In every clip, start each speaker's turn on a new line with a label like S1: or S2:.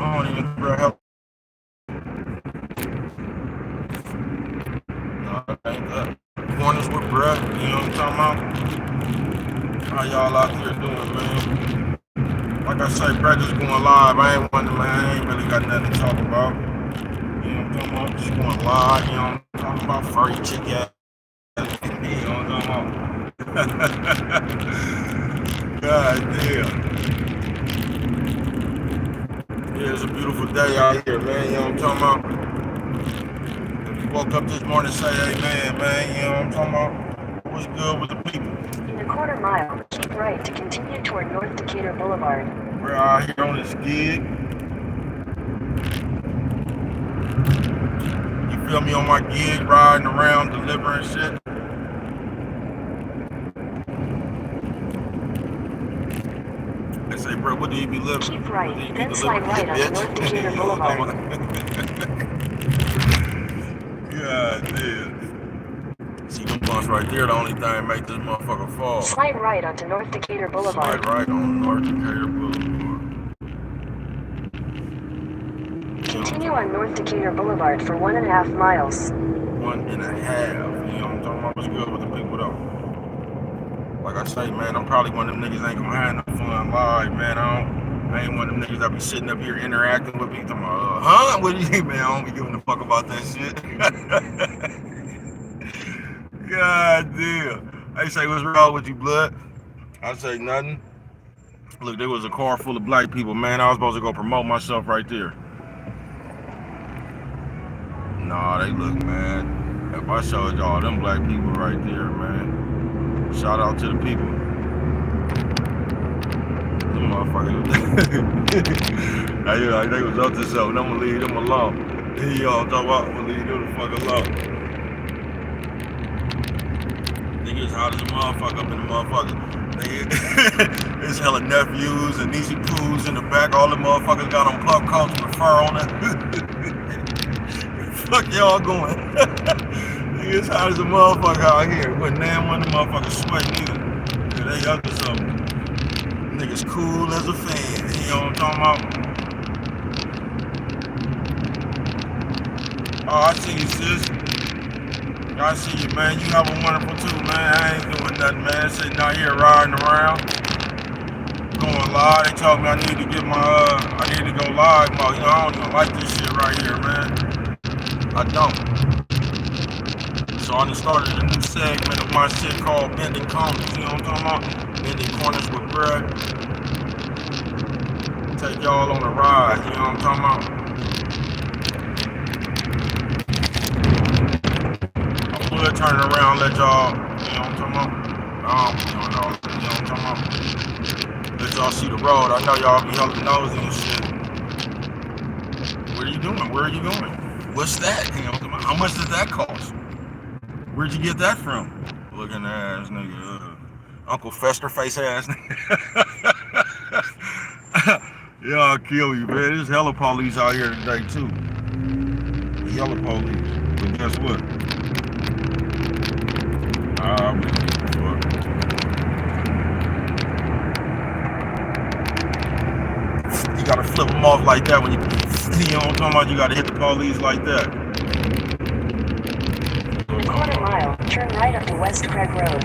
S1: don't even bro help. No, it ain't that. Corners with bread, you know what I'm talking about? How y'all out there doing, man? Like I say, breakfast going live. I ain't wondering, man. I ain't really got nothing to talk about. You know what I'm talking about? Just going live, you know what I'm talking about? Furry chick ass. You know what I'm talking about? God damn. Yeah, it's a beautiful day out here, man. You know what I'm talking about? If you woke up this morning and say, hey, man, you know what I'm talking about? What's good with the people?
S2: In a quarter mile, keep right to continue toward North Decatur Boulevard.
S1: We're out here on this gig. You feel me, on my gig, riding around, delivering shit. They say, bro, what do you be living?
S2: Keep right, then slide right onto North Decatur Boulevard.
S1: God damn. See them bumps right there, the only thing make this motherfucker fall.
S2: Slide right onto North Decatur Boulevard.
S1: Slide right on North Decatur Boulevard.
S2: Continue on North Decatur Boulevard for 1.5 miles.
S1: 1.5, you know what I'm talking about? What's good with the people though? Like I say, man, I'm probably one of them niggas ain't gonna have no fun live, man. I ain't one of them niggas that be sitting up here interacting with me. Talking about, huh? What do you think, man? I don't be giving a fuck about that shit. God damn. I say, what's wrong with you, blood? I say nothing. Look, there was a car full of black people, man. I was supposed to go promote myself right there. Nah, they look, man. If I showed y'all them black people right there, man. Shout out to the people. Them motherfuckers. They was up to something. I'm gonna leave them alone. Y'all talk about, I'm gonna leave them the fuck alone. Niggas hot as a motherfucker up in the motherfucker. There's hella nephews and easy poos in the back. All the motherfuckers got on pup coats with fur on it. Fuck y'all going. Niggas hot as a motherfucker out here. Wasn't damn one of the motherfuckers sweating either. Yeah, they up to something. Niggas cool as a fan. You know what I'm talking about? Oh, I see you, sis. I see you, man. You have a wonderful too, man. I ain't doing nothing, man. Sitting out here riding around. Going live. They told me I need to get my, I need to go live mode. You know, I don't even like this shit right here, man. I don't. So I just started a new segment of my shit called Bending Corners. You know what I'm talking about? Bending Corners with Brad. Take y'all on a ride. You know what I'm talking about? I would turn around, let y'all, you know what I'm talking about? You know what I'm talking about? Let y'all see the road. I know y'all be hella nosy and shit. What are you doing? Where are you going? What's that? You know what I'm talking about? How much does that cost? Where'd you get that from? Looking ass nigga. Uncle Fester face ass nigga. Yeah, I'll kill you, man. There's hella police out here today, too. The yellow police. But guess what? You gotta flip them off like that when you know what I'm talking about? You gotta hit the police like that.
S2: In a quarter mile, turn right up to West Craig Road.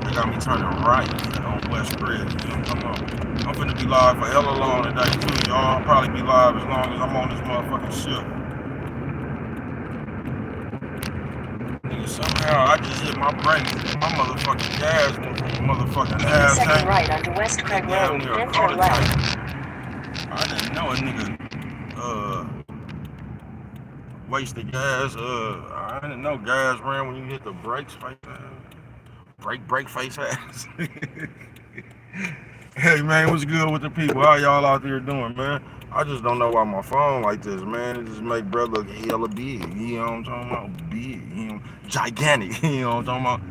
S1: They got me turning right on West Craig. You know what I'm talking about? I'm finna be live for hella long today, too, y'all. I'll probably be live as long as I'm on this motherfucking ship. Nigga, somehow I just hit my brakes. My motherfucking gas went from a motherfucking half tank.
S2: Second right onto West Craig Road, then turn left.
S1: I didn't know a nigga wasted gas. I didn't know gas ran when you hit the brakes face ass. Brake face ass. Hey man, what's good with the people? How y'all out there doing, man? I just don't know why my phone like this, man. It just make brother look hella big. You know what I'm talking about? Big, you know, gigantic. You know what I'm talking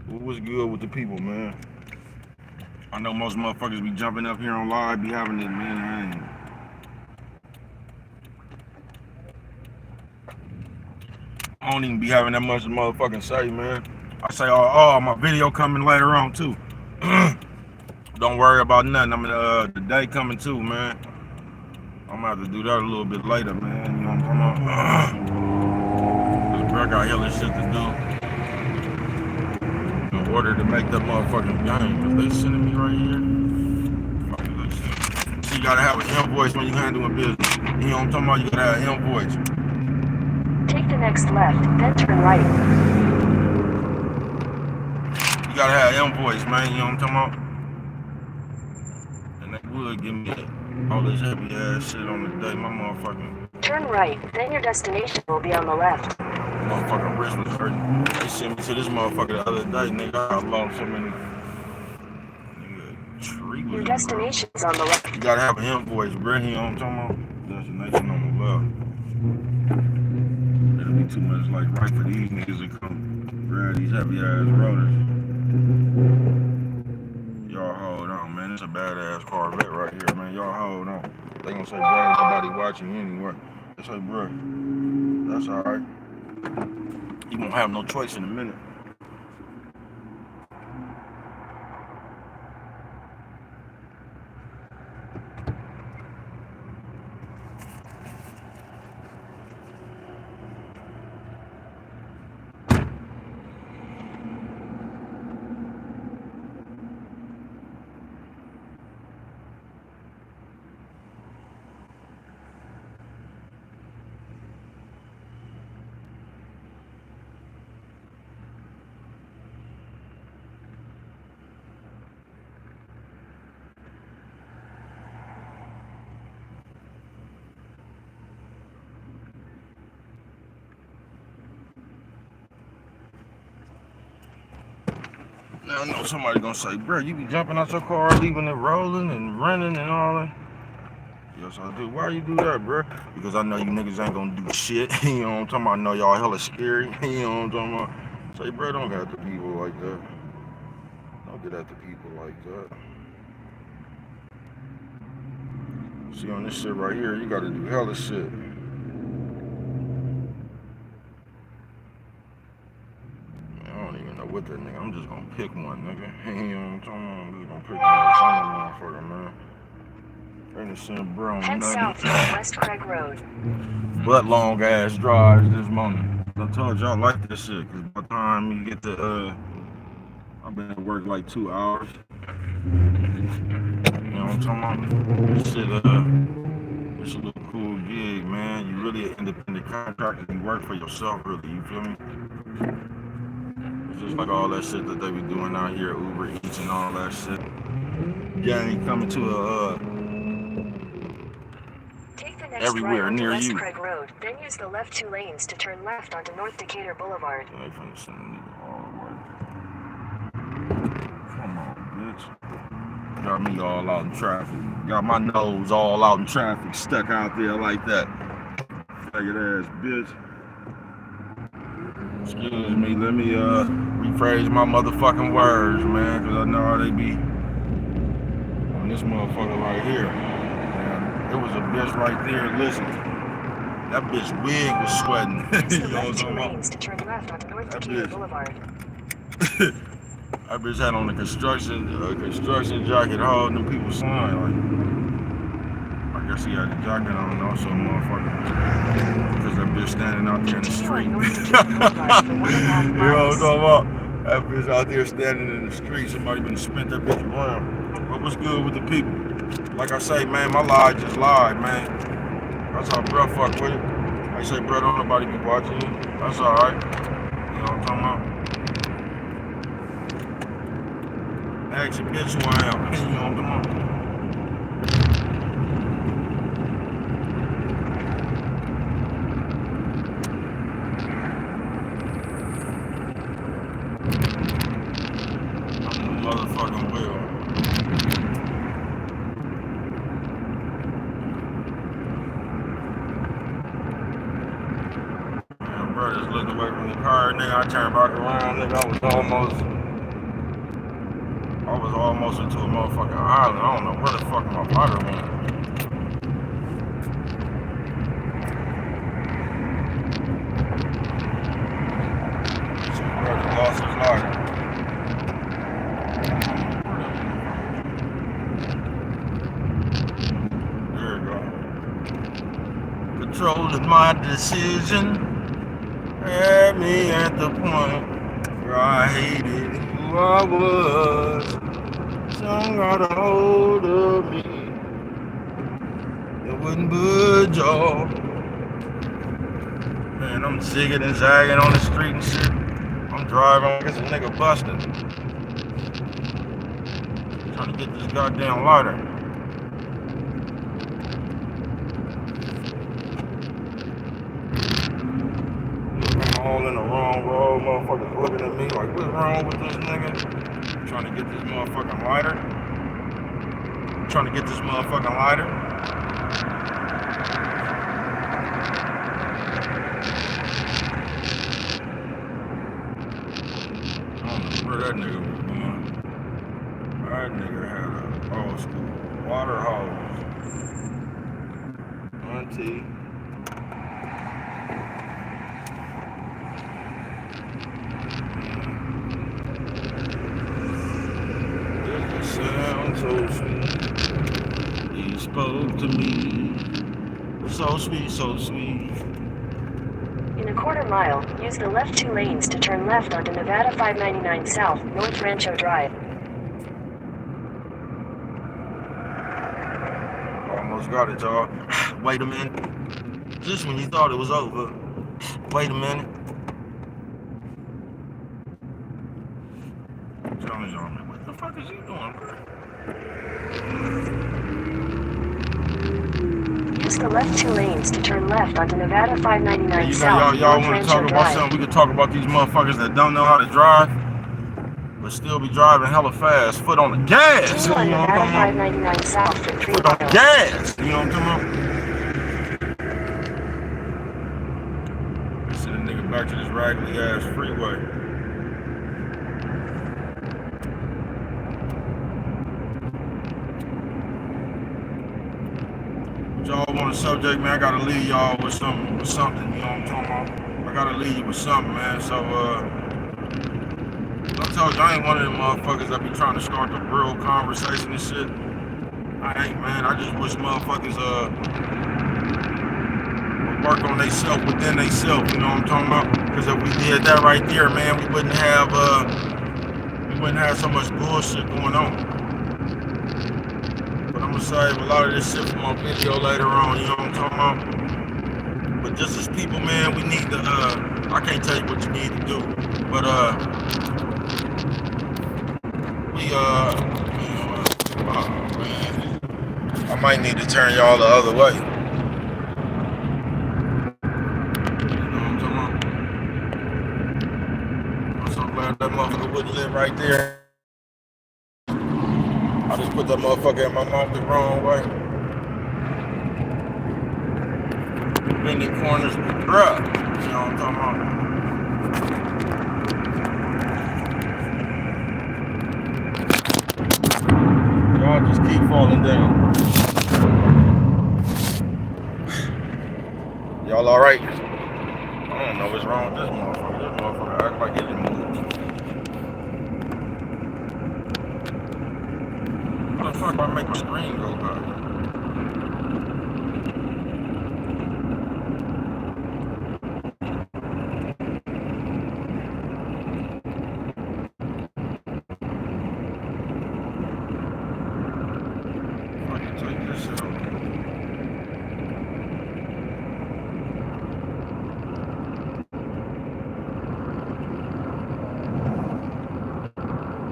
S1: about? What's good with the people, man? I know most motherfuckers be jumping up here on live, be having it, man. I don't even be having that much to motherfucking say, man. I say, oh, my video coming later on too. Don't worry about nothing. I mean, the day coming too, man. I'm gonna have to do that a little bit later, man. You know what I'm talking about? Cause bro got hella shit to do in order to make that motherfucking game. Cause they sending me right here. So you gotta have an invoice when you handling business. You know what I'm talking about? You gotta have an invoice.
S2: Take the next left, then turn right.
S1: You gotta have an invoice, man. You know what I'm talking about? And they would give me all this heavy ass shit on the day. My motherfucking
S2: Turn right, then your destination will be on the left.
S1: motherfucking wrist was hurting. They sent me to this motherfucker the other day, nigga. I lost so many. Nigga, tree was
S2: Your
S1: in the
S2: destination is on the left.
S1: You gotta have an invoice, bro. You know what I'm talking about? Destination on the left. It'll be too much like right for these niggas to come grab these heavy ass rotors. Y'all hold on, man. It's a badass Corvette right here, man. Y'all hold on. They gonna say, bro, ain't nobody watching anywhere. They say, bro, that's alright. You won't have no choice in a minute. Now I know somebody gonna say, bro, you be jumping out your car, leaving it rolling and running and all that. Yes, I do. Why you do that, bro? Because I know you niggas ain't gonna do shit. You know what I'm talking about? I know y'all hella scary. You know what I'm talking about? Say, bro, don't get at the people like that. Don't get at the people like that. See, on this shit right here, you gotta do hella shit. I don't even know what that nigga. I'm just gonna pick one, nigga. You know what I'm talking about? I'm just gonna pick one motherfucker, man. Innocent bro,
S2: Head
S1: nothing.
S2: south on West Craig Road.
S1: But long ass drives this morning. I told y'all like this shit, cause by the time you get to I've been at work like 2 hours. You know what I'm talking about? This shit it's a little cool gig, man. You really an independent contractor, you work for yourself really, you feel me? It's just like all that shit that they be doing out here, Uber Eats and all that shit. Yeah, ain't coming to
S2: Take the next
S1: everywhere
S2: right onto
S1: near
S2: West
S1: you.
S2: Craig Road, then use the left 2 lanes to turn left onto North Decatur Boulevard.
S1: They finna send a nigga all the way. Come on, bitch. Got me all out in traffic. Got my nose all out in traffic, stuck out there like that. Faggot ass bitch. Excuse me, let me rephrase my motherfucking words, man, cause I know how they be on this motherfucker right here. Man, there was a bitch right there, listen. That bitch wig was sweating.
S2: Use
S1: You
S2: the
S1: know what I'm
S2: left 2
S1: talking about?
S2: lanes to turn left onto North
S1: That
S2: Decatur
S1: bitch.
S2: Boulevard.
S1: That bitch had on a construction jacket holding them people's sign. Like, I guess he had the jacket on also, motherfucker. Because that bitch standing out there in the street. You know what I'm talking about? That bitch out there standing in the street. Somebody been spent that bitch around. But what's good with the people? Like I say, man, my lie just lied, man. That's how bruh fuck with it. I say, bruh, don't nobody be watching you. That's alright. You know what I'm talking about? Ask your bitch who I am. You know what I'm talking about? I'm the motherfucking wheel. Man, bro, just looked away from the car, nigga. I turned back around, nigga. I was almost into a motherfucking island. I don't know where the fuck my body went. Some brother lost his life. There you go. controlling my decision. Had me at the point where I hated who I was. Some got a hold of me. It wouldn't budge, y'all. Man, I'm zigging and zagging on the street and shit. I'm driving like it's a nigga busting. Trying to get this goddamn lighter. I'm all in the wrong road. Motherfuckers looking at me like, what's wrong with this nigga? I'm trying to get this motherfucking lighter. I don't know where that nigga was going. That nigga had a old school water hose. Auntie. It sounds so sweet. He spoke to me. So sweet, so sweet.
S2: In a quarter mile, use the left 2 lanes to turn left onto Nevada 599 South, North Rancho Drive.
S1: Almost got it, y'all. Wait a minute. Just when you thought it was over. Wait a minute. I'm telling y'all, man, what the fuck is he doing, bro?
S2: Use the left 2 lanes to turn left onto Nevada 599
S1: You
S2: South,
S1: know, y'all
S2: North
S1: want to
S2: Rancho
S1: talk about
S2: Drive.
S1: something? We could talk about these motherfuckers that don't know how to drive, but still be driving hella fast. Foot on the gas.
S2: Continue on Nevada 599 South for 3
S1: Foot on the
S2: miles.
S1: gas. You know what I'm talking about? Send a nigga back to this raggedy ass freeway. Y'all want a subject, man? I gotta leave y'all with something, you know what I'm talking about? I gotta leave you with something, man. So, I told you I ain't one of them motherfuckers that be trying to start the real conversation and shit. I ain't, man. I just wish motherfuckers would work on theyself within theyself, you know what I'm talking about? Because if we did that right there, man, we wouldn't have so much bullshit going on. I'm gonna save a lot of this shit for my video later on, you know what I'm talking about? But just as people, man, we need to, I can't tell you what you need to do, but, oh, man, I might need to turn y'all the other way. You know what I'm talking about? I'm so glad that motherfucker wouldn't live right there. I just put that motherfucker in my mouth the wrong way. Bending corners, bruh. You know what I'm talking about? Y'all just keep falling down. Y'all alright? I don't know what's wrong with this motherfucker. This motherfucker act like it didn't move. How the fuck do I make my screen go back? I can take this shit over.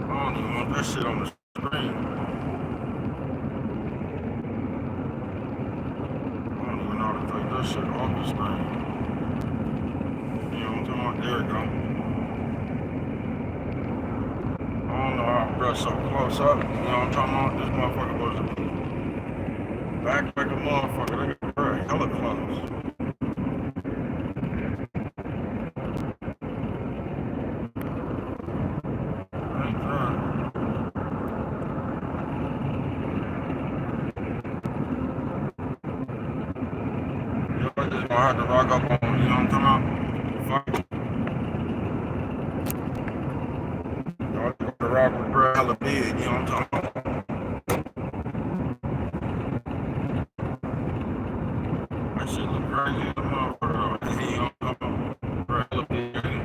S1: I don't even want that shit on the screen. That shit off the screen. You know what I'm talking about? There we go. I don't know how I brush so close up. You know what I'm talking about? This motherfucker supposed to be back like a motherfucker. Look at bro, hella close. I ain't trying. I just gonna have to rock up on, you know what I'm talking about? Fuck it. Y'all just gonna rock with bro hella big, you know what I'm talking about? That shit look crazy. crazy as a motherfucker. He don't come on, bro. Look at him.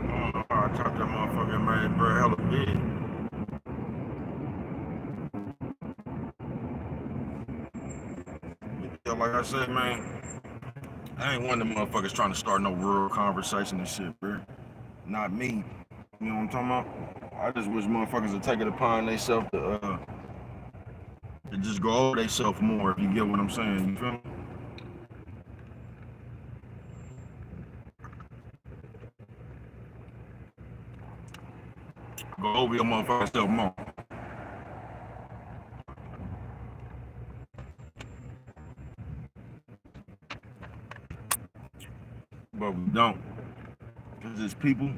S1: I don't know how I chopped that motherfucker, man, bro. Hella big. Yeah, like I said, man, I ain't one of them motherfuckers trying to start no rural conversation and shit, bro. Not me. You know what I'm talking about? I just wish motherfuckers would take it upon themselves to just go over themselves more, if you get what I'm saying. You feel me? Go over your motherfucking self more. But we don't. Cause it's people,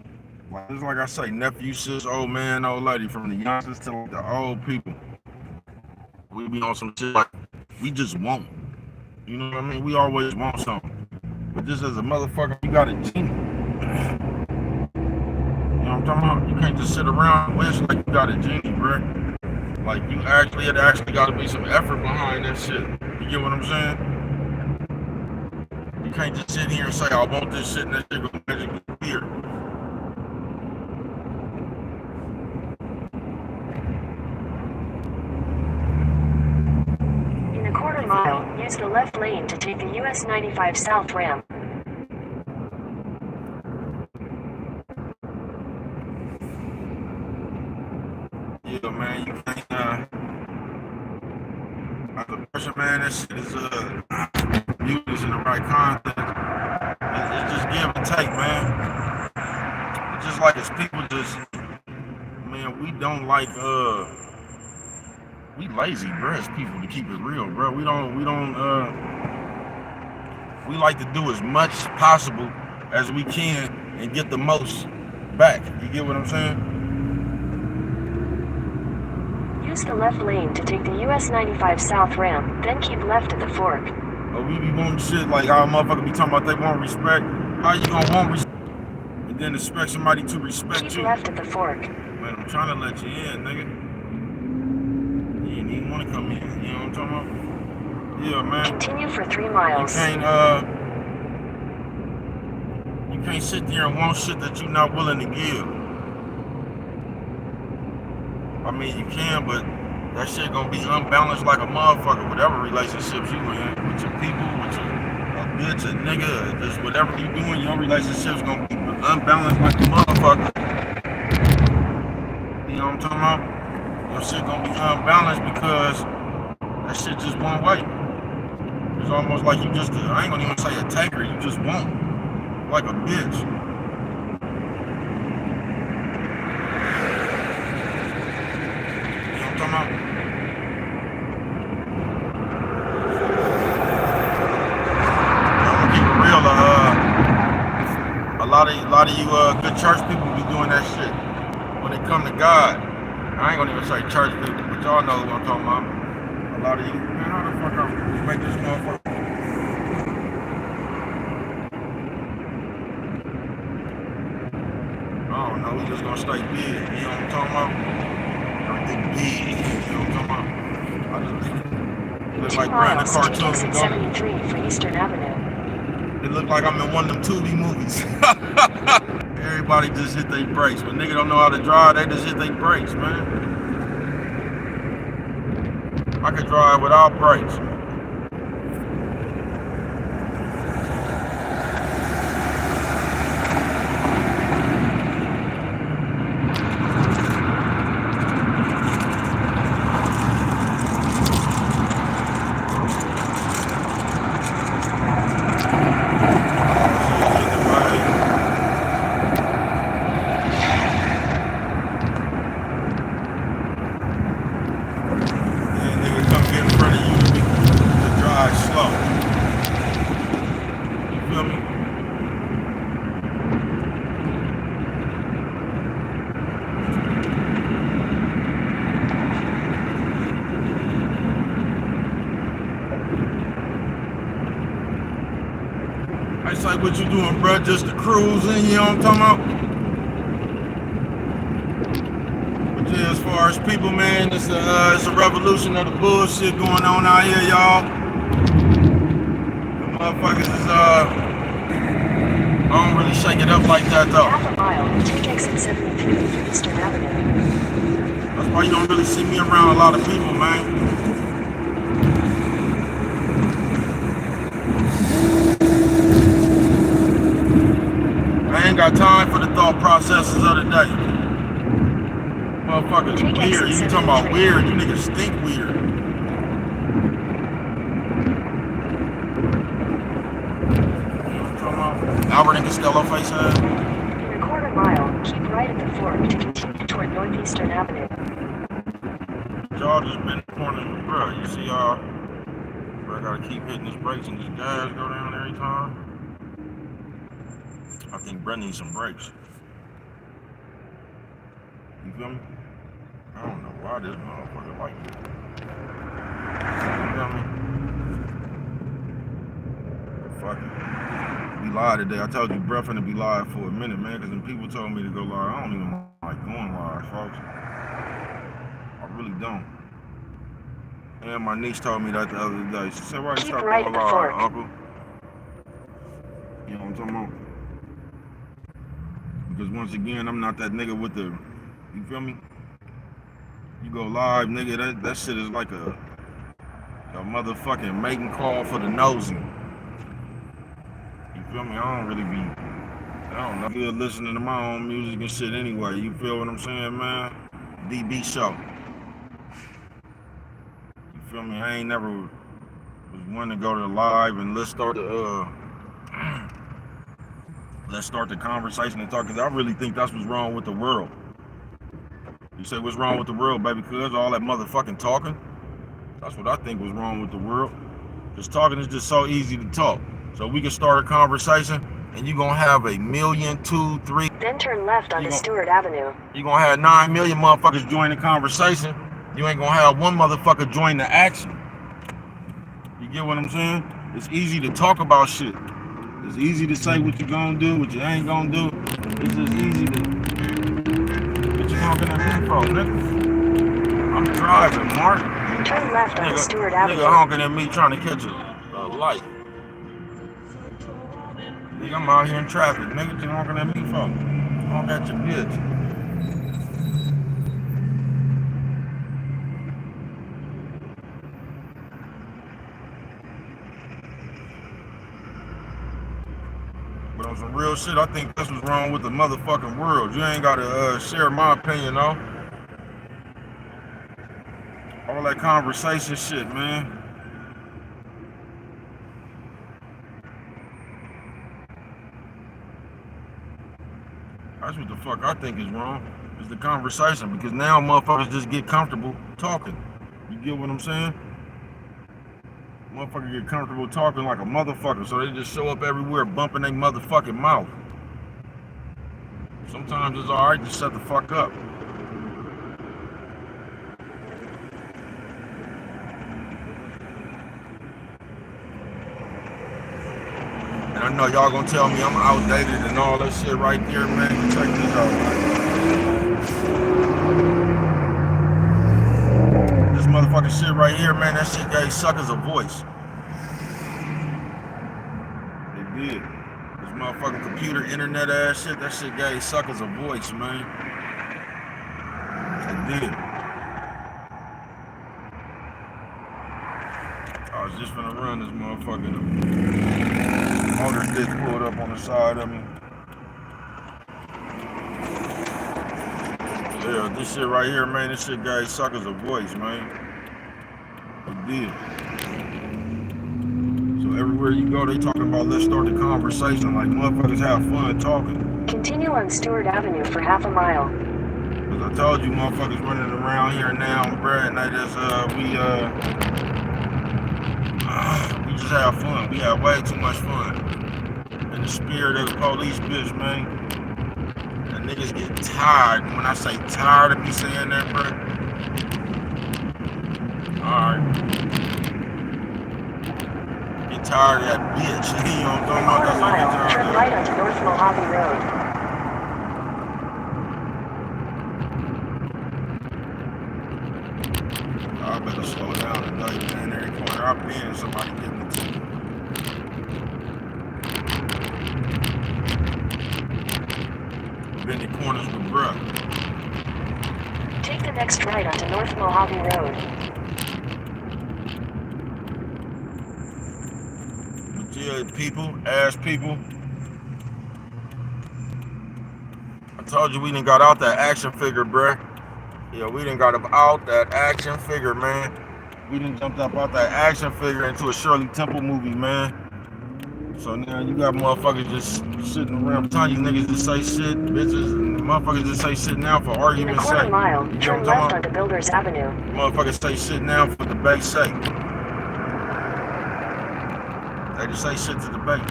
S1: it's like I say, nephew, sis, old man, old lady, from the youngsters to like the old people. We be on some shit like we just want. You know what I mean? We always want something. But just as a motherfucker, you got a genie. You know what I'm talking about? You can't just sit around and wish like you got a genie, bro. Like it actually got to be some effort behind that shit. You get what I'm saying? You can't just sit here and say, I want this shit and that shit gonna magically appear.
S2: In a quarter mile, use the left lane to take the US 95 South ramp.
S1: Yeah, man, you can't, as a person, man, that shit is, used in the right context. It's just give and take, man. It's just like it's people just, man, we don't like, we lazy, bro, as people, to keep it real, bro. We like to do as much as possible as we can and get the most back. You get what I'm saying?
S2: Use the left lane to take the US 95 South ramp, then keep left at the fork.
S1: But we be wanting shit like how a motherfucker be talking about they want respect. How you gonna want respect and then expect somebody to respect
S2: Keep
S1: you?
S2: left at the fork.
S1: Man, I'm trying to let you in, nigga. You didn't even want to come in. You know what I'm talking about? Yeah, man.
S2: Continue for 3 miles.
S1: You can't sit there and want shit that you're not willing to give. I mean, you can, but that shit gonna be unbalanced like a motherfucker. Whatever relationships you in, with your people, with your bitch, a nigga, just whatever you doing, your relationship's gonna be unbalanced like a motherfucker. You know what I'm talking about? Your shit gonna be unbalanced because that shit just one way. It's almost like you just, I ain't gonna even say a taker, you just want, like a bitch. I'm gonna keep it real. A lot of you good church people be doing that shit when it come to God. I ain't gonna even say church people, but y'all know what I'm talking about. A lot of you, man, how the fuck I make this motherfucker? I don't know. We just gonna stay big. You know what I'm talking about? Everything big. You know what I'm talking about? I just look like Brandon cartoons.
S2: 73 for Eastern Avenue.
S1: It look like I'm in one of them Tubi movies. Everybody just hit their brakes. When nigga don't know how to drive, they just hit their brakes, man. I could drive without brakes. like what you doing, bro? Just the cruising, you know what I'm talking about? But yeah, as far as people, man, it's a revolution of the bullshit going on out here, y'all. The motherfuckers is I don't really shake it up like that though.
S2: Half a mile, take exit 73 Eastern Avenue.
S1: That's why you don't really see me around a lot of people, man. I ain't got time for the thought processes of the day. Motherfuckers weird. You talking about weird? You niggas stink weird. Albert and Costello face ass.
S2: In a quarter mile, keep right at the fork to continue toward Northeastern Avenue.
S1: Y'all just been pointing, bro. You see y'all, bro, I gotta keep hitting this brakes and this gas go down every time. I think Brett needs some brakes. You feel me? I don't know why this motherfucker like this. You feel me? Fuck it. Be live today. I told you, bro, finna be live for a minute, man, because when people told me to go live, I don't even like going live, folks. I really don't. And my niece told me that the other day. She said, why you start going live, Uncle? You know what I'm talking about? Because once again, I'm not that nigga with the, you feel me? You go live, nigga, that shit is like a motherfucking mating call for the nosy. You feel me? I don't really be, I don't know. I feel listening to my own music and shit anyway. You feel what I'm saying, man? DB show. You feel me? I ain't never was one to go to live and let's start the conversation and talk, because I really think that's what's wrong with the world. You say what's wrong with the world, baby, cuz all that motherfucking talking. That's what I think was wrong with the world. Because talking is just so easy to talk. So we can start a conversation and you're gonna have 1 million, 2, 3.
S2: Then turn left onto Stewart Avenue.
S1: You're gonna have 9 million motherfuckers join the conversation. You ain't gonna have one motherfucker join the action. You get what I'm saying? It's easy to talk about shit. It's easy to say what you gonna do, what you ain't gonna do. It's just easy to. What you honking at me for, nigga? I'm driving, Mark.
S2: Turn left onto Stewart Avenue.
S1: Nigga honking at me trying to catch a light. Nigga, I'm out here in traffic. Nigga, you honking at me for? Honk at your bitch. But on some real shit, I think that's what's wrong with the motherfucking world. You ain't gotta share my opinion, though. All that conversation shit, man. That's what the fuck I think is wrong, is the conversation, because now motherfuckers just get comfortable talking. You get what I'm saying? Motherfuckers get comfortable talking like a motherfucker, so they just show up everywhere bumping their motherfucking mouth. Sometimes it's alright to shut the fuck up. And I know y'all gonna tell me I'm outdated and all that shit right there, man. Check this out, man. This motherfucking shit right here, man, that shit gave suckers a voice. It did. This motherfucking computer, internet ass shit, that shit gave suckers a voice, man. It did. I was just finna run this motherfucking motor ditch pulled up on the side of me. Yeah, this shit right here, man, this shit gave suckers a voice, man. It did. So everywhere you go, they talking about let's start the conversation, like motherfuckers have fun talking.
S2: Continue on Stewart Avenue for half a mile.
S1: Cause I told you motherfuckers running around here now, bruh, and they just, we just have fun. We have way too much fun. In the spirit of the police bitch, man. And niggas get tired. When I say tired of me saying that, bruh. Alright. Get get tired of that bitch. You know what I'm
S2: In a
S1: talking about?
S2: quarter
S1: That's what I get
S2: mile,
S1: tired
S2: turn
S1: of.
S2: right onto North Mojave Road.
S1: I better slow down today, man. Every corner I bend, somebody give me to me. Been the corners with bruh.
S2: Take the next right onto North Mojave Road.
S1: But yeah, people, ass people. I told you we done got out that action figure, bruh. Yeah, we done got out that action figure, man. We done jumped up out that action figure into a Shirley Temple movie, man. So now you got motherfuckers just sitting around. I'm telling you niggas just say shit, bitches, and motherfuckers just say shit now for
S2: In a
S1: argument's
S2: quarter
S1: sake.
S2: mile,
S1: You know
S2: turn
S1: what I'm
S2: left
S1: talking
S2: onto Builders Avenue.
S1: about? Motherfuckers say shit now for debate's sake. They just say shit to debate.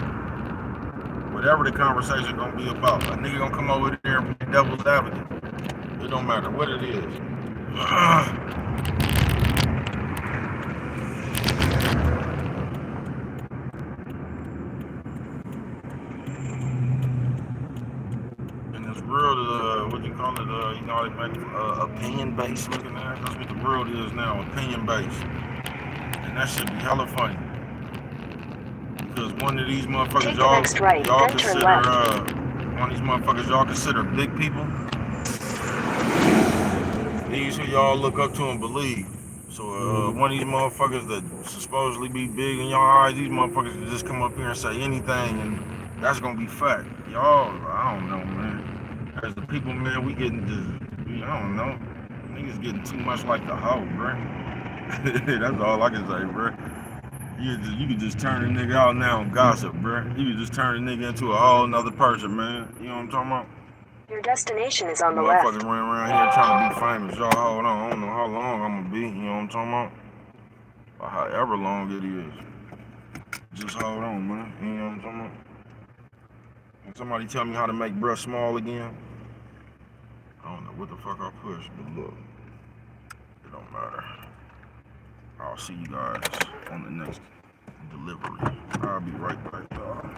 S1: Whatever the conversation gonna be about. A nigga gonna come over there and be devil's advocate. It don't matter what it is. In this world, what you call it, you know, they make opinion based looking at. That's what the world is now, opinion based. And that should be hella funny. Because one of these motherfuckers
S2: Take the next right,
S1: y'all
S2: then turn
S1: consider,
S2: left.
S1: one of these motherfuckers y'all consider big people. These who y'all look up to and believe. So one of these motherfuckers that supposedly be big in y'all eyes, these motherfuckers can just come up here and say anything, and that's gonna be fact. Y'all, I don't know, man. As the people, man, we getting just, I don't know. Niggas getting too much like the hoe, bruh. That's all I can say, bruh. You could just turn a nigga out now and gossip, bruh. You could just turn a nigga into a whole nother person, man. You know what I'm talking about?
S2: Your destination is on the
S1: Motherfuckers
S2: left.
S1: running around here trying to be famous. Y'all hold on. I don't know how long I'm gonna be. You know what I'm talking about? Or however long it is. Just hold on, man. You know what I'm talking about? Can somebody tell me how to make bruh small again? I don't know what the fuck I pushed, but look. It don't matter. I'll see you guys on the next delivery. I'll be right back, y'all.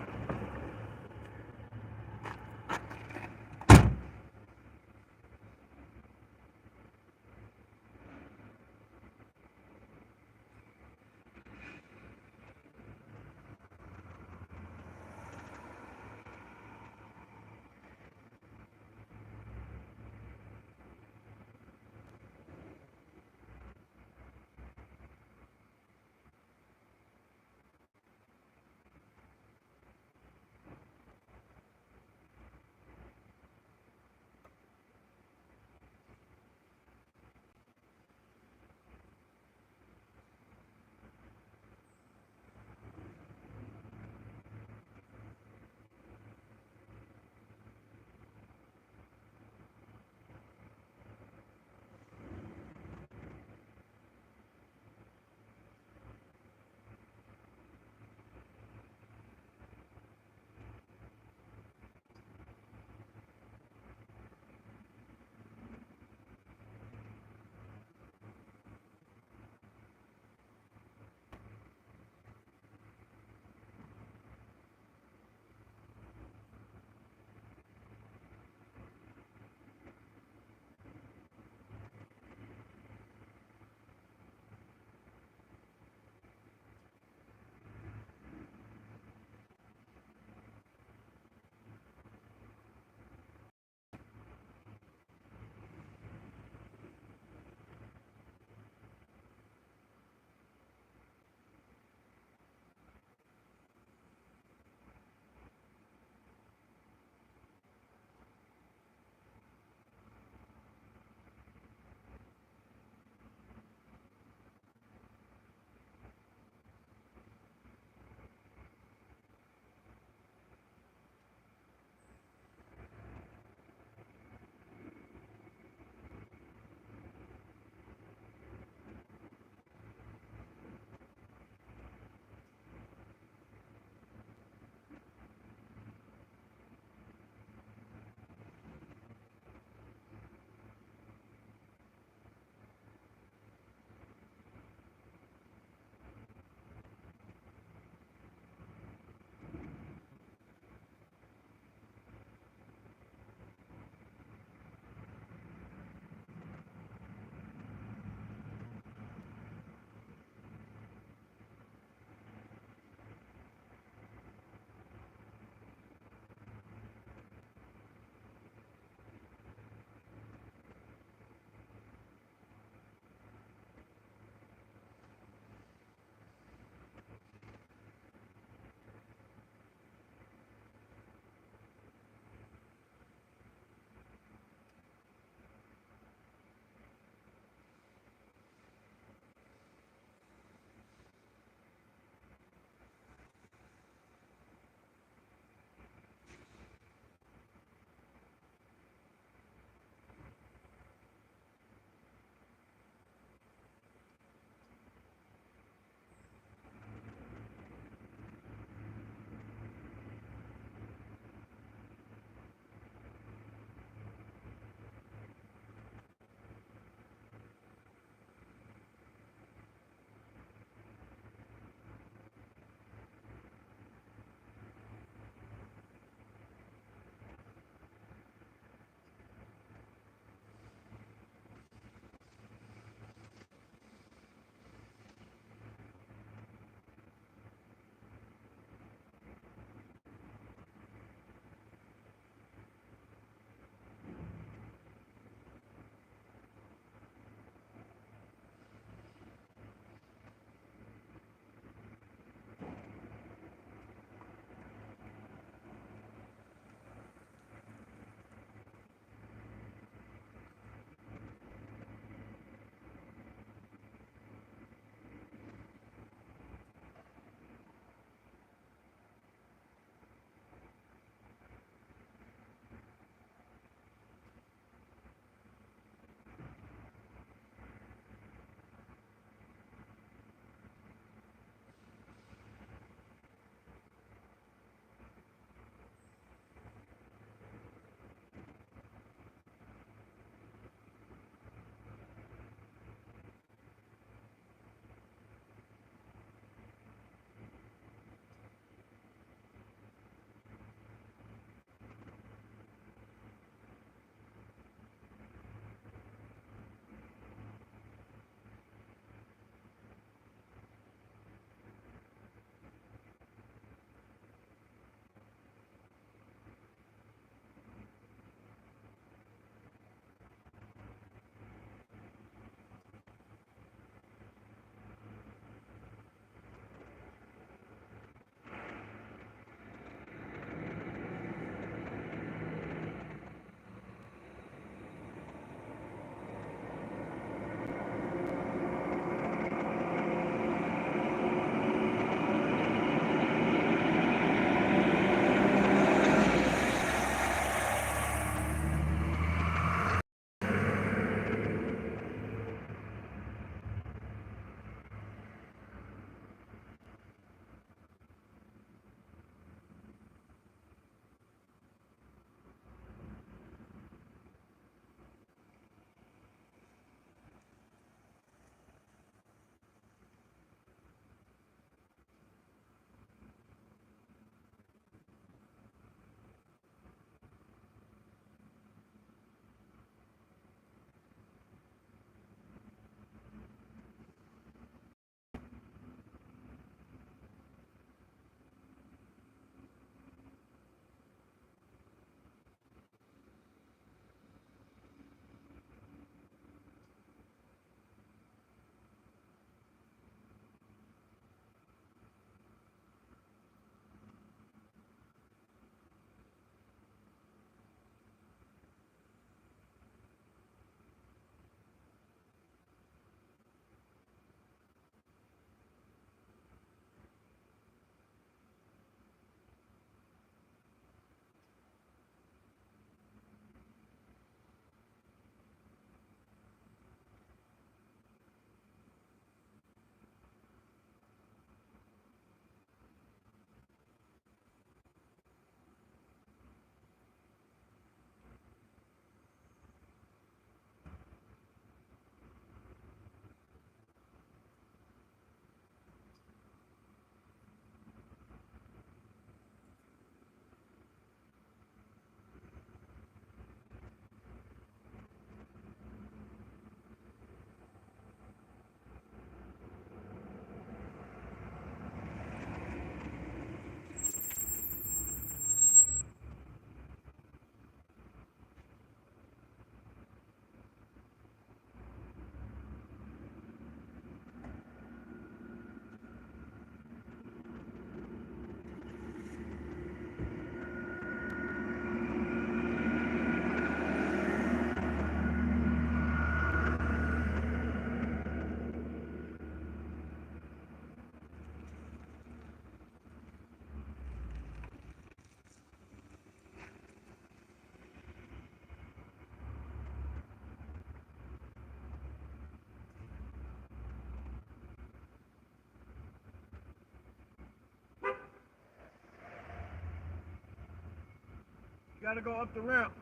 S1: Gotta go up the ramp.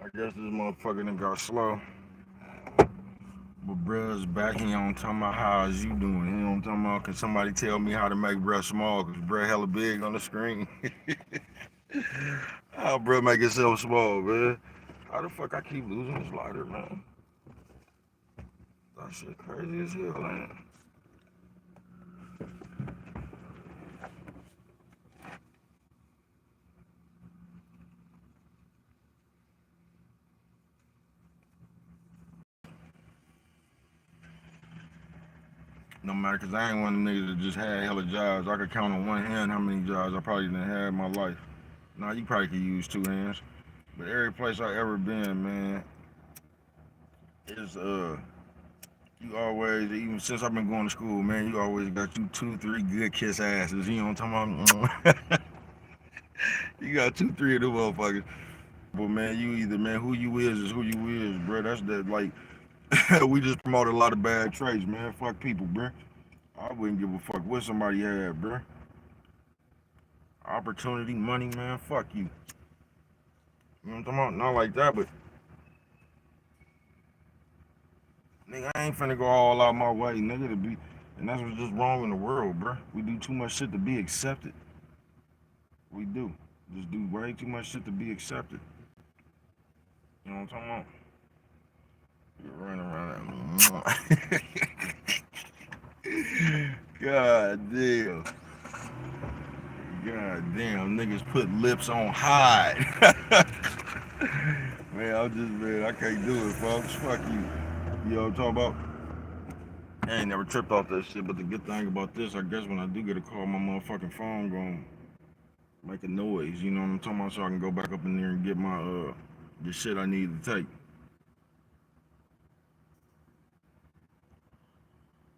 S1: I guess this motherfucker done got slow. But bruh's back, he on talking about how is you doing. He on talking about can somebody tell me how to make bruh small, cause bruh hella big on the screen. How bruh make himself small, man? How the fuck I keep losing this lighter, man? That shit crazy as hell, man. No matter, cause I ain't one of them niggas that just had hella jobs. I could count on one hand how many jobs I probably done had in my life. Now you probably could use two hands. But every place I ever been, man, is you always, even since I've been going to school, man, you always got you two, three good kiss asses. You know what I'm talking about? You got two, three of them motherfuckers. But man, you either, man, who you is who you is, bro. That's that, like, we just promote a lot of bad traits, man. Fuck people, bro. I wouldn't give a fuck what somebody had, bro. Opportunity, money, man. Fuck you. You know what I'm talking about? Not like that, but nigga, I ain't finna go all out my way, nigga, to be. And that's what's just wrong in the world, bruh. We do too much shit to be accepted. We do. Just do way too much shit to be accepted. You know what I'm talking about? You're running around that. God damn. God damn. Niggas put lips on hide. Man, man, I can't do it, folks. Fuck you. You know what I'm talking about? I ain't never tripped off that shit, but the good thing about this, I guess when I do get a call, my motherfucking phone gonna make a noise, you know what I'm talking about, so I can go back up in there and get my the shit I need to take.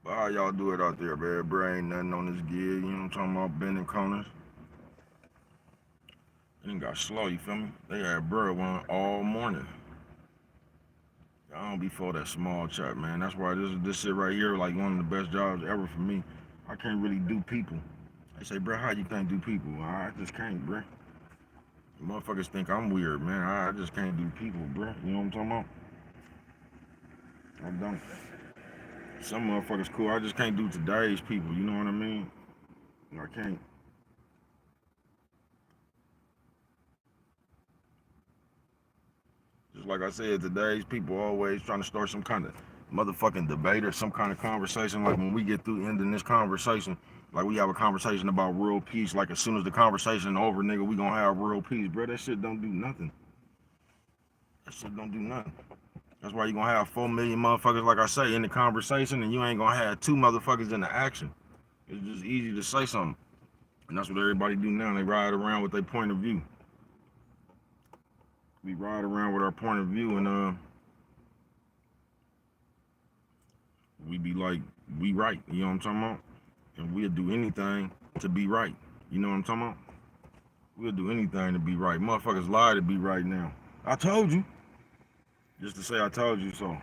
S1: But how y'all do it out there, man? Bro, ain't nothing on this gig, you know what I'm talking about, bending corners. It ain't got slow, you feel me? They had bro one all morning. I don't be for that small chat, man. That's why this shit right here, like one of the best jobs ever for me. I can't really do people. They say, bro, how you can't do people? I just can't, bro. Motherfuckers think I'm weird, man. I just can't do people, bro. You know what I'm talking about? I don't. Some motherfuckers cool. I just can't do today's people. You know what I mean? I can't. Just like I said, today's people always trying to start some kind of motherfucking debate or some kind of conversation. Like when we get through ending this conversation, like we have a conversation about world peace. Like as soon as the conversation over, nigga, we gonna have world peace, bro. That shit don't do nothing. That shit don't do nothing. That's why you gonna have 4 million motherfuckers, like I say, in the conversation, and you ain't gonna have 2 motherfuckers in the action. It's just easy to say something. And that's what everybody do now. They ride around with their point of view. We ride around with our point of view, and we be like, we right. You know what I'm talking about? And we'll do anything to be right. You know what I'm talking about? We'll do anything to be right. Motherfuckers lie to be right now. I told you. Just to say I told you so.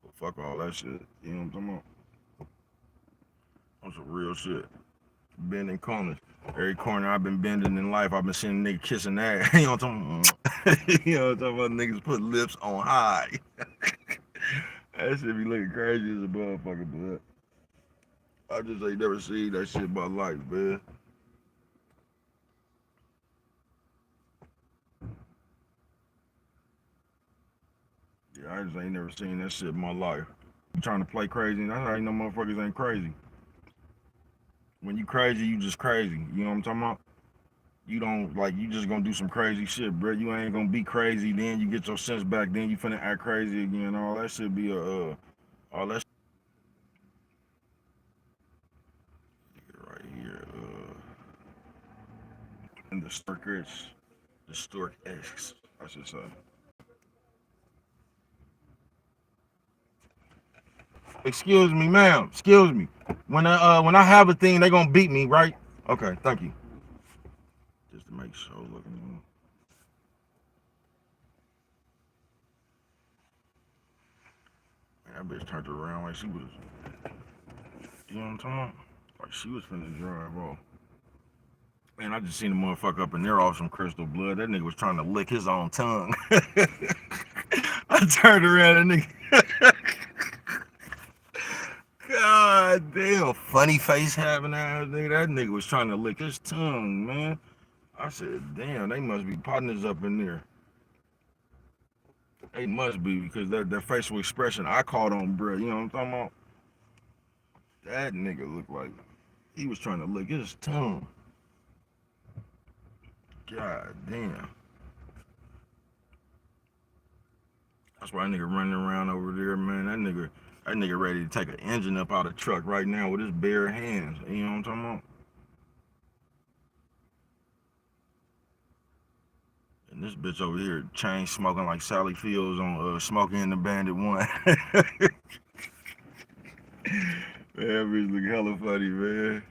S1: But fuck all that shit. You know what I'm talking about? On some real shit. Bending corners. Every corner I've been bending in life, I've been seeing a nigga kissing ass. You know what I'm talking about? You know what I'm talking about? Niggas put lips on high. That shit be looking crazy as a motherfucker, but I just ain't never seen that shit in my life, man. Yeah, I just ain't never seen that shit in my life. You trying to play crazy, that's how you know motherfuckers ain't crazy. When you crazy, you just crazy. You know what I'm talking about? You don't like you just gonna do some crazy shit, bro. You ain't gonna be crazy, then you get your sense back, then you finna act crazy again. All that should be all that shit right here, in the Stork X, I should say. Excuse me, ma'am. Excuse me. When I have a thing, they gonna beat me, right? Okay, thank you. Just to make sure. Looking. Man, that bitch turned around like she was. You know what I'm talking about? Like she was finna drive off. Man, I just seen the motherfucker up in there off some crystal blood. That nigga was trying to lick his own tongue. I turned around and nigga. God damn, funny face having ass nigga. That nigga was trying to lick his tongue, man. I said, damn, they must be partners up in there. They must be because that facial expression I caught on, bro. You know what I'm talking about? That nigga looked like he was trying to lick his tongue. God damn. That's why that nigga running around over there, man. That nigga ready to take an engine up out of the truck right now with his bare hands. You know what I'm talking about? And this bitch over here chain smoking like Sally Fields on Smoking in the Bandit 1. Man, that bitch look hella funny, man.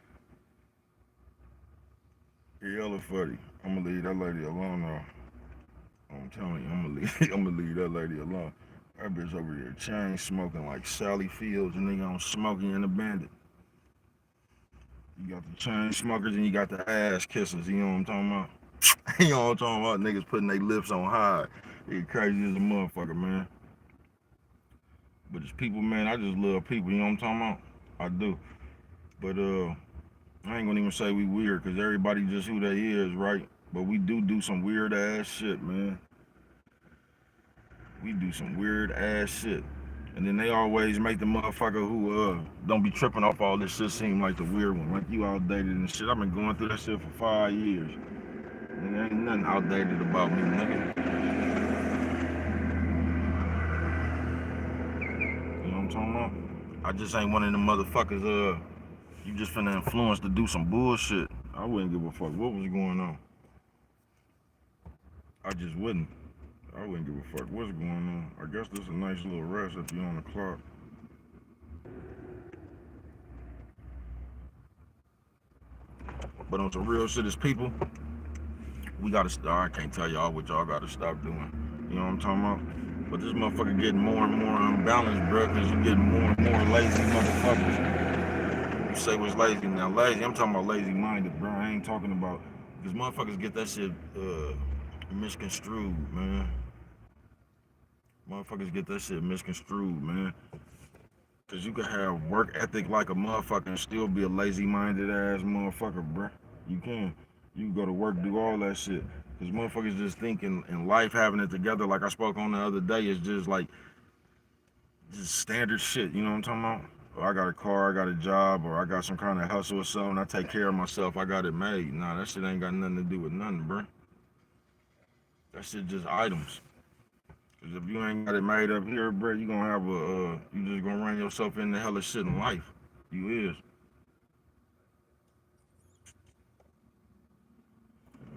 S1: He hella funny. I'm gonna leave that lady alone though. I'm telling you, I'm gonna leave that lady alone. That bitch over there chain smoking like Sally Fields, and nigga on Smokey and the Bandit. You got the chain smokers and you got the ass kissers. You know what I'm talking about? You know what I'm talking about? Niggas putting their lips on high. It crazy as a motherfucker, man. But it's people, man. I just love people. You know what I'm talking about? I do. But I ain't gonna even say we weird, cause everybody just who they is, right? But we do some weird ass shit, man. We do some weird ass shit. And then they always make the motherfucker who don't be tripping off all this shit seem like the weird one. Like you outdated and shit. I've been going through that shit for 5 years. And there ain't nothing outdated about me, nigga. You know what I'm talking about? I just ain't one of them motherfuckers, you just finna influence to do some bullshit. I wouldn't give a fuck what was going on. I just wouldn't. I wouldn't give a fuck what's going on. I guess this is a nice little rest if you're on the clock. But on some real shit as people, we gotta start. I can't tell y'all what y'all gotta stop doing. You know what I'm talking about? But this motherfucker getting more and more unbalanced, bro, because you getting more and more lazy motherfuckers. You say what's lazy now? Lazy, I'm talking about lazy minded, bro. I ain't talking about, because motherfuckers get that shit misconstrued, man. Motherfuckers get that shit misconstrued, man. Cause you can have work ethic like a motherfucker and still be a lazy minded ass motherfucker, bruh. You can. You can go to work, do all that shit. Cause motherfuckers just thinking in life having it together, like I spoke on the other day, is just like just standard shit. You know what I'm talking about? Or I got a car, I got a job, or I got some kind of hustle or something. I take care of myself. I got it made. Nah, that shit ain't got nothing to do with nothing, bruh. That shit just items. Cause if you ain't got it made up here, bro, you gonna have you just gonna run yourself into hella shit in life. You is.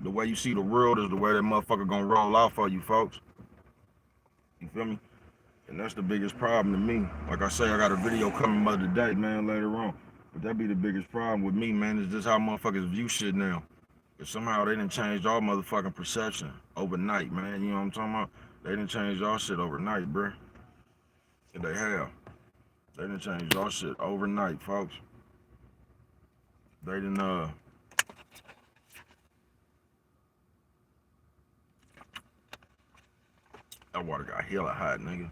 S1: The way you see the world is the way that motherfucker gonna roll out for you, folks. You feel me? And that's the biggest problem to me. Like I say, I got a video coming up today, man, later on. But that be the biggest problem with me, man, is just how motherfuckers view shit now. Cause somehow they done changed all motherfucking perception overnight, man. You know what I'm talking about? They done changed all shit overnight, bro. And they have. They done changed all shit overnight, folks. They done that water got hella hot, nigga.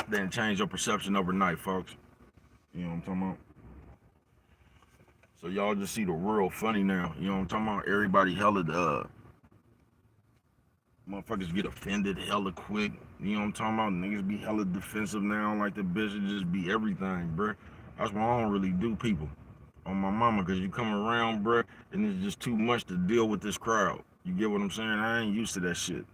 S1: They done changed your perception overnight, folks. You know what I'm talking about? So y'all just see the world funny now. You know what I'm talking about? Everybody hella motherfuckers get offended hella quick. You know what I'm talking about? Niggas be hella defensive now, like the bitch just be everything, bruh. That's why I don't really do people on my mama, cause you come around, bruh, and it's just too much to deal with this crowd. You get what I'm saying? I ain't used to that shit.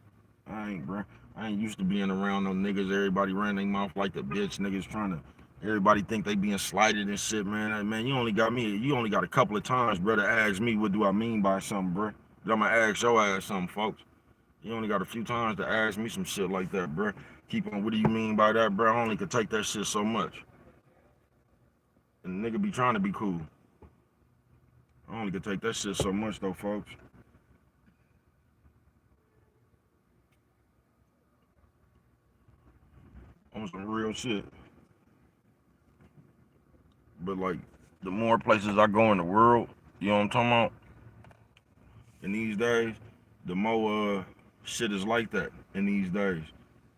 S1: I ain't, bruh. I ain't used to being around no niggas. Everybody ran their mouth like the bitch. Niggas trying to. Everybody think they being slighted and shit, man. Hey, man, you only got me. You only got a couple of times, brother. Ask me what do I mean by something, bruh. I'm gonna ask your ass something, folks. You only got a few times to ask me some shit like that, bruh. Keep on. What do you mean by that, bruh? I only could take that shit so much. And the nigga be trying to be cool. I only could take that shit so much though, folks. On some real shit. But like, the more places I go in the world, you know what I'm talking about? In these days, the more shit is like that in these days.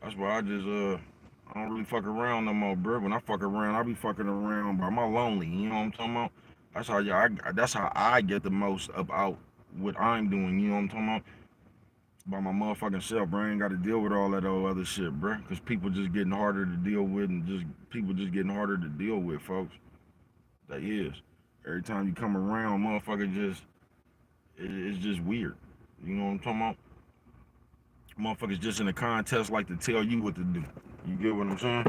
S1: That's why I just I don't really fuck around no more, bro. When I fuck around, I be fucking around by my lonely. You know what I'm talking about? That's how I get the most about what I'm doing. You know what I'm talking about? By my motherfucking self, bro. I ain't got to deal with all that old other shit, bro. Cause people just getting harder to deal with, and just people just getting harder to deal with, folks. They is. Every time you come around, motherfucker just it's just weird. You know what I'm talking about? Motherfuckers just in a contest like to tell you what to do. You get what I'm saying?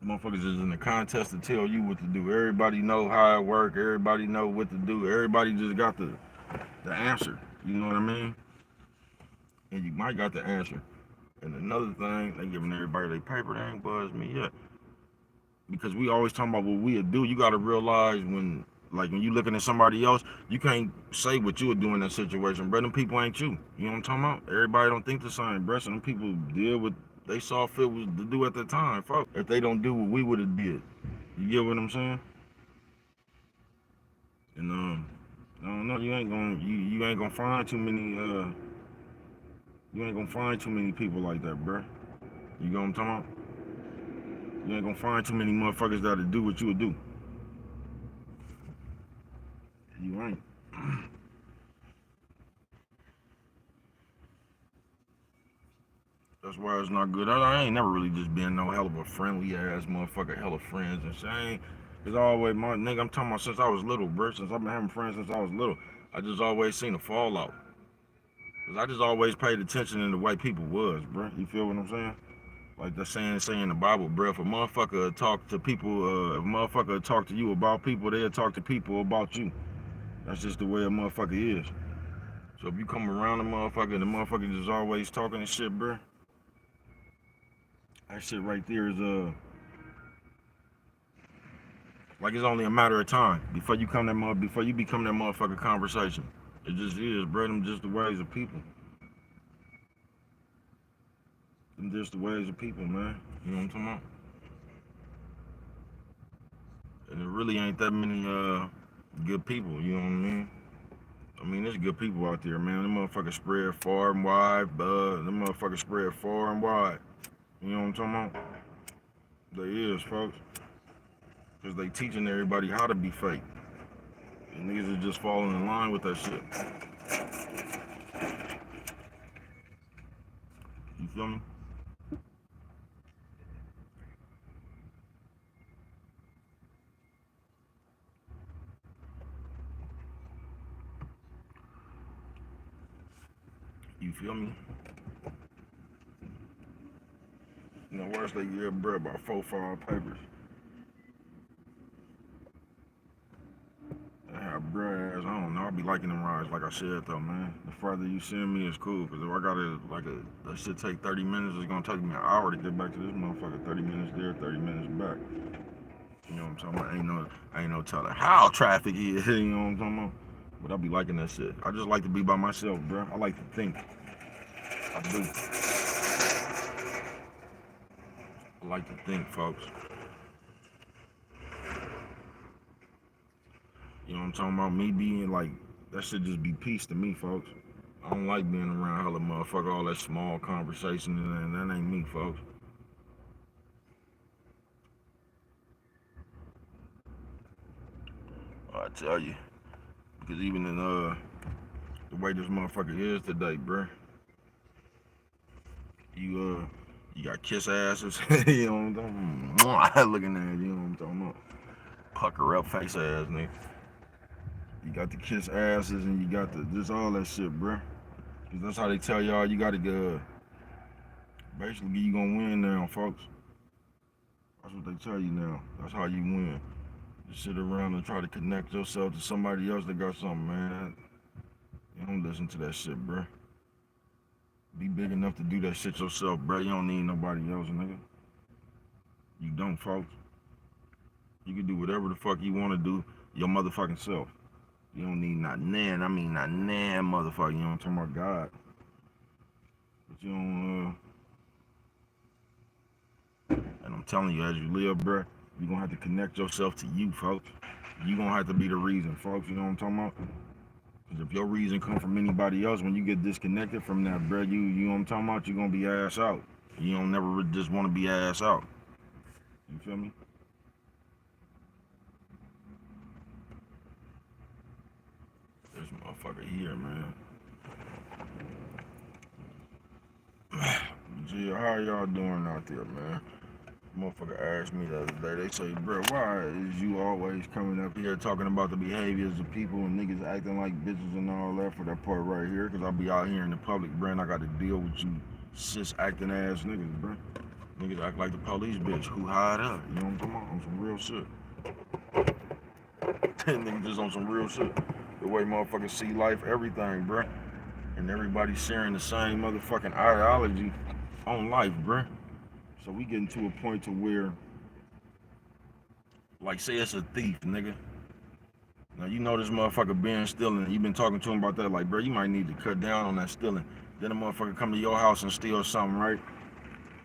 S1: Motherfuckers is in a contest to tell you what to do. Everybody know how it work. Everybody know what to do. Everybody just got the answer. You know what I mean? And you might got the answer. And another thing, they giving everybody their paper. They ain't buzzed me yet. Because we always talking about what we'll do. You got to realize when Like when you looking at somebody else, you can't say what you would do in that situation, bro. Them people ain't you. You know what I'm talking about? Everybody don't think the same, bro. So them people deal with they saw fit was to do at the time, folks. If they don't do what we would have did, you get what I'm saying? And I don't know. You ain't gonna find too many you ain't gonna find too many people like that, bro. You know what I'm talking about? You ain't gonna find too many motherfuckers that'll do what you would do. You ain't. That's why it's not good. I ain't never really just been no hell of a friendly ass motherfucker, hella friends and shit. It's always my nigga. I'm talking about since I was little, bro. Since I've been having friends since I was little, I just always seen a fallout. Cause I just always paid attention in the way people was, bro. You feel what I'm saying? Like the saying in the Bible, bro. If a motherfucker talk to people, if a motherfucker talk to you about people, they'll talk to people about you. That's just the way a motherfucker is. So if you come around a motherfucker and the motherfucker just always talking and shit, bro, that shit right there is like it's only a matter of time before you become that motherfucker conversation. It just is, bro. Them just the ways of people. Them just the ways of people, man. You know what I'm talking about? And there really ain't that many good people. You know what I mean? I mean, there's good people out there, man. Them motherfuckers spread far and wide. Them motherfuckers spread far and wide. You know what I'm talking about? They is, folks. Because they teaching everybody how to be fake. And niggas are just falling in line with that shit. You feel me? You feel me? You know, worse they give bro about 4-5 papers. I have bruh ass, I don't know. I be liking them rides, like I said though, man. The farther you send me is cool, cause if I gotta that shit take 30 minutes, it's gonna take me an hour to get back to this motherfucker. 30 minutes there, 30 minutes back. You know what I'm talking about? Ain't no telling how traffic is, you know what I'm talking about? But I be liking that shit. I just like to be by myself, bro. I like to think. I do. I like to think, folks. You know what I'm talking about? Me being like, that should just be peace to me, folks. I don't like being around hella motherfucker, all that small conversation, and that ain't me, folks. I tell you. Because even in the way this motherfucker is today, bruh, you got kiss asses, you know what I'm talking about? Looking at it, you know what I'm talking about? Pucker up face ass, nigga. You got the kiss asses and you got the just all that shit, bruh. Cause that's how they tell y'all you gotta go. Basically, you gonna win now, folks. That's what they tell you now. That's how you win. Just sit around and try to connect yourself to somebody else that got something, man. You don't listen to that shit, bruh. Be big enough to do that shit yourself, bruh. You don't need nobody else, nigga. You don't, folks. You can do whatever the fuck you want to do, your motherfucking self. You don't need not nan, I mean not nan motherfucker. You know what I'm talking about, God. But you don't, and I'm telling you, as you live, bruh, you're gonna have to connect yourself to you, folks. You gonna have to be the reason, folks. You know what I'm talking about? Because if your reason come from anybody else, when you get disconnected from that, bruh, you know what I'm talking about? You're gonna be ass out. You don't never just want to be ass out. You feel me? This motherfucker here, man. Gee, how y'all doing out there, man? Motherfucker asked me the other day, they say, bro, why is you always coming up here talking about the behaviors of people and niggas acting like bitches and all that for that part right here? Because I be out here in the public, bro, and I got to deal with you cis acting ass niggas, bro. Niggas act like the police bitch who hide up. You know what I'm talking about? On some real shit. Niggas just on some real shit. The way motherfuckers see life, everything, bro. And everybody sharing the same motherfucking ideology on life, bro. So we getting to a point to where, like, say it's a thief, nigga. Now you know this motherfucker been stealing. You been talking to him about that, like, bro, you might need to cut down on that stealing. Then a motherfucker come to your house and steal something, right?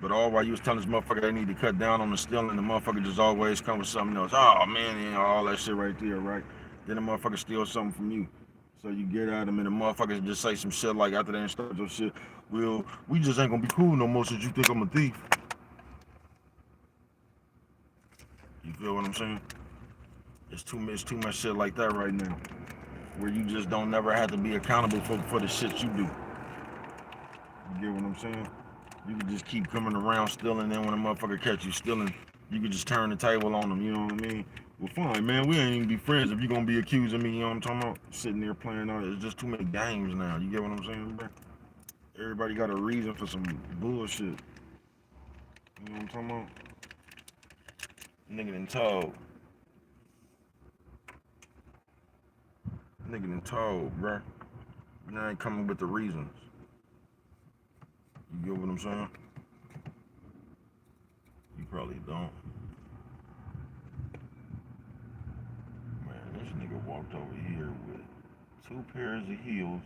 S1: But all while you was telling this motherfucker they need to cut down on the stealing, the motherfucker just always come with something else. Oh man, you know, all that shit right there, right? Then the motherfucker steals something from you. So you get at him and the motherfuckers just say some shit like after they done start your shit, well, we just ain't gonna be cool no more since you think I'm a thief. You feel what I'm saying? It's too much shit like that right now. Where you just don't never have to be accountable for the shit you do. You get what I'm saying? You can just keep coming around stealing, then when a motherfucker catch you stealing, you can just turn the table on them, you know what I mean? Well, fine, man, we ain't even be friends if you gonna be accusing me, you know what I'm talking about? Sitting there playing all it's just too many games now, you get what I'm saying, bro? Everybody got a reason for some bullshit. You know what I'm talking about? Nigga done told. Nigga done told, bro. Now ain't coming with the reasons. You get what I'm saying? You probably don't. Man, this nigga walked over here with 2 pairs of heels.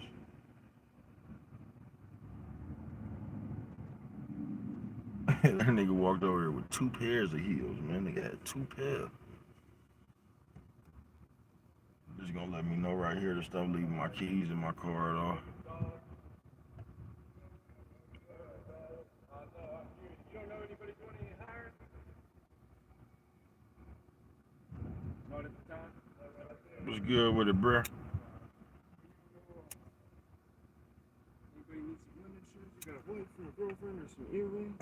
S1: That nigga walked over here with 2 pairs of heels, man. Nigga had 2 pairs. Just gonna let me know right here to stop leaving my keys in my car at all. What's good with it, bruh?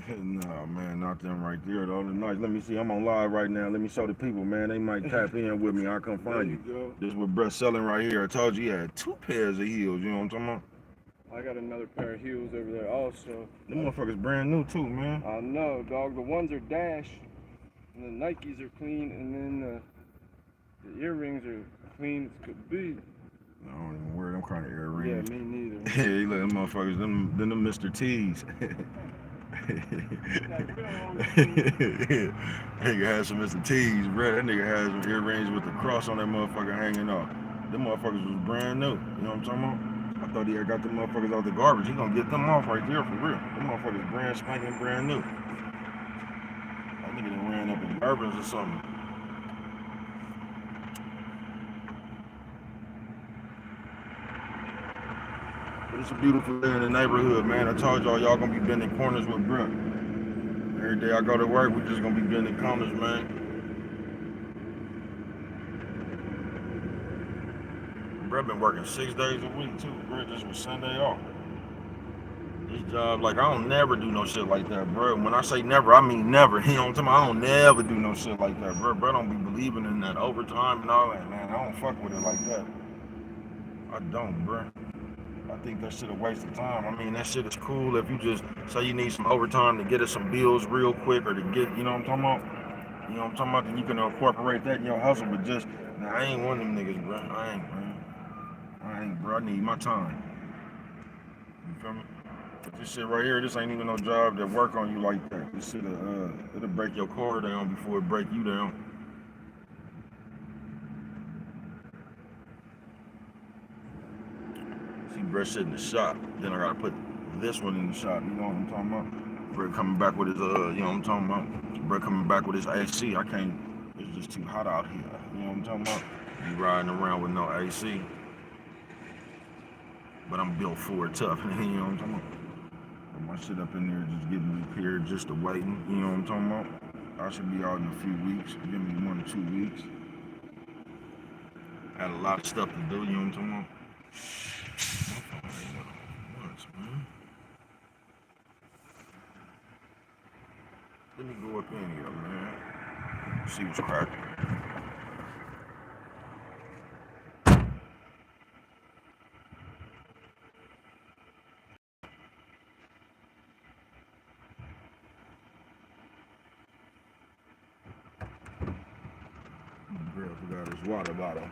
S1: Nah, man, not them right there. Though. Nice. Let me see. I'm on live right now. Let me show the people, man. They might tap in with me. I'll come find you. This is what Brett selling right here. I told you he had 2 pairs of heels. You know what I'm talking about?
S3: I got another pair of heels over there also.
S1: Them motherfuckers brand new too, man.
S3: I know, dog. The ones are Dash, and the Nikes are clean, and then the earrings are clean as could be.
S1: I don't even wear them kind of earrings.
S3: Yeah, me neither.
S1: Yeah, you let them motherfuckers, them Mr. T's. Nigga had some Mr. T's, bro. That nigga had some earrings with the cross on that motherfucker hanging off. Them motherfuckers was brand new. You know what I'm talking about? I thought he had got them motherfuckers out the garbage. He gonna get them off right there for real. Them motherfuckers brand spanking brand new. That nigga done ran up in Urbans or something. But it's a beautiful day in the neighborhood, man. I told y'all gonna be bending corners with Brooke. Every day I go to work, we just gonna be bending corners, man. Bro, been working 6 days a week too, bro. Just with Sunday off. This job, like, I don't never do no shit like that, bro. When I say never, I mean never. You know what I'm talking about? I don't never do no shit like that, bro. Bro, don't be believing in that overtime and all that, man. I don't fuck with it like that. I don't, bro. I think that shit a waste of time. I mean, that shit is cool if you just say you need some overtime to get us some bills real quick or to get, you know what I'm talking about? You know what I'm talking about? Then you can incorporate that in your hustle, but just, nah, I ain't one of them niggas, bro. I ain't, bro. I need my time. You feel me? But this shit right here, this ain't even no job that work on you like that. This shit, it'll break your car down before it break you down. See, bro, shit in the shop. Then I gotta put this one in the shop. You know what I'm talking about? Bro coming back with his, you know what I'm talking about? Bro coming back with his AC. I can't. It's just too hot out here. You know what I'm talking about? Be riding around with no AC. But I'm built for it tough. You know what I'm talking about? Put my shit up in there, just getting repaired, just waiting. You know what I'm talking about? I should be out in a few weeks. Give me 1 or 2 weeks. Had a lot of stuff to do. You know what I'm talking about? Let me go up in here, man. See what's cracking. Girl forgot his water bottle.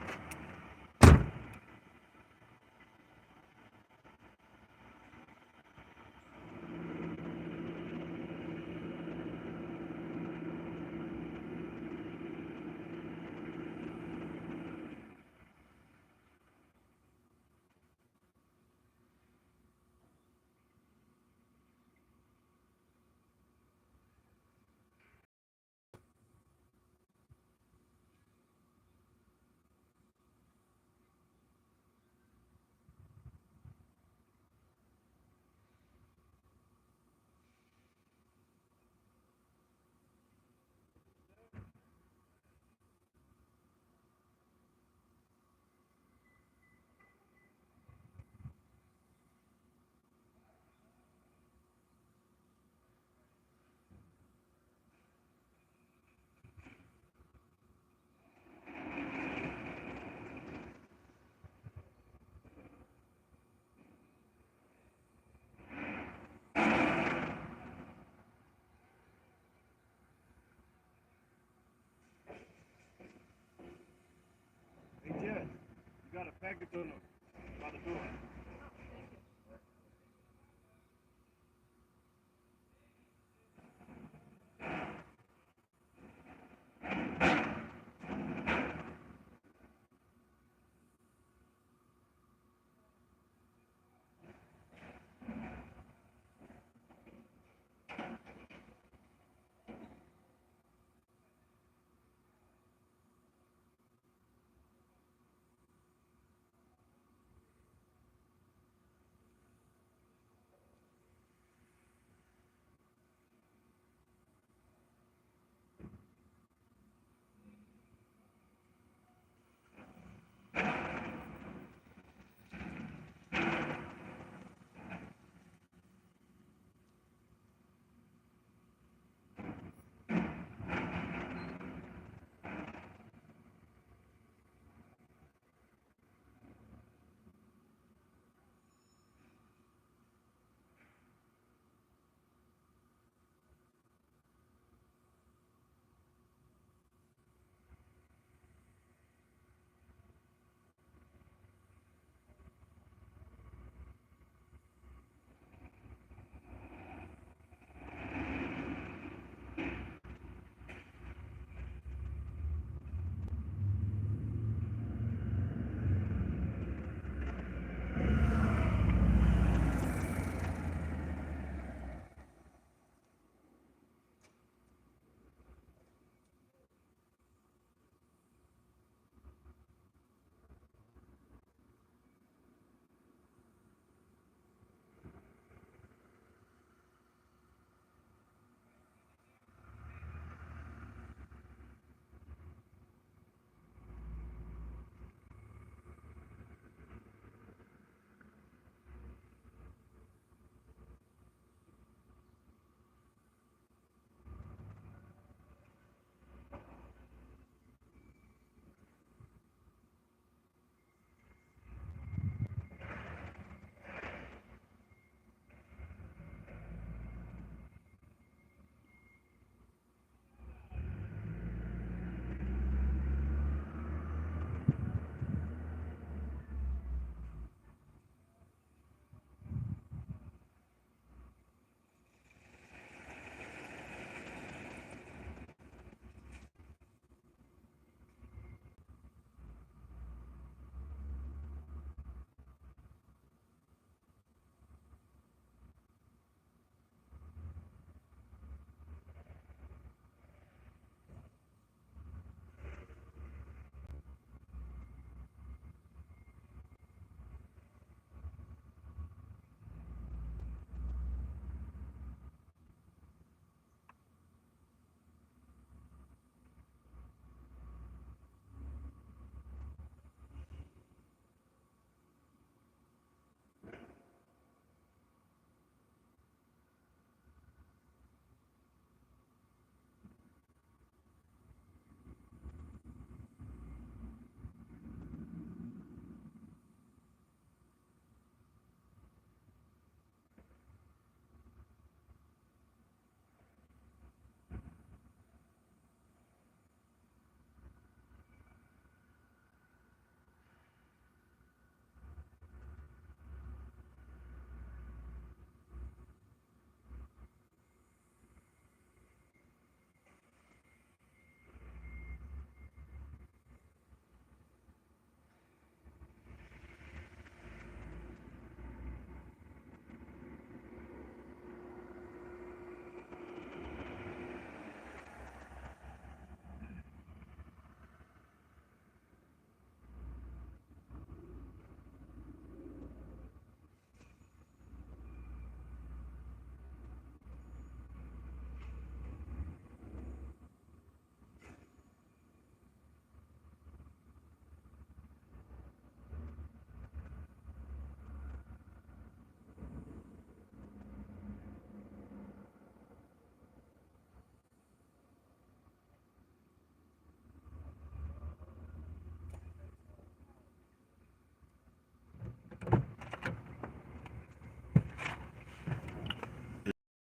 S3: got a package on by the door.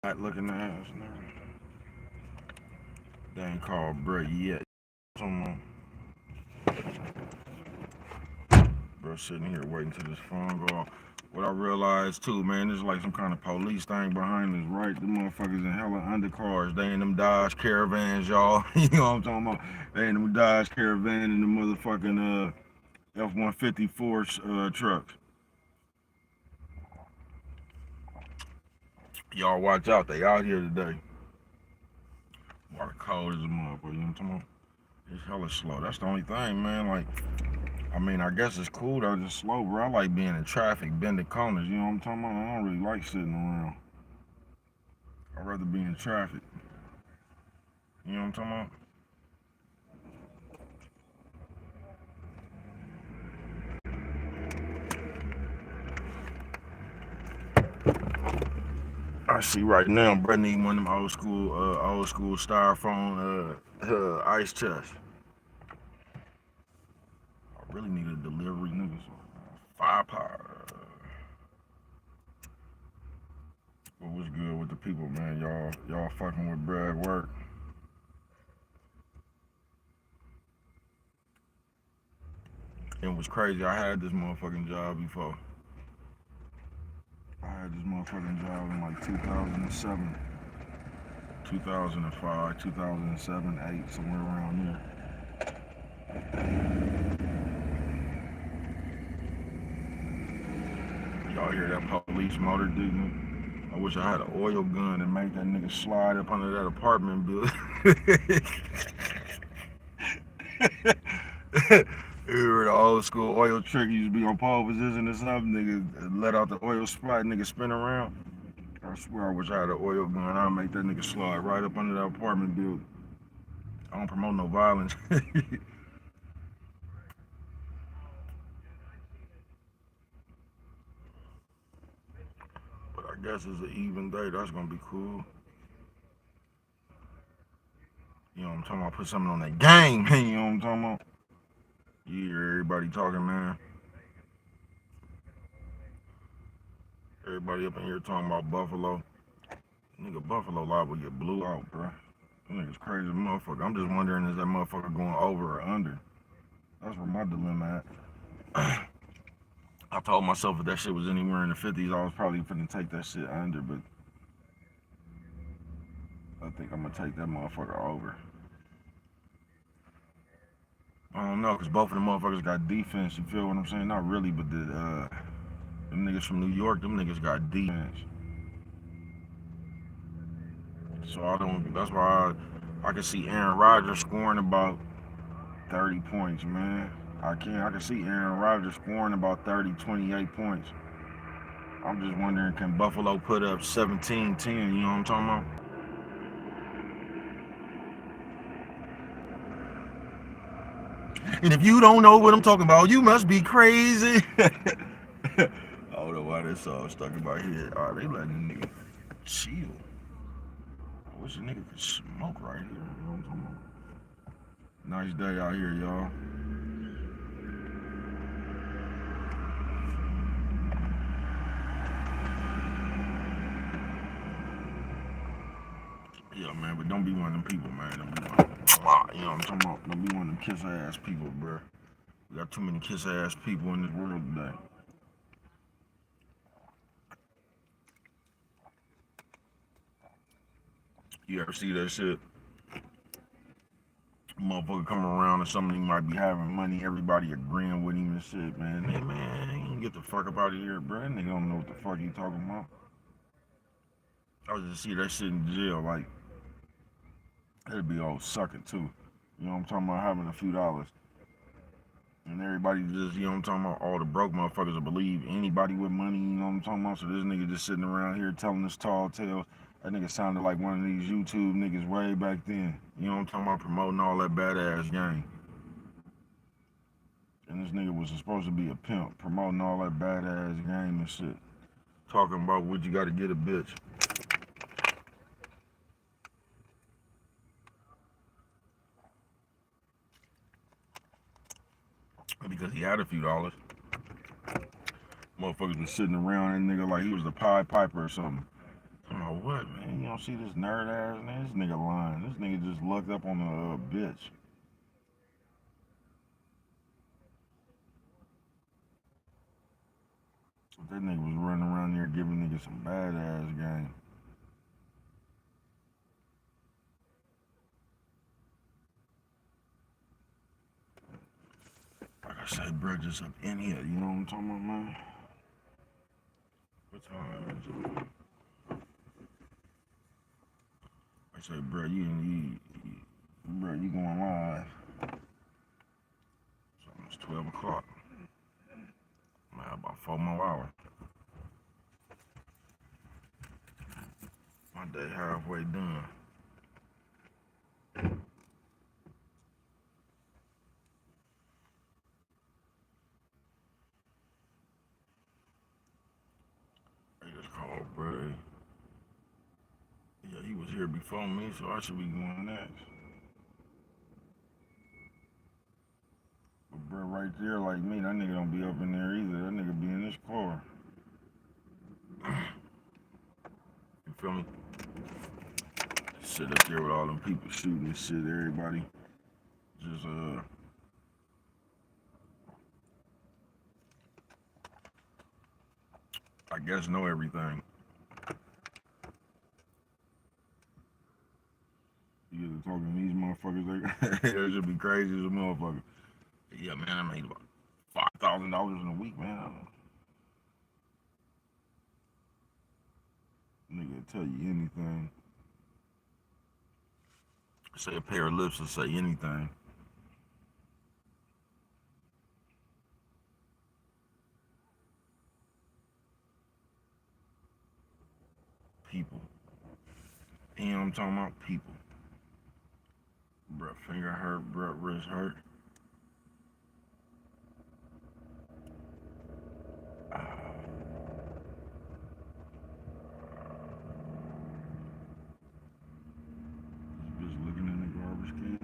S1: Like looking ass, nigga. They ain't called bruh yet. Someone, bruh. sitting here waiting till this phone go off. What I realized too, man, there's like some kind of police thing behind us, right? The motherfuckers in hella undercars. They in them Dodge Caravans, y'all. You know what I'm talking about? They in them Dodge Caravan and the motherfucking F-154 trucks. Y'all watch out. They out here today. Water cold as a motherfucker. You know what I'm talking about? It's hella slow. That's the only thing, man. Like, I mean, I guess it's cool though, just slow, bro. I like being in traffic, bending corners. You know what I'm talking about? I don't really like sitting around. I'd rather be in traffic. You know what I'm talking about? I see right now, bro, need one of them old school styrofoam ice chests. I really need a delivery, niggas. Firepower. What was good with the people, man? Y'all fucking with Brad work. It was crazy. I had this motherfucking job before. I had this motherfucking job in like 2007, 2005, 2007, 8, somewhere around there. Y'all hear that police motor, didn't I wish I had an oil gun and make that nigga slide up under that apartment building. You heard the old school oil trick, used to be on pole position or something, nigga let out the oil spot, nigga spin around. I swear I wish I had an oil gun. I'd make that nigga slide right up under that apartment building. I don't promote no violence. But I guess it's an even day. That's gonna be cool. You know what I'm talking about? Put something on that game, man. You know what I'm talking about? You hear everybody talking, man. Everybody up in here talking about Buffalo. Nigga, Buffalo liable to get blew out, bro. That nigga's crazy motherfucker. I'm just wondering, is that motherfucker going over or under? That's where my dilemma at. I told myself if that shit was anywhere in the 50s, I was probably finna take that shit under, but I think I'm gonna take that motherfucker over. I don't know, cause both of them motherfuckers got defense. You feel what I'm saying? Not really, but them niggas from New York, them niggas got defense. So I don't. That's why I can see Aaron Rodgers scoring about 30 points, man. I can see Aaron Rodgers scoring about 30, 28 points. I'm just wondering, can Buffalo put up 17-10? You know what I'm talking about? And if you don't know what I'm talking about, you must be crazy. I don't know why this song stuck in my head. They letting the nigga chill. I wish a nigga could smoke right here. You know what I'm talking about? Nice day out here, y'all. Yeah, man, but don't be one of them people, man. Don't be one of them, you know what I'm talking about? Don't be one of them kiss ass people, bro. We got too many kiss ass people in this world today. You ever see that shit? Motherfucker coming around and somebody might be having money, everybody agreeing with him and shit, man. Hey, man, you get the fuck up out of here, bro. That nigga don't know what the fuck he talking about. I was just see that shit in jail, like, it'd be all sucking too. You know what I'm talking about? Having a few dollars. And everybody just, you know what I'm talking about? All the broke motherfuckers will believe anybody with money, you know what I'm talking about? So this nigga just sitting around here telling us tall tales. That nigga sounded like one of these YouTube niggas way back then. You know what I'm talking about? Promoting all that badass game. And this nigga was supposed to be a pimp, promoting all that badass game and shit. Talking about what you gotta get a bitch. Because he had a few dollars. Motherfuckers was sitting around that nigga like he was the Pied Piper or something. I'm like, what, man? You don't see this nerd ass man? This nigga lying. This nigga just looked up on the bitch. That nigga was running around there giving niggas some badass game. Like I said, bro, just up in here, you know what I'm talking about, man? What time is it? I say, bro, you going live. So it's 12 o'clock. Man, about 4 more hours. My day halfway done. They just called, bro. Yeah, he was here before me, so I should be going next. But bro, right there, like me, that nigga don't be up in there either. That nigga be in this car. You feel me? Sit up there with all them people shooting and shit, everybody just I guess know everything. You get to talking to these motherfuckers, they should be crazy as a motherfucker. Yeah, man, I made about $5,000 in a week, man. Nigga will tell you anything. Say a pair of lips will say anything. People. You know what I'm talking about? People. Bruh, finger hurt, bruh, wrist hurt. Just looking in the garbage can.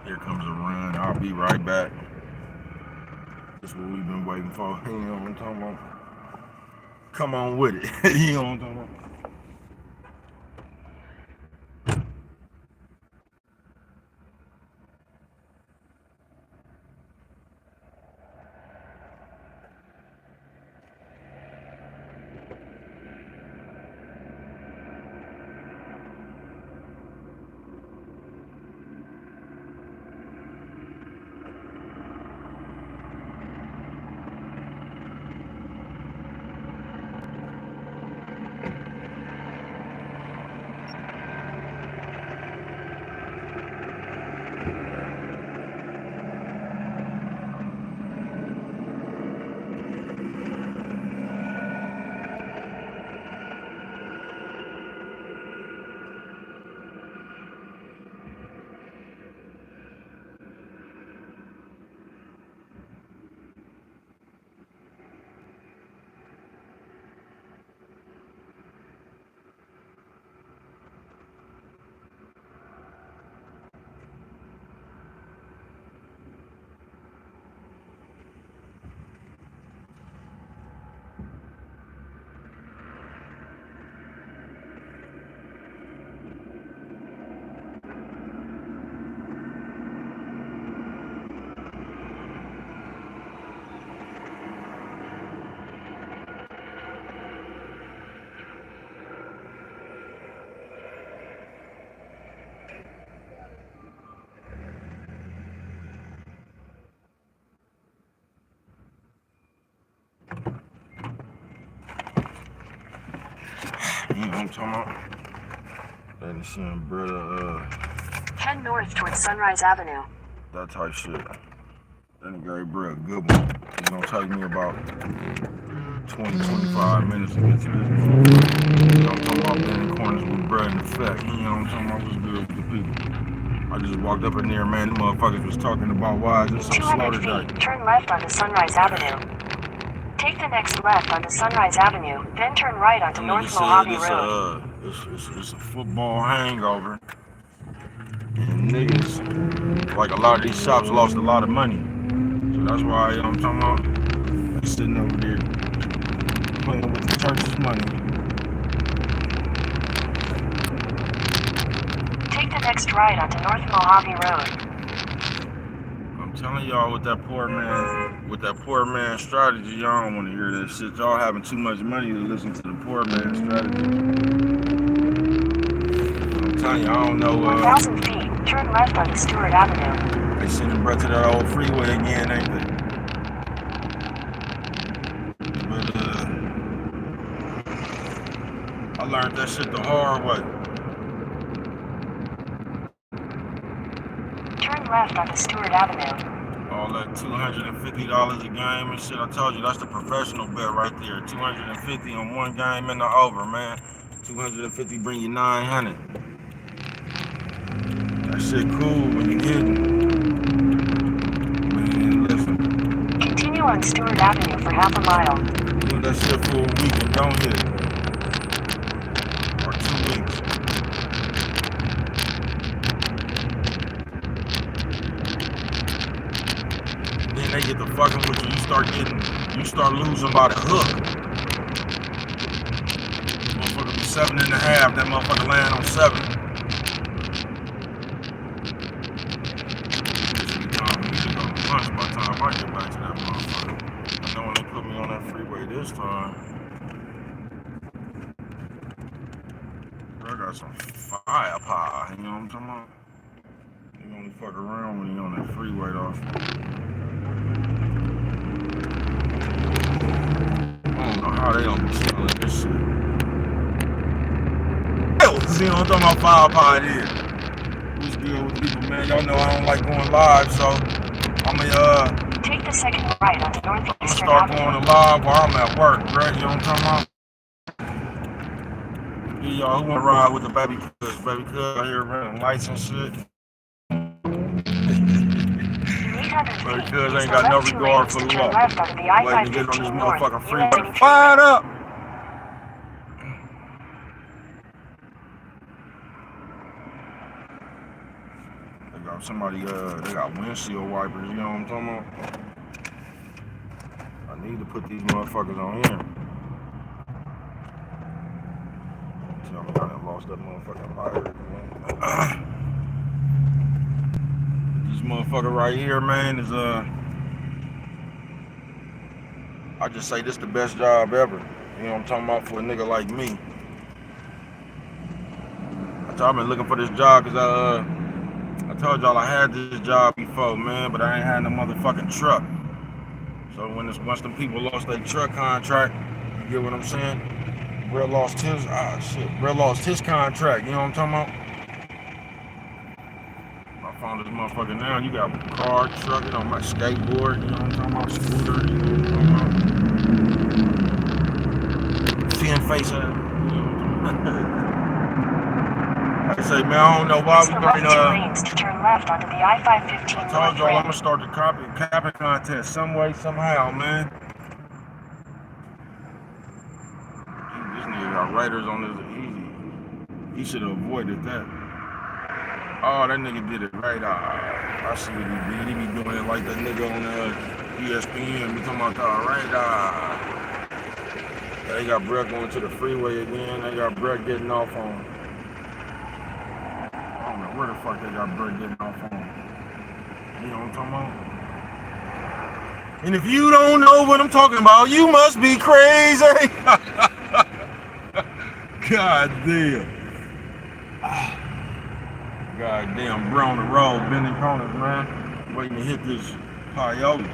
S1: Here comes a run. I'll be right back. That's what we've been waiting for. You know what I'm talking about? Come on with it. You know what I'm talking about? You know what I'm talking about? Letting some brother,
S2: Head north towards Sunrise Avenue.
S1: that type shit. That nigga gave bro a good one. It's gonna take me about 20-25 minutes to get to this point. You know what I'm talking about? Being in corners with bro in effect. You know what I'm talking about? What's good with the people? I just walked up in there, man. The motherfuckers was talking about why is it so
S2: 200
S1: slaughter
S2: feet, turn left onto Sunrise Avenue. Take the next left onto Sunrise Avenue, then turn right onto North Mojave Road.
S1: It's a football hangover. And niggas, like a lot of these shops lost a lot of money. So that's why, you know what I'm talking about? They sitting over there playing with the church's money.
S2: next right onto North Mojave Road.
S1: I'm telling y'all with that poor man strategy, y'all don't want to hear that shit. Y'all having too much money to listen to the poor man strategy. I'm telling you, I don't know.
S2: 1,000 feet, turn left onto Stewart Avenue.
S1: They sending bruh to that old freeway again, ain't they? But I learned that shit the hard way.
S2: Turn left onto Stewart Avenue.
S1: All that $250 a game and shit. I told you that's the professional bet right there. 250 on one game and the over, man. 250 bring you 900. That shit cool when you getting. Man, listen.
S2: Continue on Stewart Avenue for half a mile.
S1: Do that shit for a week and don't hit. Or 2 weeks. Then they get to fucking with you. You start losing by the hook. Motherfucker be 7.5. That motherfucker land on 7. This be time for me to go to lunch by the time I get back to that motherfucker. I know when they put me on that freeway this time. I got some firepower, you know what I'm talking about? You only fuck around when you on that freeway though. I don't know how they don't be stealing this shit. Hell, see what I'm talking about firepower here. What's good with people, man? Y'all know I don't like going live, so
S2: Take the second right onto Northeastern
S1: start
S2: Avenue.
S1: going live while I'm at work, bro. You know what I'm talking about? Yeah, y'all who wanna ride with the baby cuz? Baby cuz out here running lights and shit. Because ain't got no regard for the law. Waiting to get on this motherfucking freeway. Fired up! They got somebody, they got windshield wipers, you know what I'm talking about? I need to put these motherfuckers on here. Tell me I done lost that motherfucking lighter. This motherfucker right here, man, is I just say this the best job ever. You know what I'm talking about for a nigga like me. I've been looking for this job because I told y'all I had this job before, man, but I ain't had no motherfucking truck. So once them people lost their truck contract, you get what I'm saying? Brett lost his contract, you know what I'm talking about? I found this motherfucker now. You got car, truck, you know, my skateboard, you know what I'm talking about, scooter, you know what I'm talking about? Fin face, you know what I'm talking about? Like I say, man, I don't know why we
S2: Use the
S1: going
S2: left 2 lanes to turn left onto the I-515
S1: I told
S2: North
S1: y'all I'm
S2: Ramp.
S1: gonna start the capping contest some way, somehow, man. This nigga got writers on this easy. He should have avoided that. Oh, that nigga did it right. I see what he did. He be doing it like that nigga on ESPN. Be talking about that right. They got Brett going to the freeway again. They got Brett getting off on. I don't know where the fuck they got Brett getting off on. You know what I'm talking about? And if you don't know what I'm talking about, you must be crazy. God damn. Goddamn, bro on the road, bending corners, man. Waiting to hit this coyote.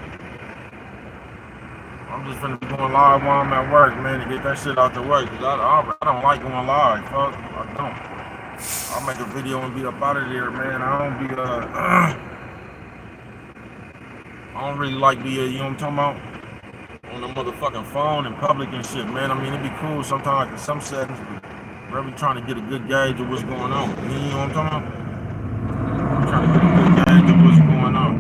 S1: I'm just finna be going live while I'm at work, man, to get that shit out the way. Cause I don't like going live, fuck. I don't. I'll make a video and be up out of there, man. I don't really like you know what I'm talking about? On the motherfucking phone in public and shit, man. I mean, it'd be cool sometimes in some settings, but really trying to get a good gauge of what's going on. You know what I'm talking about? I'm trying to get a good gauge of what's going on.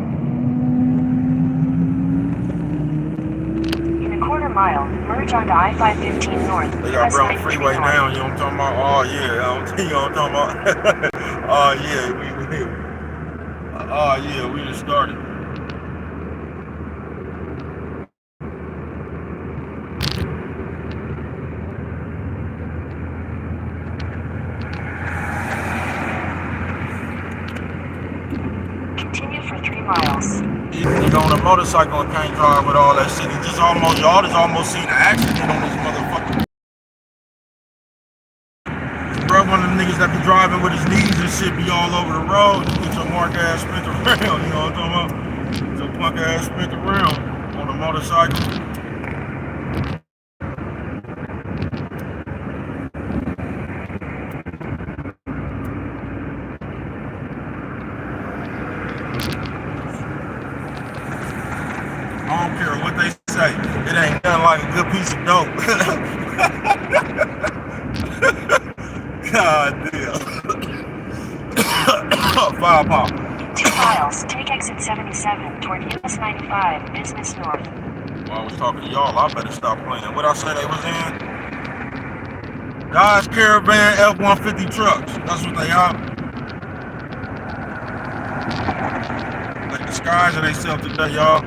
S2: In a quarter mile, merge onto I-515 North.
S1: They got
S2: US
S1: Brown
S2: 93
S1: Freeway
S2: North.
S1: now, you know what I'm talking about? Oh yeah, you know what I'm talking about? Oh yeah, we just started. nigga on a motorcycle and can't drive with all that shit. He just almost, y'all just almost seen an accident on this motherfucker. Bro, one of them niggas that be driving with his knees and shit be all over the road. You get your mark ass spent around, you know what I'm talking about? Your punk ass spent around on a motorcycle. I don't care what they say. It ain't nothing like a good piece of dope. God damn. 5 pop.
S2: 2 miles, take exit 77 toward US 95, business north.
S1: While I was talking to y'all, I better stop playing. What I said they was in? Dodge Caravan F-150 trucks. That's what they are. Like disguising themselves today, y'all.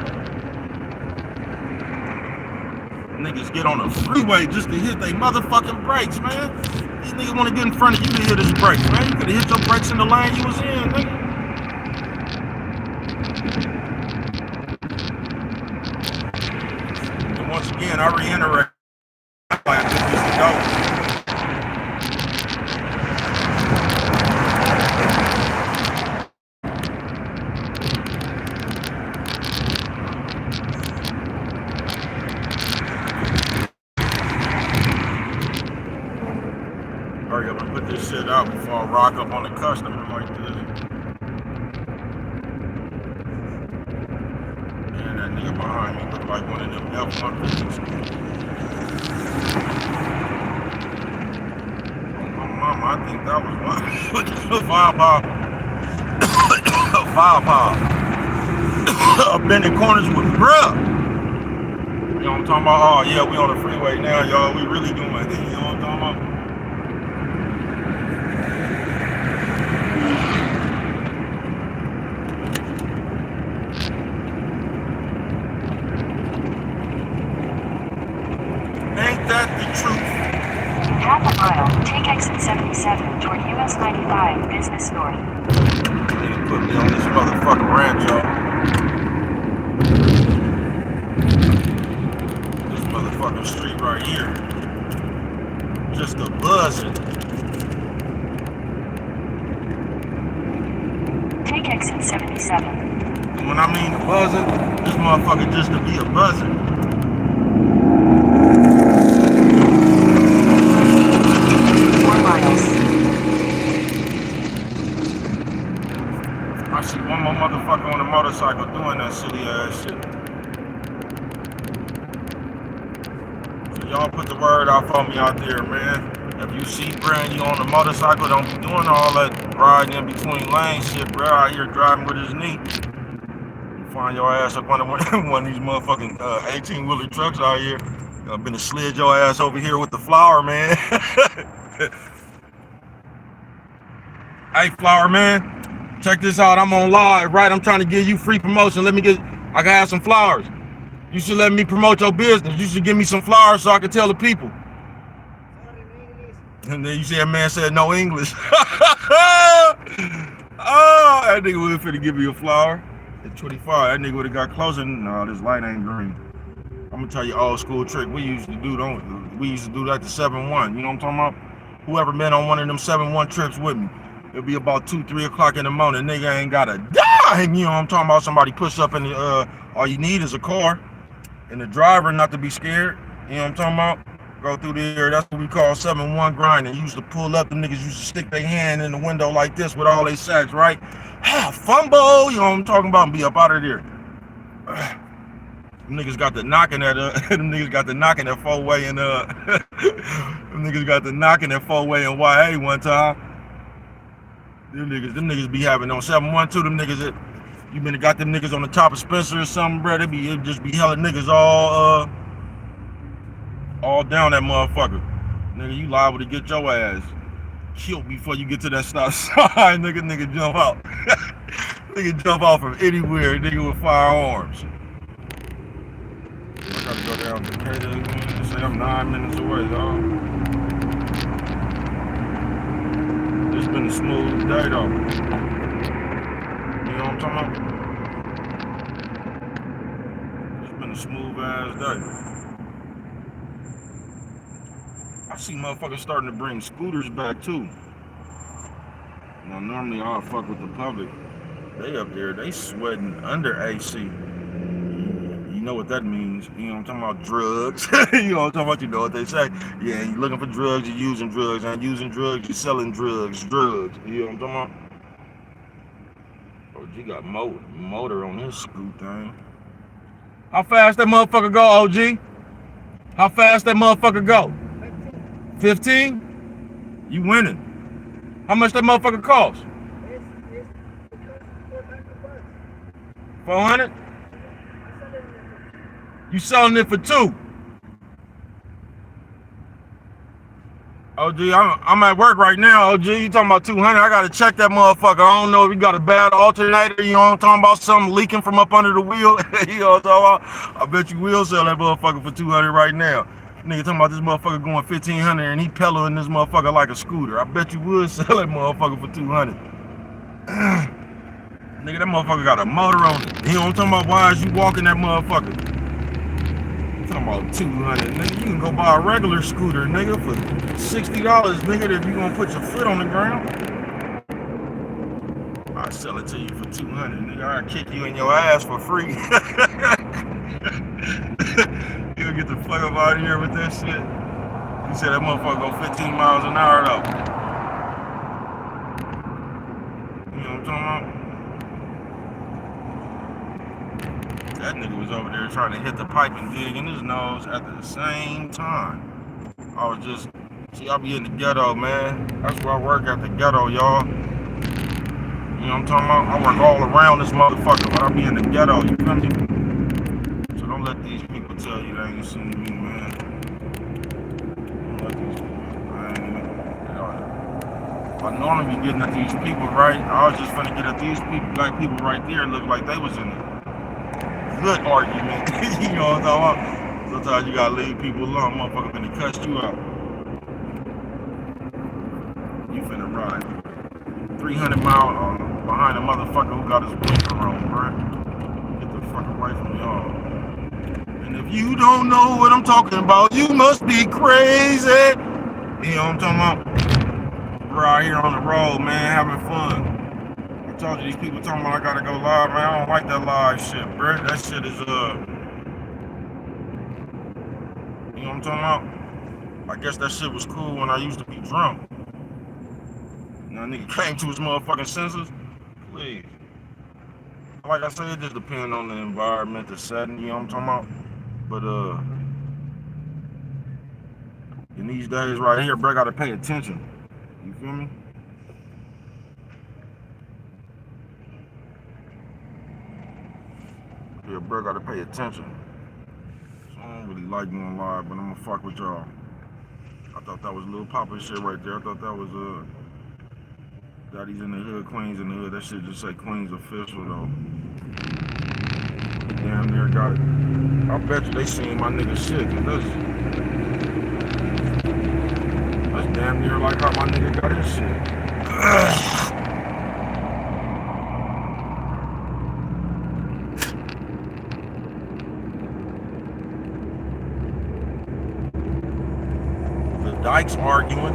S1: Niggas get on the freeway just to hit their motherfucking brakes, man. These niggas want to get in front of you to hit his brakes, man. You could have hit your brakes in the lane you was in, nigga. And once again, I reiterate, like a good piece of dope. Hurry up and put this shit out before I rock up on the customer like this. Man, that nigga behind me look like one of them F-150s. Oh, my mama, I think that was one. Fireball. Fireball. Up in the corners with bruh. You know what I'm talking about? Oh, yeah, we on the freeway now, y'all. We really doing it. You know what I'm talking about? Ain't that the truth?
S2: Half a mile, take exit 77 toward US 95, business north.
S1: Nigga put me on this motherfucking ranch, y'all. This motherfucking street right here. Just a buzzing.
S2: Take exit 77.
S1: And when I mean a buzzing, this motherfucker just to be a buzzing.
S2: 4 miles.
S1: I see one more motherfucker on a motorcycle doing that silly ass shit. So y'all put the word out for me out there, man. If you see brand new on the motorcycle, don't be doing all that riding in between lanes shit, bro. Out here driving with his knee. You find your ass up under one of these motherfucking 18-wheeler trucks out here. I've been to slid your ass over here with the flower, man. Hey, flower man. Check this out, I'm on live, right? I'm trying to give you free promotion. I can have some flowers. You should let me promote your business. You should give me some flowers so I can tell the people. And then you see that man said no English. Oh, that nigga was finna give you a flower. At 25, that nigga would have got closer. No, this light ain't green. I'm gonna tell you old school trick we used to do, we used to do that to 7-1. You know what I'm talking about? Whoever been on one of them 7-1 trips with me. It'll be about 2, 3 o'clock in the morning. Nigga ain't got a dime. You know what I'm talking about? Somebody push up in the, all you need is a car and the driver not to be scared. You know what I'm talking about? Go through there. That's what we call 7-1 grinding. Used to pull up. The niggas used to stick their hand in the window like this with all their sacks, right? Fumble. You know what I'm talking about? And be up out of there. Them niggas got the knocking at them niggas got the knocking at 4-way and them niggas got the knocking at 4-way in YA one time. Them niggas be having on 7-1 too. Them niggas that you been got them niggas on the top of Spencer or something, bro. It just be hella niggas all down that motherfucker. Nigga, you liable to get your ass killed before you get to that stop sign. Nigga jump out. Nigga jump out from anywhere. Nigga with firearms. I gotta go down to Decatur. They say I'm 9 minutes away, y'all. It's been a smooth day though. You know what I'm talking about? ass day. I see motherfuckers starting to bring scooters back too. Now normally I'll fuck with the public. They up there, they sweating under AC. You know what that means. You know what I'm talking about, drugs. You know what I'm talking about, you know what they say. Yeah, you looking for drugs, you're using drugs. And using drugs, you're selling drugs. Drugs. You know what I'm talking about? OG got motor on his scoot thing. How fast that motherfucker go, OG? How fast that motherfucker go? 15? You winning. How much that motherfucker cost? 400? You selling it for 2? OG, I'm at work right now, OG. You talking about 200? I gotta check that motherfucker. I don't know if he got a bad alternator. You know what I'm talking about? Something leaking from up under the wheel. You know what I'm talking about? I bet you will sell that motherfucker for 200 right now. Nigga talking about this motherfucker going 1,500 and he pedaling this motherfucker like a scooter. I bet you would sell that motherfucker for 200. Nigga, that motherfucker got a motor on it. You know what I'm talking about? Why is you walking that motherfucker? Talking about 200, nigga. You can go buy a regular scooter, nigga, for $60, nigga, if you gonna put your foot on the ground. I'll sell it to you for 200, nigga. I'll kick you in your ass for free. You'll get the fuck up out of here with that shit. You said that motherfucker go 15 miles an hour though. You know what I'm talking about? That nigga was over there trying to hit the pipe and dig in his nose at the same time. I was just, see, I be in the ghetto, man. That's where I work, at the ghetto, y'all. You know what I'm talking about? I work all around this motherfucker, but I be in the ghetto, you feel me? So don't let these people tell you they ain't seen me, man. Don't let these people, I normally be getting at these people, right? I was just finna get at these people, black people right there, look like they was in it. Good argument. You know what I'm talking about? Sometimes you gotta leave people alone. Motherfucker finna cuss you out. You finna ride 300 miles behind a motherfucker who got his blinker on, bro. Get the fuck away from y'all. And if you don't know what I'm talking about, you must be crazy. You know what I'm talking about? We're out here on the road, man, having fun. I told you these people talking about I gotta go live, man. I don't like that live shit, bro. That shit is, you know what I'm talking about? I guess that shit was cool when I used to be drunk. Now nigga came to his motherfucking senses. Please. Like I said, it just depends on the environment, the setting, you know what I'm talking about? But, in these days right here, bro, I gotta pay attention. You feel me? Yeah, bro, gotta pay attention. So I don't really like going live, but I'm gonna fuck with y'all. I thought that was Lil Papa shit right there. I thought that was Daddy's in the hood, Queens in the hood. That shit just say Queens official though. Damn near got it. I bet you they seen my nigga shit, cause that's damn near like how my nigga got his shit. Dykes arguing.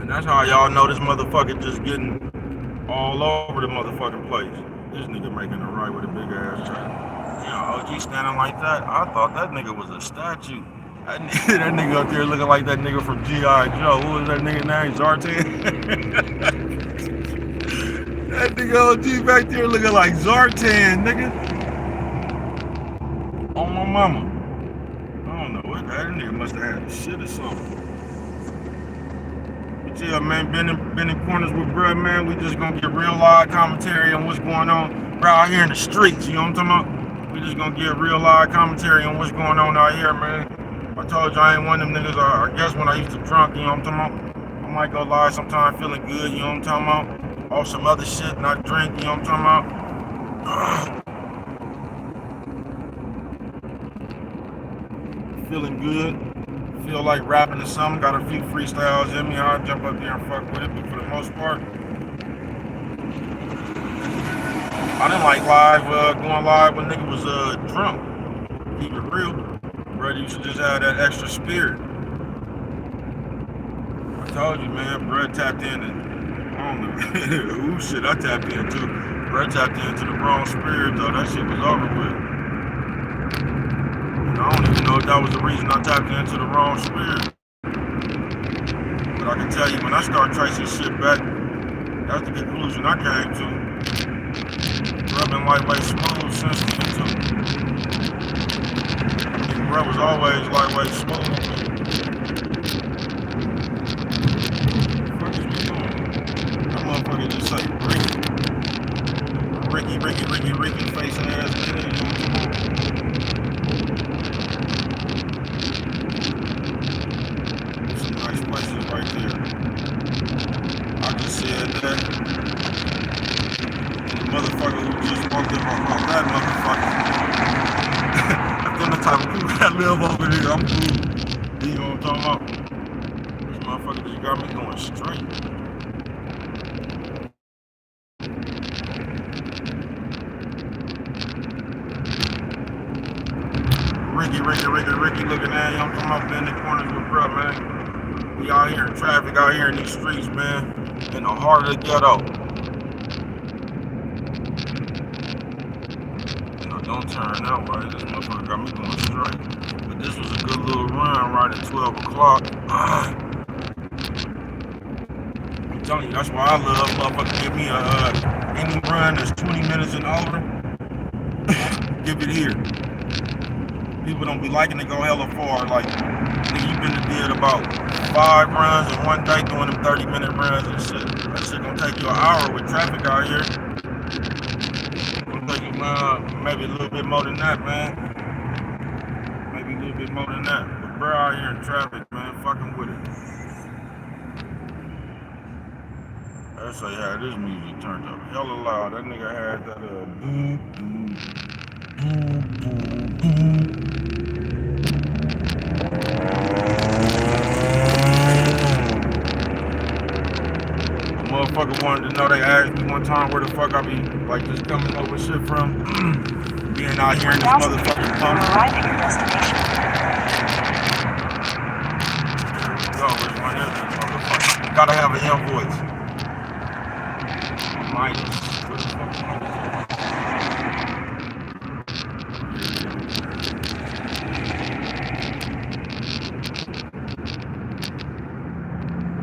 S1: And that's how y'all know this motherfucker just getting all over the motherfucking place. This nigga making a right with a big ass truck. You know, OG standing like that. I thought that nigga was a statue. That nigga up there looking like that nigga from G.I. Joe. What was that nigga name? Zartan? That nigga OG back there looking like Zartan, nigga. On my mama. I don't know what that nigga must have had shit or something. But yeah, man, been in corners with bruh, man. We just gonna get real live commentary on what's going on right out here in the streets. You know what I'm talking about? We just gonna get real live commentary on what's going on out here, man. I told you I ain't one of them niggas. I guess when I used to drunk, you know what I'm talking about? I might go live sometime feeling good, you know what I'm talking about? Off some other shit, not drink, you know what I'm talking about? Feeling good, feel like rapping or something, got a few freestyles in me, I'll jump up there and fuck with it, but for the most part, I didn't like going live when nigga was drunk. Keep it real. Brother used to just have that extra spirit. I told you, man, Brad tapped in and I don't know who shit I tapped into. Brad tapped into the wrong spirit though. That shit was over with. And I don't even know if that was the reason I tapped into the wrong spirit. But I can tell you, when I start tracing shit back, that's the conclusion I came to. Been lightweight smooth since then too. Bro was always lightweight smooth. What the fuck is we doing? That motherfucker just say Ricky, facing ass nigga. Some nice places right there. I just said that. Motherfucker who just walked in my house, that motherfucker. Them the type of people that live over here, I'm cool. You know what I'm talking about? This motherfucker just got me going straight. Ricky looking at you. I'm talking about in the corners with bruh, man. We out here in traffic, out here in these streets, man. In the heart of the ghetto. Don't turn that way. This motherfucker got me going straight. But this was a good little run right at 12 o'clock. I'm telling you, that's why I love motherfucker. Give me any run that's 20 minutes and over. Give it here. People don't be liking to go hella far. Like, nigga, you been did about 5 runs in one day doing them 30-minute runs and shit. That shit gonna take you an hour with traffic out here. Maybe a little bit more than that, man. Maybe a little bit more than that. But bro out here in traffic, man, fucking with it. I say, yeah, this music turned up hella loud. That nigga had that boom, boom, boom, boom, boom. Motherfucker wanted to know, they asked me one time where the fuck I be, like, just coming over shit from. Being out here in this motherfucking pump.
S2: Arriving at destination.
S1: Yo, which one is this motherfucker? Gotta have an invoice. Minus. What the fuck?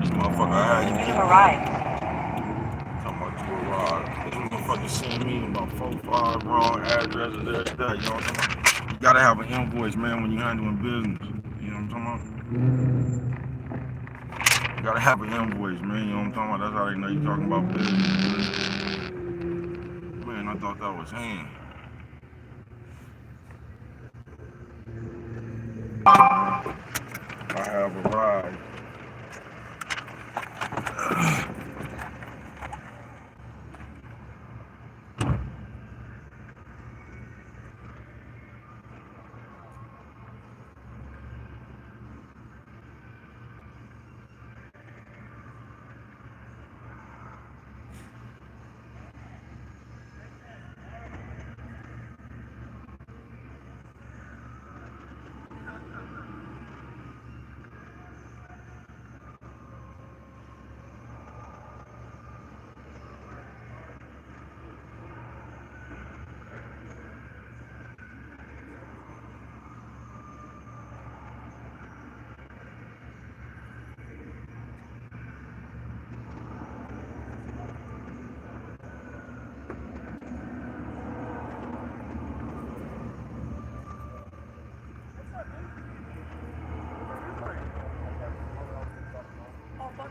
S1: This motherfucker had
S2: You've arrived.
S1: Send me about 4, 5 wrong addresses every day. You know what I'm talking about? You gotta have an invoice, man, when you're handling business. You know what I'm talking about? You gotta have an invoice, man. You know what I'm talking about? That's how they know you're talking about business. Man, I thought that was him. I have arrived.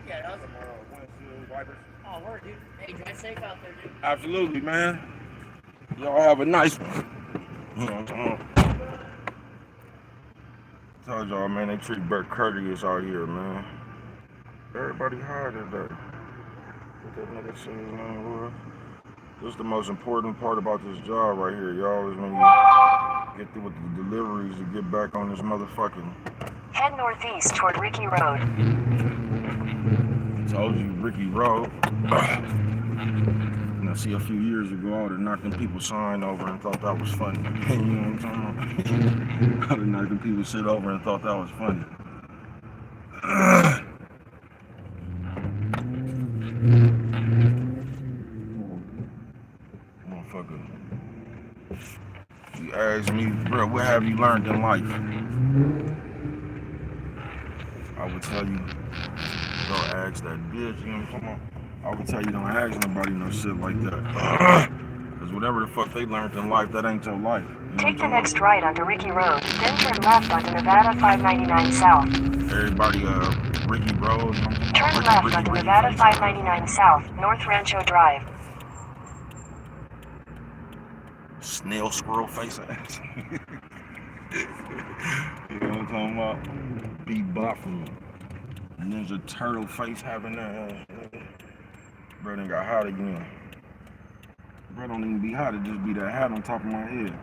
S4: Yeah, that was Oh, word, dude. Hey, drive safe out there, dude.
S1: Absolutely, man. Y'all have a nice one. You know what I'm talking about? I told y'all, man, they treat Bert courteous out here, man. Everybody high today. What that nigga said his name was. This is the most important part about this job right here, y'all, is when you get through with the deliveries to get back on this motherfucking...
S2: Head northeast toward Ricky Road.
S1: Told you, Ricky Road. I see a few years ago, I would have knocked them people's sign over and thought that was funny. You know what I'm talking about? I would have knocked them people's shit over and thought that was funny. Motherfucker. You ask me, bro, what have you learned in life? I would tell you, don't ask that bitch, you know what I'm talking about? I would tell you don't ask nobody no shit like that. Because whatever the fuck they learned in life, that ain't your life. You know
S2: Take the next right onto Ricky Road, then turn left onto Nevada 599 South.
S1: Everybody, Ricky Road. You know,
S2: Turn left onto Nevada 599 South, North Rancho Drive.
S1: Snail squirrel face ass. You know what I'm talking about? Bebop from Ninja Turtle face having that. Bro, done got hot again. Bro, don't even be hot, it just be that hat on top of my head.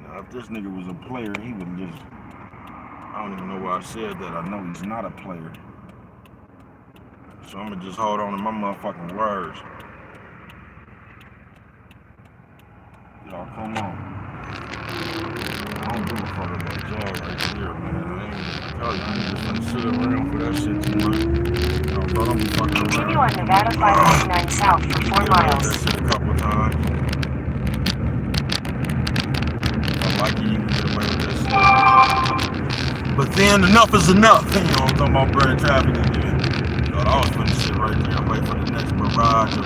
S1: Now, if this nigga was a player, he would just. I don't even know why I said that. I know he's not a player. So I'm gonna just hold on to my motherfucking words. Y'all, come on. I don't give a fuck about y'all right here, man. I ain't just gonna sit around for that shit too much. No, bro, don't be fucking around.
S2: Continue on Nevada 599 South for 4 miles.
S1: That shit a couple times. I like you can get away with that shit. But then enough is enough. You know what I'm talking about, burning traffic again. God, I was putting shit right there and wait for the next barrage of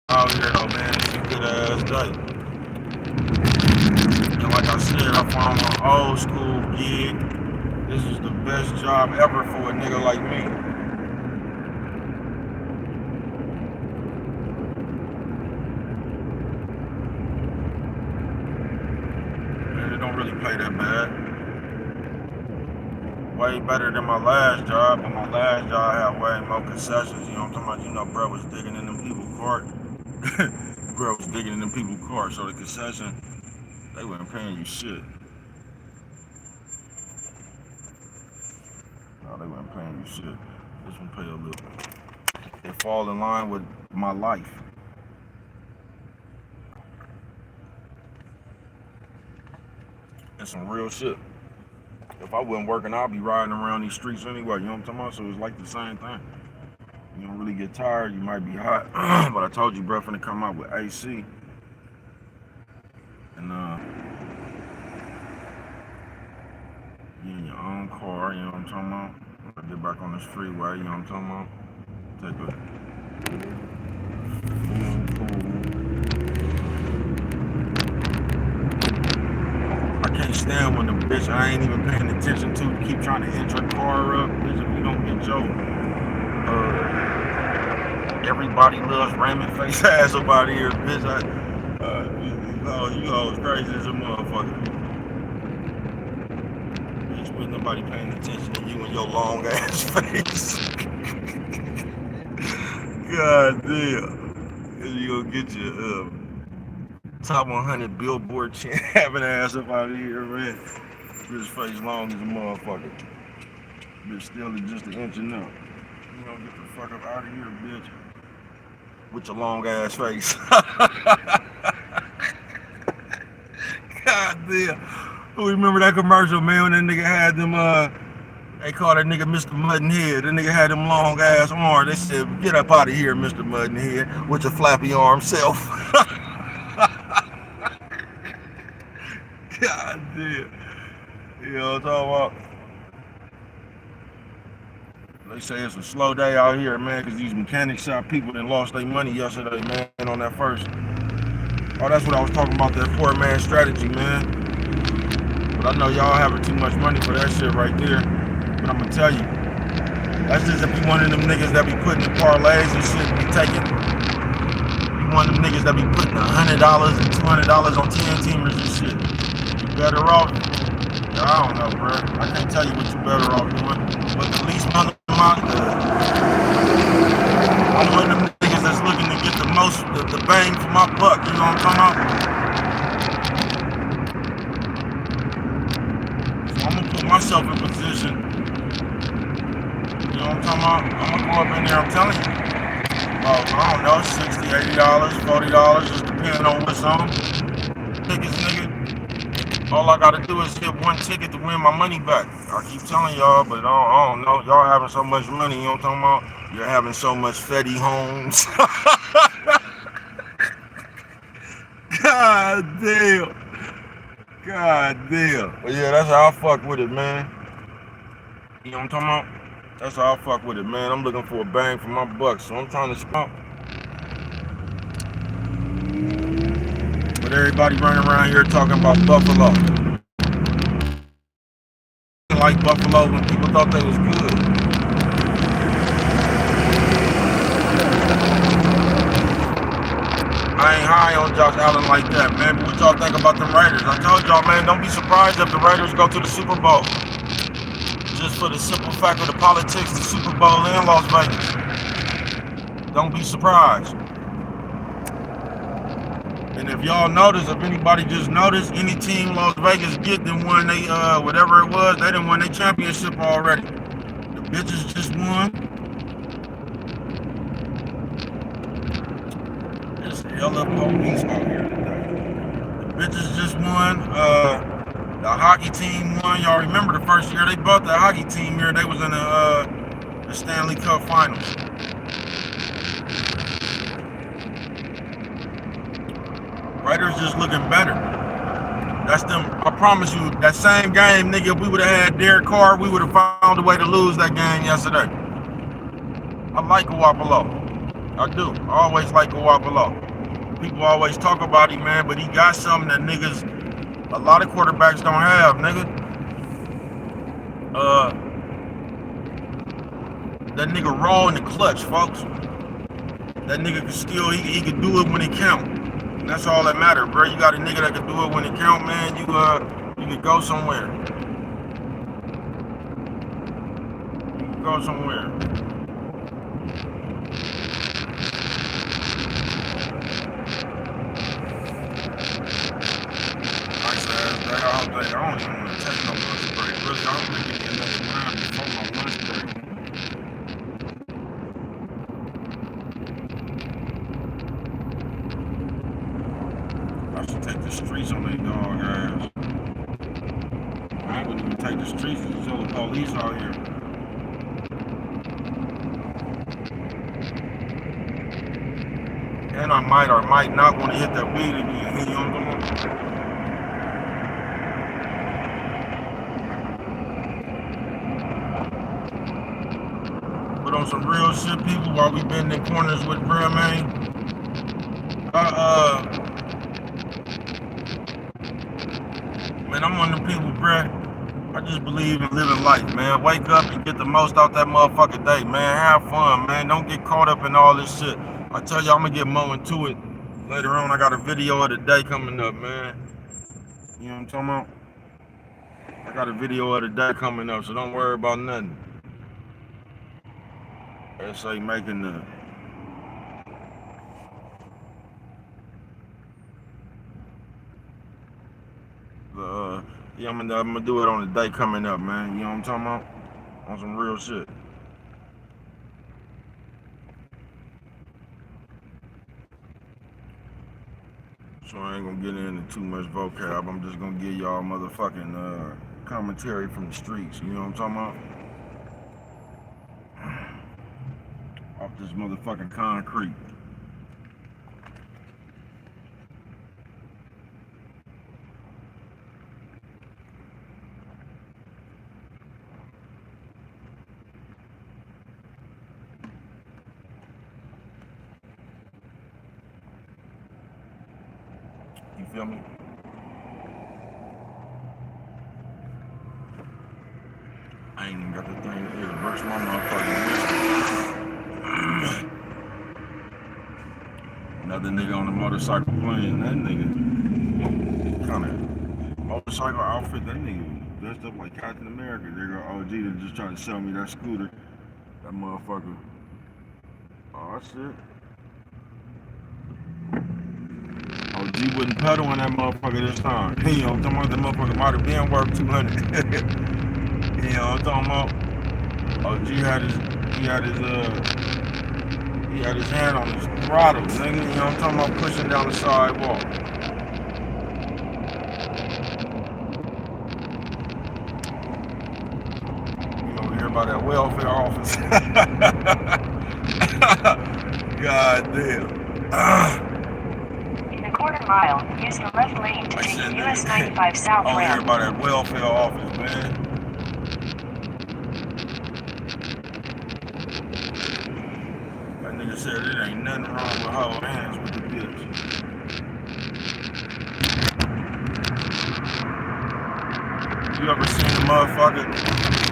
S1: out here though, man, it's a good ass day. And like I said, I found my old school gig. This is the best job ever for a nigga like me. And it don't really pay that bad. Way better than my last job, but my last job had way more concessions. You know what I'm talking about? You know, bro was digging in them people's cart. Bro was digging in them people's cars, so the concession, they weren't paying you shit. No, they weren't paying you shit. This one pay a little. They fall in line with my life. It's some real shit. If I wasn't working, I'd be riding around these streets anyway, you know what I'm talking about? So it's like the same thing. You don't really get tired, you might be hot. But I told you, bro, finna come out with AC. And you in your own car, you know what I'm talking about? I get back on this freeway, you know what I'm talking about? Take a I can't stand when the bitch I ain't even paying attention to keep trying to inch her car up. Bitch, if you don't get your everybody loves ramen face ass up out here, bitch. You always crazy as a motherfucker. Bitch, with nobody paying attention to you and your long ass face. God damn. You gonna get your top 100 Billboard chin having ass up out of here, man. Bitch face long as a motherfucker. Bitch still just an inching up. You know, get the fuck up out of here, bitch. With your long ass face. God damn. Who remember that commercial, man, when that nigga had them, they called that nigga Mr. Muttonhead. That nigga had them long ass arms. They said, get up out of here, Mr. Muttonhead, with your flappy arm self. God damn. You know what I'm talking about? They say it's a slow day out here, man, because these mechanic shop people that lost their money yesterday, man, on that first. Oh, that's what I was talking about, that poor man strategy, man. But I know y'all having too much money for that shit right there. But I'm going to tell you, that's just if you one of them niggas that be putting in parlays and shit, be taking, you one of them niggas that be putting $100 and $200 on 10 teamers and shit. You better off. I don't know, bro. I can't tell you what you better off doing. But the least amount of I'm one of them niggas that's looking to get the most, the bang for my buck. You know what I'm talking about? So I'm gonna put my myself in position. You know what I'm talking about? I'm gonna go up in there, I'm telling you. About, I don't know, $60, $80, $40, just depending on what's on. Tickets, nigga. All I gotta do is hit one ticket to win my money back. I keep telling y'all, but I don't know. Y'all having so much money, you know what I'm talking about? You're having so much Fetty homes. God damn. God damn. But yeah, that's how I fuck with it, man. You know what I'm talking about? That's how I fuck with it, man. I'm looking for a bang for my buck, so I'm trying to smoke. But everybody running around here talking about Buffalo. Like Buffalo when people thought they was good. I ain't high on Josh Allen like that, man. But what y'all think about the Raiders? I told y'all, man, don't be surprised if the Raiders go to the Super Bowl. Just for the simple fact of the politics, the Super Bowl in Las Vegas. Don't be surprised. And if y'all notice, if anybody just noticed, any team Las Vegas get, then won they whatever it was, they done won their championship already. The bitches just won. There's hella police out here today. The bitches just won. The hockey team won. Y'all remember the first year they bought the hockey team here? They was in the Stanley Cup Finals. Raiders just looking better. That's them. I promise you, that same game, nigga, if we would have had Derek Carr, we would have found a way to lose that game yesterday. I like Garoppolo. I do. I always like Garoppolo. People always talk about him, man, but he got something that niggas, a lot of quarterbacks don't have, nigga. That nigga raw in the clutch, folks. That nigga can still, he can do it when it count. And that's all that matters, bro. You got a nigga that can do it when it count, man. You can go somewhere. You can go somewhere. Nice ass day. I don't even want to take no lunch break. Really, I don't think you get another round before my lunch break. Take the streets on their dog ass. I wouldn't even take the streets until the police out here. And I might or might not want to hit that weed again. You know what I'm talking about? But on some real shit, people, while we been in corners with real man, man, I'm one of them people, bruh. I just believe in living life, man. Wake up and get the most out that motherfucking day, man. Have fun, man. Don't get caught up in all this shit. I tell you, I'm gonna get more into it later on. I got a video of the day coming up, man. You know what I'm talking about? I got a video of the day coming up, so don't worry about nothing. SA making the yeah, I'm gonna do it on the day coming up, man. You know what I'm talking about? On some real shit. So I ain't gonna get into too much vocab. I'm just gonna give y'all motherfucking commentary from the streets. You know what I'm talking about? Off this motherfucking concrete. You feel me? I ain't even got the thing here to brush my motherfucking wrist. Another nigga on the motorcycle playing. That nigga kind of motorcycle outfit. That nigga dressed up like Captain America. There go OG that just tried to sell me that scooter. That motherfucker. Oh shit. OG wouldn't pedal on that motherfucker this time. You know, that motherfucker might have been worth 200. You know what I'm talking about? Oh, G had his hand on his throttle, nigga. You know what I'm talking about? Pushing down the sidewalk. You over here by that welfare office. God damn.
S2: In a quarter mile, use the left lane to take the US 95 South
S1: Over here
S2: ramp.
S1: by that welfare office, man. That nigga said it ain't nothing wrong with holding hands with the bitch. You ever seen a motherfucker?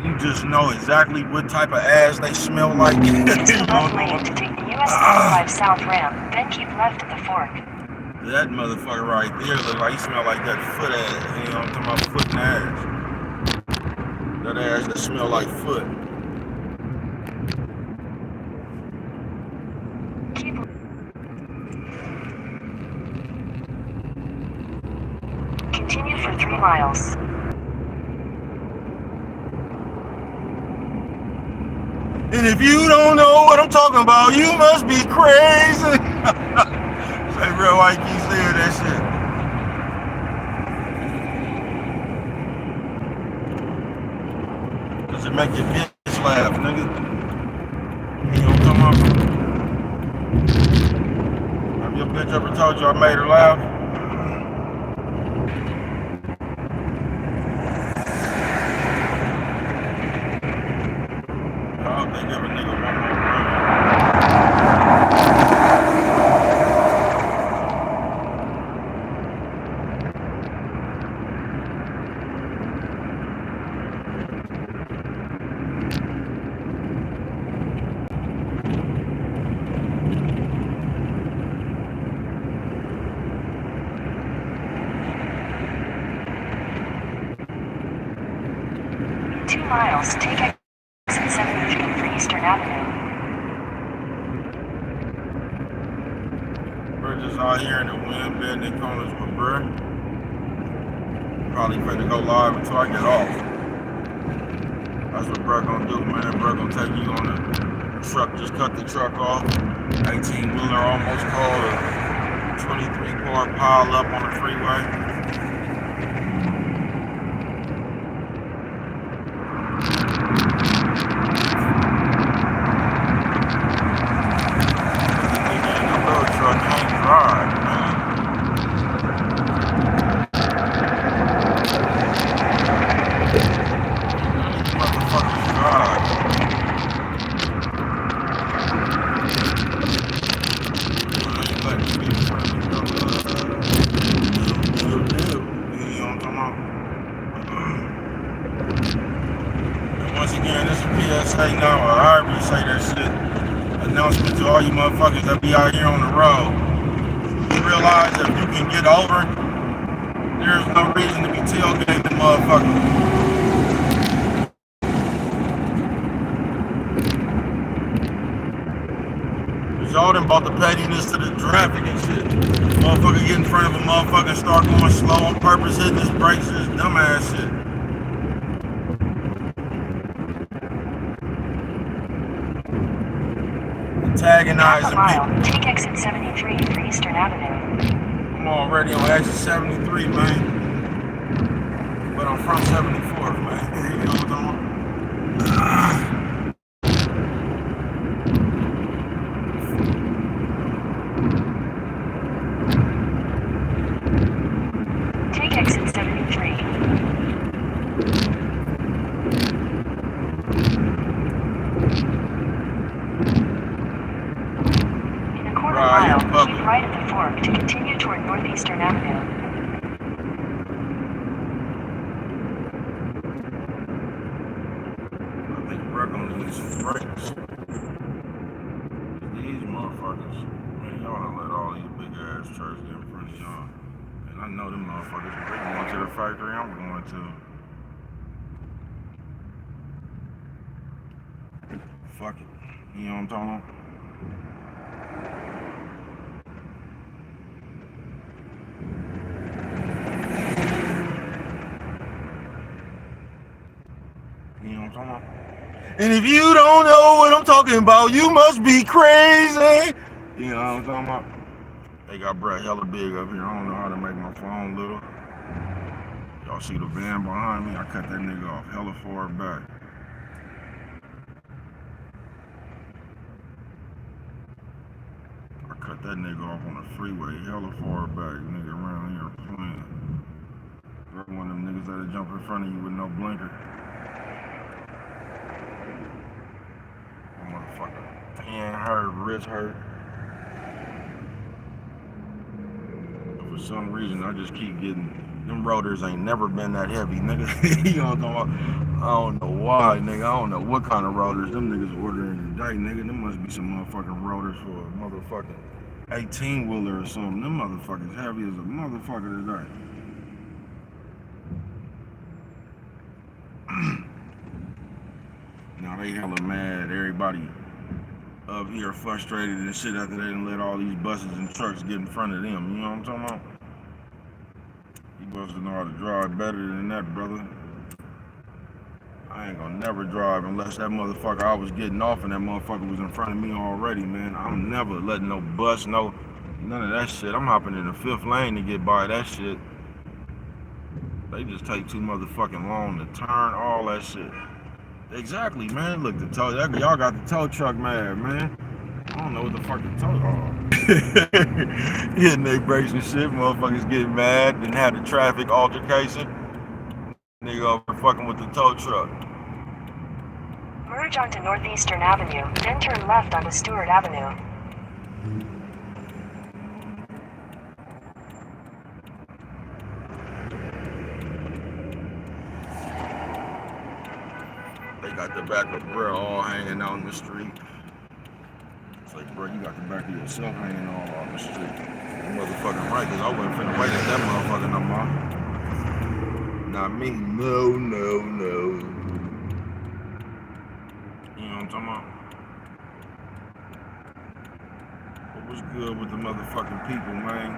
S1: You just know exactly what type of ass they smell like.
S2: Use the left lane to take the US 95 South ramp, then keep left at the fork.
S1: That motherfucker right there look like he smell like that foot ass. You know what I'm talking about? Foot and ass. That ass that smell like foot.
S2: Continue for 3 miles.
S1: And if you don't know what I'm talking about, you must be crazy. Say real like you said that shit. Cause it make your bitch laugh, nigga. You know what I'm talking about? Have your bitch ever told you I made her laugh? I hope they give a nigga one more round.
S2: 2 miles, take exit 73 for Eastern Avenue.
S1: We're just out here in the wind, bending corners with Burr. Probably finna go live until I get off. That's what Burr gonna do, man. Burr gonna take you on the truck, just cut the truck off. 18-wheeler almost called a 23-car pile up on the freeway. Announcement to all you motherfuckers that be out here on the road. You realize if you can get over, there's no reason to be tailgating motherfuckers. Cause y'all done brought the pettiness to the traffic and shit. Motherfucker get in front of a motherfucker and start going slow on purpose, hitting his brakes and his dumbass shit. Antagonizing
S2: mile,
S1: people.
S2: take exit 73 for Eastern Avenue.
S1: I'm already on exit 73, man. But I'm from 74th, man. You know what I'm talking
S2: about? Take exit 73. Mile, keep right at the fork to continue toward Northeastern Avenue.
S1: I think we're gonna need some brakes. These motherfuckers, man, y'all done let all these big ass trucks get in front of y'all. And I know them motherfuckers, if they going to the factory, I'm going to. Fuck it. You know what I'm talking about? You talking about? And if you don't know what I'm talking about, you must be crazy. You know what I'm talking about? They got Brett hella big up here. I don't know how to make my phone little. Y'all see the van behind me? I cut that nigga off hella far back. I cut that nigga off on the freeway hella far back. Nigga around here playing. You're one of them niggas that'll jump in front of you with no blinker. Motherfucker. Hand hurt, wrist hurt. For some reason, I just keep getting. Them rotors ain't never been that heavy, nigga. You know what I'm talking about? I don't know why, nigga. I don't know what kind of rotors them niggas ordering today, nigga. Them must be some motherfucking rotors for a motherfucking 18-wheeler or something. Them motherfuckers heavy as a motherfucker today. Now they hella mad. Everybody up here frustrated and shit after they done let all these buses and trucks get in front of them. You know what I'm talking about? You supposed to know how to drive better than that, brother. I ain't gonna never drive unless that motherfucker I was getting off and that motherfucker was in front of me already, man. I'm never letting no bus, none of that shit. I'm hopping in the 5th lane to get by that shit. They just take too motherfucking long to turn, all that shit. Exactly, man. Look, y'all got the tow truck mad, man. I don't know what the fuck the tow hitting their brakes and shit. Motherfuckers getting mad and had a traffic altercation. Nigga over fucking with the tow truck.
S2: Merge onto Northeastern Avenue, then turn left onto Stewart Avenue.
S1: They got the back of bro all hanging out in the street. It's like, bro, you got the back of yourself hanging all on the street. You motherfucking right, because I wasn't finna wait at that motherfucker no more. Not me. No. You know what I'm talking about? What was good with the motherfucking people, man?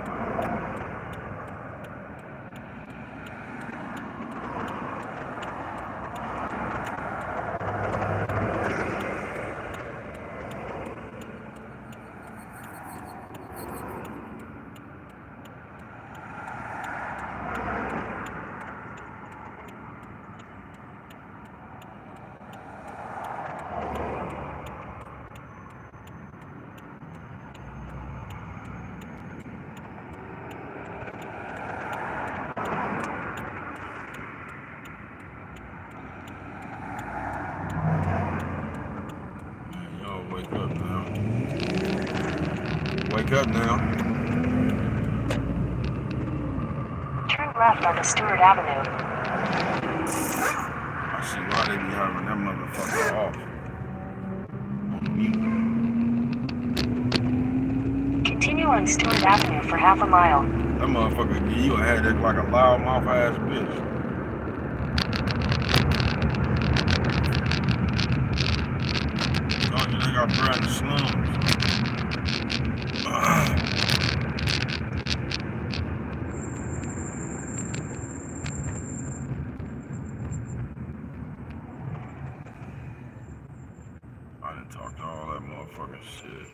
S1: Wake up now.
S2: Turn left onto Stewart Avenue.
S1: I see why they be having that motherfucker off. On mute.
S2: Continue on Stewart Avenue for half a mile.
S1: That motherfucker give you a headache like a loudmouth ass bitch. Told you they got bread in the slums. I done talked all that motherfucking shit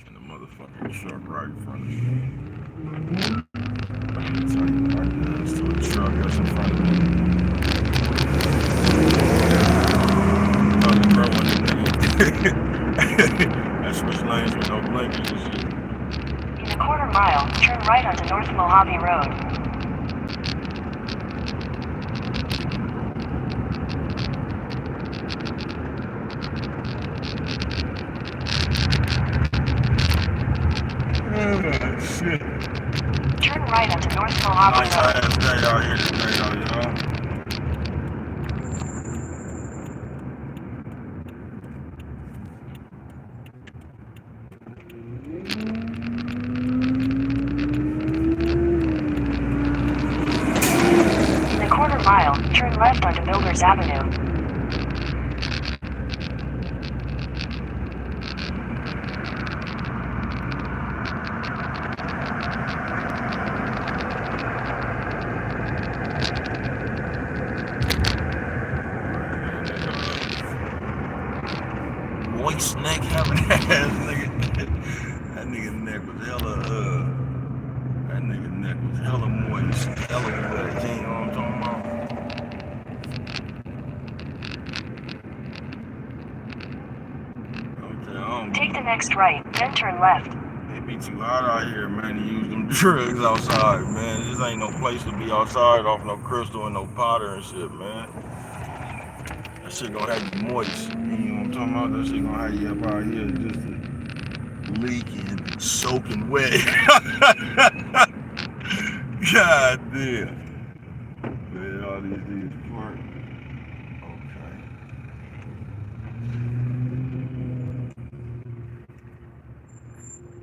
S1: in the motherfucking truck right in front of me. I can tell you right now, it's to a truck that's in front of me. That switch lanes with no blinkers and shit.
S2: In a quarter mile, turn right onto North Mojave Road.
S1: Shit.
S2: Turn right onto North Mojave
S1: Nice
S2: Road.
S1: ass day out here today, though, you know?
S2: In a quarter mile, turn left onto Builders Avenue.
S1: snack having ass nigga. That nigga neck was hella that nigga neck was hella moist, hella wet. You know what I'm talking about? Okay, I don't
S2: Take the next right, then turn left.
S1: It be too hot out here, man, to use them drugs outside, man. This ain't no place to be outside off no crystal and no powder and shit, man. That shit gonna have you moist. You know what I'm talking about? That shit gonna have you up out here just leaking, soaking wet. God damn. Man, all these park. Okay.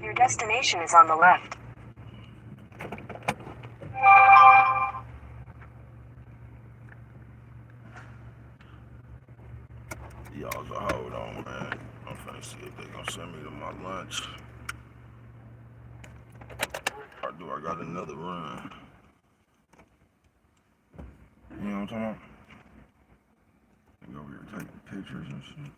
S2: Your destination is on the left.
S1: Y'all so hold on, man. I'm finna see if they gonna send me to my lunch. Or do I got another run? You know what I'm talking about? Go over here taking pictures and shit.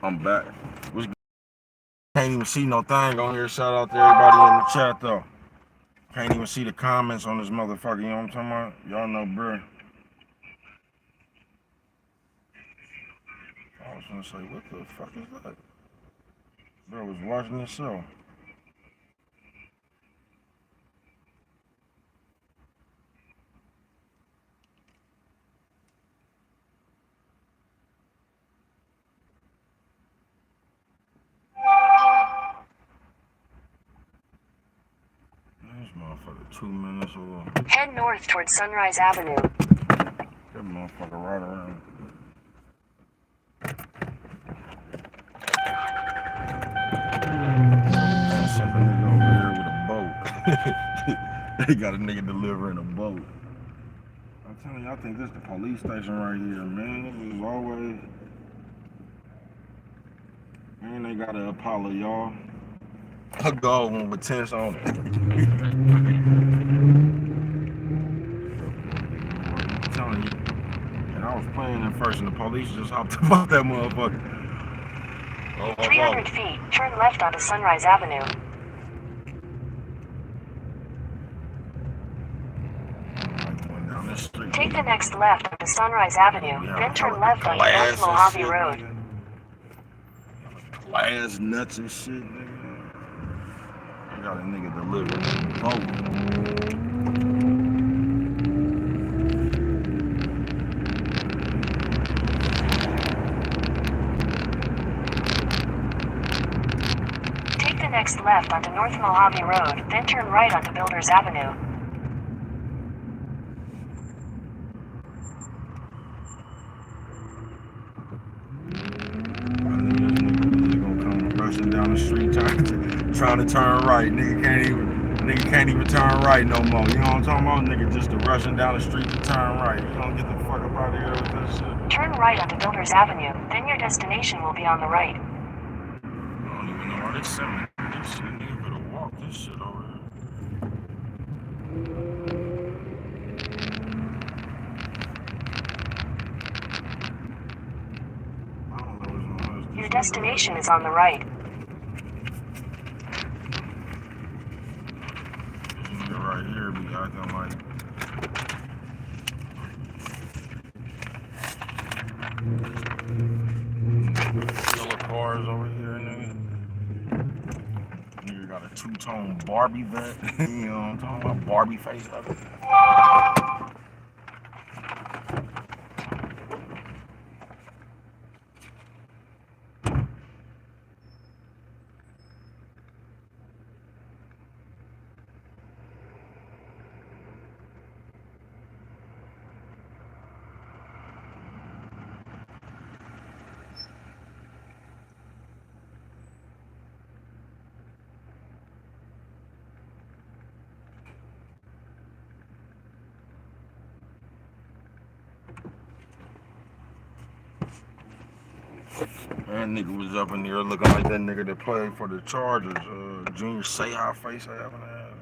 S1: I'm back. Can't even see no thing on here. Shout out to everybody in the chat though. Can't even see the comments on this motherfucker. You know what I'm talking about? Y'all know, bro. I was gonna say, what the fuck is that? Bro was watching this show. This motherfucker 2 minutes or
S2: Head north towards Sunrise Avenue.
S1: that motherfucker right around. Sent a nigga over here with a boat. They got a nigga delivering a boat. I'm telling you, I think this is the police station right here, man. This is always. Man, they got an Apollo, y'all. A gold one with tents on it. I'm telling you. And I was playing at first, and the police just hopped about that motherfucker. Oh,
S2: 300 feet, turn left onto Sunrise Avenue.
S1: Down this street.
S2: Take the next left onto Sunrise Avenue, then turn left onto North Mojave Road.
S1: Glass nuts and shit, nigga. I got a nigga delivering a boat.
S2: Take the next left onto North Mojave Road, then turn right onto Builders Avenue.
S1: Down the street trying to turn right. Nigga can't even turn right no more. You know what I'm talking about? Nigga just rushing down the street to turn right. You don't get the fuck up out of here with that shit.
S2: Turn right onto Builders Avenue, then your destination will be on the right.
S1: I don't even know why they sent me this shit. Nigga could have walked this shit over here. I don't know.
S2: Your destination is on the right.
S1: Right here be acting like yellow cars over here, nigga. Nigga got a two-tone Barbie vent. You know what I'm talking about? Barbie face of it. That nigga was up in there looking like that nigga that played for the Chargers, Junior Seau face having ass.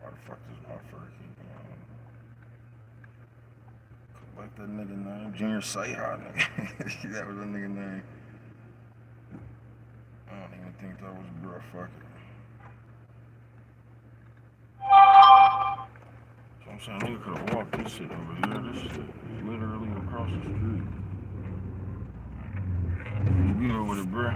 S1: Why the fuck does my fur keep going? Like that nigga name, Junior Seau, nigga. That was a nigga name. I don't even think that was bro. Fuck it. So I'm saying nigga could have walked this shit over here. This shit is literally across the street. good with it, bro.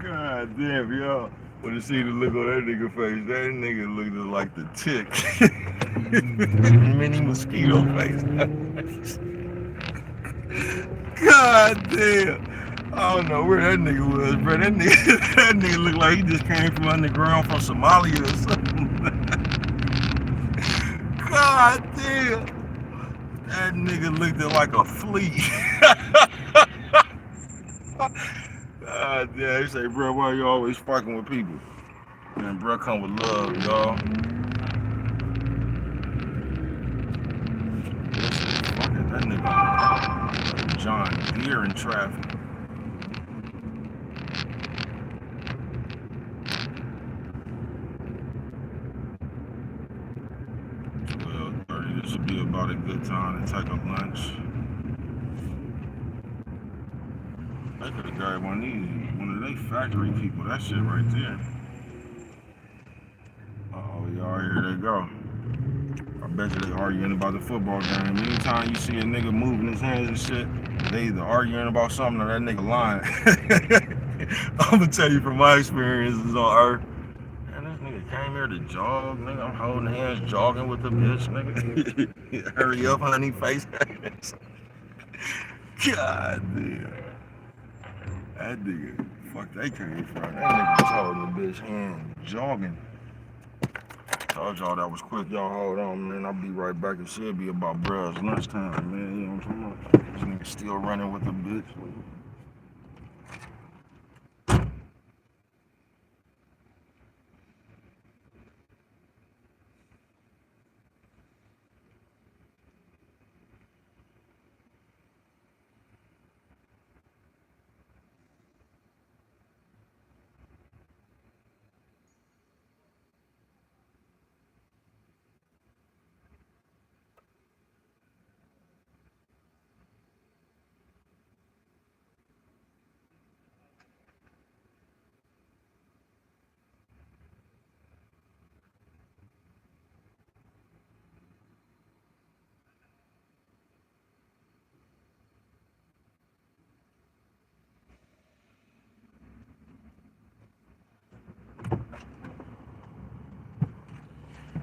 S1: God damn, y'all. When you see the look on that nigga face, that nigga looked just like the tick. Mini mosquito face. God damn. I don't know where that nigga was, bro. That nigga looked like he just came from underground from Somalia or something. God damn. That nigga looked like a flea. God damn. He say, bro, why you always fucking with people? Man, bro, come with love, y'all. Fuck it, that nigga John Deere in traffic. This would be about a good time to take a lunch. They could have got one of they factory people. That shit right there. Oh, y'all, here they go. I bet you they arguing about the football game. Anytime you see a nigga moving his hands and shit, they either arguing about something or that nigga lying. I'm gonna tell you from my experiences on Earth. Man, this nigga came here to jog, nigga. I'm holding hands, jogging with the bitch, nigga. Hurry up, honey, face ass. God damn. That nigga, fuck, they came from. That nigga was holding the bitch hand, jogging. Told y'all that was quick. Y'all hold on, man. I'll be right back. It should be about bruh's lunchtime, man. You know what I'm talking about? This nigga still running with the bitch.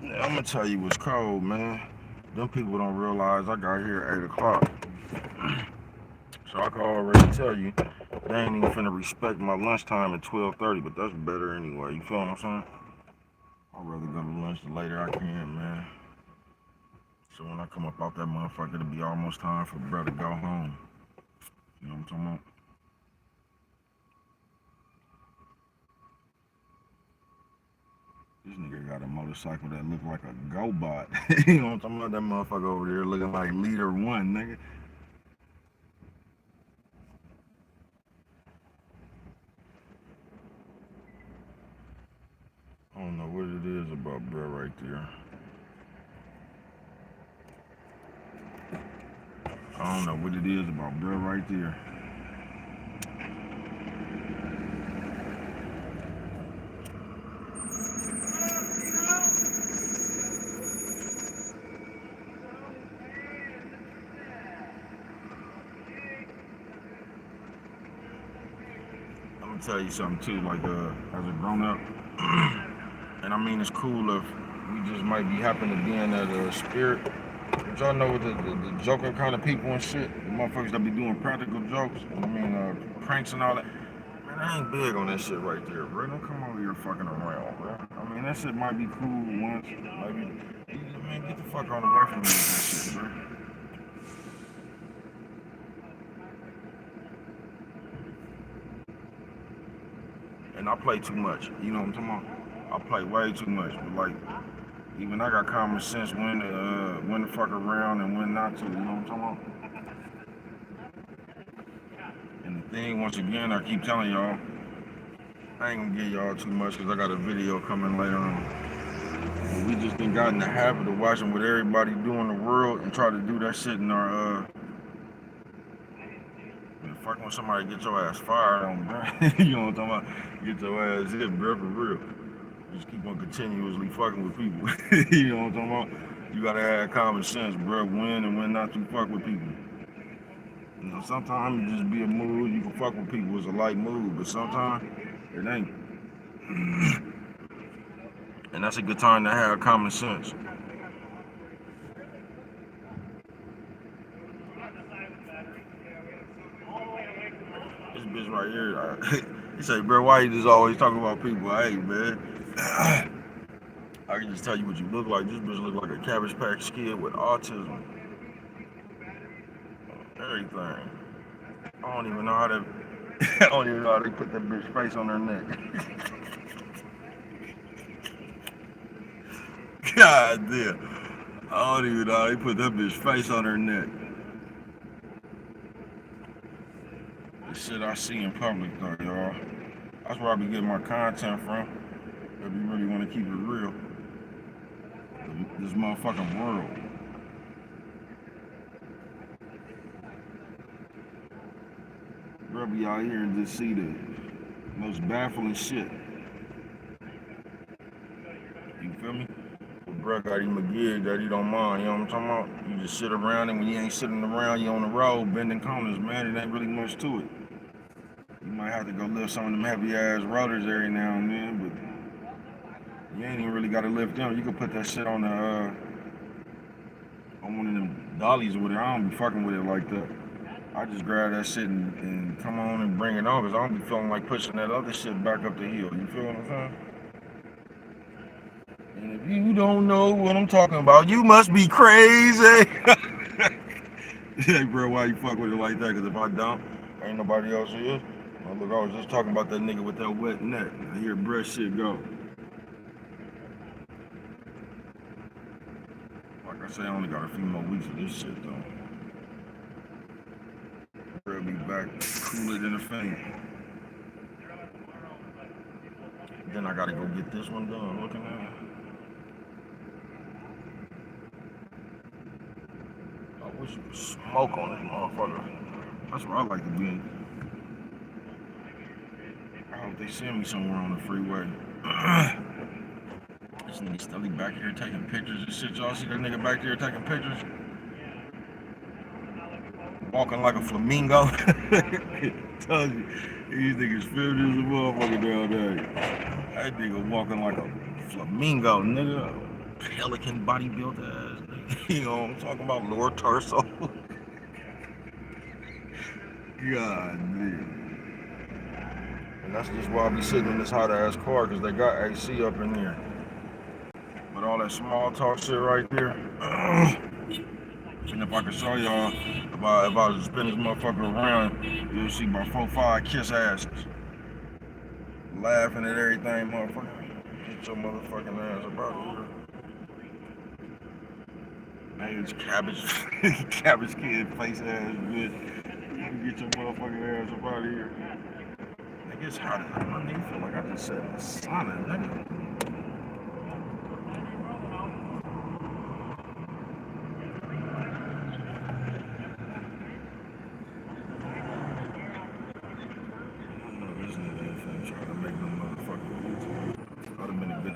S1: Yeah, I'm gonna tell you what's cold, man. Them people don't realize I got here at 8 o'clock. So I can already tell you, they ain't even finna respect my lunchtime at 12:30, but that's better anyway. You feel what I'm saying? I'd rather go to lunch the later I can, man. So when I come up out that motherfucker, it'll be almost time for bro to go home. You know what I'm talking about? This nigga got a motorcycle that look like a GoBot. You know what I'm talking about? That motherfucker over there looking like Leader 1, nigga. I don't know what it is about bro right there. I don't know what it is about bro right there. I'm gonna tell you something too, like as a grown up, and I mean it's cool if we just might be happen to be in that spirit. But y'all know the joker kind of people and shit, the motherfuckers that be doing practical jokes, I mean pranks and all that. Man, I ain't big on that shit right there, bro. Don't come over here fucking around, bro. I mean that shit might be cool once, maybe. Man, get the fuck on away from me with that shit, bro. And I play too much, you know what I'm talking about? I play way too much, but like, even I got common sense when to fuck around and when not to, you know what I'm talking about? And the thing, once again, I keep telling y'all, I ain't gonna give y'all too much because I got a video coming later on. We just been got in the habit of watching what everybody do in the world and try to do that shit in our, fuck when somebody get your ass fired on, bro. You know what I'm talking about? Get your ass hit, bro, for real. Just keep on continuously fucking with people. You know what I'm talking about? You gotta have common sense, bro. When and when not to fuck with people. You know, sometimes it just be a mood. You can fuck with people. It's a light mood, but sometimes it ain't. And that's a good time to have common sense. This bitch right here, he say, bro, why you just always talking about people? Hey, man, I can just tell you what you look like. This bitch look like a Cabbage Patch Kid with autism. Everything. I don't even know how to. I don't even know how they put that bitch face on her neck. God damn. I don't even know how they put that bitch face on her neck. The shit I see in public though, y'all. That's where I be getting my content from. If you really want to keep it real. This motherfucking world. Bro be out here and just see the most baffling shit. You feel me? But bro got him a gig that he don't mind, you know what I'm talking about? You just sit around, and when you ain't sitting around, you on the road bending corners, man. It ain't really much to it. You might have to go lift some of them heavy ass rotors every now and then, but you ain't even really gotta lift them. You can put that shit on the on one of them dollies with it. I don't be fucking with it like that. I just grab that shit and come on and bring it on, because I don't be feeling like pushing that other shit back up the hill. You feel what I'm saying? And if you don't know what I'm talking about, you must be crazy. Hey, bro, why you fuck with it like that? Because if I don't, ain't nobody else is. Oh, look, I was just talking about that nigga with that wet neck. I hear breast shit go. Like I say, I only got a few more weeks of this shit, though. I'll be back cooler than a fan. Then I gotta go get this one done. Looking at it. I wish you could smoke on this motherfucker. That's where I like to be. I hope they send me somewhere on the freeway. This nigga Stelly back here taking pictures and shit. Y'all see that nigga back there taking pictures? Walking like a flamingo. Tells you, these niggas filthy as a motherfucker down there. That nigga walking like a flamingo, nigga. Pelican body built ass nigga. You know what I'm talking about? Lower torso. God damn. And that's just why I be sitting in this hot ass car, because they got AC up in here. But all that small talk shit right there. And if I could show y'all, if I was to spin this motherfucker around, you'll see about 4-5 kiss asses. Laughing at everything, motherfucker. Get your motherfucking ass up out of here. Man, it's cabbage kid face ass bitch. You get your motherfucking ass up out of here. Nigga, it's hot as my nigga feel like I just sat in the sauna, nigga.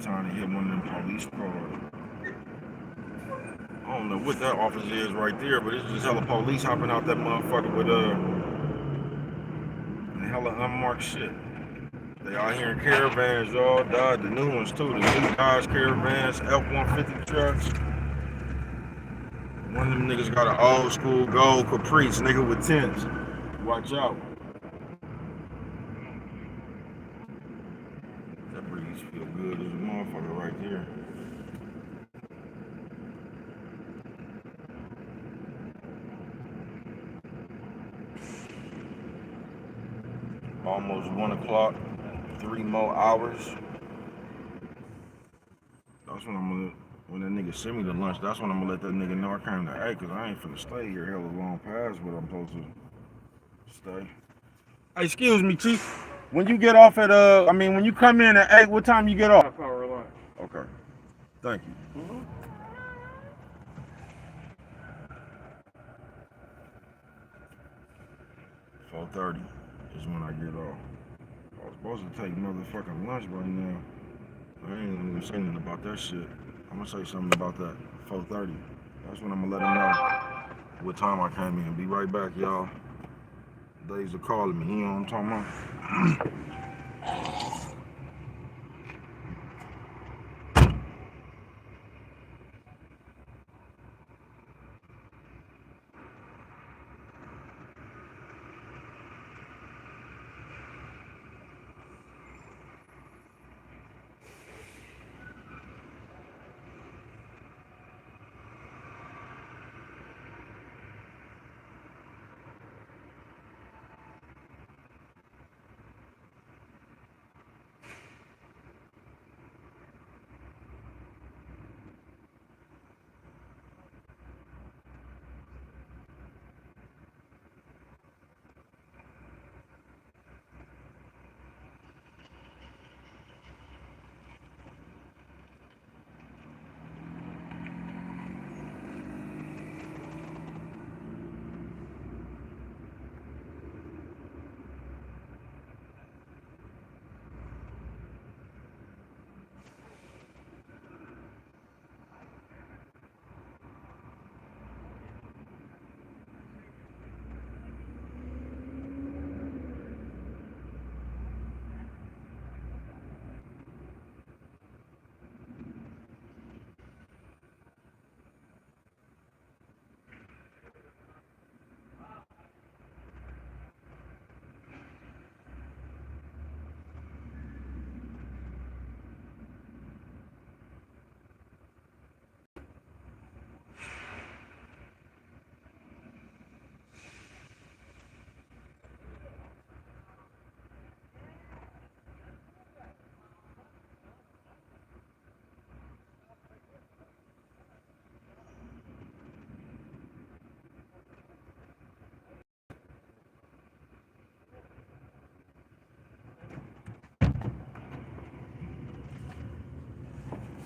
S1: Time to hit one of them police cars. I don't know what that office is right there, but it's just hella police hopping out that motherfucker with hella unmarked shit. They out here in caravans, y'all. The new ones too. The new Dodge Caravans, F-150 trucks. One of them niggas got an old school gold Caprice, nigga with tents. Watch out. That breeze feel good as a motherfucker right there. Almost 1 o'clock, 3 more hours. That's when I'm gonna, when that nigga send me to lunch, that's when I'm gonna let that nigga know I came to 8, cause I ain't finna stay here hella long past what I'm supposed to stay. Hey, excuse me, Chief. When you get off at, when you come in at 8, what time you get off?
S3: Power line.
S1: Okay. Thank you.
S3: Mm-hmm.
S1: 4:30 is when I get off. I was supposed to take motherfucking lunch right now. I ain't even saying nothing about that shit. I'm gonna say something about that. 4:30. That's when I'm gonna let them know what time I came in. Be right back, y'all. Days are calling me. You know what I'm talking about?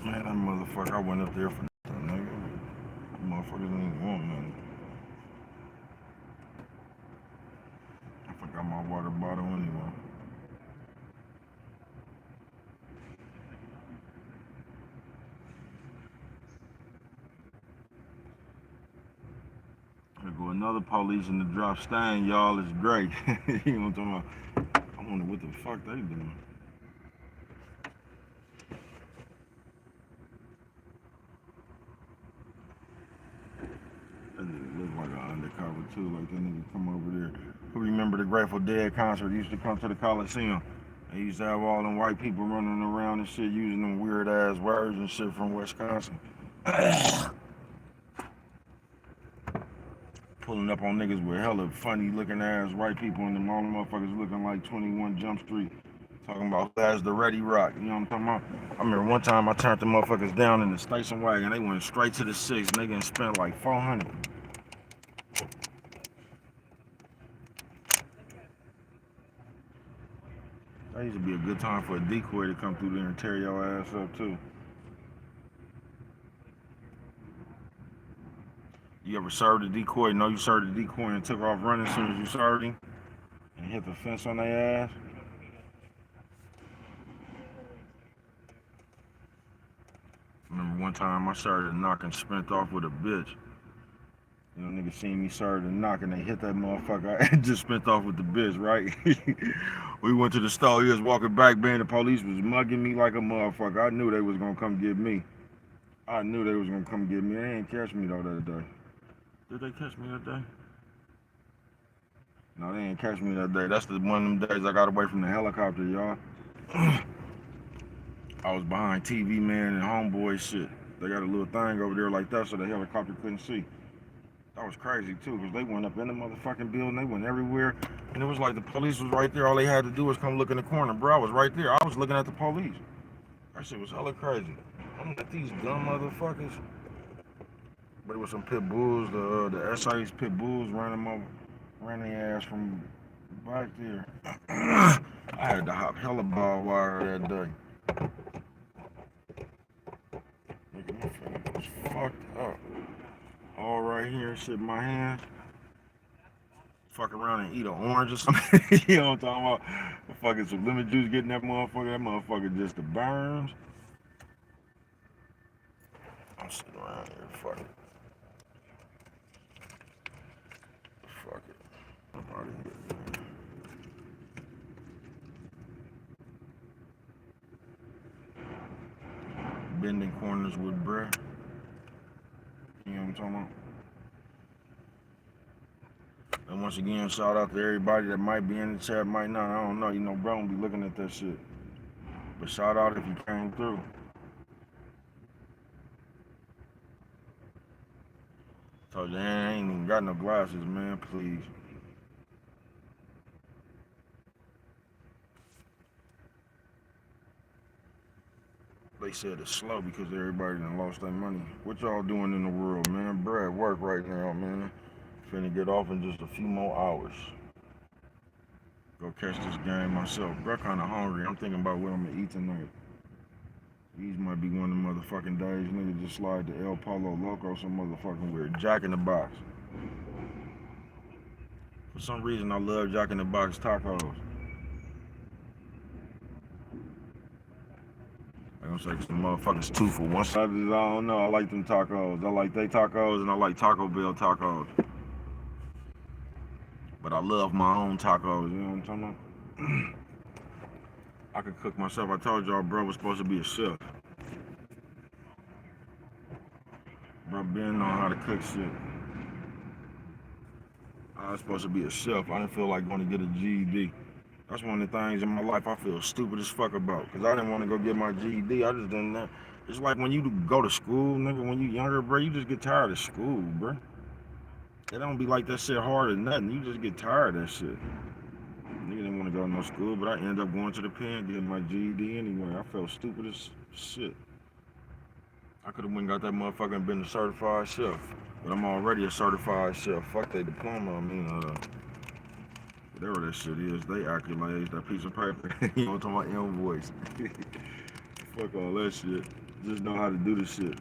S1: Man, that motherfucker, I went up there for nothing, nigga. Motherfuckers ain't want nothing. I forgot my water bottle anyway. There go another police in the drop stand, y'all. It's great. You know what I'm talking about? I wonder what the fuck they doing. That nigga look like an undercover too, like that nigga come over there. Who remember the Grateful Dead concert? He used to come to the Coliseum. They used to have all them white people running around and shit using them weird ass words and shit from Wisconsin. Pulling up on niggas with hella funny looking ass white people and them all them motherfuckers looking like 21 Jump Street. Talking about that's the Ready Rock. You know what I'm talking about? I remember one time I turned the motherfuckers down in the station wagon. They went straight to the 6. Nigga and spent like 400. That used to be a good time for a decoy to come through there and tear your ass up too. You ever served a decoy? No, you served a decoy and took off running as soon as you served him and hit the fence on their ass? Remember one time I started a knock and spent off with a bitch. You know, niggas seen me serve the knock and they hit that motherfucker. I just spent off with the bitch, right? We went to the store. He was walking back, man. The police was mugging me like a motherfucker. I knew they was gonna come get me. I knew they was gonna come get me. They didn't catch me though that day. Did they catch me that day? No, they didn't catch me that day. That's the one of them days I got away from the helicopter, y'all. I was behind TV Man and Homeboy shit. They got a little thing over there like that so the helicopter couldn't see. That was crazy too, because they went up in the motherfucking building, they went everywhere, and it was like the police was right there. All they had to do was come look in the corner, bro. I was right there. I was looking at the police. That shit was hella crazy. I'm like, these dumb motherfuckers. But it was some pit bulls, the SI's pit bulls ran their ass from back there. I had to hop hella barbed wire that day. Look at my face, it's fucked up. All right here, shit in my hand. Fuck around and eat an orange or something. You know what I'm talking about? Fucking some lemon juice getting that motherfucker just the burns. I'm sitting around here. Fuck it. Fuck it. I'm out of here, man. Bending corners with bruh. You know what I'm talking about? And once again, shout out to everybody that might be in the chat, might not. I don't know. You know, bro, don't be looking at that shit. But shout out if you came through. Told you, I ain't even got no glasses, man. Please. They said it's slow because everybody done lost their money. What y'all doing in the world, man? Bruh, at work right now, man. Finna get off in just a few more hours. Go catch this game myself. Bruh, kinda hungry. I'm thinking about what I'm gonna eat tonight. These might be one of the motherfucking days nigga just slide to El Polo Loco some motherfucking weird. Jack in the Box. For some reason, I love Jack in the Box tacos. I'm gonna say some motherfuckers 2 for 1. I don't know. I like them tacos. I like they tacos and I like Taco Bell tacos. But I love my own tacos. You know what I'm talking about? I could cook myself. I told y'all, bro was supposed to be a chef. Bro, Ben know how to cook shit. I was supposed to be a chef. I didn't feel like going to get a GED. That's one of the things in my life I feel stupid as fuck about. Because I didn't want to go get my GED. I just didn't. It's like when you go to school, nigga, when you younger, bro, you just get tired of school, bro. It don't be like that shit hard or nothing. You just get tired of that shit. Nigga didn't want to go to no school, but I ended up going to the pen, getting my GED anyway. I felt stupid as shit. I could have went and got that motherfucker and been a certified chef. But I'm already a certified chef. Fuck they diploma, I mean, whatever that shit is, they accolades, that piece of paper. You know what I'm talking about, invoice. Fuck all that shit. Just know how to do this shit.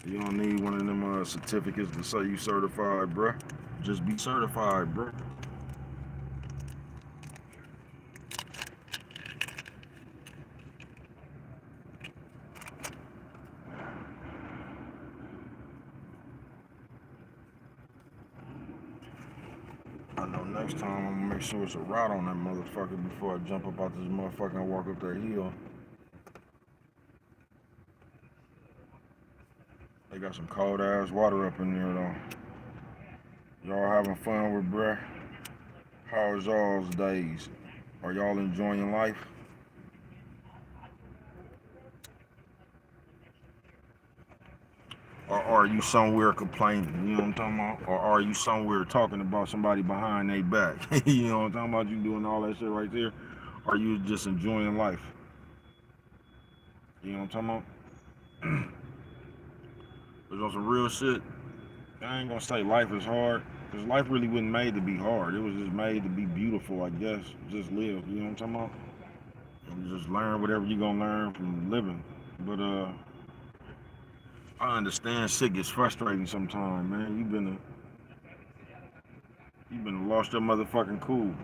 S1: You don't need one of them certificates to say you certified, bruh. Just be certified, bruh. I know next time I'm gonna make sure it's a route on that motherfucker before I jump up out this motherfucker and walk up that hill. They got some cold ass water up in there though. Y'all having fun with bruh? How's y'all's days? Are y'all enjoying life? Or are you somewhere complaining? You know what I'm talking about? Or are you somewhere talking about somebody behind their back? You know what I'm talking about? You doing all that shit right there? Or are you just enjoying life? You know what I'm talking about? There's on some real shit. I ain't gonna say life is hard, because life really wasn't made to be hard. It was just made to be beautiful, I guess. Just live, you know what I'm talking about? And just learn whatever you gonna learn from living. But I understand shit gets frustrating sometimes, man. You've been lost your motherfucking cool.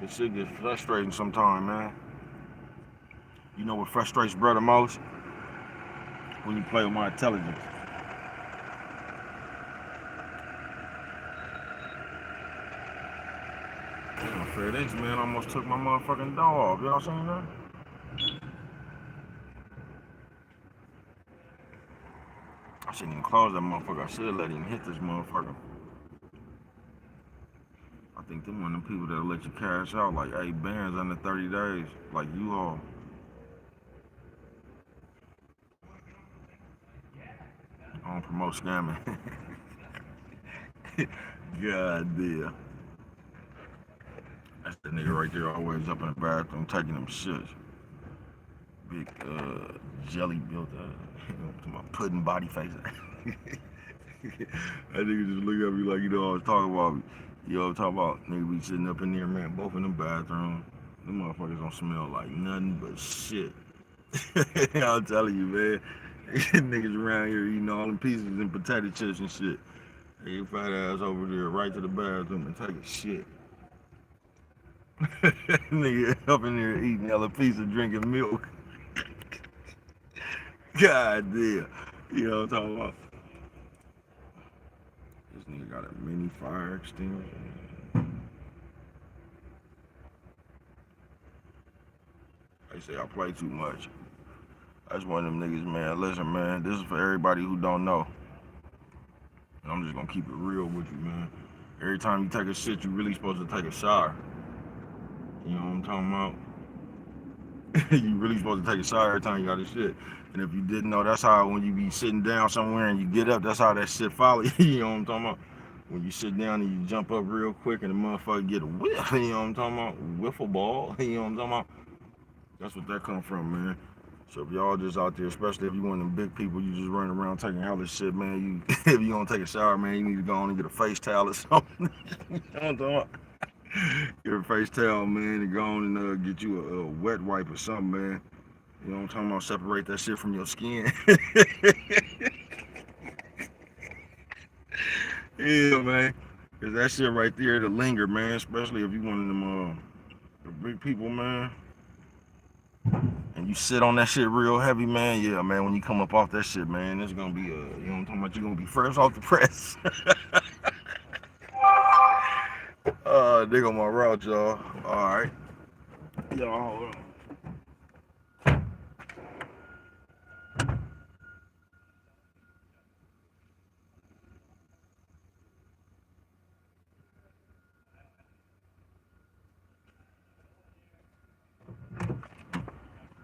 S1: This shit gets frustrating sometimes, man. You know what frustrates brother most? When you play with my intelligence. Damn, FedEx man almost took my motherfucking dog. Y'all seen that? I shouldn't even close that motherfucker. I should have let him hit this motherfucker. I think them one of them people that'll let you cash out like 8 bands under 30 days, like you all. I don't promote scamming. God damn. That's the nigga right there always up in the bathroom taking them shits. Big jelly built to my pudding body face. That nigga just look at me like, you know, I was talking about me. You know what I'm talking about? Nigga be sitting up in there, man, both in the bathroom. Them motherfuckers don't smell like nothing but shit. I'm telling you, man. Niggas around here eating all them pieces and potato chips and shit. Hey, fat ass over there right to the bathroom and take a shit. Nigga up in there eating hella pizza, drinking milk. God damn. You know what I'm talking about? This nigga got a mini fire extinguisher. They say I play too much. That's one of them niggas, man. Listen, man, this is for everybody who don't know. And I'm just gonna keep it real with you, man. Every time you take a shit, you really supposed to take a shower. You know what I'm talking about? You really supposed to take a shower every time you got a shit. And if you didn't know, that's how when you be sitting down somewhere and you get up, that's how that shit follow you. You know what I'm talking about? When you sit down and you jump up real quick and the motherfucker get a whiff, you know what I'm talking about? Wiffle ball, you know what I'm talking about? That's what that come from, man. So if y'all just out there, especially if you one of them big people, you just running around taking hella shit, man. You if you gonna take a shower, man, you need to go on and get a face towel or something. You know what I'm talking about? Get a face towel, man, and go on and get you a wet wipe or something, man. You know what I'm talking about? Separate that shit from your skin. Yeah, man. Cause that shit right there to linger, man. Especially if you one of them the big people, man. And you sit on that shit real heavy, man. Yeah, man. When you come up off that shit, man, it's gonna be you know what I'm talking about? You're gonna be fresh off the press. Dig on my route, y'all. All right. Y'all hold on.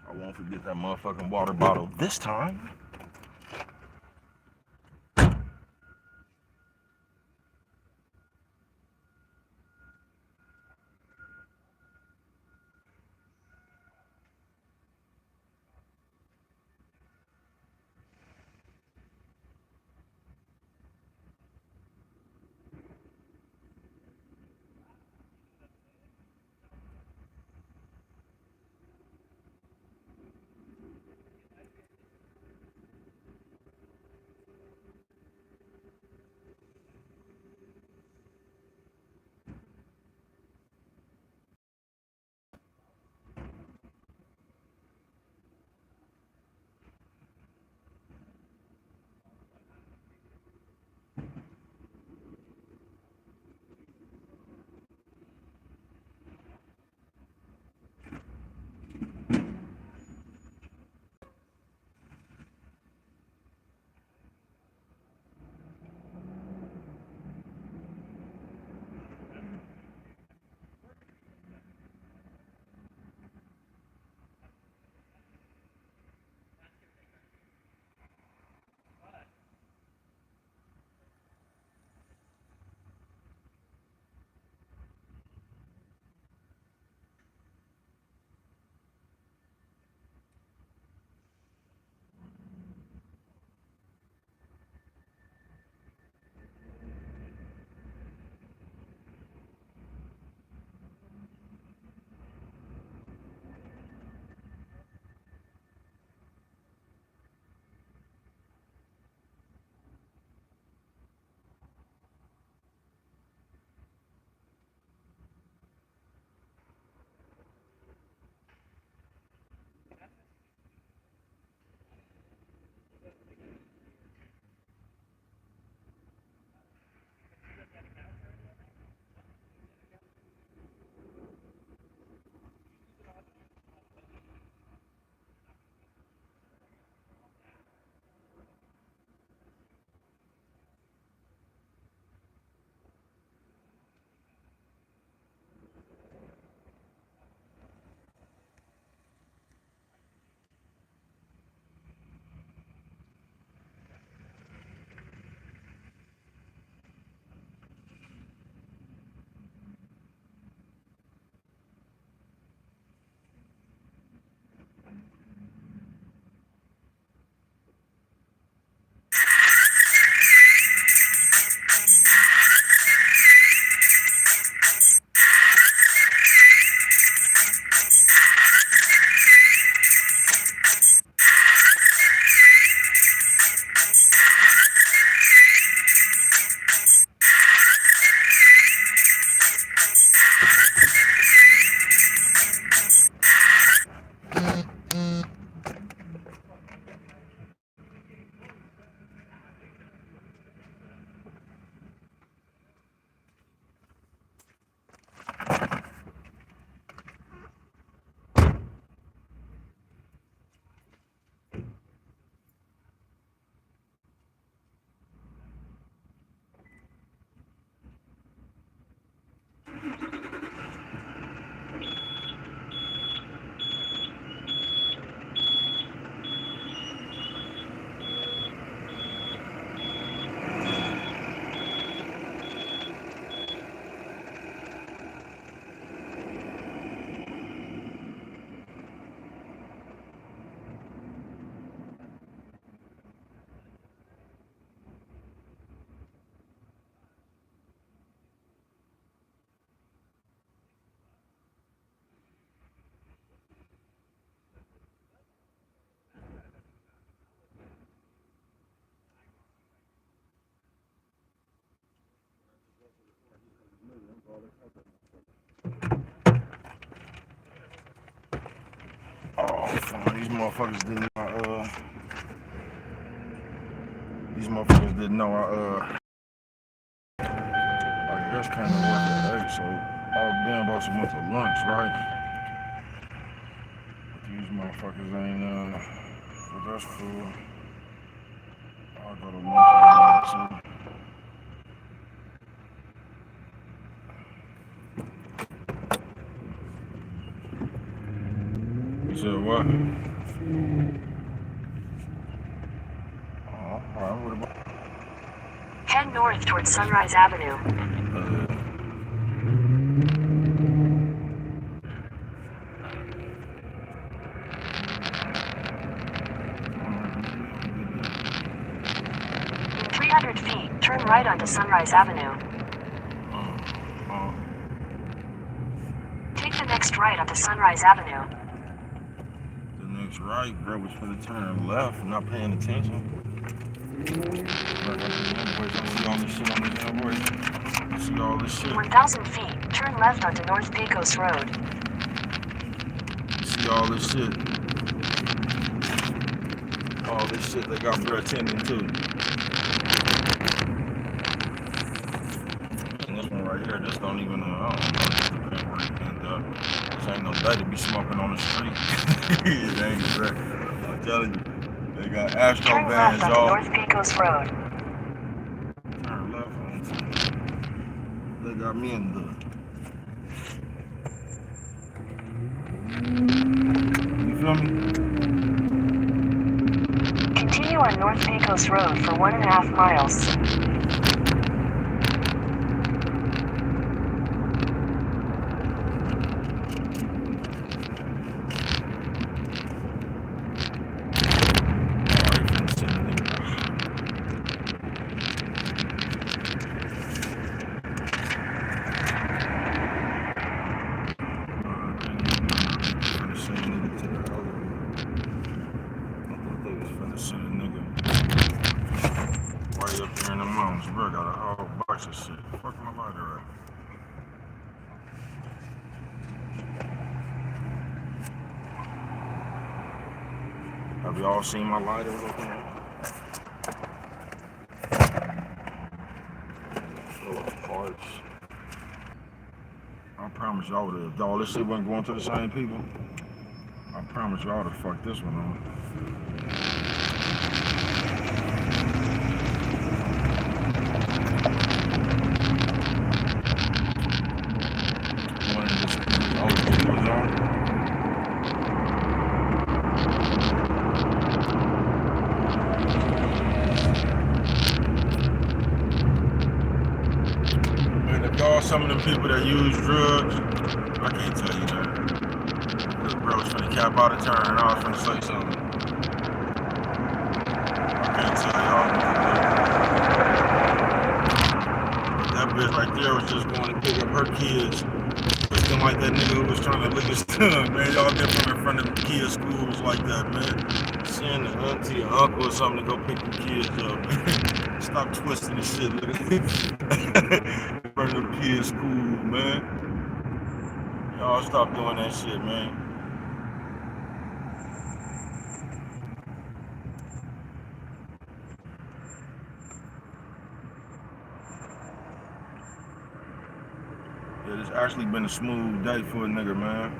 S1: I won't forget that motherfucking water bottle this time. Oh, fine. These motherfuckers didn't know I guess kind of work at 8, so all them boss went to lunch, right? But these motherfuckers ain't but that's cool. I'll go to lunch too. You said what? Oh, alright, what about?
S2: Head north towards Sunrise Avenue.
S1: Uh,
S2: 300 feet, turn right onto Sunrise Avenue. Take the next right onto Sunrise Avenue.
S1: The next right, bro, was finna turn left, not paying attention. Like I see all this shit on this airway. I see all this shit.
S2: 1,000 feet, turn left onto North Pecos Road.
S1: I see all this shit. All this shit they got for attending to. And this one right here just don't even, I don't know, this ain't no day to be smoking on the street. It ain't, bro. I'm telling you, they got Astro
S2: Turn
S1: vans,
S2: left onto
S1: y'all.
S2: North Pecos Road.
S1: Turn left onto. They got me in the. You feel me?
S2: Continue on North Pecos Road for 1.5 miles. Have y'all seen my lighter looking at? Full of parts. I promise y'all would have, if all this shit wasn't going to the same people, I promise y'all to fuck this one on. One of these old videos on. Some of them people that use drugs, I can't tell you that. This bro was finna cap out a turn, and I was finna say something. I can't tell y'all. But that bitch right there was just going to pick up her kids. Looking like that nigga who was trying to lick his tongue, man. Y'all get from in front of the kids' schools like that, man. Send the auntie or uncle or something to go pick the kids up. Stop twisting the shit, look at it. Front of the kids' school, man. Y'all stop doing that shit, man. Yeah, this actually been a smooth day for a nigga, man.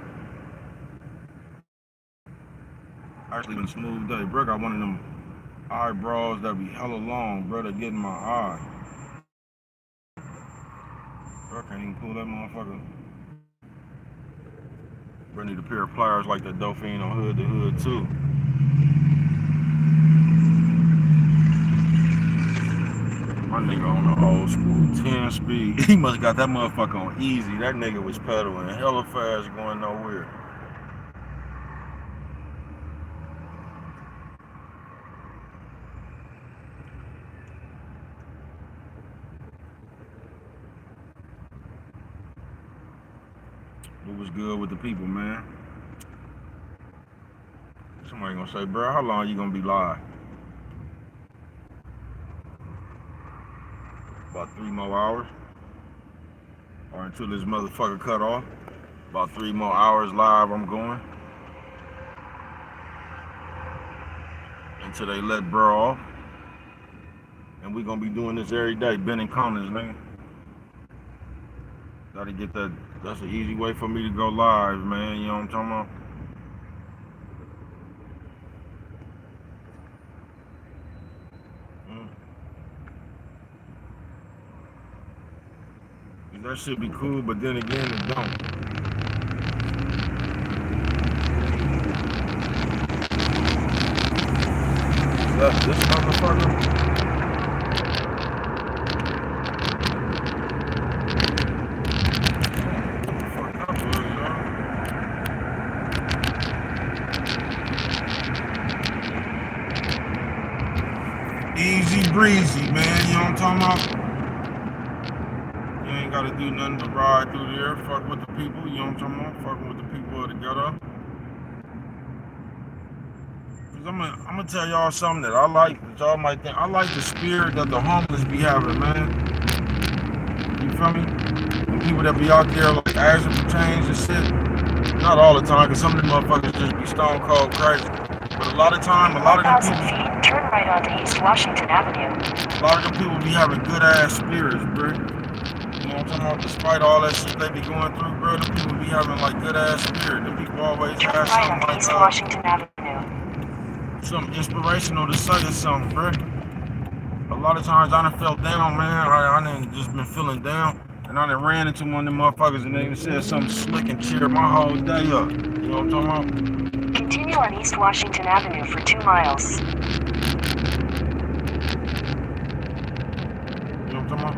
S2: Actually been a smooth day. Bro got one of them eyebrows that be hella long, bro, to get in my eye. Bro, I can't even pull that motherfucker. Bro, need a pair of pliers like that Dolphin on hood to hood, too. My nigga on the old school 10 speed. He must got that motherfucker on easy. That nigga was pedaling hella fast going nowhere. What was good with the people, man? Somebody gonna say, bro, how long you gonna be live? About 3 more hours.
S1: or until this motherfucker cut off. About 3 more hours live I'm going. Until they let bro off. And we gonna be doing this every day, bending corners, man. Gotta get that, that's an easy way for me to go live, man, you know what I'm talking about? That should be cool, but then again, it don't. This motherfucker? Easy breezy, man, you know what I'm talking about? You ain't gotta do nothing but ride through there, fuck with the people, you know what I'm talking about? Fucking with the people of the ghetto. I'm gonna tell y'all something that I like, that y'all might think. I like the spirit that the homeless be having, man. You feel me? The people that be out there like asking for change and shit. Not all the time, because some of them motherfuckers just be stone cold crazy. But a lot of time, a lot of them people,
S5: feet, turn right onto East Washington Avenue.
S1: a lot of them people be having good ass spirits, bro. You know what I'm talking about? Despite all that shit they be going through, bro, the people be having like good ass spirit. The people always
S5: Turn
S1: have
S5: right
S1: something
S5: onto
S1: like
S5: East Washington Avenue.
S1: something inspirational to say or something, bro. A lot of times I done felt down, man. I done just been feeling down. And I done ran into one of them motherfuckers and they even said something slick and cheered my whole day up. You know what I'm talking about?
S5: Continue on East Washington Avenue for 2 miles.
S1: You know what I'm talking about?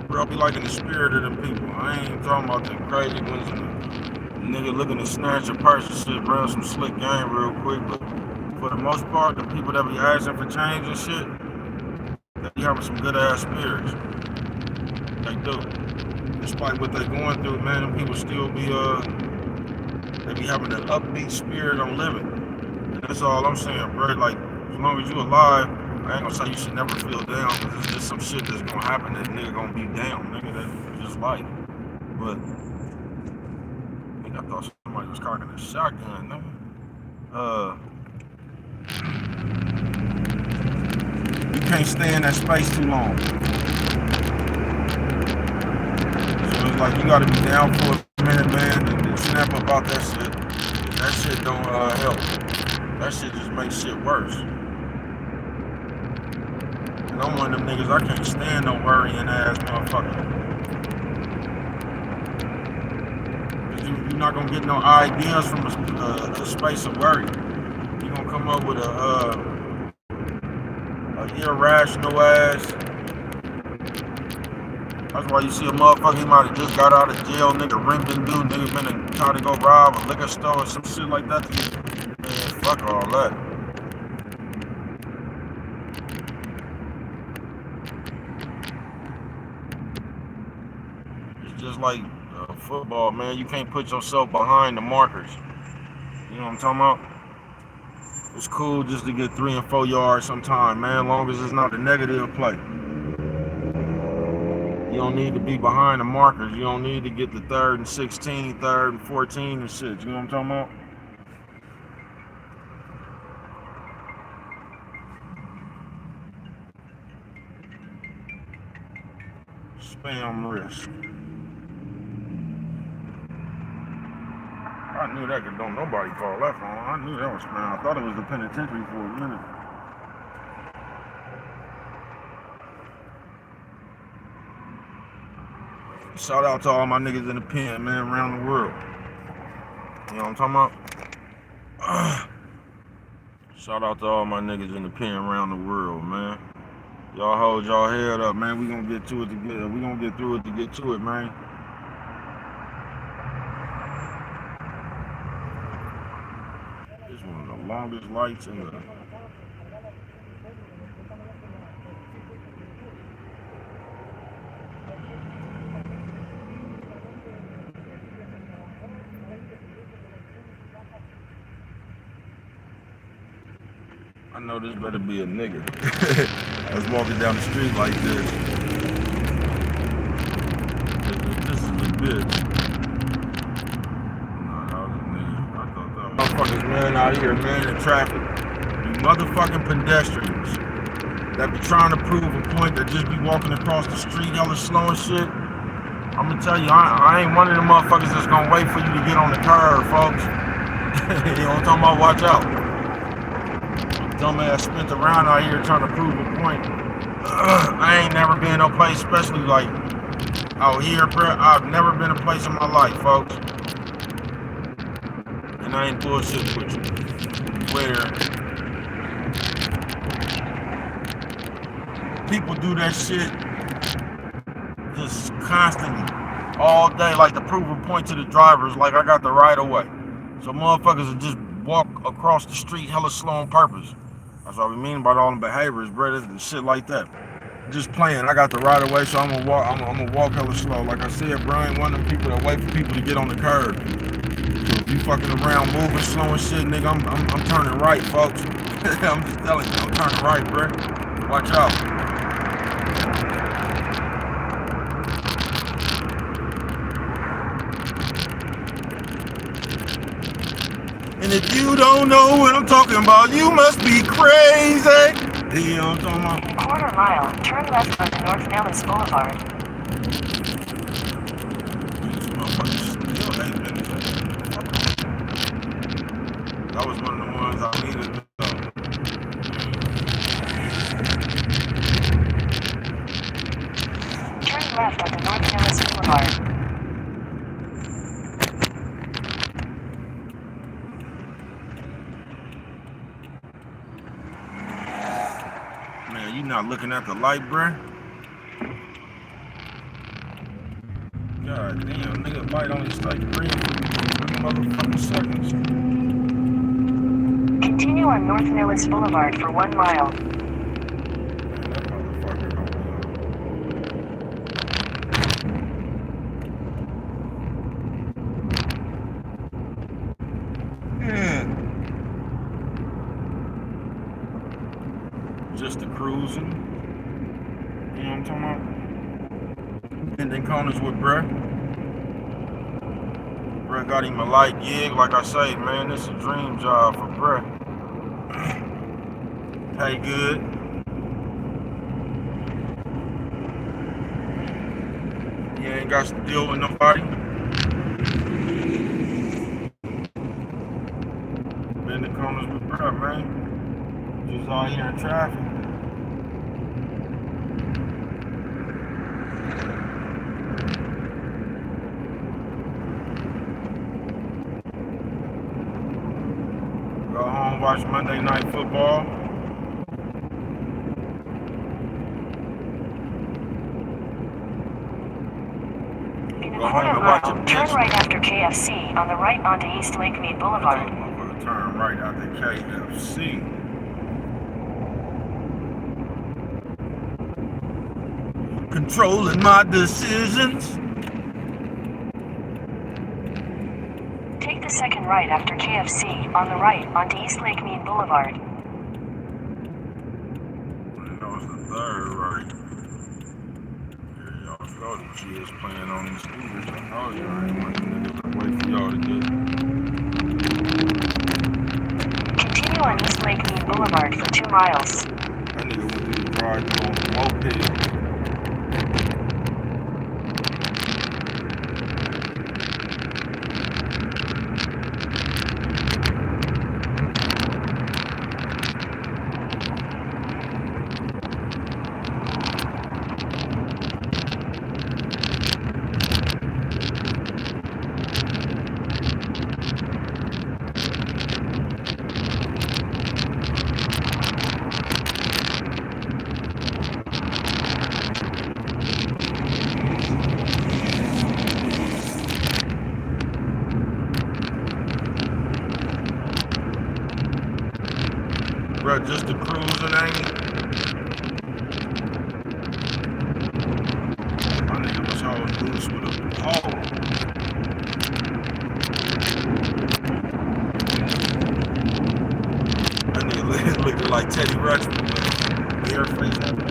S1: Bro, I be liking the spirit of them people. I ain't talking about the crazy ones and the nigga looking to snatch a purse and shit, bro. Some slick game real quick. But for the most part, the people that be asking for change and shit, they be having some good ass spirits. They do. Despite what they going through, man, them people still be they be having an upbeat spirit on living. And that's all I'm saying, bro. Like, as long as you alive, I ain't gonna say you should never feel down, because it's just some shit that's gonna happen that nigga gonna be down, nigga. That's just life. But I think I thought somebody was cocking a shotgun, nigga. You can't stay in that space too long. So it's like you gotta be down for a minute, man, and snap up out that shit. That shit don't help. That shit just makes shit worse. And I'm one of them niggas, I can't stand no worrying ass motherfucker. You're not gonna get no ideas from a space of worry. You're gonna come up with a irrational ass. That's why you see a motherfucker, he might have just got out of jail, nigga rimmed and do, nigga been trying to go rob a liquor store or some shit like that. Man, fuck all that. It's just like football, man. You can't put yourself behind the markers. You know what I'm talking about? It's cool just to get 3 and 4 yards sometime, man, long as it's not a negative play. You don't need to be behind the markers. You don't need to get the 3rd and 16, 3rd and 14 and shit. You know what I'm talking about? Spam risk. I knew that could don't nobody call that phone. I knew that was spam. I thought it was the penitentiary for a minute. Shout out to all my niggas in the pen, man, around the world. You know what I'm talking about? Shout out to all my niggas in the pen around the world, man. Y'all hold y'all head up, man. We gonna get to it to get. We gonna get through it to get to it, man. This one of the longest lights in the. I know this better be a nigga. I was walking down the street like this. This is a bitch. No, that was a nigga. I thought that was motherfuckers, man, out here, man, in traffic. You motherfucking pedestrians that be trying to prove a point, that just be walking across the street hella slow and shit. I'm gonna tell you, I ain't one of them motherfuckers that's gonna wait for you to get on the curb, folks. You know what I'm talking about? Watch out. Dumbass spent around out here trying to prove a point. I ain't never been no place, especially like out here, bro. I've never been a place in my life, folks. And I ain't bullshit with you. Where people do that shit just constantly, all day, like to prove a point to the drivers, like I got the right of way. So motherfuckers will just walk across the street hella slow on purpose. That's what we mean about all them behaviors, bro. And shit like that. Just playing. I got the right of way, so I'm gonna walk. I'm gonna walk hella slow. Like I said, bro, I ain't one of them people that wait for people to get on the curb. So if you fucking around moving slow and shit, nigga, I'm turning right, folks. I'm just telling you, I'm turning right, bro. Watch out. And if you don't know what I'm talking about, you must be crazy. You know what I'm talking about?
S5: Quarter mile, turn left onto North Nellis Boulevard.
S1: These motherfuckers still hate me. That was one of the ones I needed to know.
S5: Turn left onto North Nellis Boulevard.
S1: Man, you not looking at the light, bruh? God damn, nigga, light only like green for 3 motherfucking seconds.
S5: Continue on North Nellis Boulevard for 1 mile.
S1: Man, that motherfucker don't just the cruising. You know what I'm talking about? And then corners with bruh. Bruh got him a light gig. Like I say, man, this is a dream job for bruh. Pay good. You ain't got to deal with nobody. Been the corners with bruh, man. Just out here in traffic. Go home, watch Monday Night Football.
S5: In a
S1: Go home
S5: quarter
S1: and watch
S5: mile,
S1: a
S5: turn
S1: bitch.
S5: right after KFC on the right onto East Lake Mead Boulevard.
S1: Motherfucker, turn right out the KFC. Controlling my decisions.
S5: Take the second right after KFC on the right onto East Lake Mead Boulevard.
S1: That was the third right. Here y'all go, the kids playing on these scooters. I know y'all ain't want the niggas to wait for y'all to get.
S5: Continue on East Lake Mead Boulevard for 2 miles.
S1: That nigga went to the drive-thru on the moped. Bruh, just the cruising, ain't it? My nigga was holding loose with a pole. That nigga looked like Teddy Ruxpin, man. Air face that man.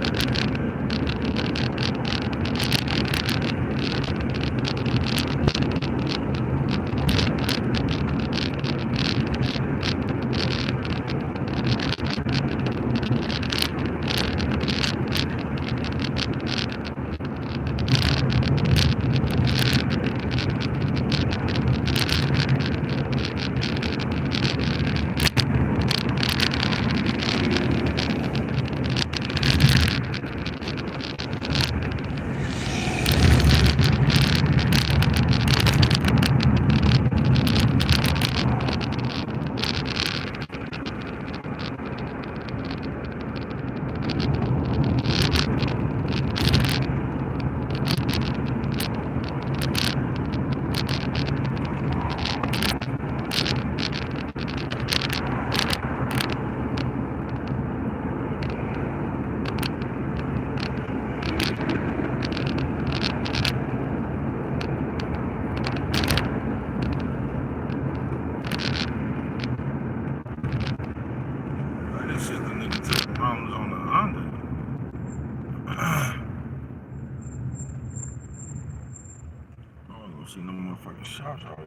S1: See no motherfucking shots out here.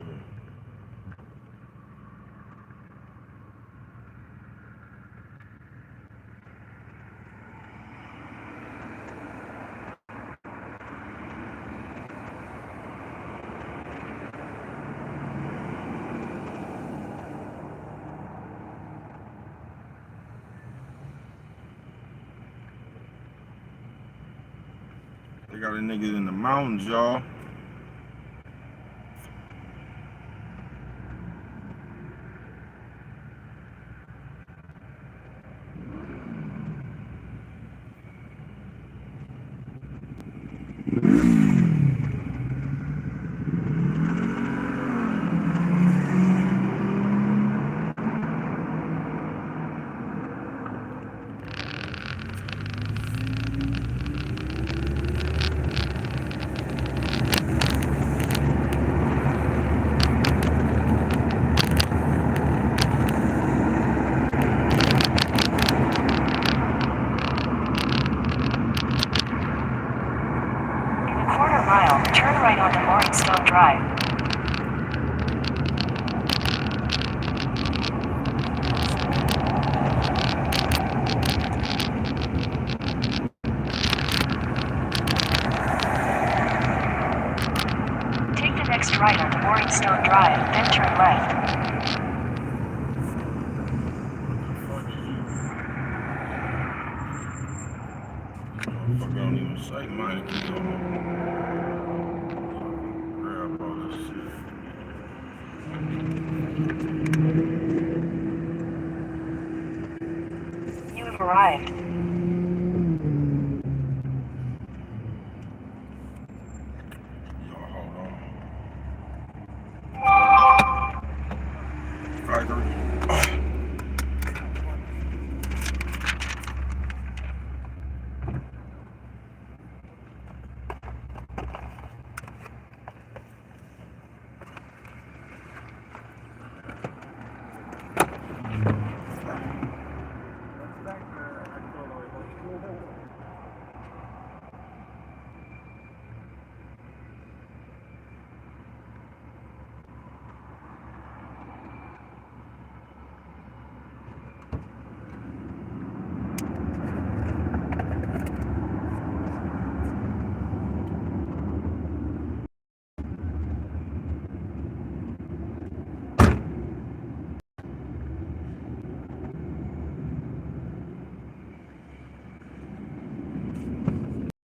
S1: They got a nigga in the mountains, y'all.
S5: Turn right onto Morningstone Drive. Take the next right onto Morningstone Drive, then turn left.
S1: Fuck, I don't even say mine. Grab all this shit.
S5: You have arrived.
S1: Y'all hold on. Factory.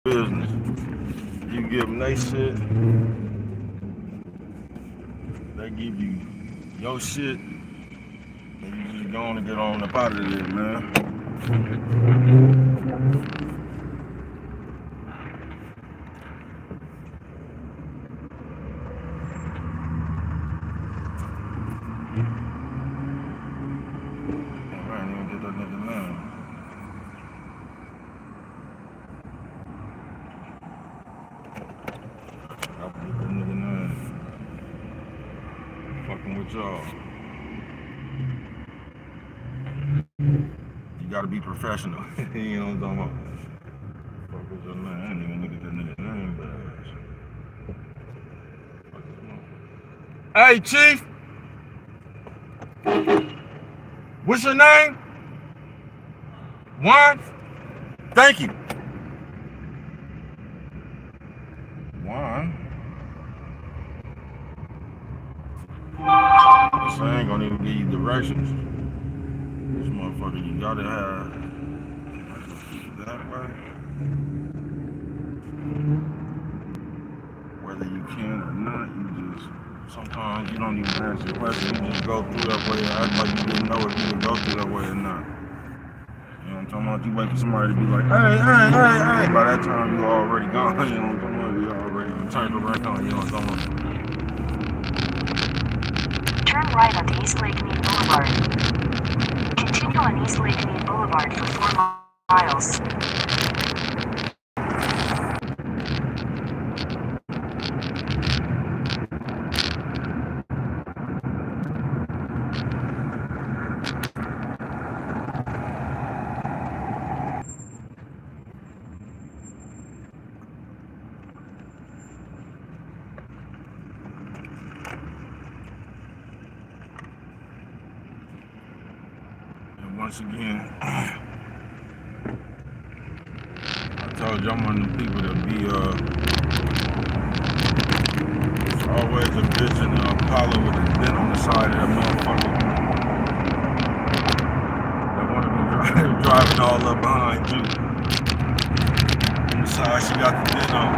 S1: Business. You give them they shit, they give you your shit, and you just go on and get on up out of there, man. Alright, you gonna get that nigga now. I'll put that nigga now. Fucking with y'all. You
S2: gotta be professional. You know what I'm talking about? Fuck was your name? I didn't even look at that nigga's name, but
S1: Hey, Chief. What's your name? Juan? Thank you.
S2: Juan. I ain't gonna even give you directions. This motherfucker, you gotta have that way. Whether you can or not, you just sometimes you don't even answer the question. You just go through that way and act like you didn't know if you would go through that way or not. You know what I'm talking about? You wait for somebody to be like, hey. By that time, you already gone. You know what I'm talking about? You already turned around on. You know what I'm talking about?
S5: Turn right onto East Lake Mead Boulevard. Continue on East Lake Mead Boulevard for 4 miles.
S2: Once again, I told you I'm one of the people that be there's always a bitch in the Apollo with a dent on the side of that motherfucker that want to be driving all up behind you. On the side she got the dent on.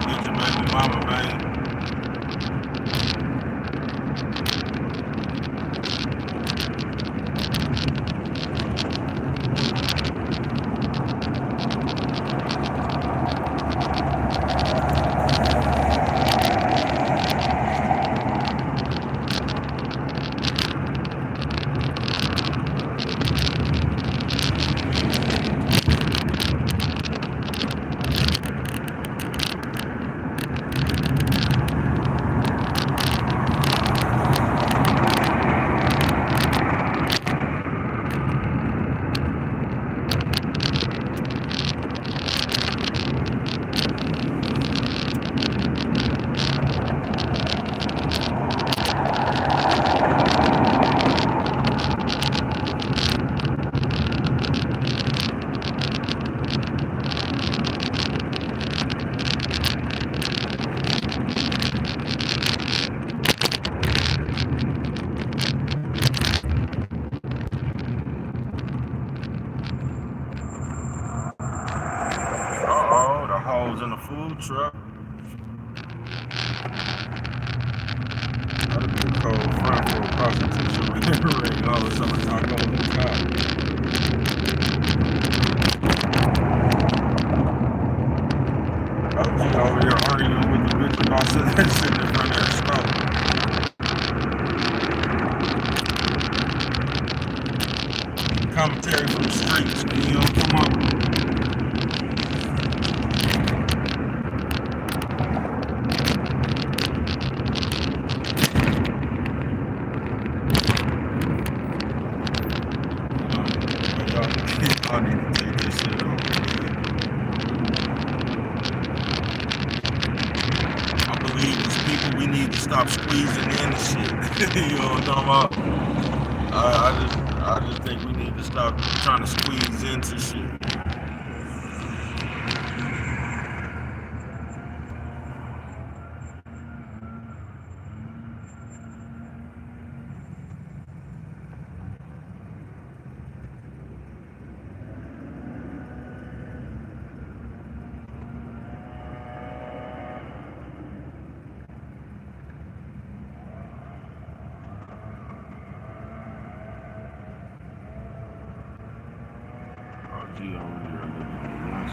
S2: Get your baby mama, man. In a food truck. That'd be a cold front for a prostitution ring. All of a sudden, taco on the top. Oh, she over here arguing with the bitch about sitting in front of her stove. Commentary from the streets, you know, come on. I need to take this shit off. I believe as people we need to stop squeezing in the shit. You know what I'm talking about? I just think we need to stop trying to squeeze into shit.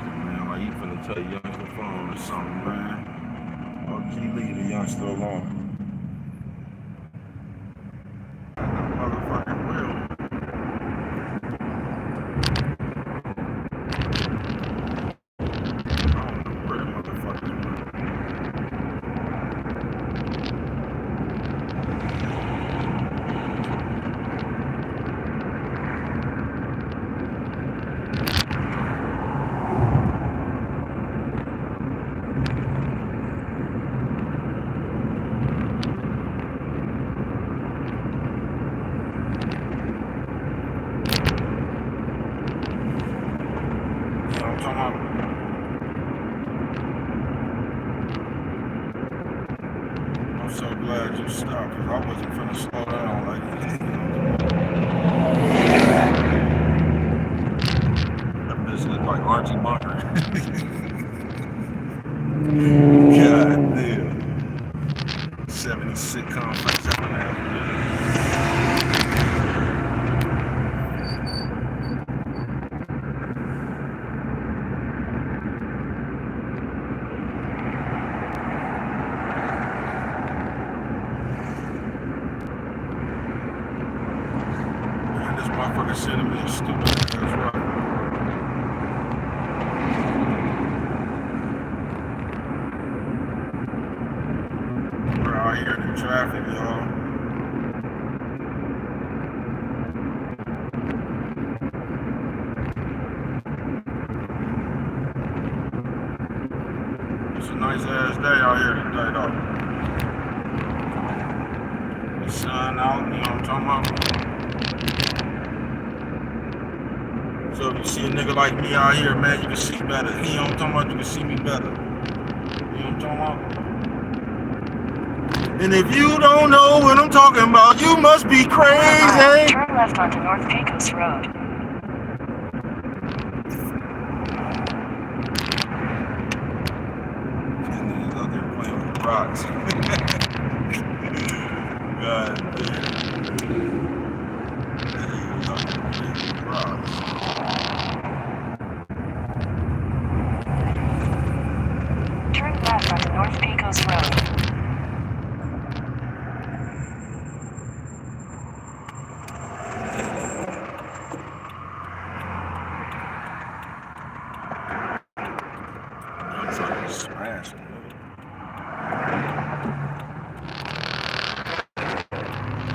S2: Man, like you finna tell youngster phone or something, man. OG, leave the youngster alone. Motherfucking will. I don't know where the motherfucker went.
S1: glad you stopped, because I wasn't finna slow down like that bitch looked like Archie Bunker. God damn. 70 sitcom face up in there. Man, this motherfucker sending me a stupid ass rock. We're out here in the traffic, y'all. It's a nice ass day out here today, though. The sun out, you know what I'm talking about? So if you see a nigga like me out here, man, you can see better. You know what I'm talking about? You can see me better. You know what I'm talking about? And if you don't know what I'm talking about, you must be crazy.
S5: Turn left onto North Pecos Road.
S1: And niggas out there playing with rocks. God damn. Niggas out there playing with rocks.
S5: Turn left onto North Pecos Road.
S1: I'm trying to smash it.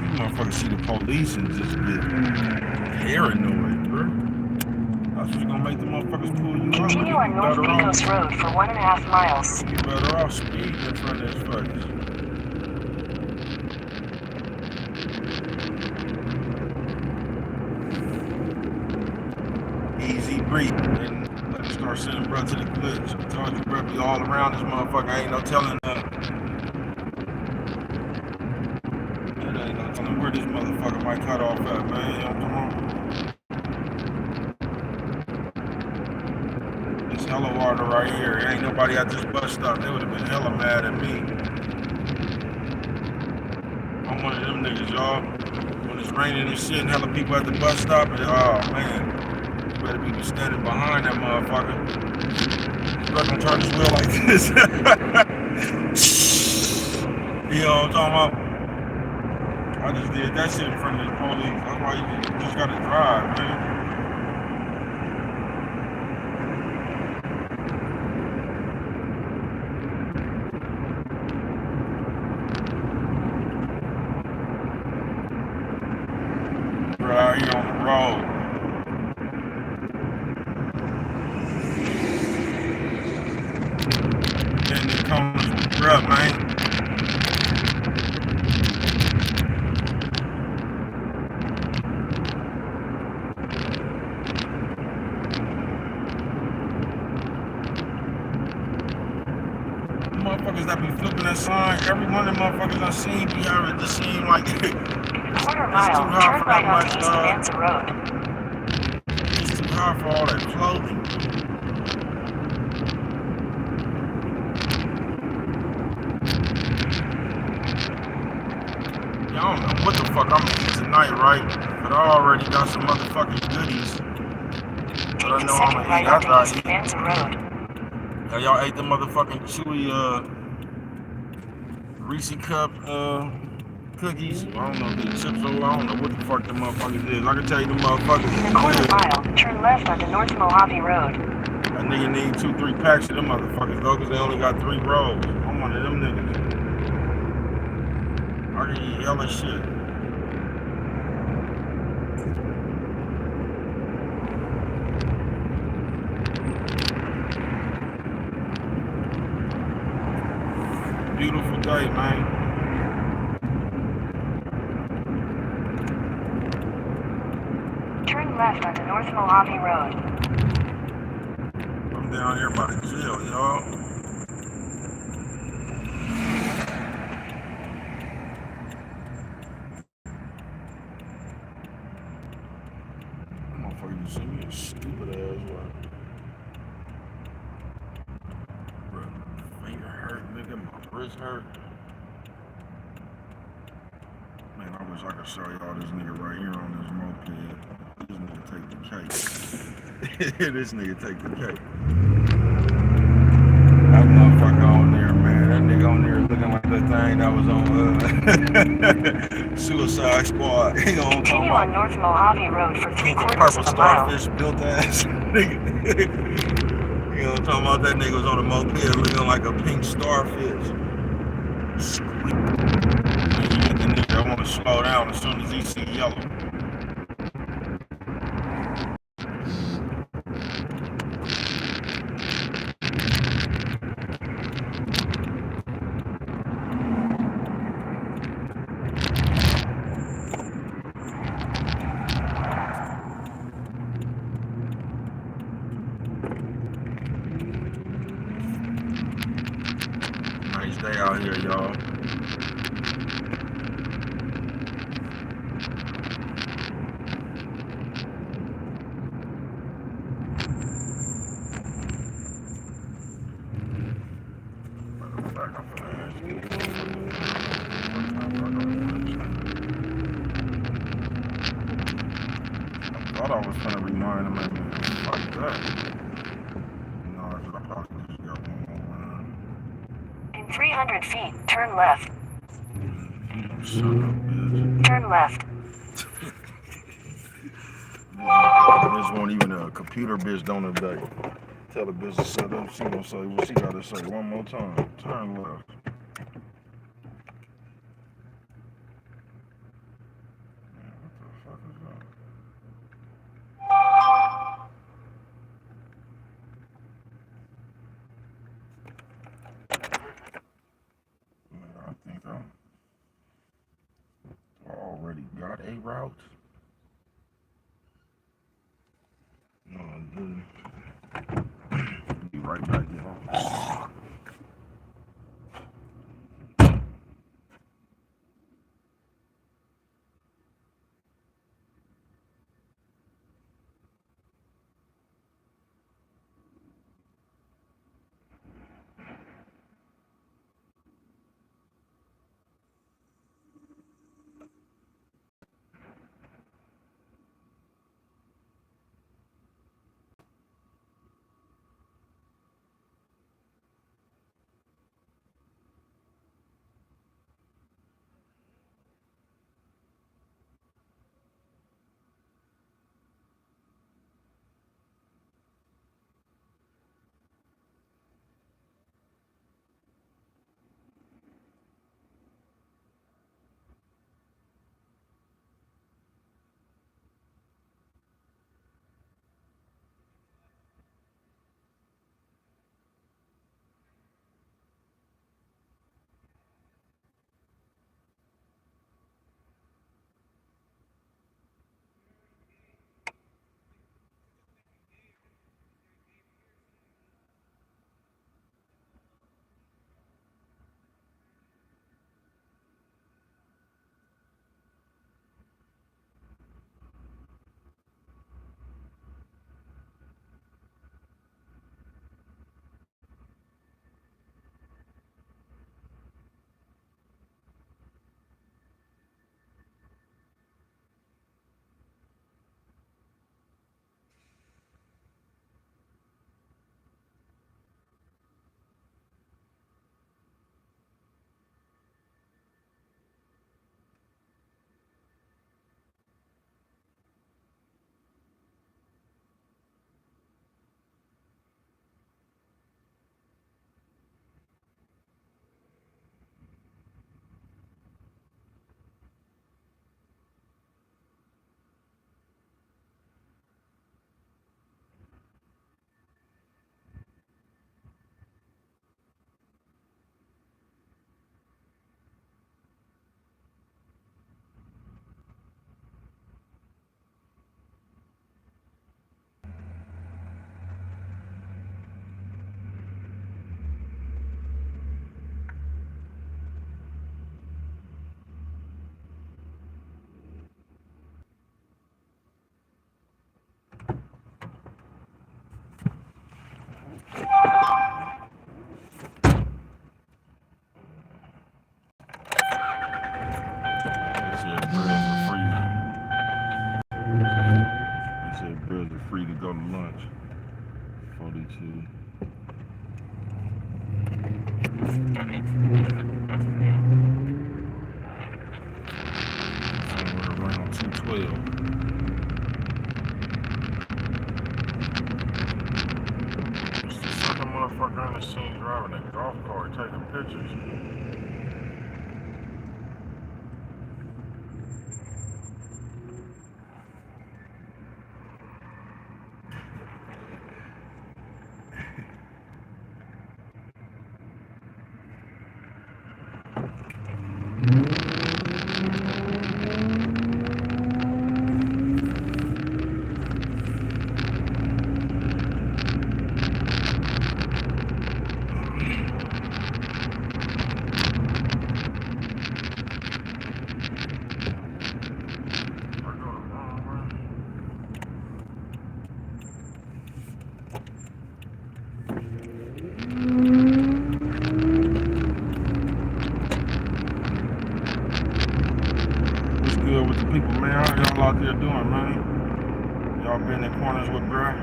S1: You motherfuckers see the police and just get paranoid, bro. That's what's gonna make the motherfuckers pull you over.
S5: Continue on North Pecos Road for 1.5 miles.
S1: You better off speeding in front of this fuckers. Easy breathing. And let me start sending bro to the glitch. I told you, bro, be all around this motherfucker. Ain't no telling nothing. There ain't no telling where this motherfucker might cut off at, man. You know what I'm talking about? It's hella water right here. Ain't nobody at this bus stop. They would have been hella mad at me. I'm one of them niggas, y'all. When it's raining and shit and hella people at the bus stop, and, oh man. Better be standing behind that motherfucker. Bro, don't turn this wheel like this. You know what I'm talking about? I just did that shit in front of the police. That's why you just gotta drive, man. Bro, out here on the road. And it comes with bruh, man. Motherfuckers that be flipping that sign, every one of them motherfuckers I seen be having to seem like
S5: Quarter
S1: it's too
S5: mile,
S1: hot
S5: turn
S1: for
S5: right
S1: that
S5: onto
S1: much,
S5: East Mansa Road.
S1: it's too hot for all that clothing. Yeah, I don't know what the fuck I'm gonna eat tonight, right? But I already got some motherfucking goodies. But I
S5: Take the
S1: know I'm
S5: second
S1: gonna
S5: right
S1: eat after I
S5: onto East
S1: eat.
S5: Mansa Road.
S1: Yeah, y'all ate the motherfucking chewy Reese cup cookies. I don't know, the chips or I don't know what the fuck the motherfuckers is. I can tell you the motherfuckers
S5: In
S1: is
S5: a quarter
S1: good.
S5: mile, turn left onto North Mojave Road.
S1: That nigga need 2-3 packs of them motherfuckers though, cause they only got 3 rolls. I'm one of them niggas. I can eat hella shit. Beautiful day, man.
S5: Turn left onto North Mojave Road.
S1: I'm down here by the jail, y'all.
S2: wrist hurt.
S1: Man, I wish I could show y'all this nigga right here on this moped. This nigga take the cake. This nigga take the cake. That motherfucker on there, man. That nigga on there looking like that thing that was on Suicide Squad. He on
S5: Continue on North Mojave Road for
S1: pink and
S5: 3/4
S1: purple
S5: of a mile.
S1: starfish built ass nigga. You know what I'm talking about? That nigga was on a moped looking like a pink starfish. Squeak. Man, you get the nigga that want to slow down as soon as he see yellow. Nice day out here, y'all. I thought I was gonna remind him, man, fuck that. No, I probably just got one more round.
S5: In 300 feet, turn left.
S1: Shut up, bitch.
S5: Turn left.
S1: This won't even a computer bitch don't today. Tell the bitch to shut up. She gonna say what she gotta say one more time. Turn left. Man, what the fuck is that? Man, I think I already got a route. No, I didn't. Be right back, y'all. What's good with the people, man? How y'all out there doing, man? Y'all been in corners with bruh?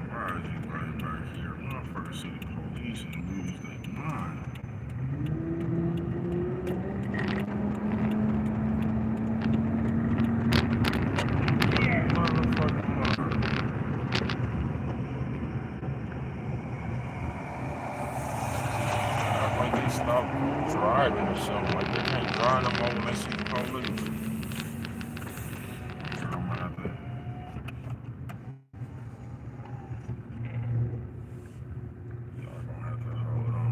S1: Why is he right back here? Motherfucker see the police and lose their mind. Motherfucking mind. Act like they stopped driving or something. Like they can't drive no more when they see the police. So I'm gonna have to. Y'all gonna have to hold on.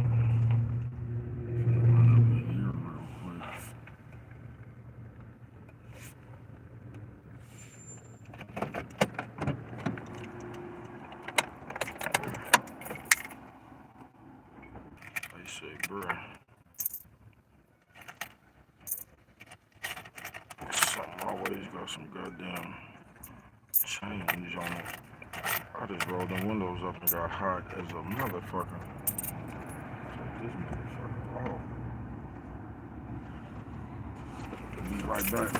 S1: Run over here real quick. They say, bruh, something always got some goddamn change on it. I just rolled them windows up and got hot as a motherfucker. Take this motherfucker off. Be right back.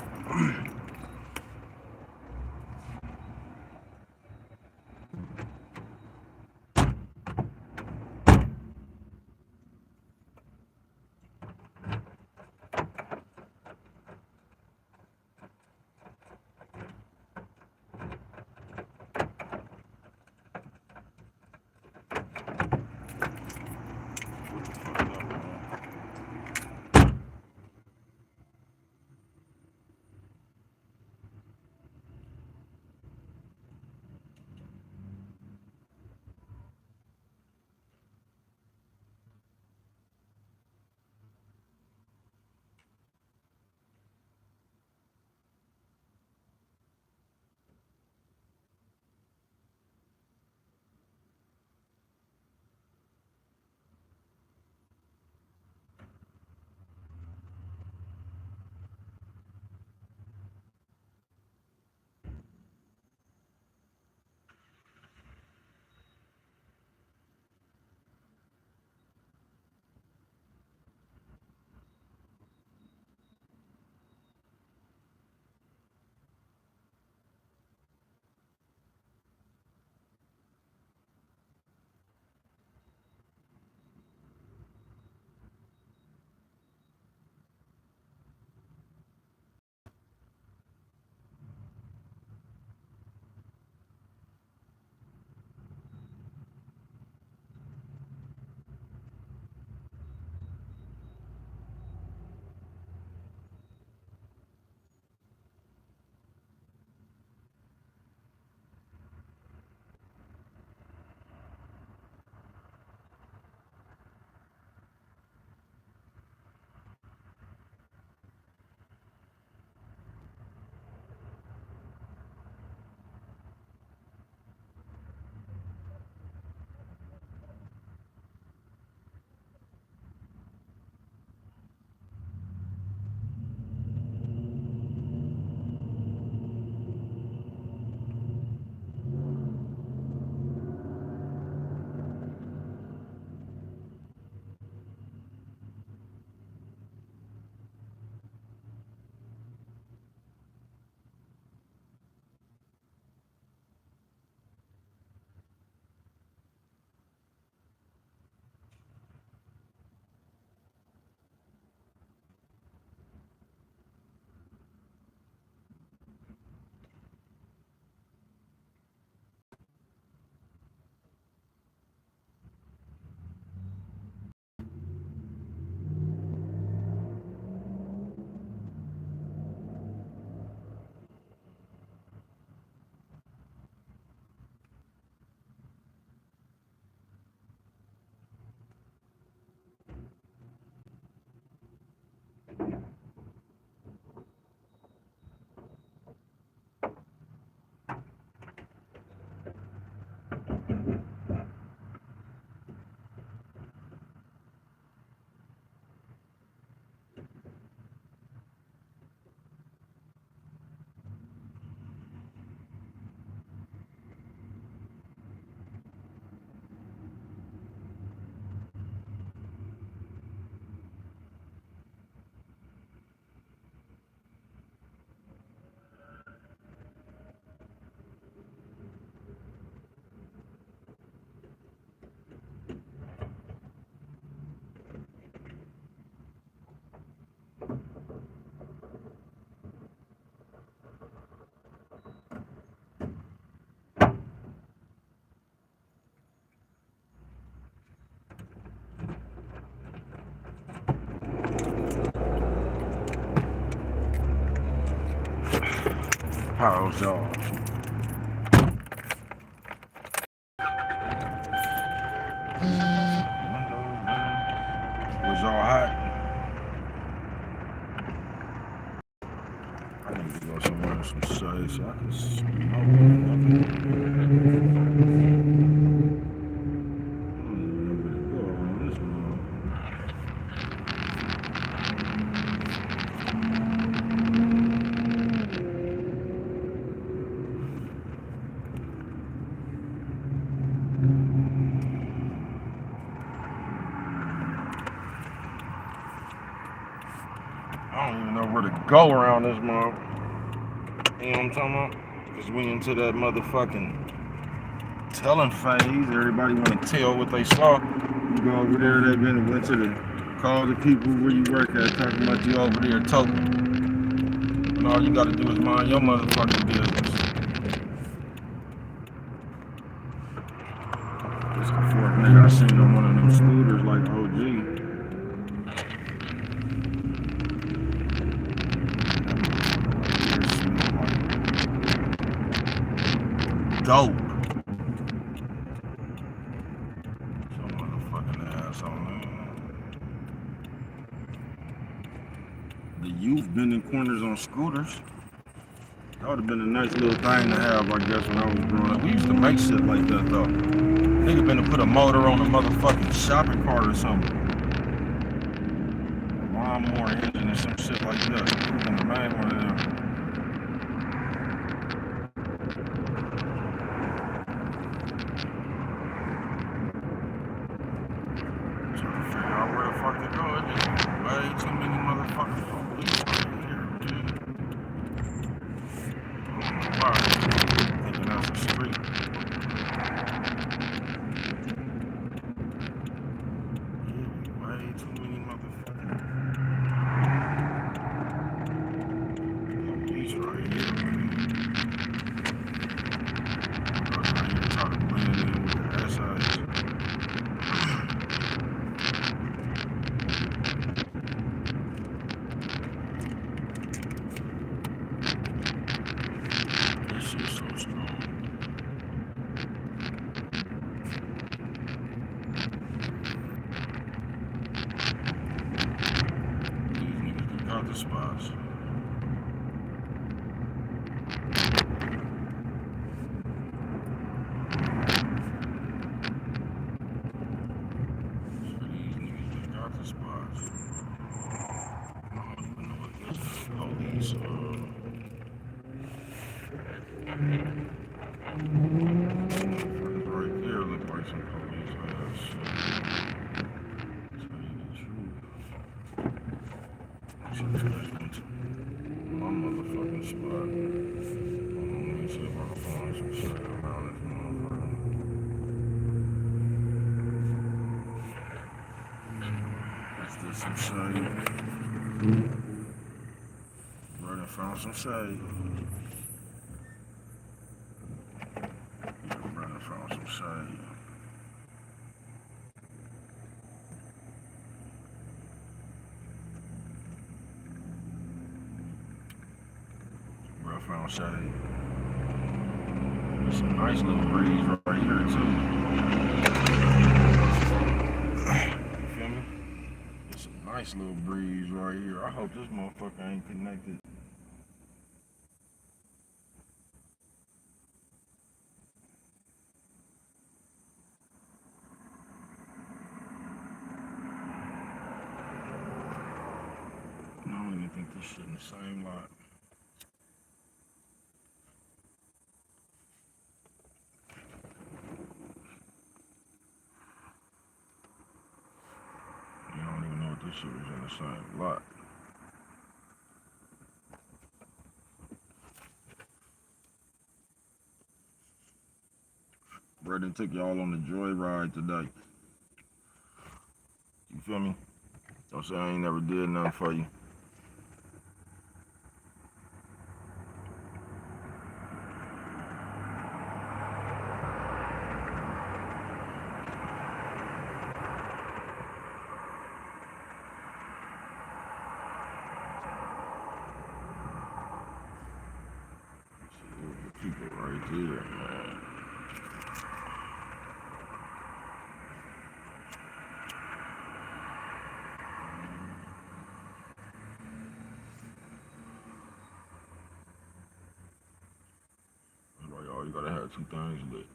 S1: How's y'all? Was y'all hot? I need to go somewhere with some shade so I can smoke. I don't even know where to go around this month. You know what I'm talking about? Because we into that motherfucking telling phase. Everybody want to tell what they saw. You go over there, they went to call the people where you work at, talking about you over there talking. And all you got to do is mind your motherfucking business. This the fourth nigga I seen on one of them scooters like OG. Dope. Some motherfucking ass on there. The youth bending corners on scooters. That would have been a nice little thing to have, I guess, when I was growing up. We used to make shit like that, though. Nigga been to put a motor on a motherfucking shopping cart or something. A lawnmower engine or some shit like that. We been to make one of them. Way too many motherfuckers police right here, dude. Wow. Thinking that's a street. Way too many motherfuckers. Police right here, man. Right here trying to blend in with the SIs. Spots. These niggas just got the spots. I don't even know what this police right there look like some police ass shit. Tell you the truth. My motherfucking spot. Let me see if I can find some shit around this motherfucker. Let's do some shade. Brother found some shade. Brother found some shade. Found shade. There's some nice little breeze right here too. You feel me? There's some nice little breeze right here. I hope this motherfucker ain't connected. I don't even think this shit in the same lot. This shit was in the same lot. Braden took y'all on the joyride today. You feel me? Don't say I ain't never did nothing for you. there, man. That's why y'all, you gotta have two things lit.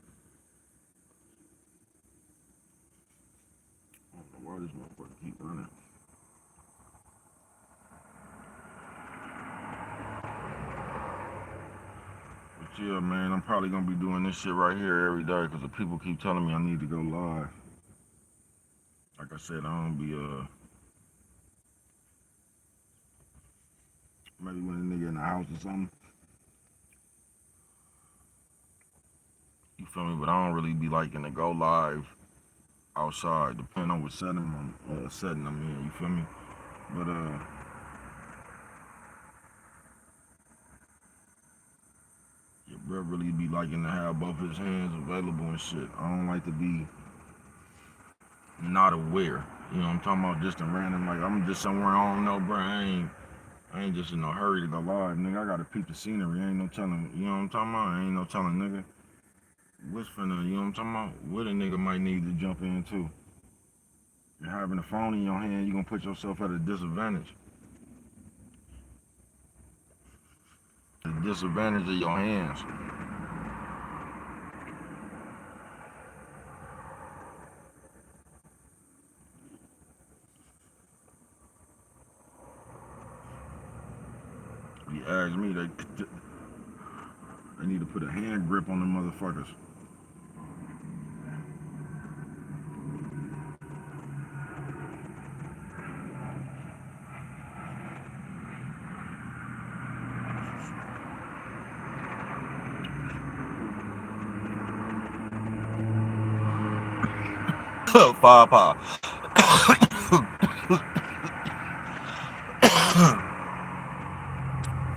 S1: I don't know why this motherfucker keep running. But yeah, man, I'm probably gonna be doing this shit right here every day because the people keep telling me I need to go live. Like I said, I don't be maybe when a nigga in the house or something. You feel me? But I don't really be liking to go live outside, depending on what setting I'm in. You feel me? But your bro really be liking to have both his hands available and shit. I don't like to be not aware. You know what I'm talking about? Just a random, like I'm just somewhere I don't know, bro. I ain't just in no hurry to go live, nigga. I gotta peep the scenery. Ain't no telling, you know what I'm talking about? Ain't no telling, nigga. What's finna, you know what I'm talking about? What a nigga might need to jump into. You're having a phone in your hand, you're gonna put yourself at a disadvantage. The disadvantage of your hands. You ask me, they need to put a hand grip on the motherfuckers. Papa.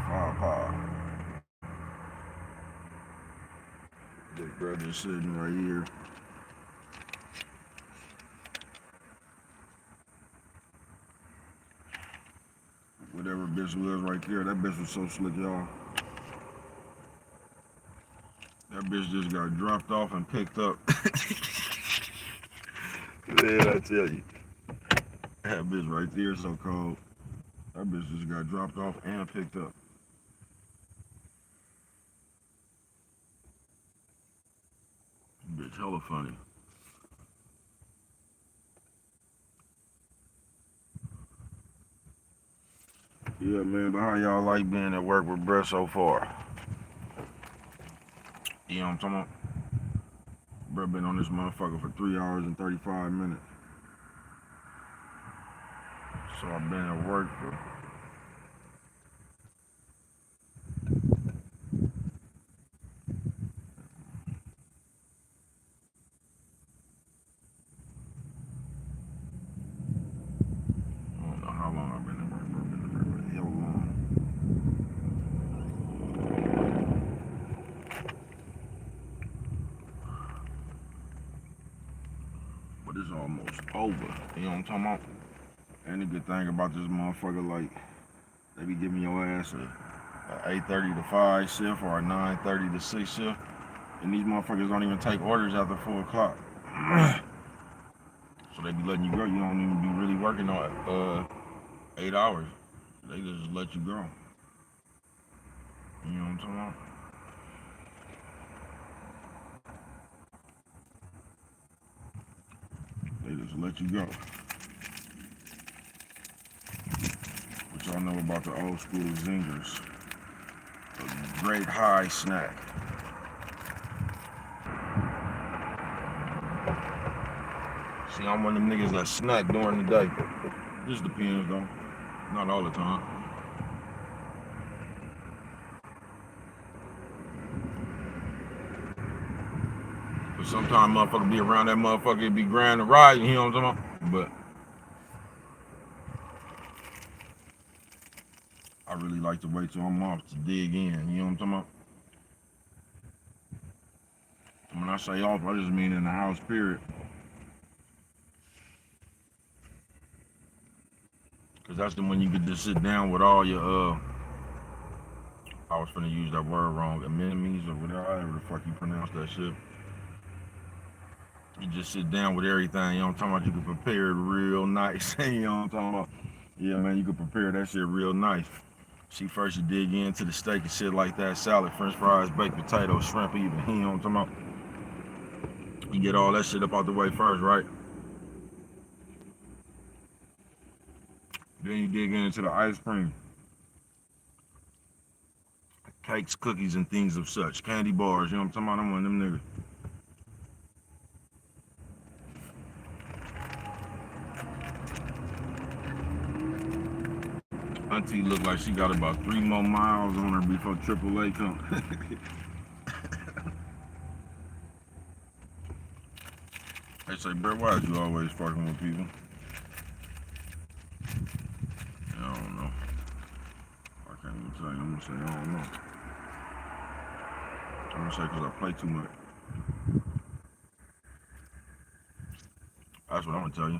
S1: Papa. Big brother sitting right here. Whatever bitch was right there, that bitch was so slick, y'all. That bitch just got dropped off and picked up. Man, I tell you. That bitch right there so cold. That bitch just got dropped off and picked up. Bitch hella funny. Yeah, man, but how y'all like being at work with Brett so far? You know what I'm talking about? Brett been on this motherfucker for 3 hours and 35 minutes. So I've been at work for... I don't know how long I've been at work, bro. I've been at work for hell long. But it's almost over. You know what I'm talking about? And the good thing about this motherfucker, like, they be giving your ass a 8:30 to 5 shift or a 9:30 to 6 shift. And these motherfuckers don't even take orders after 4 o'clock. So they be letting you go. You don't even be really working on 8 hours. They just let you go. You know what I'm talking about? They just let you go. What y'all know about the old school zingers? A great high snack. See, I'm one of them niggas that snack during the day. Just depends though. Not all the time. But sometimes motherfucker be around that motherfucker, it be grand to ride, you know what I'm talking about? But I really like to wait till I'm off to dig in, you know what I'm talking about? And when I say off, I just mean in the house, period. Cause that's the one you get to sit down with all I was finna use that word wrong. Enemies or whatever, however the fuck you pronounce that shit. You just sit down with everything, you know what I'm talking about? You can prepare it real nice. You know what I'm talking about? Yeah, man, you can prepare that shit real nice. See, first you dig into the steak and shit like that, salad, french fries, baked potatoes, shrimp, even, you know what I'm talking about? You get all that shit up out the way first, right? Then you dig into the ice cream. Cakes, cookies, and things of such. Candy bars, you know what I'm talking about? I'm one of them niggas. Auntie looked like she got about 3 more miles on her before AAA come. They say, bro, why is you always fucking with people? I don't know. I can't even tell you. I'm gonna say I don't know. I'm gonna say because I play too much. That's what I'm gonna tell you.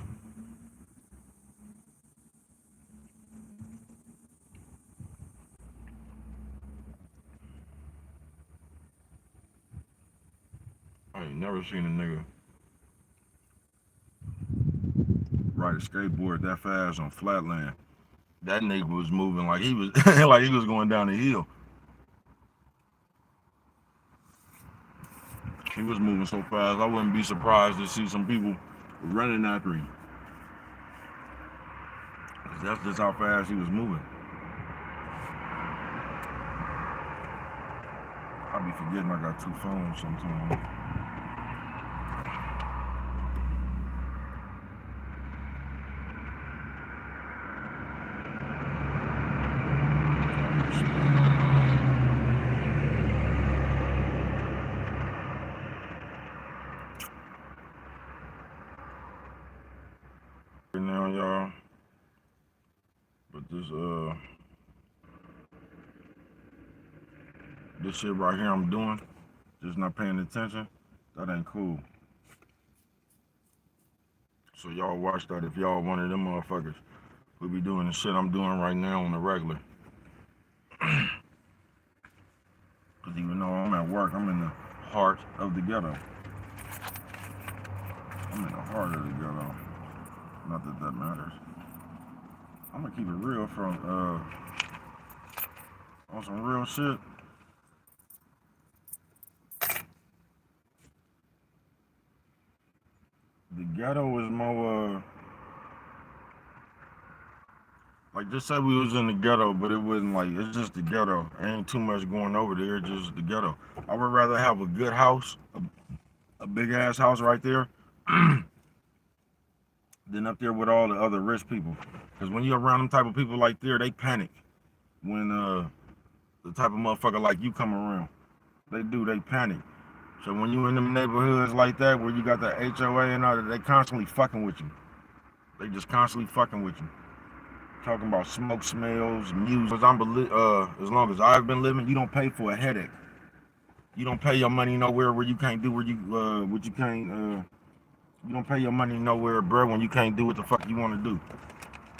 S1: I ain't never seen a nigga ride a skateboard that fast on flatland. That nigga was moving like he was like he was going down the hill. He was moving so fast, I wouldn't be surprised to see some people running after him. That's just how fast he was moving. I be forgetting I got 2 phones sometimes. Now, y'all, but this shit right here I'm doing, just not paying attention, that ain't cool. So y'all watch that if y'all one of them motherfuckers who be doing the shit I'm doing right now on the regular. Cause even though I'm at work, I'm in the heart of the ghetto. I'm in the heart of the ghetto. Not that that matters. I'm gonna keep it real from on some real shit. The ghetto is more like just say we was in the ghetto, but it wasn't like it's just the ghetto. Ain't too much going over there, just the ghetto. I would rather have a good house, a big ass house right there. Than up there with all the other rich people. Because when you're around them type of people like there, they panic when the type of motherfucker like you come around. They panic. So when you in them neighborhoods like that where you got the HOA and all that, they constantly fucking with you. They just constantly fucking with you. Talking about smoke smells, music. As long as I've been living, you don't pay for a headache. You don't pay your money nowhere where you can't do what you can't you don't pay your money nowhere, bro, when you can't do what the fuck you want to do.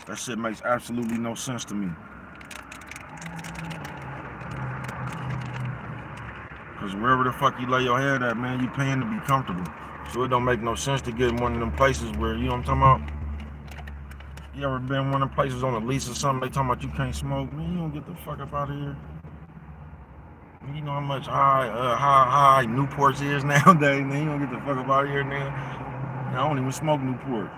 S1: That shit makes absolutely no sense to me. Because wherever the fuck you lay your head at, man, you paying to be comfortable. So it don't make no sense to get in one of them places where, you know what I'm talking about? You ever been in one of them places on a lease or something, they talking about you can't smoke? Man, you don't get the fuck up out of here. You know how much high Newports is nowadays, man. You don't get the fuck up out of here, nigga. I don't even smoke Newport.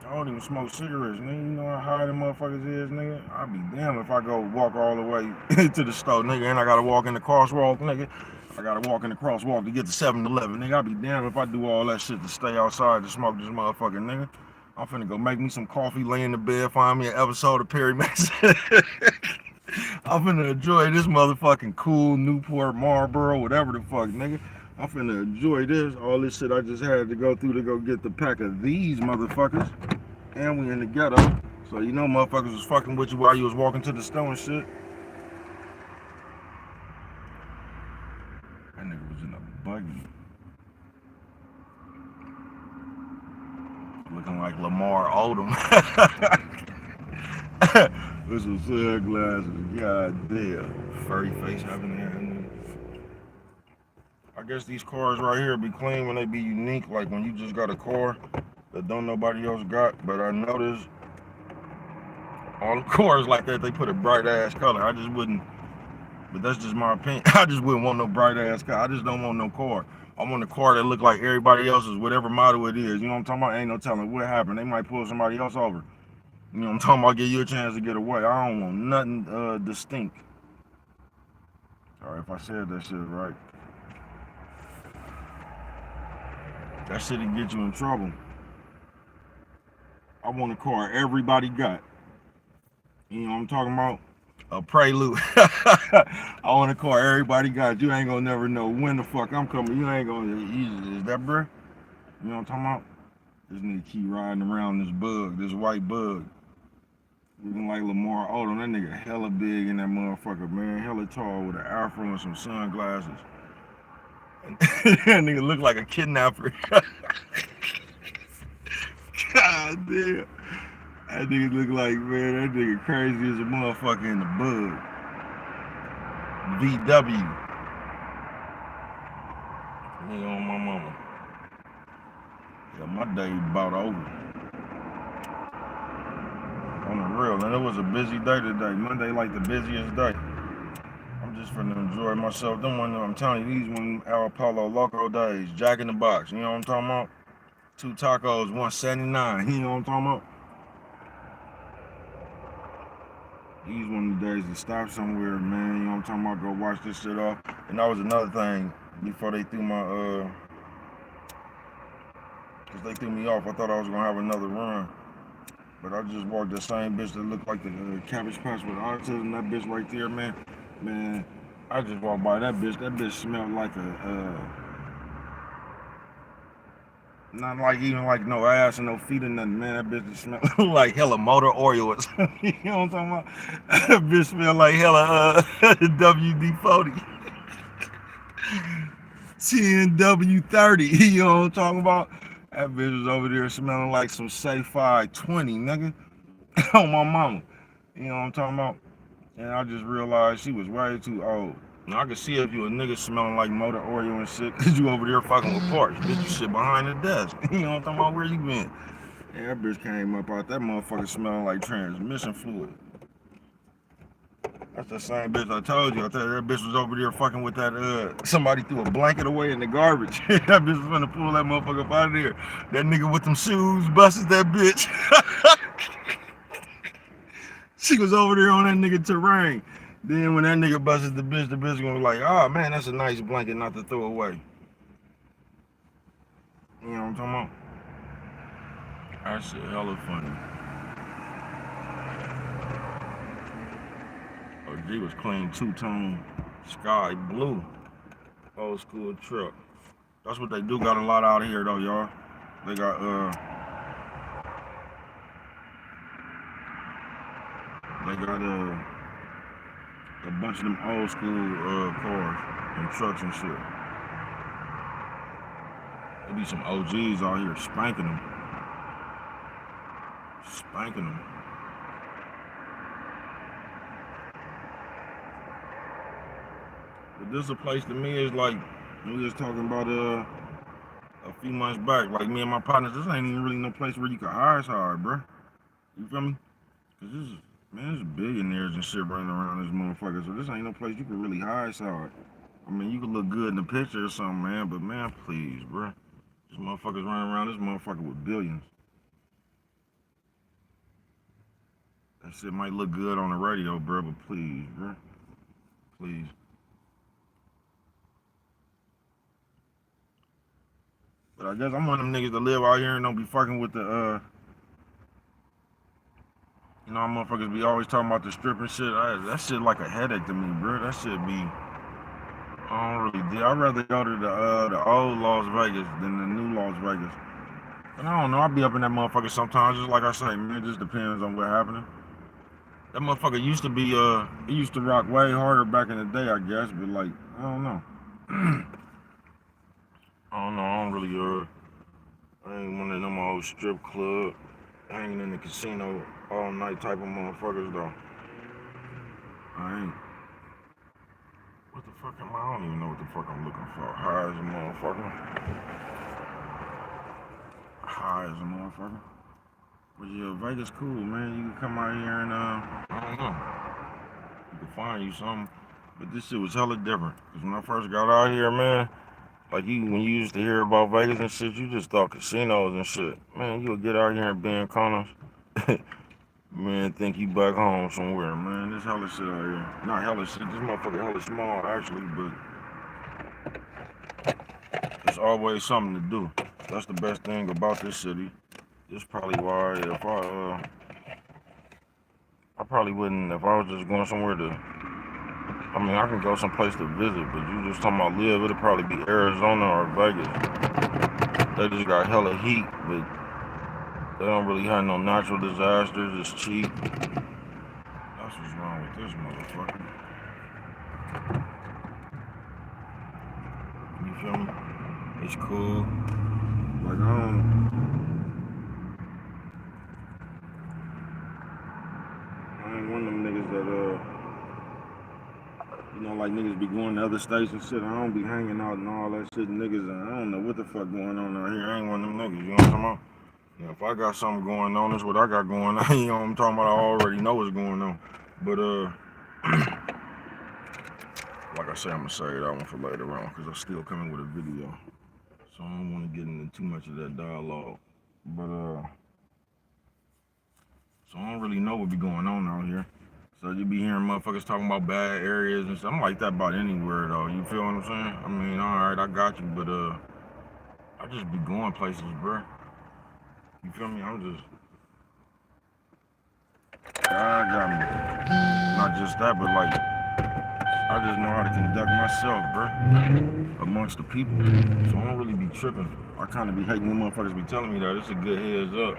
S1: I don't even smoke cigarettes, nigga. You know how high them motherfuckers is, nigga? I'll be damned if I go walk all the way to the store, nigga, and I gotta walk in the crosswalk, nigga. I gotta walk in the crosswalk to get to 7-Eleven, nigga. I'll be damned if I do all that shit to stay outside to smoke this motherfucker, nigga. I'm finna go make me some coffee, lay in the bed, find me an episode of Perry Mason. I'm finna enjoy this motherfucking cool Newport, Marlboro, whatever the fuck, nigga. I'm finna enjoy this. All this shit I just had to go through to go get the pack of these motherfuckers. And we in the ghetto. So you know motherfuckers was fucking with you while you was walking to the store and shit. That nigga was in a buggy. Looking like Lamar Odom. With some sunglasses. God damn. Furry face having there. I guess these cars right here be clean when they be unique, like when you just got a car that don't nobody else got. But I noticed all the cars like that, they put a bright ass color. I just wouldn't, but that's just my opinion. I just wouldn't want no bright ass car. I just don't want no car. I want a car that look like everybody else's, whatever model it is. You know what I'm talking about? Ain't no telling what happened. They might pull somebody else over. You know what I'm talking about? Give you a chance to get away. I don't want nothing distinct. Sorry if I said that shit right. That shit'll get you in trouble. I want a car everybody got. You know what I'm talking about? A Prelude. I want a car everybody got. You ain't gonna never know when the fuck I'm coming. You ain't gonna. Is that bruh? You know what I'm talking about? This nigga keep riding around this bug, this white bug. Looking like Lamar Odom. That nigga hella big in that motherfucker, man. Hella tall with an afro and some sunglasses. That nigga look like a kidnapper. God damn. That nigga look like, man, that nigga crazy as a motherfucker in the bug. VW. Nigga on my mama. Yeah, my day about over. On the real, and it was a busy day today. Monday like the busiest day. I'm just finna enjoy myself. Them one, I'm telling you, these one El Palo Loco days. Jack in the Box, you know what I'm talking about? 2 tacos, $1.79, you know what I'm talking about? These one of the days to stop somewhere, man, you know what I'm talking about? Go watch this shit off. And that was another thing before they threw my, cause they threw me off. I thought I was gonna have another run. But I just walked the same bitch that looked like the Cabbage Patch with autism. That bitch right there, man. Man, I just walked by that bitch. That bitch smelled like a, not like even like no ass and no feet or nothing, man. That bitch just smelled like hella motor oil or something. You know what I'm talking about? That bitch smelled like hella WD-40. TNW30. You know what I'm talking about? That bitch was over there smelling like some Safe 520, nigga. On my mama. You know what I'm talking about? And I just realized she was way too old. Now I can see if you a nigga smelling like motor oil and shit, cause you over there fucking with parts. Bitch, you sit behind the desk. You know what I'm talking about? Where you been? Yeah, that bitch came up out that motherfucker smelling like transmission fluid. That's the same bitch I told you. I thought that bitch was over there fucking with that, somebody threw a blanket away in the garbage. That bitch was gonna pull that motherfucker up out of there. That nigga with them shoes busted that bitch. She was over there on that nigga terrain. Then when that nigga busted the bitch gonna be like, oh man, that's a nice blanket not to throw away. You know what I'm talking about? That shit hella funny. OG was clean, two-tone, sky blue, old school truck. That's what they do. Got a lot out of here though, y'all. They got a bunch of them old school cars and trucks and shit. There be some OGs out here spanking them. Spanking them. But this a place to me is like, we was talking about a few months back, like me and my partners, this ain't even really no place where you can hire hard, bro. You feel me? Cause this is, man, there's billionaires and shit running around this motherfucker, so this ain't no place you can really hire hard. I mean, you can look good in the picture or something, man, but man, please, bro. This motherfucker's running around this motherfucker with billions. That shit might look good on the radio, bro, but please, bro. Please. But I guess I'm one of them niggas that live out here and don't be fucking with the, you know, motherfuckers be always talking about the strip and shit. That shit like a headache to me, bro. That shit be, I don't really do. I'd rather go to the old Las Vegas than the new Las Vegas. And I don't know, I be up in that motherfucker sometimes, just like I say, man, it just depends on what happening. That motherfucker used to be, it used to rock way harder back in the day, I guess, but like, I don't know. I don't know, I don't really, I ain't one of them old strip club, hanging in the casino all night type of motherfuckers though.
S2: I ain't. What the fuck am I don't even know what the fuck I'm looking for. High as a motherfucker. High as a motherfucker. But yeah, Vegas cool, man. You can come out here and I don't know. You can find you something. But this shit was hella different. Cause when I first got out here, man, like when you used to hear about Vegas and shit, you just thought casinos and shit. Man, you'll get out here and be in corners. Man, think you back home somewhere, man. There's hella shit out here. Not hella shit, this motherfucker hella small actually, but there's always something to do. That's the best thing about this city. This probably why if I probably wouldn't if I was just going somewhere to I mean I can go someplace to visit, but you just talking about live, it'll probably be Arizona or Vegas. They just got hella heat, but they don't really have no natural disasters, it's cheap. That's what's wrong with this motherfucker. You feel me? It's cool. Like I ain't one of them niggas that you know, like niggas be going to other states and shit. I don't be hanging out and all that shit. Niggas, I don't know what the fuck going on out here. I ain't one of them niggas, you know what I'm talking about? Now, if I got something going on, that's what I got going on. You know what I'm talking about? I already know what's going on. But, like I say, I'm gonna save that one for later on because I'm still coming with a video. So I don't want to get into too much of that dialogue. But, so I don't really know what be going on out here. So you be hearing motherfuckers talking about bad areas and stuff. I'm like that about anywhere though. You feel what I'm saying? I mean, alright, I got you, but I just be going places, bro. You feel me? I'm just God got me. Not just that, but like I just know how to conduct myself, bro. Amongst the people. So I don't really be tripping. I kinda be hating when motherfuckers be telling me that. It's a good heads up.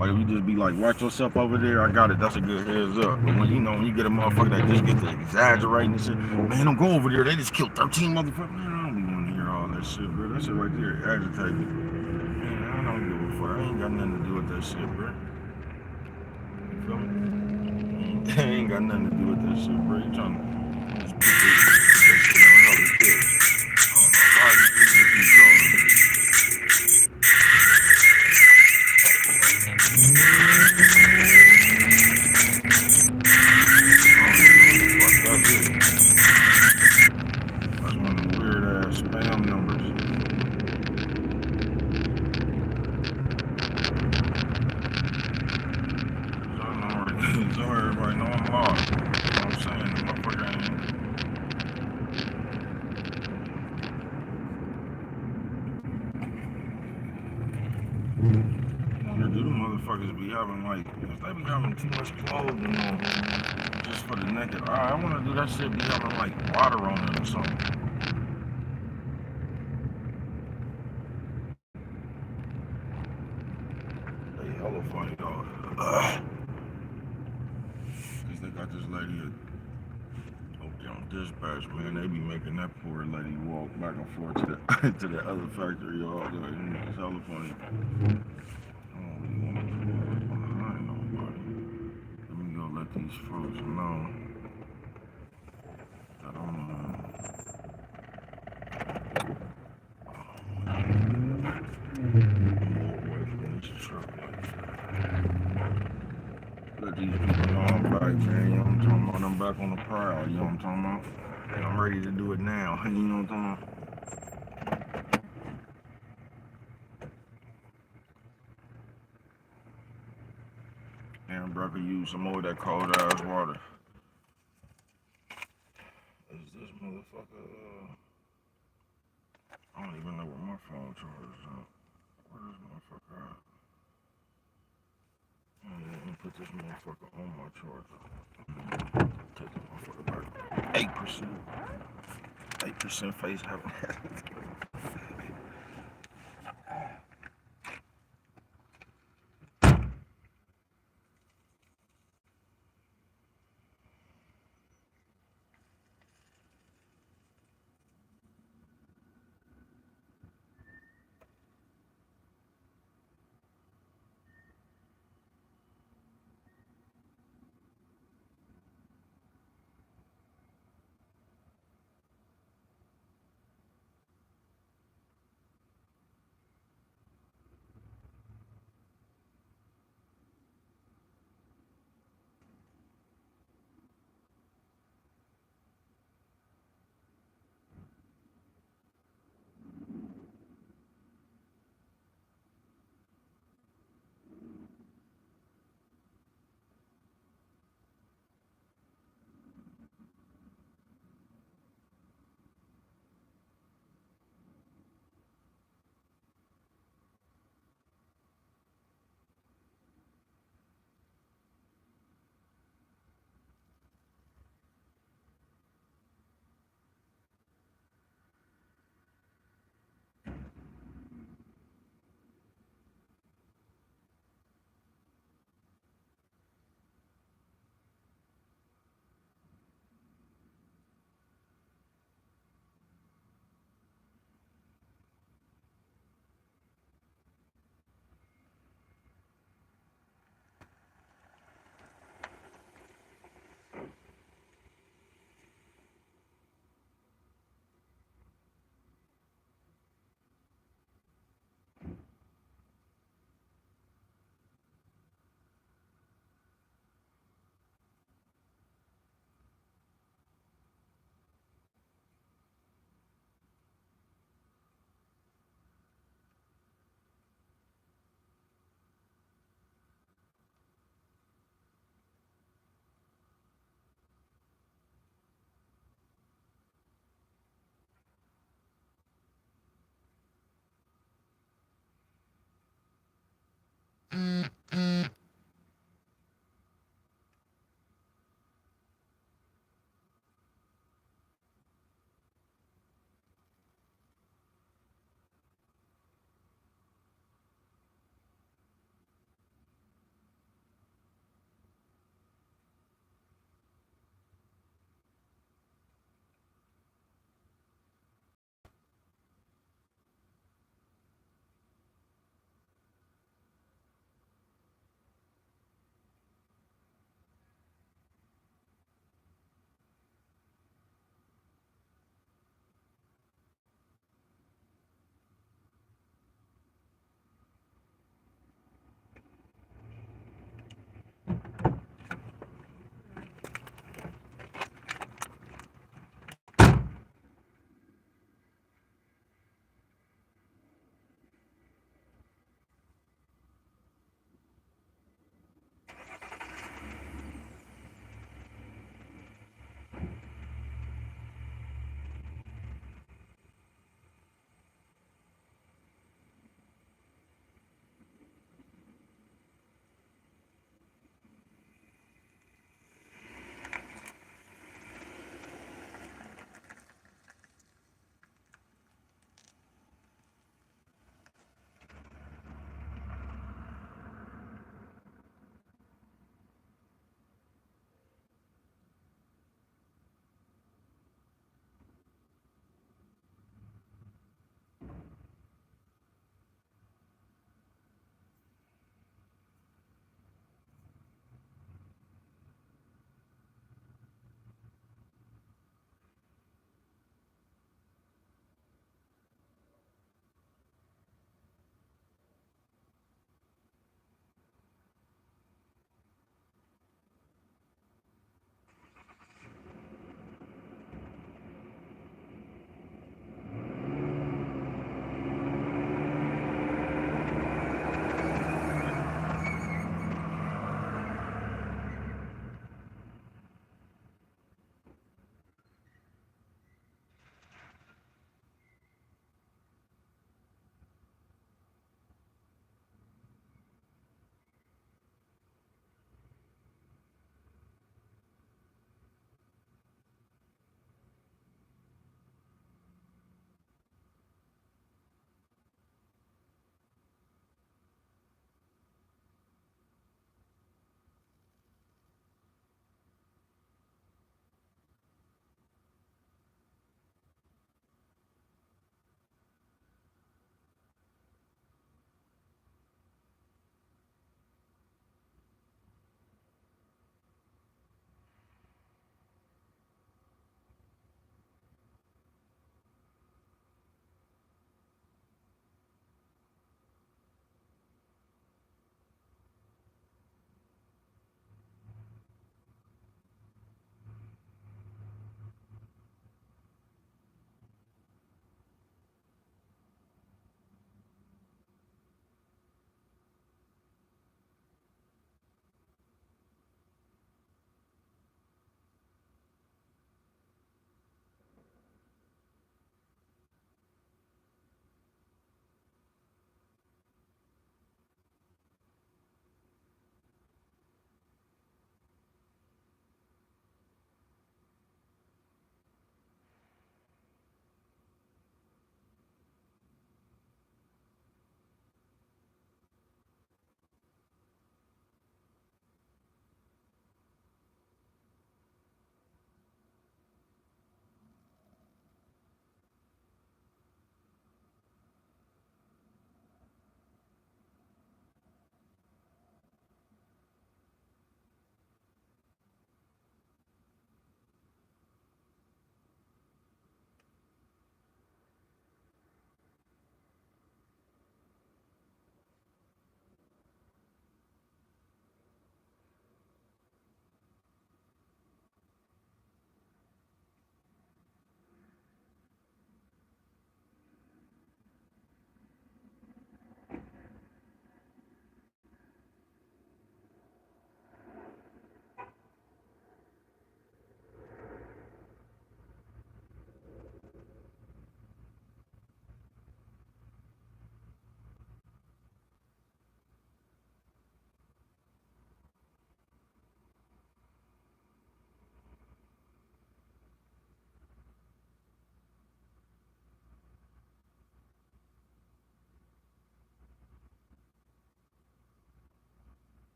S2: Like if you just be like, watch yourself over there, I got it, that's a good heads up. But when when you get a motherfucker that just get to exaggerating and shit, man, don't go over there, they just killed 13 motherfuckers. Man, I don't be wanting to hear all that shit, bro. That shit right there agitates me. Man, I don't give a fuck. I ain't got nothing to do with that shit, bro. You feel me? I ain't got nothing to do with that shit, bro. You trying to just put that shit on hella shit. I don't know why you just keep calling me. That's one of the weird ass spam numbers. So everybody know I'm lost. You know what I'm saying? The motherfucker ain't. Do the motherfuckers be having like, if they be having too much clothing on just for the naked eye, I wanna do that shit be having like water on it or something. They hella funny though. Cause they got this lady over there on dispatch, man. They be making that poor lady walk back and forth to the to the other factory all day. It's hella funny. I don't really wanna do it behind nobody. Let me go let these folks know that I'm away from this truck like that. Let these people know I'm back, man. You know what I'm talking about? I'm back on the prowl, you know what I'm talking about? And I'm ready to do it now, you know what I'm talking about? And bro, I could use some more of that cold ass water. Is this motherfucker? I don't even know where my phone charger is at. Where this motherfucker at? Let me put this motherfucker on my charger. Take this motherfucker back. 8%. 8% face having.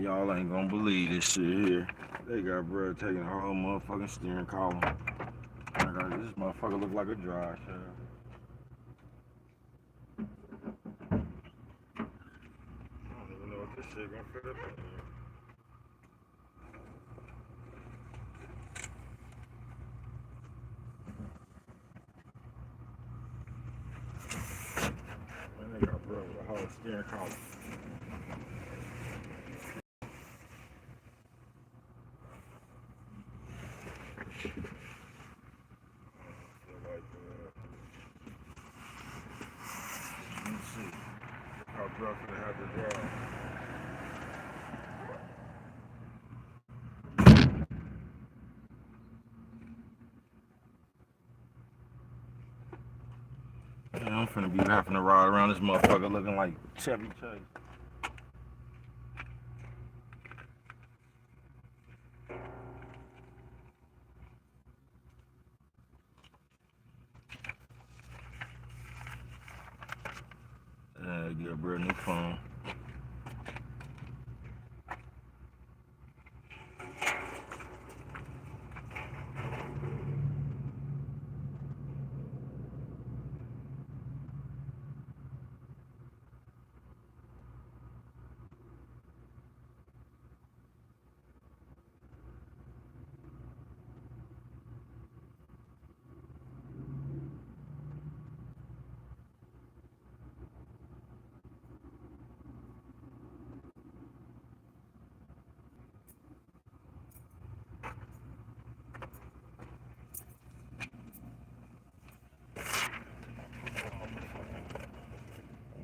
S2: Y'all ain't gonna believe this shit here. They got bro taking a whole motherfucking steering column. This motherfucker look like a dry shaft. I don't even know if this shit gonna fit up in here. Man, they got bro with a whole steering column. Let's see how rough it had to drive. Yeah, I'm finna be having to ride around this motherfucker looking like Chevy Chase. Get a brand new phone.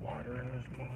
S2: Water in this motherfucker.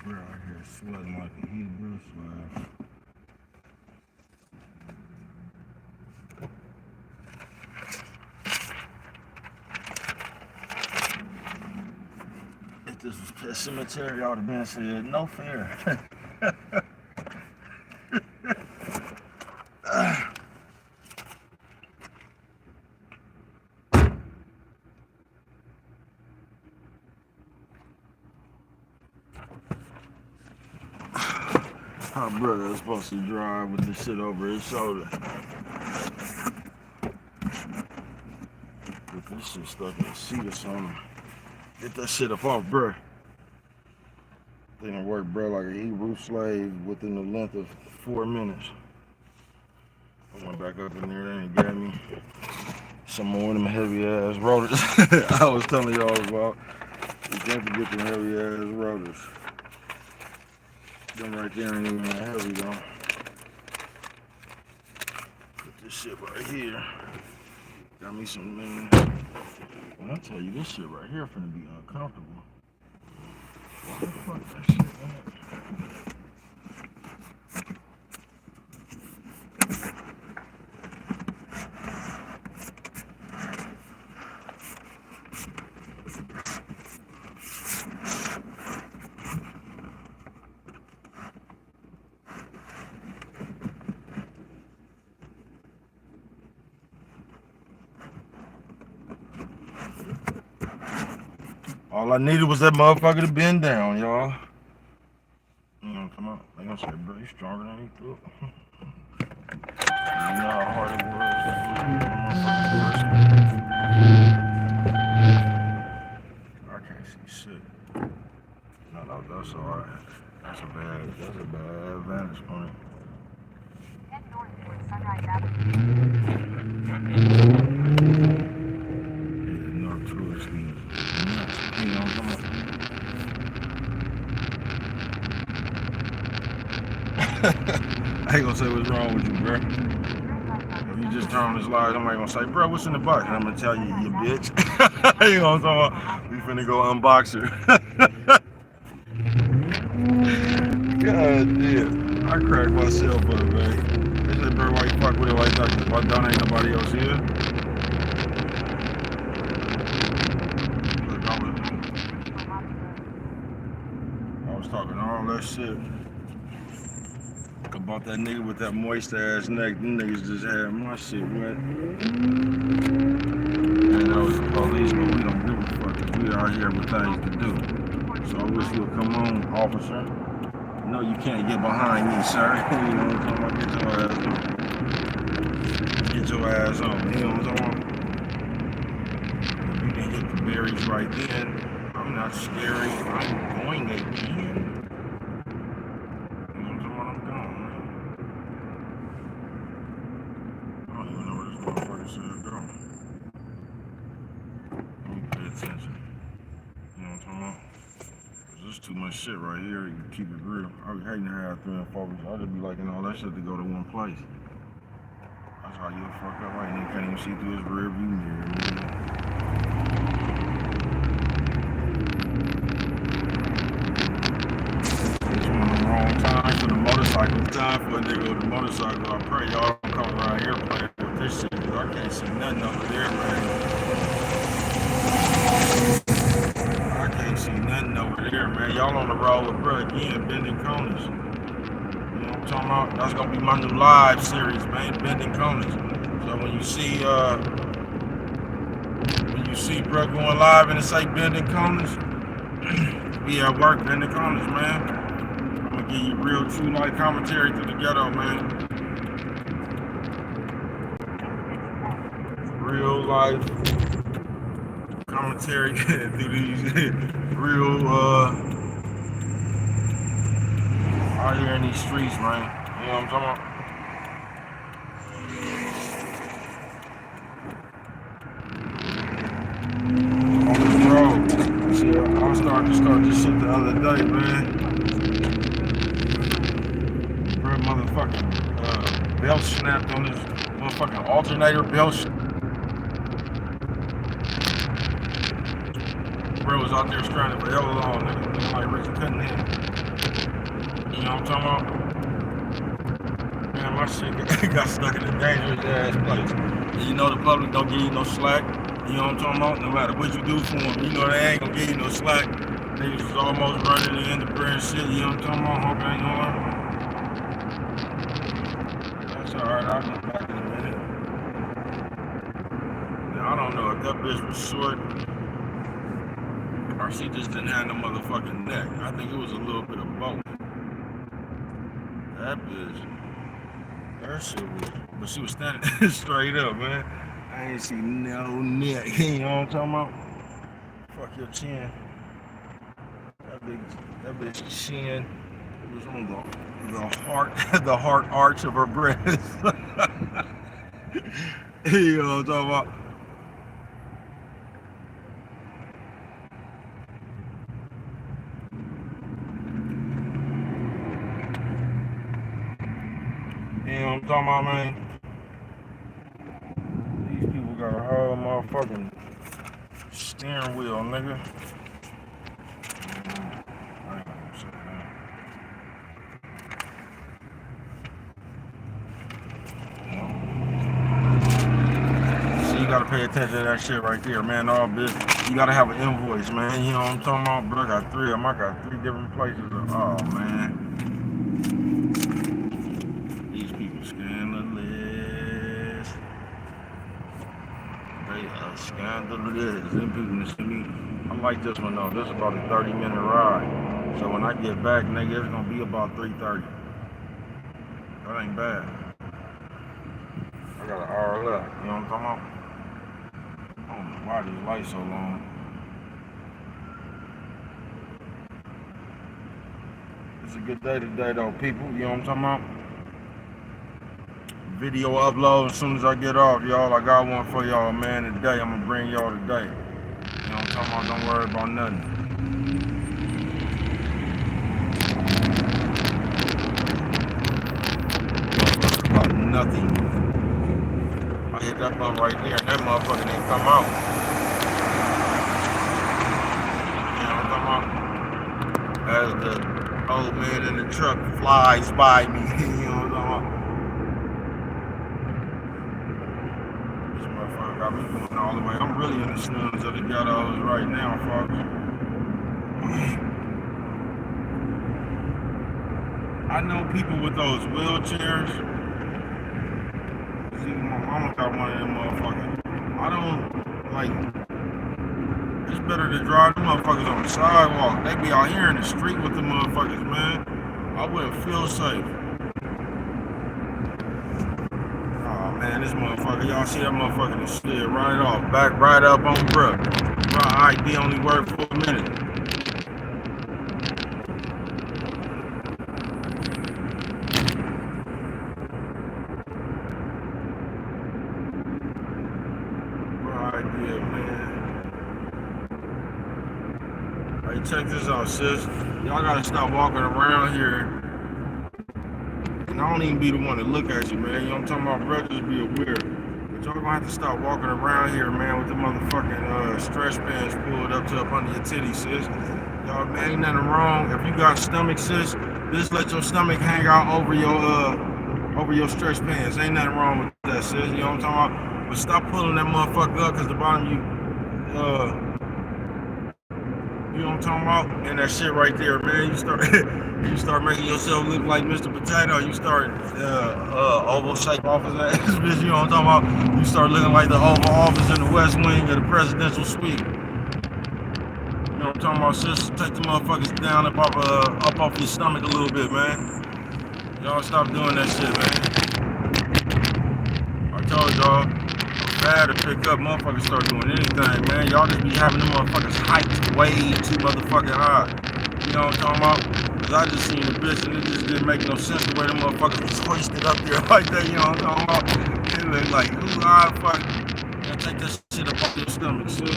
S2: Bro out here sweating like a Hebrew slave. If this was Pet Cemetery, I would have been said, no fear. My brother was supposed to drive with this shit over his shoulder. Get this shit stuck in the seat or something. Get that shit up off, bro. They done work, bro, like a Hebrew slave within the length of 4 minutes. I went back up in there, they ain't got me some more of them heavy ass rotors I was telling y'all about. You can't forget them heavy ass rotors. Them right there ain't even that heavy though. Put this shit right here. Got me some, man. When I tell you this shit right here finna be uncomfortable. What the fuck that shit, man? All I needed was that motherfucker to bend down, y'all. You know, come on. They gonna say, bro, you stronger than you thought. You know how hard it was. I can't see shit. No, that's alright. That's a bad vantage point.
S5: Head north towards Sunrise Avenue.
S2: Yeah, north towards the nuts. You know, come on. I ain't gonna say what's wrong with you, bro. If you just turn on this light, I'm gonna say, bro, what's in the box? And I'm gonna tell you, you bitch. You know what I'm talking about? We finna go unbox her. God damn. I cracked myself up, man. They said, bro, why you fuck with it like that? Cause why don't ain't nobody else here? Look, I was talking all that shit about that nigga with that moist ass neck. Them niggas just had my shit wet. And that was the police, but we don't give a fuck. We out here with things to do. So I wish you would come on, officer. No, you can't get behind me, sir. You know what I'm talking about? Get your ass on. You know what I'm talking about? If you didn't get the berries right then, I'm not scary. I'm going again. Too much shit right here. You keep it real. I be hating to have 3 and 4. I just be liking all that shit to go to one place. That's how you fuck up right now. You can't even see through his rear view mirror, man. It's one of the wrong times for the motorcycle. It's time for a nigga with the motorcycle. I pray y'all don't come around here playing with this shit, because I can't see nothing over there, man. See nothing over there, man. Y'all on the road with bro again, bending corners. You know what I'm talking about? That's gonna be my new live series, man. Bending corners. So when you see bro going live and it say bending corners, we at work bending corners, man. I'm gonna give you real true life commentary through the ghetto, man. Real life commentary through these real out here in these streets, man. You know what I'm talking about? On the road. See, I was starting to start this shit the other day, man. Bro, motherfucking belt snapped on this motherfucking alternator belt. Bro was out there stranded for hella long, nigga. Like Richard Cunningham. You know what I'm talking about? Man, my shit got stuck in a dangerous ass place. And you know the public don't give you no slack. You know what I'm talking about? No matter what you do for them, you know they ain't gonna give you no slack. Niggas was almost running the end of prayer and shit. You know what I'm talking about? Hope I ain't gonna That's alright, I'll be back in a minute. Now, I don't know if that bitch was short. Or she just didn't have no motherfucking neck. I think it was a little bit of both. That bitch, her shit was, but she was standing straight up, man. I ain't see no neck. You know what I'm talking about? Fuck your chin. That bitch chin
S1: It was on the heart arch of her breast. You know what I'm talking about? You know what I'm talking about, man? These people got a whole motherfucking steering wheel, nigga. I ain't gonna say that. So you gotta pay attention to that shit right there, man. All this, you gotta have an invoice, man. You know what I'm talking about? But I got 3 of them. I got 3 different places. Oh, man. These people scandalous. They are scandalous. Them people that see me. I like this one though. This is about a 30-minute ride. So when I get back, nigga, it's gonna be about 3:30. That ain't bad. I got an hour left. You know what I'm talking about? I don't know why these lights so long. It's a good day today though, people. You know what I'm talking about? Video upload as soon as I get off, y'all. I got one for y'all, man, today. I'm gonna bring y'all today. You know what I'm talking about? Don't worry about nothing. About nothing. I hit that one right there, and that motherfucker didn't come out. You know what I'm talking about? As the old man in the truck flies by me, you know what I'm talking about? This motherfucker got me going all the way. I'm really in the snugs of the ghettos right now, folks. I know people with those wheelchairs. See, my mama got one of them motherfuckers. I don't, like, it's better to drive them motherfuckers on the sidewalk. They be out here in the street with the motherfuckers, man. I wouldn't feel safe. Oh, man, this motherfucker, y'all see that motherfucker that slid right off. Back right up on bruh. My ID only worked for a minute. Check this out, sis. Y'all gotta stop walking around here. And I don't even be the one to look at you, man. You know what I'm talking about? Brothers be a weird. But y'all gonna have to stop walking around here, man, with the motherfucking stretch bands pulled up to up under your titties, sis. Y'all, man, ain't nothing wrong. If you got stomach, sis, just let your stomach hang out over your stretch pants. Ain't nothing wrong with that, sis. You know what I'm talking about? But stop pulling that motherfucker up, cause the bottom you know what I'm talking about? And that shit right there, man. You start making yourself look like Mr. Potato. You start oval shape office ass bitch. You know what I'm talking about? You start looking like the Oval Office in the West Wing of the presidential suite. You know what I'm talking about, sis? Take the motherfuckers down up off your stomach a little bit, man. Y'all stop doing that shit, man. I told y'all. Bad to pick up, motherfuckers start doing anything, man. Y'all just be having them motherfuckers hyped way too motherfucking high. You know what I'm talking about? Cause I just seen the bitch and it just didn't make no sense the way them motherfuckers was hoisted up there like that, you know what I'm talking about? It looked like, ooh, ah, fuck. Yeah, take that shit up off your stomach, sis. You know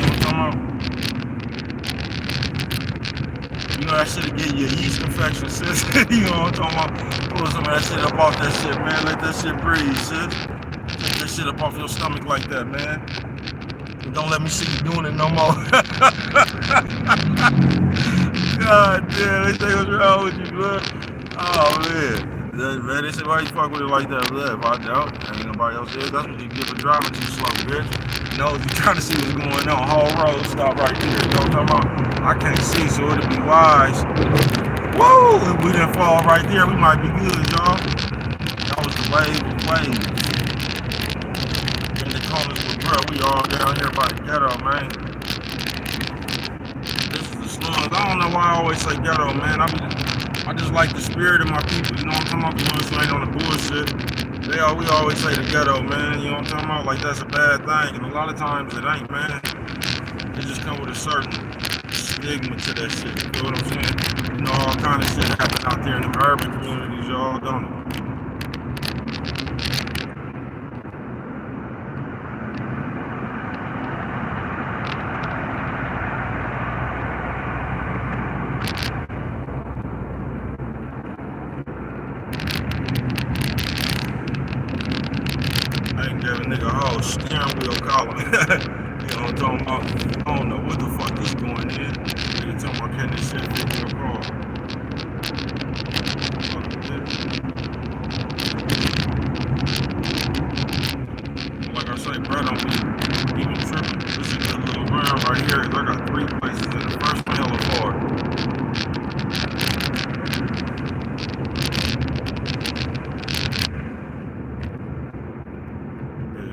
S1: what I'm talking about? You know that shit'll get you a yeast infection, sis. You know what I'm talking about? Pull some of that shit up off that shit, man. Let that shit breathe, sis. Take that shit up off your stomach like that, man. And don't let me see you doing it no more. God damn, they say what's wrong with you, blood. Oh, man. Man, they say, why you fuck with it like that? If I don't, ain't nobody else is. That's what you get for driving too slow, bitch. You know, if you're trying to see what's going on, whole road stop right there. You know what I'm talking about? I can't see, so it'd be wise. Woo! If we didn't fall right there, we might be good, y'all. That was the wave of waves. In the corners with bro, we all down here by the ghetto, man. This is the slums. I don't know why I always say ghetto, man. I just like the spirit of my people. You know what I'm talking about? The ones who ain't on the bullshit. We always say the ghetto, man. You know what I'm talking about? Like that's a bad thing. And a lot of times it ain't, man. It just come with a certain stigma to that shit. You feel what I'm saying? You know, all kind of shit happen out there in the urban communities, y'all, don't it? I ain't gave a nigga a whole steering wheel column. You know what I'm talking about? I don't know what the fuck this going in. Nigga talking about can this shit fit your car? Fuck this. Like I say, bro, don't be even tripping. This is a good little round right here. I got 3 places in the first one hella far.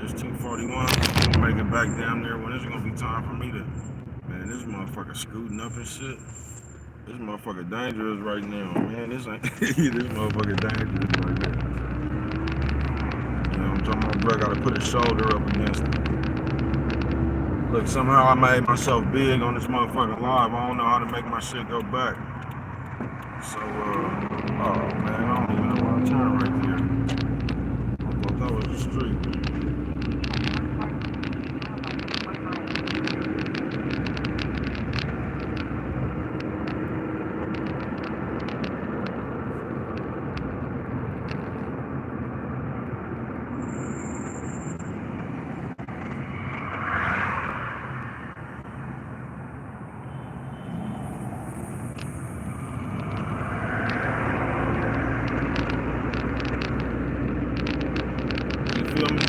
S1: It's 2:41. I'm gonna make it back down there when it's gonna be time for me to. Man, this motherfucker scooting up and shit. This motherfucker dangerous right now, man. This ain't. This motherfucker dangerous right there. You know what I'm talking about? Bro, gotta put his shoulder up against it. Look, somehow I made myself big on this motherfucking live. I don't know how to make my shit go back. So, oh man, I don't even know where I turn right there. I thought that was the street. You feel me?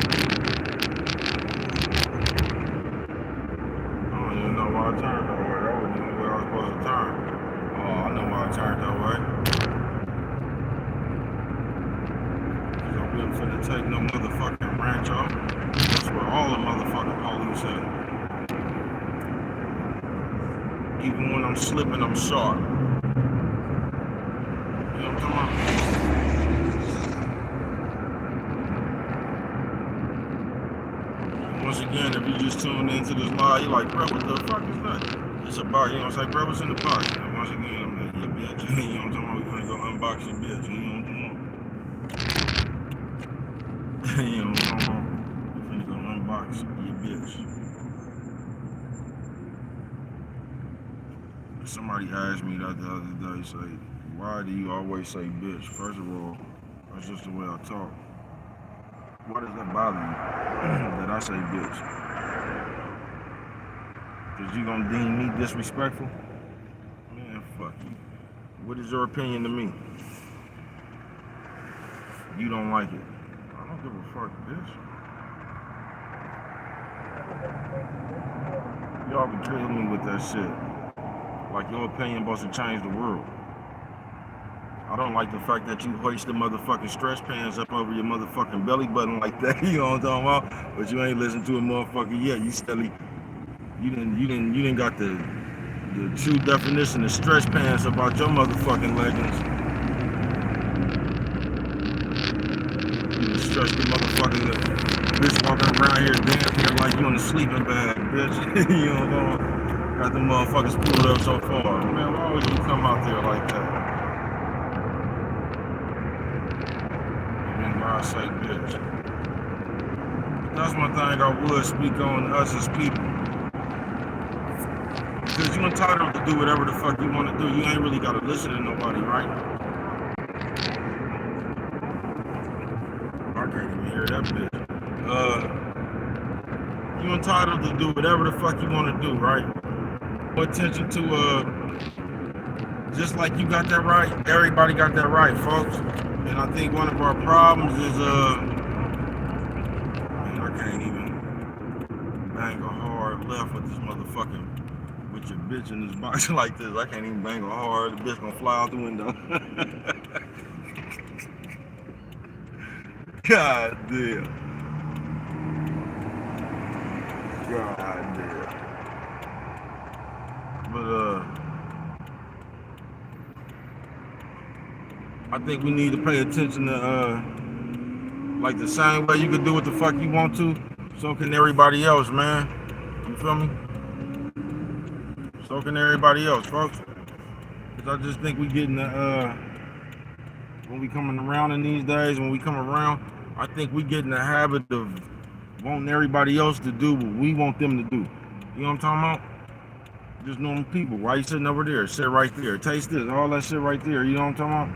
S1: I don't even know why I turned that way. That wasn't even where I was supposed to turn. Oh, I know why I turned that way. Cause I wasn't finna take no motherfucking ranch off. That's where all the motherfucking police at. Even when I'm slipping, I'm sharp. You know what I'm talking about? Once again, if you just tune into this live, you're like, bro, what the fuck is that? It's about, you know, it's like, bro, what's in the box? And once again, I'm like, yeah, bitch. You know what I'm talking about? We're gonna go unbox your bitch. You know what I'm talking about? You know what I'm talking about? We're gonna go unbox your bitch. Somebody asked me that the other day, say, why do you always say bitch? First of all, that's just the way I talk. Why does that bother you that I say bitch? Cause you gonna deem me disrespectful? Man, fuck you. What is your opinion to me? You don't like it. I don't give a fuck, bitch. Y'all be killing me with that shit. Like your opinion supposed to change the world. I don't like the fact that you hoist the motherfucking stretch pants up over your motherfucking belly button like that. You know what I'm talking about? But you ain't listened to a motherfucker yet. You steadily, you didn't got the true definition of stretch pants about your motherfucking leggings. You done stretch the motherfucking bitch walking around here dancing here like you in a sleeping bag, bitch. You know what I'm talking about? Got the motherfuckers pulled up so far. Man, why would you come out there like that? I say bitch. That's one thing I would speak on us as people. Because you entitled to do whatever the fuck you want to do. You ain't really got to listen to nobody, right? I can't even hear that bitch. You entitled to do whatever the fuck you want to do, right? Pay attention to, just like you got that right, everybody got that right, folks. And I think one of our problems is, man, I can't even bang a hard left with this motherfucking, with your bitch in this box like this. I can't even bang a hard, the bitch gonna fly out the window. God damn. God damn. But, I think we need to pay attention to, like the same way you can do what the fuck you want to, so can everybody else, man. You feel me? So can everybody else, folks. Because I just think we getting the, when we coming around in these days, when we come around, I think we get in the habit of wanting everybody else to do what we want them to do. You know what I'm talking about? Just normal people. Why you sitting over there? Sit right there. Taste this. All that shit right there. You know what I'm talking about?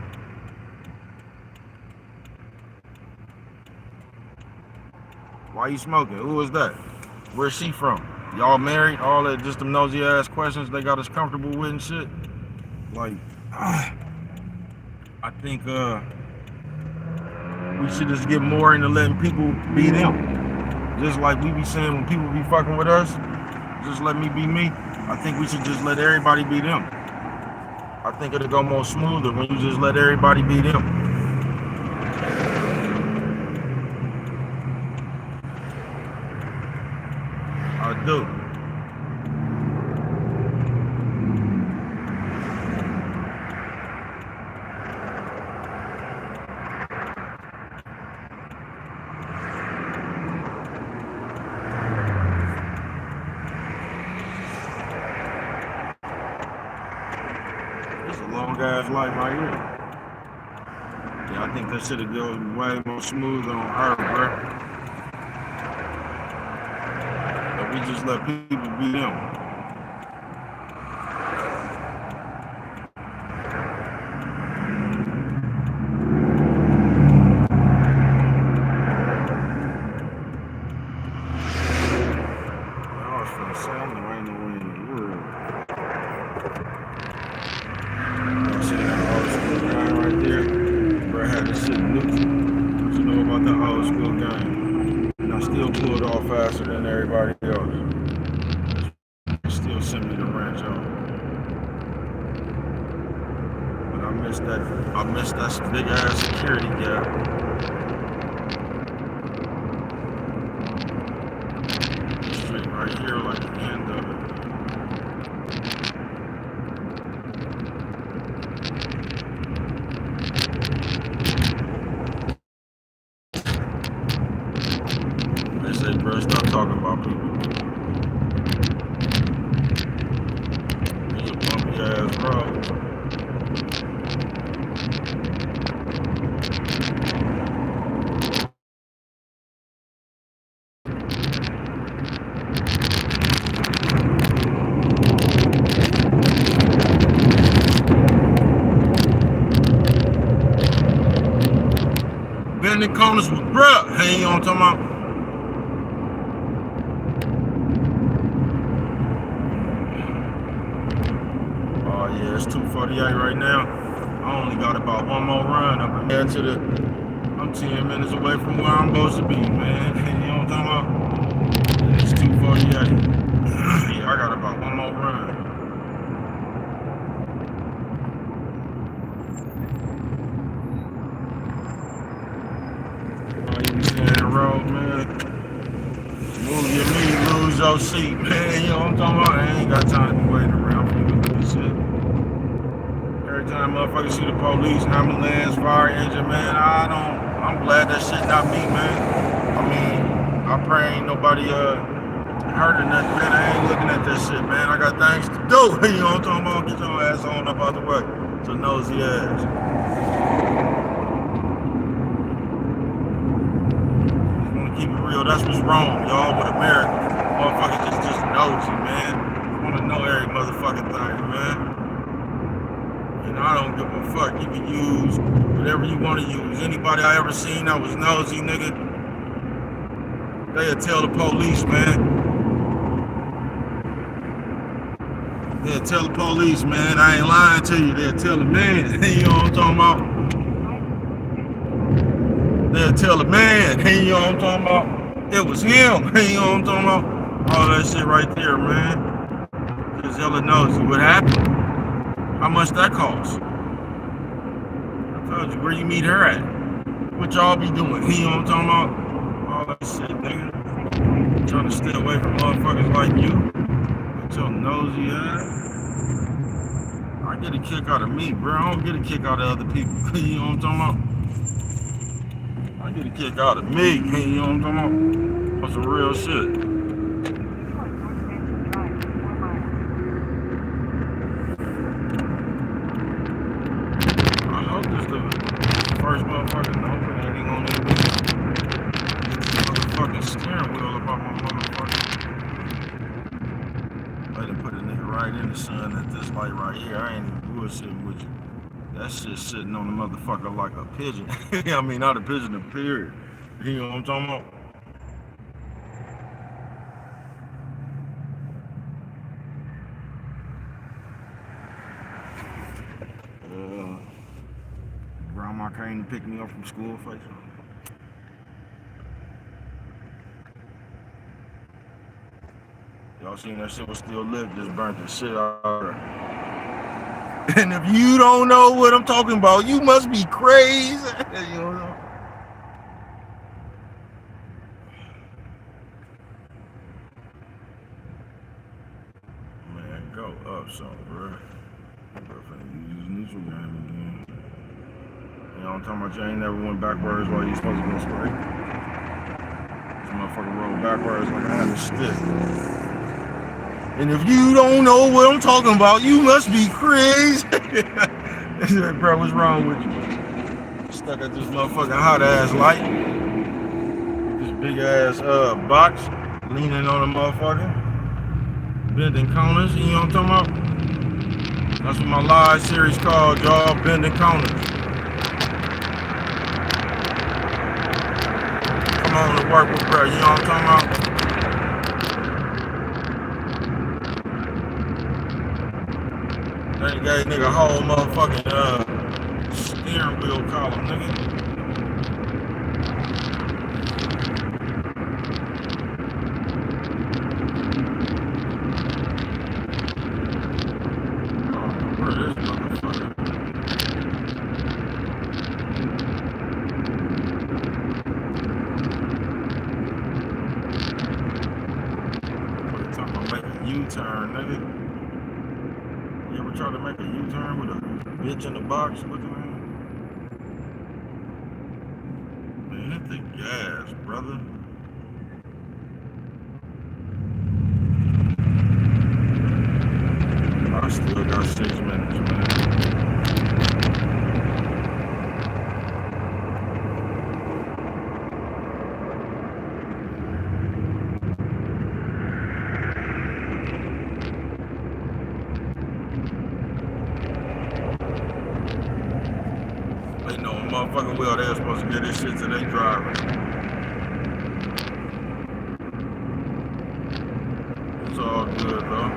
S1: Why you smoking? Who is that? Where's she from? Y'all married? All that just them nosy ass questions they got us comfortable with and shit. Like, I think we should just get more into letting people be them. Just like we be saying when people be fucking with us, just let me be me. I think we should just let everybody be them. I think it'll go more smoother when you just let everybody be them. I do. It's a long ass life right here. Yeah, I think that should have gone way more smooth on her, bro. We just let people be them. I was from Salmon, I ain't no way in the world. You see that old school guy right there? Bro, I had this shit neutral. What you know about that old school guy? And I still pull it off faster than everybody else. Still send me the ranch on. But I missed that big ass security gap. Straight right here, like the end of it. They say, bro, stop talking about people. He's a bumpy ass road. Bending corners with bruh. Hey, you know what I'm talking about? Yeah, it's 2:48 right now. I only got about one more run up ahead to the. I'm 10 minutes away from where I'm supposed to be, man. You know what I'm talking about? It's 2:48. Yeah, I got about one more run. Oh, you be staying in the road, man. Move your knee, lose your seat, man. You know what I'm talking about? I ain't got time to be waiting around for you to do this shit. Every time motherfuckers see the police, ambulance, fire engine, man, I'm glad that shit not me, man. I mean, I pray ain't nobody hurt or nothing, man. I ain't looking at that shit, man. I got things to do. You know what I'm talking about? Get your ass on up out the way. So nosy ass. Just wanna keep it real. That's what's wrong, y'all, with America. Motherfuckers just nosy, man. Wanna know every motherfucking thing, man. And I don't give a fuck. You can use whatever you want to use. Anybody I ever seen that was nosy, nigga, they'll tell the police, man. They'll tell the police, man. I ain't lying to you. They'll tell the man. You know what I'm talking about? They'll tell the man. You know what I'm talking about? It was him. You know what I'm talking about? All that shit right there, man. Just hella nosy. What happened? How much that cost? I told you, where you meet her at? What y'all be doing? You know what I'm talking about? All that shit, nigga. Trying to stay away from motherfuckers like you. With your nosy ass. I get a kick out of me, bro. I don't get a kick out of other people. You know what I'm talking about? I get a kick out of me. You know what I'm talking about? That's some real shit. I done put a nigga right in the sun at this light right here. I ain't even bullshitting with you. That shit sitting on the motherfucker like a pigeon. I mean, not a pigeon, a period. You know what I'm talking about? Grandma came to pick me up from school, face. Y'all seen that shit was still lit, just burnt the shit out of her. And if you don't know what I'm talking about, you must be crazy. You know? Man, go up something, bro. Use neutral game again. You know what I'm talking about? You ain't never went backwards while you supposed to go straight. This motherfucker rolled backwards like I had a stick. And if you don't know what I'm talking about, you must be crazy. Bro, what's wrong with you? Stuck at this motherfucking hot ass light. This big ass box leaning on the motherfucker. Bending corners, you know what I'm talking about? That's what my live series called, y'all, Bending Corners. Come on to work with bro, you know what I'm talking about? They gave nigga a whole motherfucking steering wheel column, nigga. Oh, where is this motherfucker? What you talking about making a U-turn, nigga? You ever try to make a U-turn with a bitch in the box looking at me? Man, hit the gas, brother. I still got 6 minutes, man. They know motherfucking well they're supposed to get this shit to their driver. It's all good, though.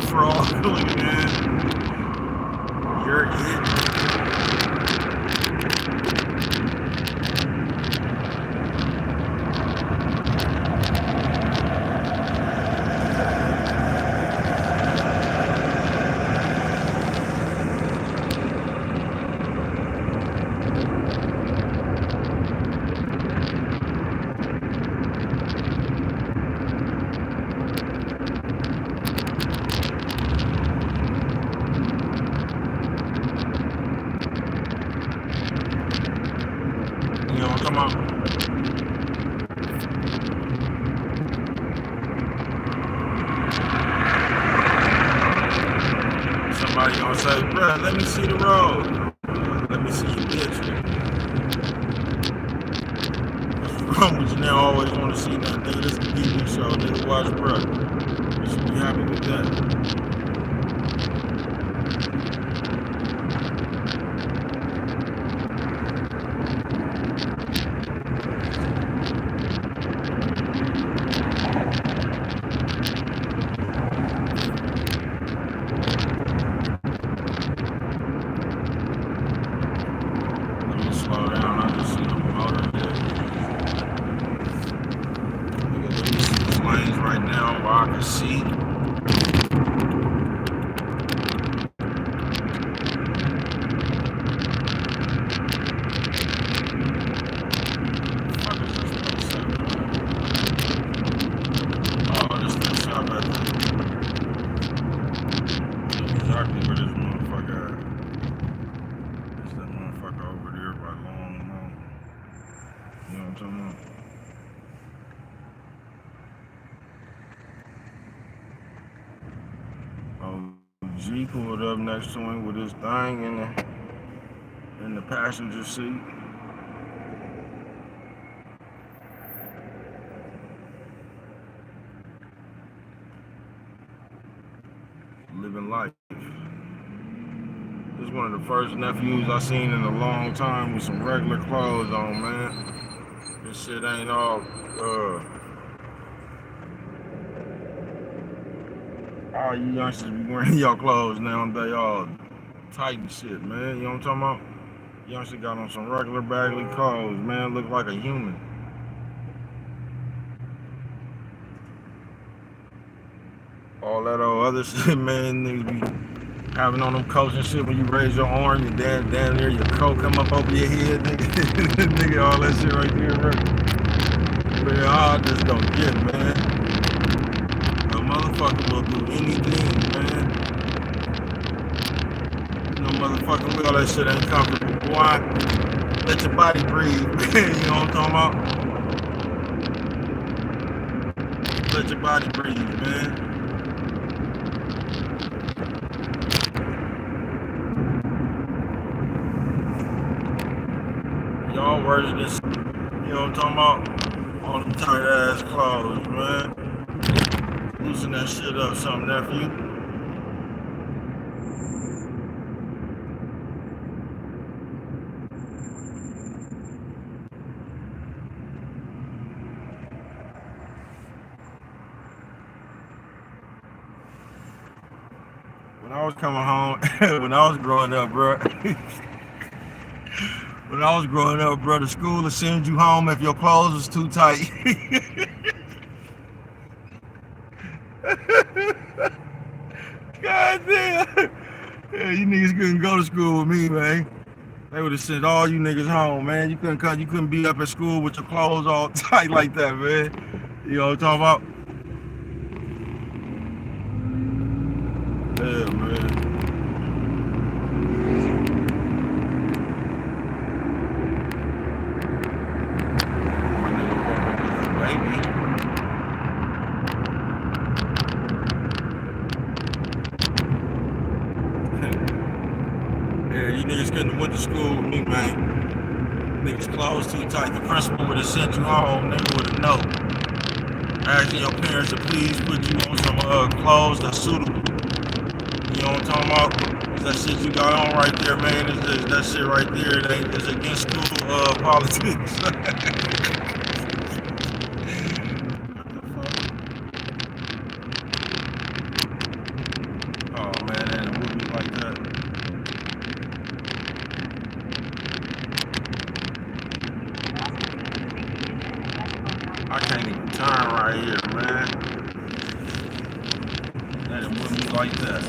S1: Frog, look at that. You're it. You know what I'm talking about? Somebody gonna say, bruh, let me see the road. Let me see you, bitch. What's wrong with you now? Always want to see that. Nigga, this is the TV show. Nigga, watch, bruh. You should be happy with that. Slow down, I just see the motor there. Let me see these lanes right now where I can see. G pulled up next to him with his thing in the passenger seat. Living life. This is one of the first nephews I seen in a long time with some regular clothes on, man. This shit ain't all all you youngsters be wearing your clothes now, they all tight and shit, man. You know what I'm talking about? Youngster got on some regular baggy clothes, man. Look like a human. All that old other shit, man, niggas be having on them coats and shit when you raise your arm, your damn near your coat come up over your head, nigga. Nigga, all that shit right there, bro. Man, I just don't get, man. A motherfucker will do anything, man. No motherfucking way, all that shit ain't comfortable, boy. Let your body breathe, man. You know what I'm talking about? Let your body breathe, man. Y'all worse than, you know what I'm talking about? All them tight ass clothes, man. Loosen that shit up, some nephew. When I was coming home, when I was growing up, bro. When I was growing up, bro, the school would send you home if your clothes was too tight. God damn. Yeah, you niggas couldn't go to school with me, man. They would have sent all you niggas home, man. You couldn't be up at school with your clothes all tight like that, man. You know what I'm talking about? Yeah, man. Went to school with me, man. Niggas clothes too tight. The principal would have sent you home. Nigga would have known. Asking your parents to please put you on some clothes that's suitable. You know what I'm talking about? That shit you got on right there, man. That shit right there. It's against school politics. Oh man, that ain't a movie like that. I can't even turn right here, man. That wouldn't be like that.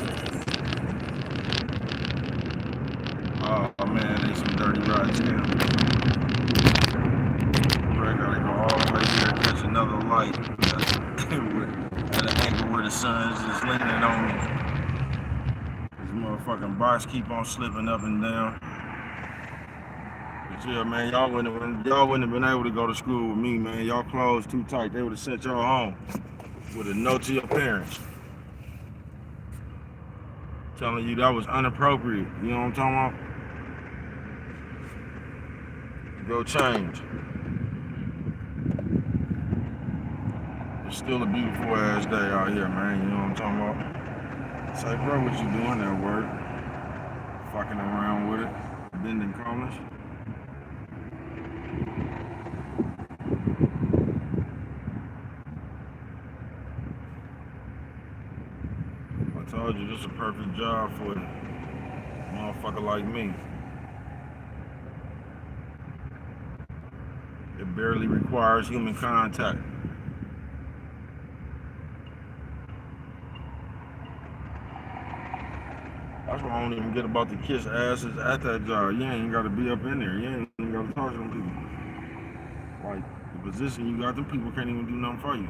S1: Oh man, they some dirty rides now. I gotta go all the way here, catch another light. At an angle where the sun is just leaning on me. This motherfucking box keep on slipping up and down. Yeah, man, y'all wouldn't have been able to go to school with me, man. Y'all clothes too tight. They would have sent y'all home with a note to your parents telling you that was inappropriate. You know what I'm talking about? Go change. It's still a beautiful ass day out here, man. You know what I'm talking about? Say, bro, what you doing at work? Fucking around with it, bending corners. I told you this is a perfect job for a motherfucker like me. It barely requires human contact. That's why I don't even get about to kiss asses at that job. You ain't got to be up in there. You ain't even got to talk to them people. Like, the position you got, them people can't even do nothing for you.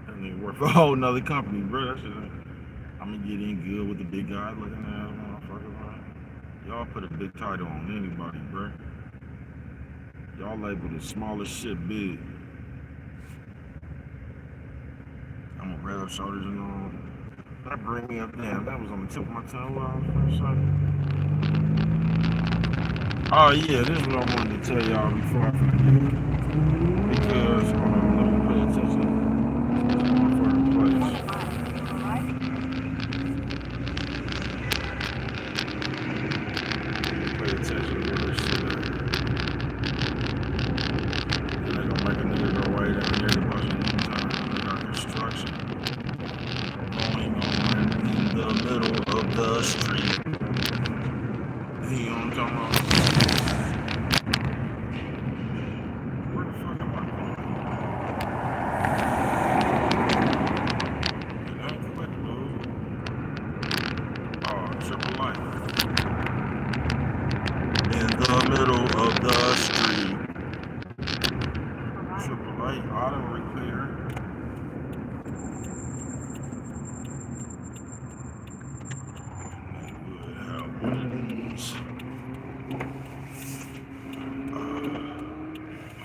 S1: That nigga work for a whole nother company, bro. That shit ain't. I'm gonna get in good with the big guy looking at motherfucker, man. Y'all put a big title on anybody, bro. Y'all label the smallest shit big. I'm gonna rather up, shoulders and all. That bring me up. Damn, that was on the tip of my tongue. What I was gonna say. Oh yeah, this is what I wanted to tell y'all before I forget. Because let me pay attention to my fucking place. Pay attention to where this shit at. And they gonna make a nigga go way down here to watch it one time. They got construction going on in the middle of the street. You know what I'm talking about? Where the fuck am I going? It ain't quick move. Oh, triple light. In the middle of the street. Triple light auto repair. Would have one of these.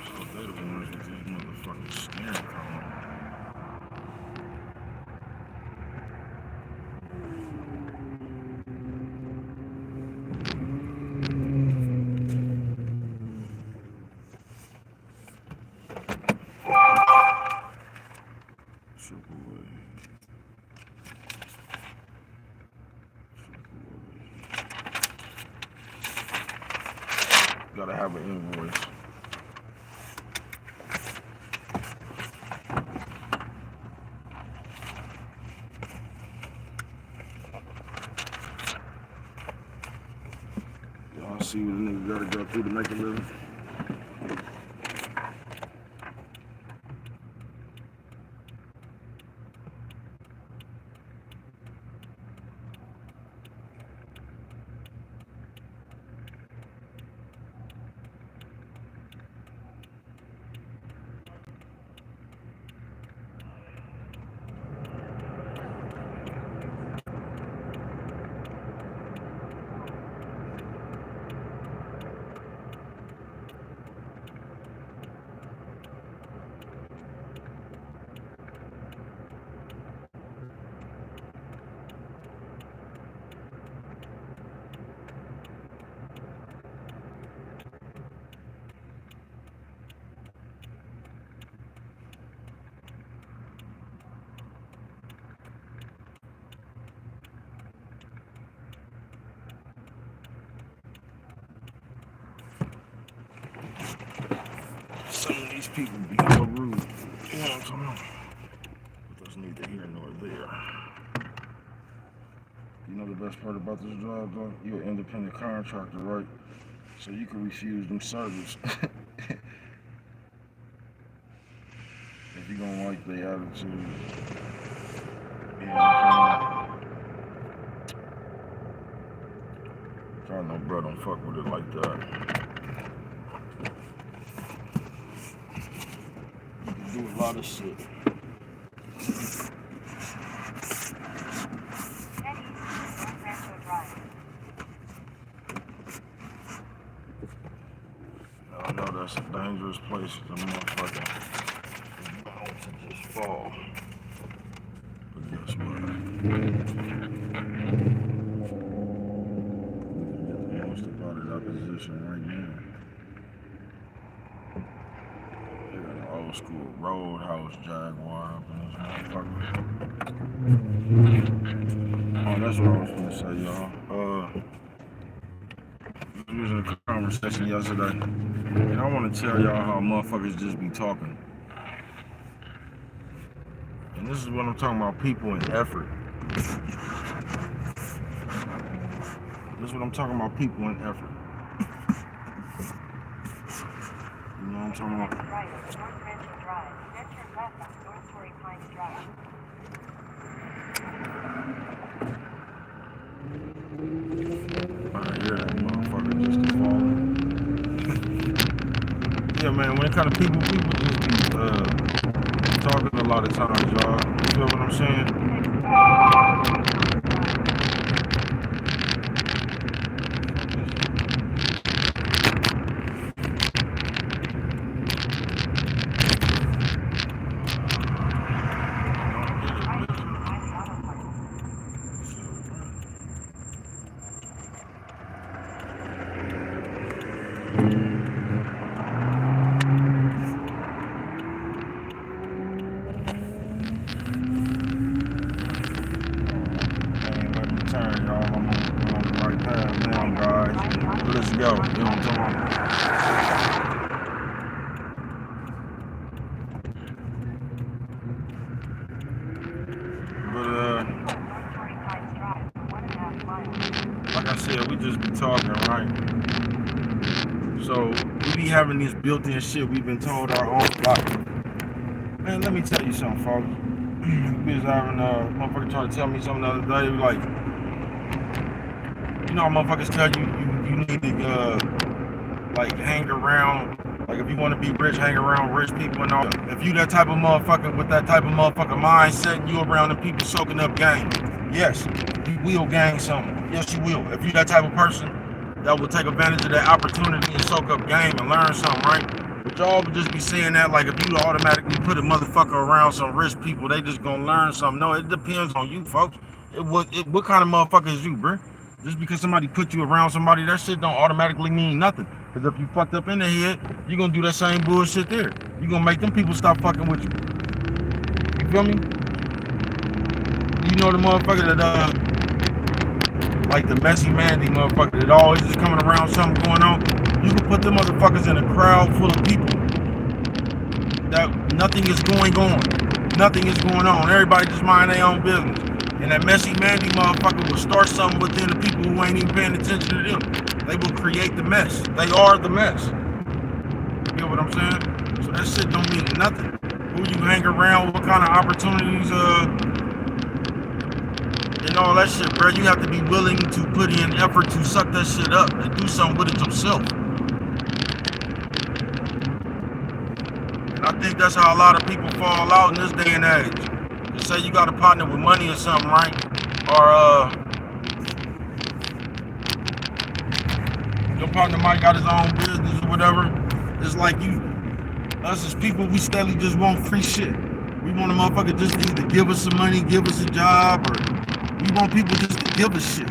S1: So they're the ones with these motherfucking steering column. Gotta have an invoice. Y'all see what a nigga gotta go through to make a living. Some of these people be so rude. You know what I'm talking about? But that's neither here nor there. You know the best part about this job, though? You're an independent contractor, right? So you can refuse them service. If you don't like their attitude. You know what I'm saying? I know bro don't fuck with it like that. Do a lot of shit. I know that's a dangerous place for the motherfucker bound to just fall. But guess what? We can get the most about it opposition right now. They got an old school Roadhouse Jaguar up in this motherfucker. Oh, that's what I was gonna say, y'all. We was in a conversation yesterday, and I want to tell y'all how motherfuckers just be talking. And this is what I'm talking about, people and effort. This is what I'm talking about, people and effort. You know what I'm talking about?
S5: Right, North Rancho Drive. Then turn left on North Torrey Pines Drive.
S1: I hear that motherfucker just falling. Yeah, man, when it comes to people just be talking a lot of times, y'all. You feel what I'm saying? go. You know what I'm talking about? But like I said, we just be talking, right? So we be having this built-in shit we've been told our own life. Man, let me tell you something, folks. We was having a motherfucker trying to tell me something the other day, like, you know how motherfuckers tell you need to like hang around, like if you want to be rich, hang around rich people and all. If you that type of motherfucker with that type of motherfucker mindset, and you around the people soaking up game, yes, you will gain something. Yes, you will. If you that type of person that will take advantage of that opportunity and soak up game and learn something, right? But y'all would just be saying that like if you automatically put a motherfucker around some rich people, they just gonna learn something. No, it depends on you, folks. What kind of motherfucker is you, bro? Just because somebody put you around somebody, that shit don't automatically mean nothing. Because if you fucked up in the head, you gonna do that same bullshit there. You gonna make them people stop fucking with you. You feel me? You know the motherfucker that like the messy Mandy motherfucker that always just coming around something going on. You can put them motherfuckers in a crowd full of people that nothing is going on. Nothing is going on. Everybody just mind their own business. And that messy Mandy motherfucker will start something within the people who ain't even paying attention to them. They will create the mess. They are the mess. You know what I'm saying? So that shit don't mean nothing. Who you hang around, what kind of opportunities, and all that shit, bro. You have to be willing to put in effort to suck that shit up and do something with it yourself. And I think that's how a lot of people fall out in this day and age. You say you got a partner with money or something, right? Or your partner might got his own business or whatever. It's like us as people, we steadily just want free shit. We want a motherfucker just to either give us some money, give us a job, or we want people just to give us shit.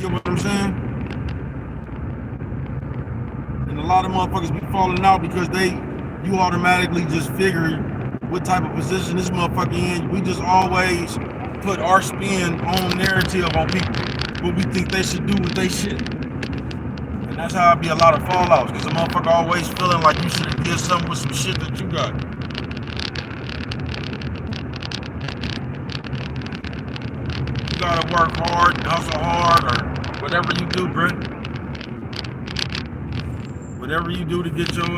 S1: You know what I'm saying? And a lot of motherfuckers be falling out because you automatically just figure what type of position this motherfucker in. We just always put our spin on narrative on people, what we think they should do with they shit. And that's how it be a lot of fallouts, because a motherfucker always feeling like you should have did something with some shit that you got. You gotta work hard, hustle hard, or whatever you do, bro. Whatever you do to get your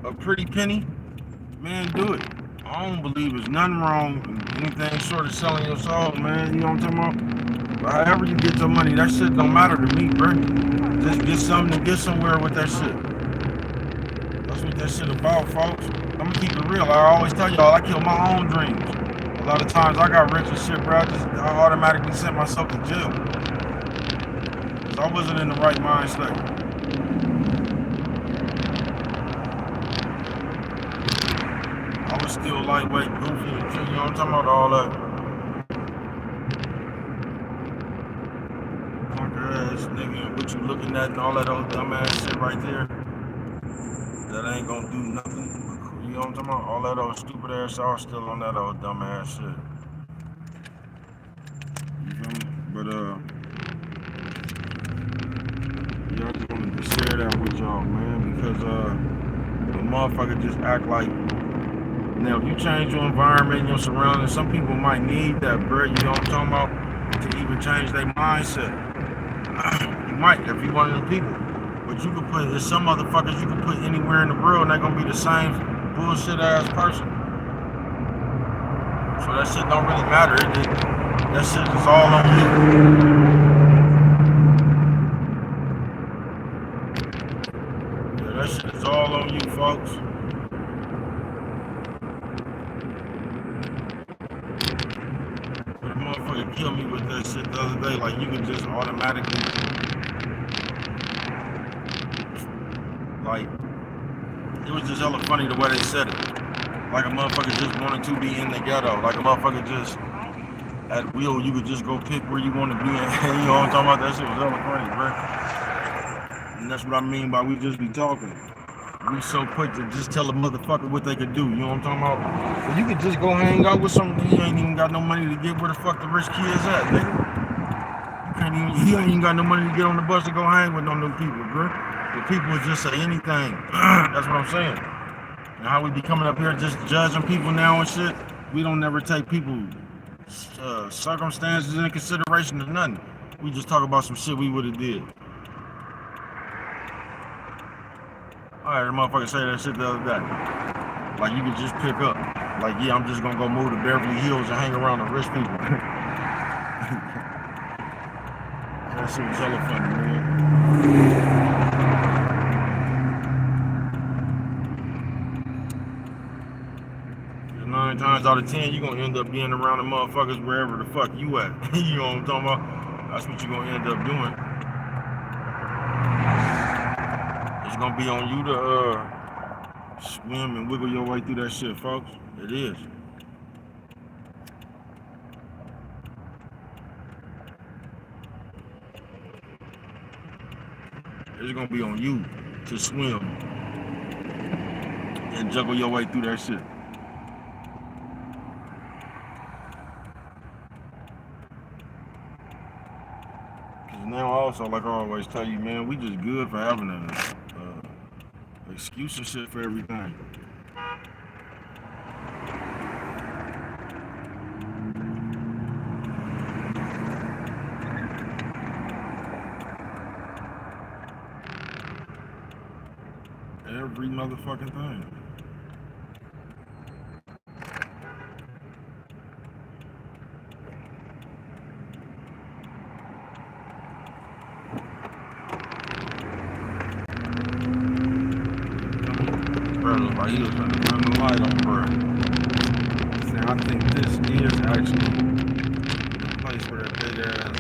S1: a pretty penny, man, do it. I don't believe there's nothing wrong with anything short of selling your soul, man. You know what I'm talking about? But however you get your money, that shit don't matter to me, bro. Just get something to get somewhere with that shit. That's what that shit about, folks. I'm gonna keep it real. I always tell y'all I kill my own dreams. A lot of times I got rich and shit, bro. I automatically sent myself to jail. Cause I wasn't in the right mindset. I was still lightweight, goofy, and shit, you know what I'm talking about? All that. Punker ass nigga, what you looking at and all that old dumbass shit right there. That ain't gonna do nothing. You know what I'm talking about? All that old stupid ass, y'all still on that old dumbass shit. You feel me? But yeah, I just wanted to share that with y'all, man, because the motherfucker just act like. Now, if you change your environment, your surroundings, some people might need that, bro. You know what I'm talking about? To even change their mindset. You might, if you one of them people. But you could put, there's some motherfuckers you can put anywhere in the world and they're gonna be the same bullshit ass person. So that shit don't really matter. That shit is all on you. Yeah, that shit is all on you, folks. Kill me with that shit the other day, like you could just automatically, like, it was just hella funny the way they said it. Like a motherfucker just wanted to be in the ghetto. Like a motherfucker just, at will, you could just go pick where you want to be in. You know what I'm talking about? That shit was hella funny, bro. And that's what I mean by we just be talking. We so quick to just tell a motherfucker what they could do, you know what I'm talking about? But you could just go hang out with somebody, you ain't even got no money to get where the fuck the rich kids at, nigga. You
S2: Can't even, he ain't even got no money to get on the bus to go hang with them people, bro. The people would just say anything. That's what I'm saying. And how we be coming up here just judging people now and shit. We don't never take people's circumstances into consideration or nothing. We just talk about some shit we would have did. Alright, the motherfucker say that shit the other day. Like you could just pick up. Like, yeah, I'm just gonna go move to Beverly Hills and hang around the rich people. That shit was hella funny, man. 9 times out of 10, you're gonna end up being around the motherfuckers wherever the fuck you at. You know what I'm talking about? That's what you're gonna end up doing. It's gonna be on you to swim and wiggle your way through that shit, folks. It is. It's gonna be on you to swim and juggle your way through that shit. Cause now also, like I always tell you, man, we just good for having an excuse and shit for everything. Every motherfucking thing. Bro, like he was trying to turn the light on, bro. Now I think this is actually the place where that big ass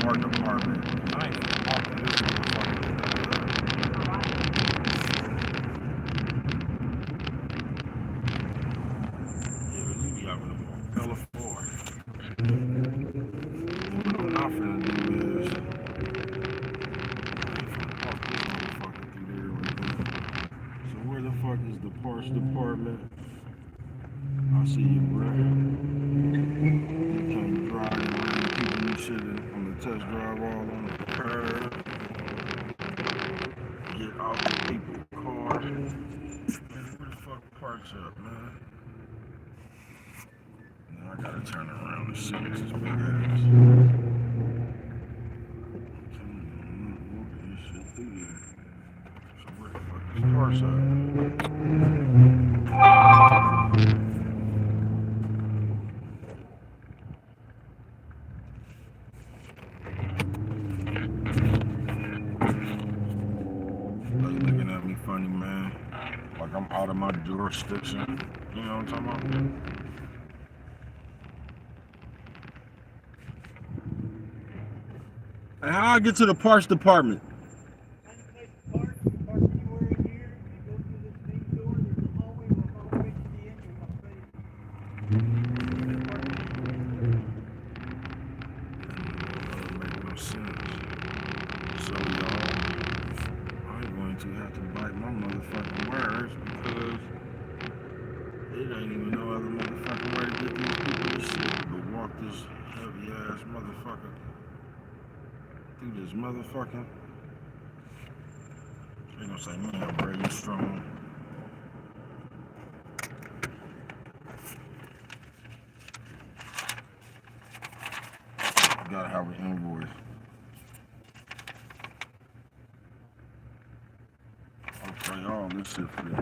S2: art department. I ain't walking this motherfucker. Yeah, you be having a hella Ford. What I'm not finna do is I ain't finna walk this motherfucker through there right there. So where the fuck is the parts department? I see you, bro. You can't drive around people and shit on the test drive all on the curb. Get out the people's cars. Man, where the fuck parts up, man? Now I gotta turn around and see this big ass. Walk this shit through there. So where the fuck is parts at? Funny, man. Like I'm out of my jurisdiction. You know what I'm talking about? And how I get to the parts department? Motherfucking, they gonna say, man, bro, you strong. You gotta have an invoice. I'll tell you all this shit for you.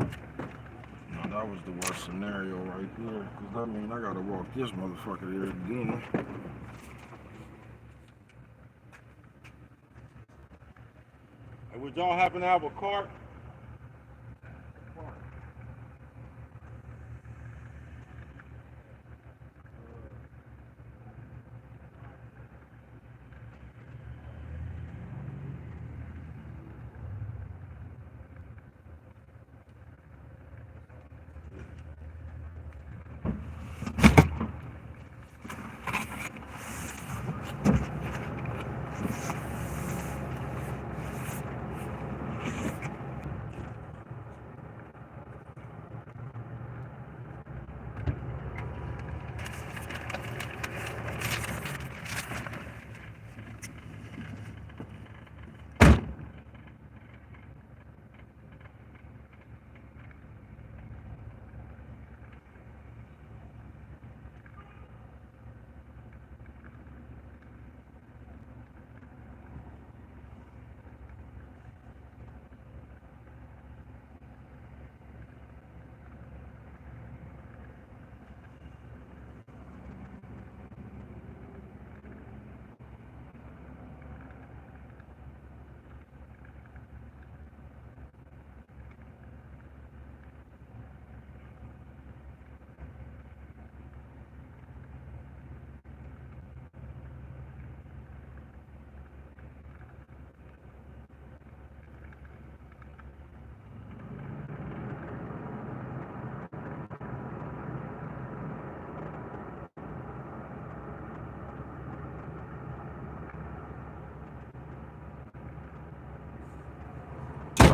S2: Now that was the worst scenario right there, cause that means I gotta walk this motherfucker here again. Would y'all happen to have a cart?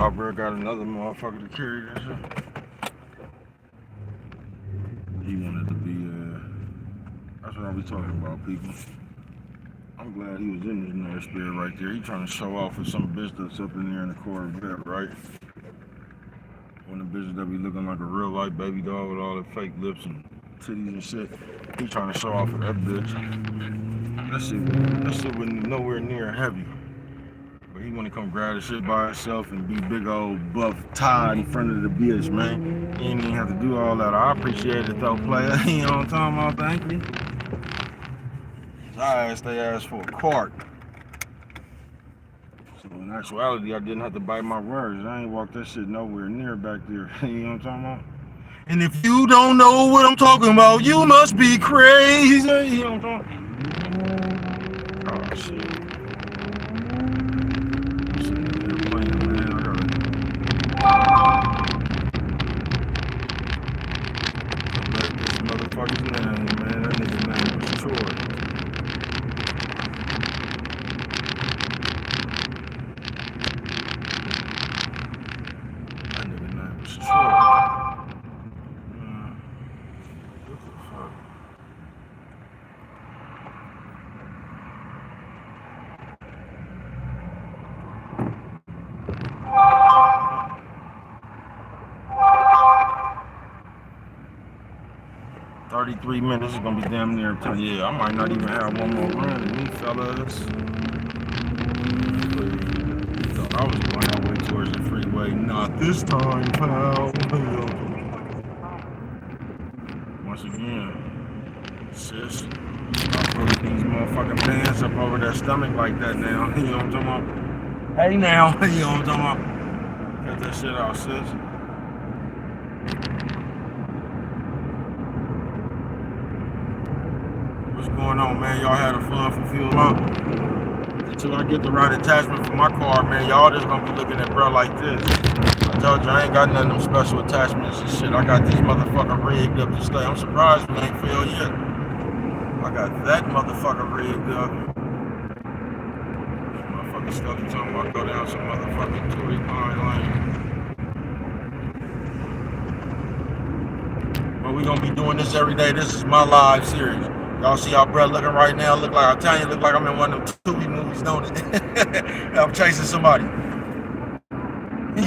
S1: y'all, bro, got another motherfucker to carry that shit. He wanted to be, that's what I be talking about, people. I'm glad he was in his nerd spirit right there. He trying to show off with some bitch that's up in there in the Corvette, right? One of the bitches that be looking like a real life baby doll with all the fake lips and titties and shit. He trying to show off with that bitch. That shit wasn't nowhere near heavy. But he wanna come grab the shit by himself and be big old buff tied in front of the bitch, man. He didn't even have to do all that. I appreciate it though, player. You know what I'm talking about? Thank you. I asked they asked for a quart. So in actuality, I didn't have to bite my words. I ain't walked that shit nowhere near back there. You know what I'm talking about? And if you don't know what I'm talking about, you must be crazy. You know what I'm talking about? Oh shit. I'm sitting there playing, man. I gotta come back to this motherfucker's name, man. That nigga's name was Troy. Minutes is gonna be damn near time. Yeah, I might not even have one more run in me, fellas. So I was going that way towards the freeway. Not this time, pal. Once again, sis, I put these motherfucking pants up over their stomach like that now. You know what I'm talking about? Hey now, you know what I'm talking about? Cut that shit out, sis. Going on, man? Y'all had a fun fulfilled month. Until I get the right attachment for my car, man, y'all just gonna be looking at bro like this. I told you I ain't got none of them special attachments and shit. I got this motherfucker rigged up to stay. I'm surprised we ain't failed yet. I got that motherfucker rigged up. Motherfucker stuff you talking about go down some motherfucking Tory Pine Lane. But we gonna be doing this every day. This is my live series. Y'all see how bro looking right now? Look like, I'm telling you, look like I'm in one of them Tubi movies, don't it? I'm chasing somebody. You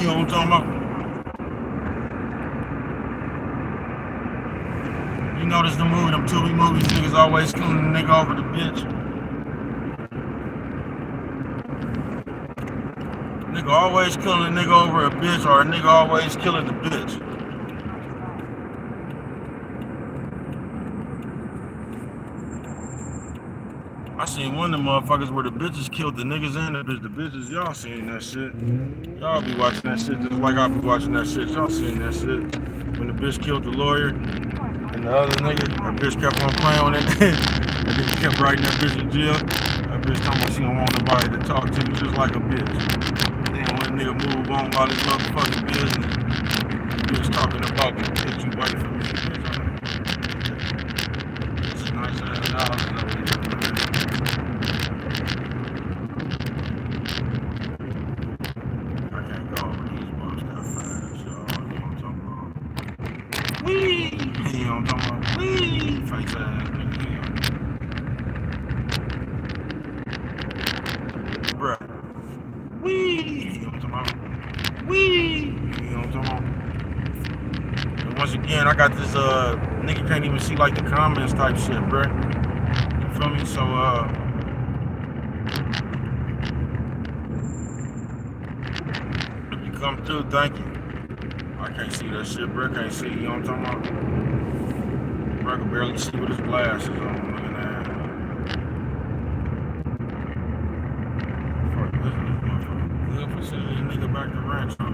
S1: know what I'm talking about? You notice the movie, them Tubi movies, niggas always killing the nigga over the bitch. Nigga always killing a nigga over a bitch, or a nigga always killing the bitch. I seen one of them motherfuckers where the bitches killed the niggas and the bitches. Y'all seen that shit. Y'all be watching that shit just like I be watching that shit. Y'all seen that shit. When the bitch killed the lawyer and the other nigga, that bitch kept on playing with it. And then kept writing that bitch in jail. That bitch talking about she don't want nobody to talk to you just like a bitch. Then when nigga move on about his motherfucking business, the bitch talking about the bitch you waiting for me. It's a nice ass house and everything. I got this nigga can't even see like the comments type shit, bruh. You feel me? So if you come through, thank you. I can't see that shit, bruh. Can't see, you know what I'm talking about? Bruh can barely see with his glasses on. Look at that. Fuck this motherfucker. Good for sending this nigga back to ranch, huh?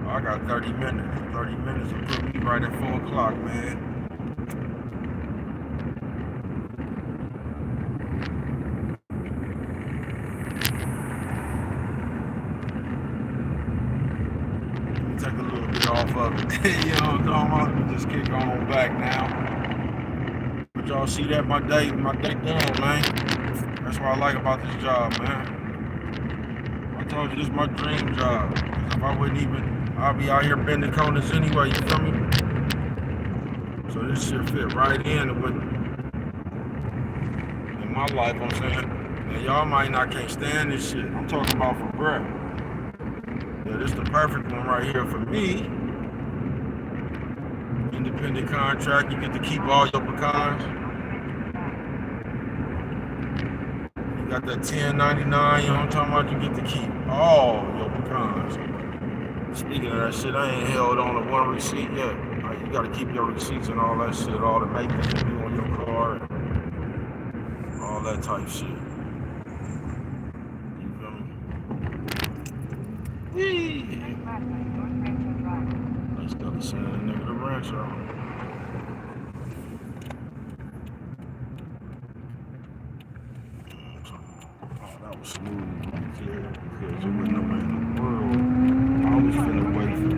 S1: I got 30 minutes. 30 minutes will put me right at 4 o'clock, man. Take a little bit off of it. You know what I'm talking about? Just kick on back now. But y'all see that my day done, man. That's what I like about this job, man. told you this is my dream job. 'Cause if I wouldn't even, I'll be out here bending corners anyway, you feel me? So this shit fit right in with in my life, I'm saying. And y'all might not can't stand this shit. I'm talking about for breath. Yeah, this is the perfect one right here for me. Independent contract, you get to keep all your pecans. You got that 1099, you know what I'm talking about? You get to keep all your pecans. Speaking of that shit, I ain't held on to one receipt yet. Like, you gotta keep your receipts and all that shit, all the maintenance you do on your car, all that type shit. You feel me? Whee! Let's go to send a nigga to Rancho. Oh, that was smooth right there because there wasn't nobody in the world. I was finna wait for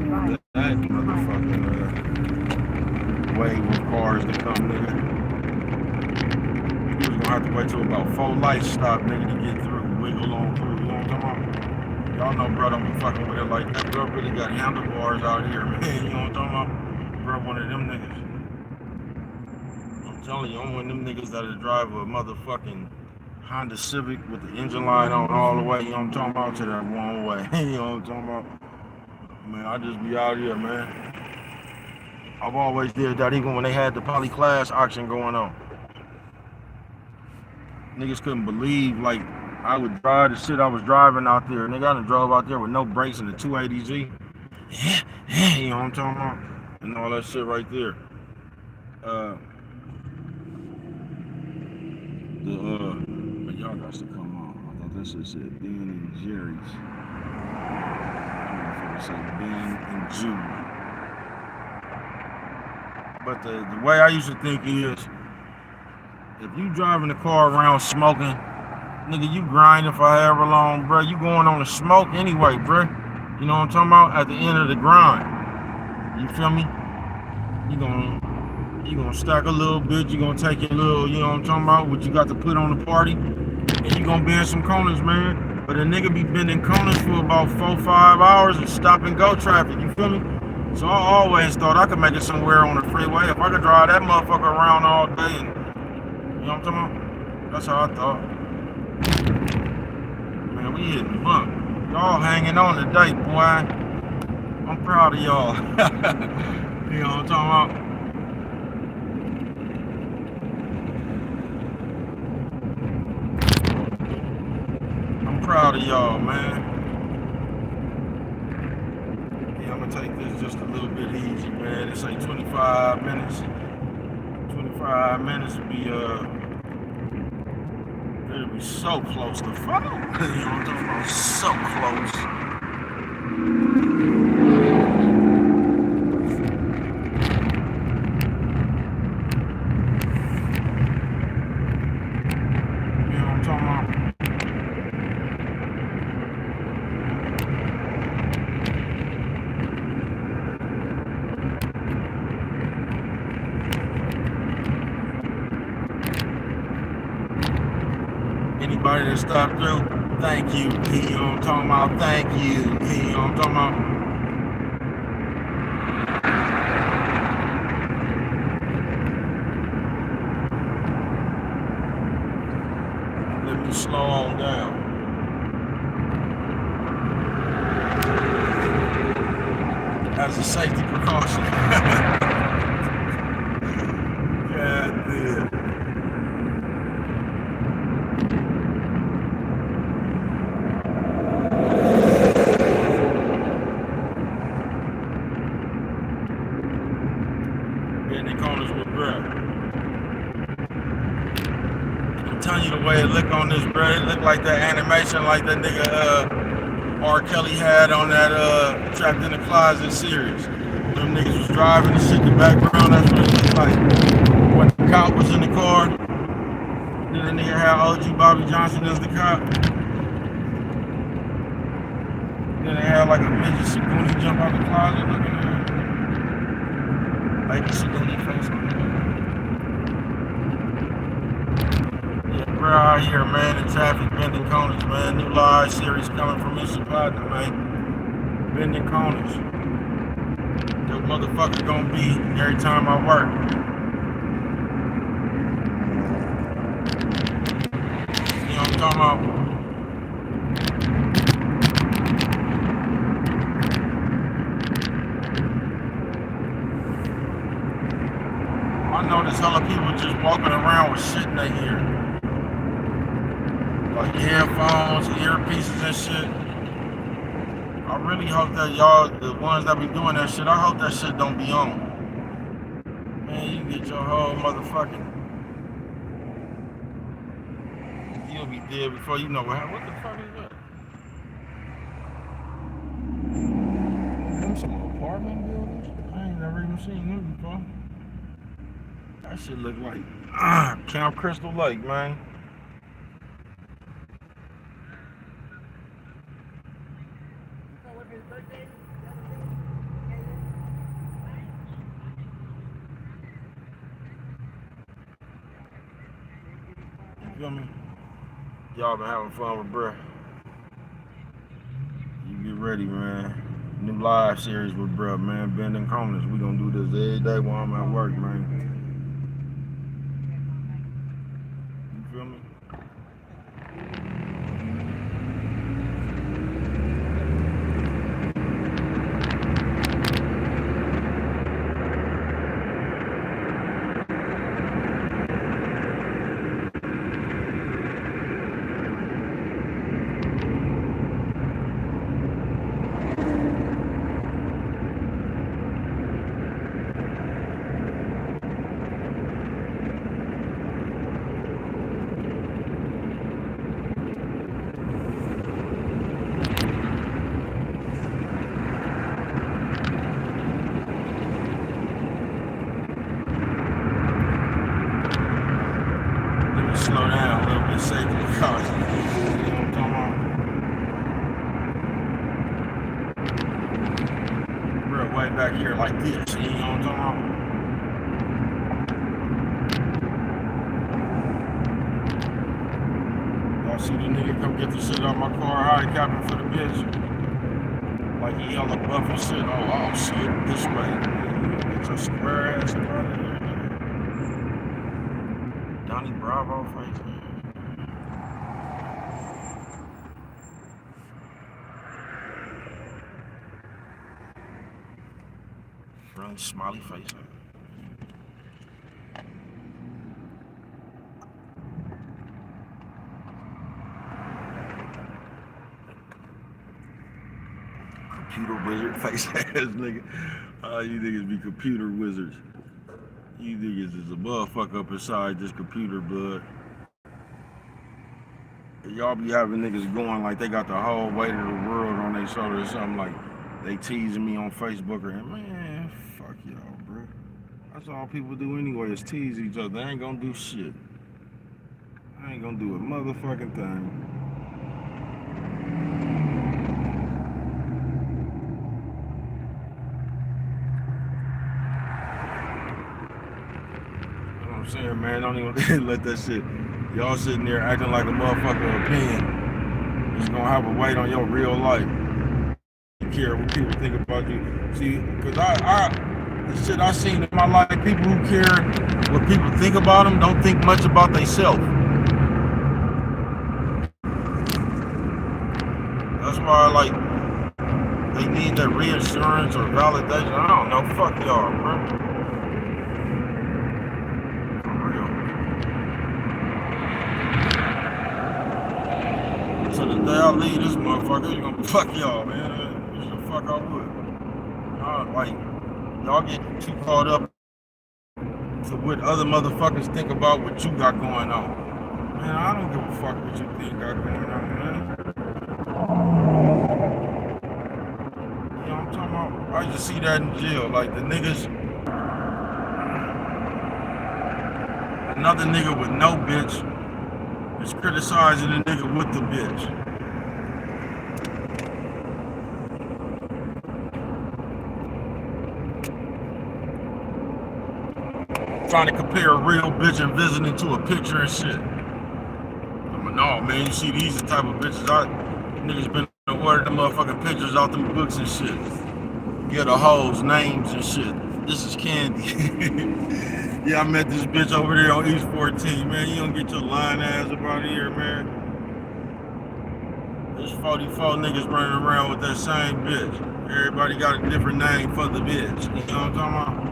S1: that motherfucking wave of cars to come, nigga. You was gonna have to wait till about 4 lights stop, nigga, to get through, wiggle on through. You know what I'm talking about? Y'all know, bro, don't be fucking with it like that. Bro really got handlebars out here, man. You know what I'm talking about? Bro, one of them niggas. I'm telling you, I'm one of them niggas that'll drive a motherfucking Honda Civic with the engine light on all the way, you know what I'm talking about, to that one way. You know what I'm talking about? Man, I just be out here, man. I've always did that even when they had the poly class auction going on. Niggas couldn't believe, like, I would drive the shit I was driving out there. Nigga, I done drove out there with no brakes in the 280Z. You know what I'm talking about? And all that shit right there. But y'all got to come on. I thought that shit said Ben and Jerry's. I'm gonna say Ben and Jude. But the way I used to think is, if you driving the car around smoking, nigga, you grinding for however long, bro. You going on the smoke anyway, bro. You know what I'm talking about? At the end of the grind. You feel me? You gonna stack a little bit, you gonna take a little, you know what I'm talking about, what you got to put on the party, and you gonna bend some corners, man. But a nigga be bending corners for about 4-5 hours and stop and go traffic, you feel me? So I always thought I could make it somewhere on the freeway if I could drive that motherfucker around all day and, you know what I'm talking about? That's how I thought. Man, we hitting the bump. Y'all hanging on today, boy. I'm proud of y'all. You know what I'm talking about? Proud of y'all, man. Yeah, I'm gonna take this just a little bit easy, man. It's like 25 minutes. 25 minutes will be it'll be so close to fuck. You know what I'm talking about? So close. You know what I'm talking about? Anybody that stopped through, thank you. You know what I'm talking about? Thank you. You know what I'm talking about? Let me slow on down. As a safety precaution. God damn. It look on this, bro. It look like that animation like that nigga R. Kelly had on that Trapped in the Closet series. Them niggas was driving and shit in the background. That's what it looked like. When the cop was in the car, then the nigga had OG Bobby Johnson as the cop. Then they had like a midget Shiguni jump out the closet looking at him. Like the Shiguni face on him. Yeah, bro. We're out here, man, in traffic, bending corners, man. New live series coming from Mission Partner, man. Bending corners. That motherfucker gonna be every time I work. You know what I'm talking about? I notice hella people just walking around with shit in their ear. Like earphones, earpieces and shit. I really hope that y'all, the ones that be doing that shit, I hope that shit don't be on. Man, you get your whole motherfucking... You'll be dead before you know what happened. What the fuck is that? Them some apartment buildings? I ain't never even seen them before. That shit look like Camp Crystal Lake, man. You feel me? Y'all been having fun with bruh. You get ready, man. New live series with bruh, man. Bending corners. We gonna do this every day while I'm at work, man. You feel me? Slow down a little bit, safety caution. You know what I'm talking about? Real way back here like this, you know what I'm talking about? Y'all see the nigga come get the shit out my car, high capping for the bitch. Like he yelling buff and shit. Oh shit, this way. Get your square ass out of here. Donnie Bravo face. Friendly smiley face. Computer wizard face ass nigga. You niggas be computer wizards. You niggas is a motherfucker up inside this computer, bud. Y'all be having niggas going like they got the whole weight of the world on their shoulder or something, like they teasing me on Facebook or man, fuck y'all, bro. That's all people do anyway is tease each other. They ain't gonna do shit. I ain't gonna do a motherfucking thing. I'm saying, man, don't even let that shit. Y'all sitting there acting like a motherfucking opinion. It's gonna have a weight on your real life. You care what people think about you. See, cause the shit I seen in my life, people who care what people think about them don't think much about themselves. That's why, like, they need that reassurance or validation. I don't know. Fuck y'all, bro. So the day I leave this motherfucker, you gonna fuck y'all, man. What the fuck I would? Like, y'all get too caught up to what other motherfuckers think about what you got going on. Man, I don't give a fuck what you think got going on, man. You know what I'm talking about? I used to see that in jail, like the niggas, another nigga with no bitch is criticizing the nigga with the bitch. Trying to compare a real bitch and visiting to a picture and shit. man. You see, these are the type of bitches niggas been ordering the motherfucking pictures off them books and shit. Get the hoes, names and shit. This is Candy. Yeah, I met this bitch over there on East 14, man. You don't get your lying ass up out of here, man. There's 44 niggas running around with that same bitch. Everybody got a different name for the bitch. You know what I'm talking about?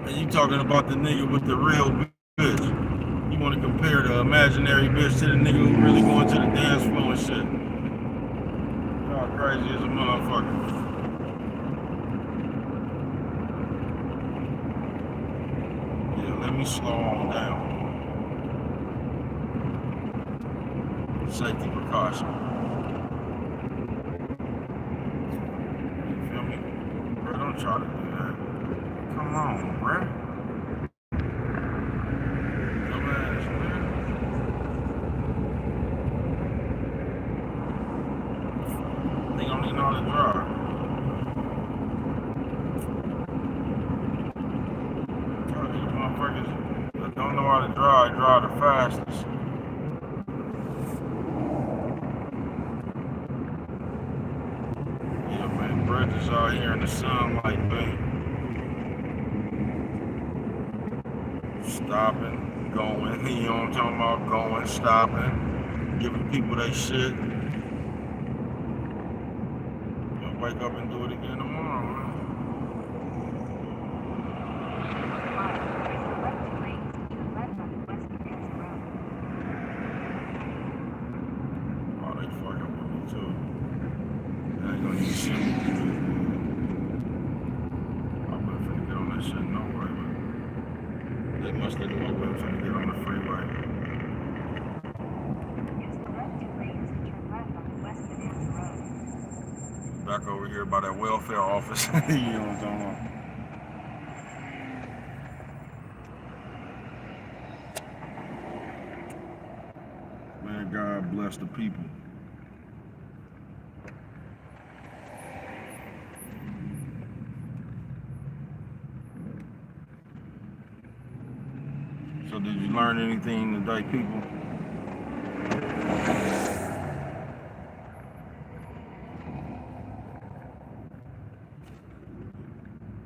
S1: And you talking about the nigga with the real bitch. You want to compare the imaginary bitch to the nigga who really going to the dance floor and shit. Y'all crazy as a motherfucker. Yeah, let me slow on down. Safety precaution. You feel me? Bro, don't try to do that. Come on, bro. Dumbass, man. They don't even know how to drive. These motherfuckers that don't know how to drive the fastest. Bridges out here in the sunlight, man. Stopping, going, you know what I'm talking about? Going, stopping, giving people their shit. I'll wake up and do it again tomorrow, man. Oh, they fucking with me too. They ain't gonna even see me. Shit, no way, man. They must have known I was trying to get on the freeway. Back over here by that welfare office. You know what I'm talking about? Man, God bless the people. So did you learn anything today, people?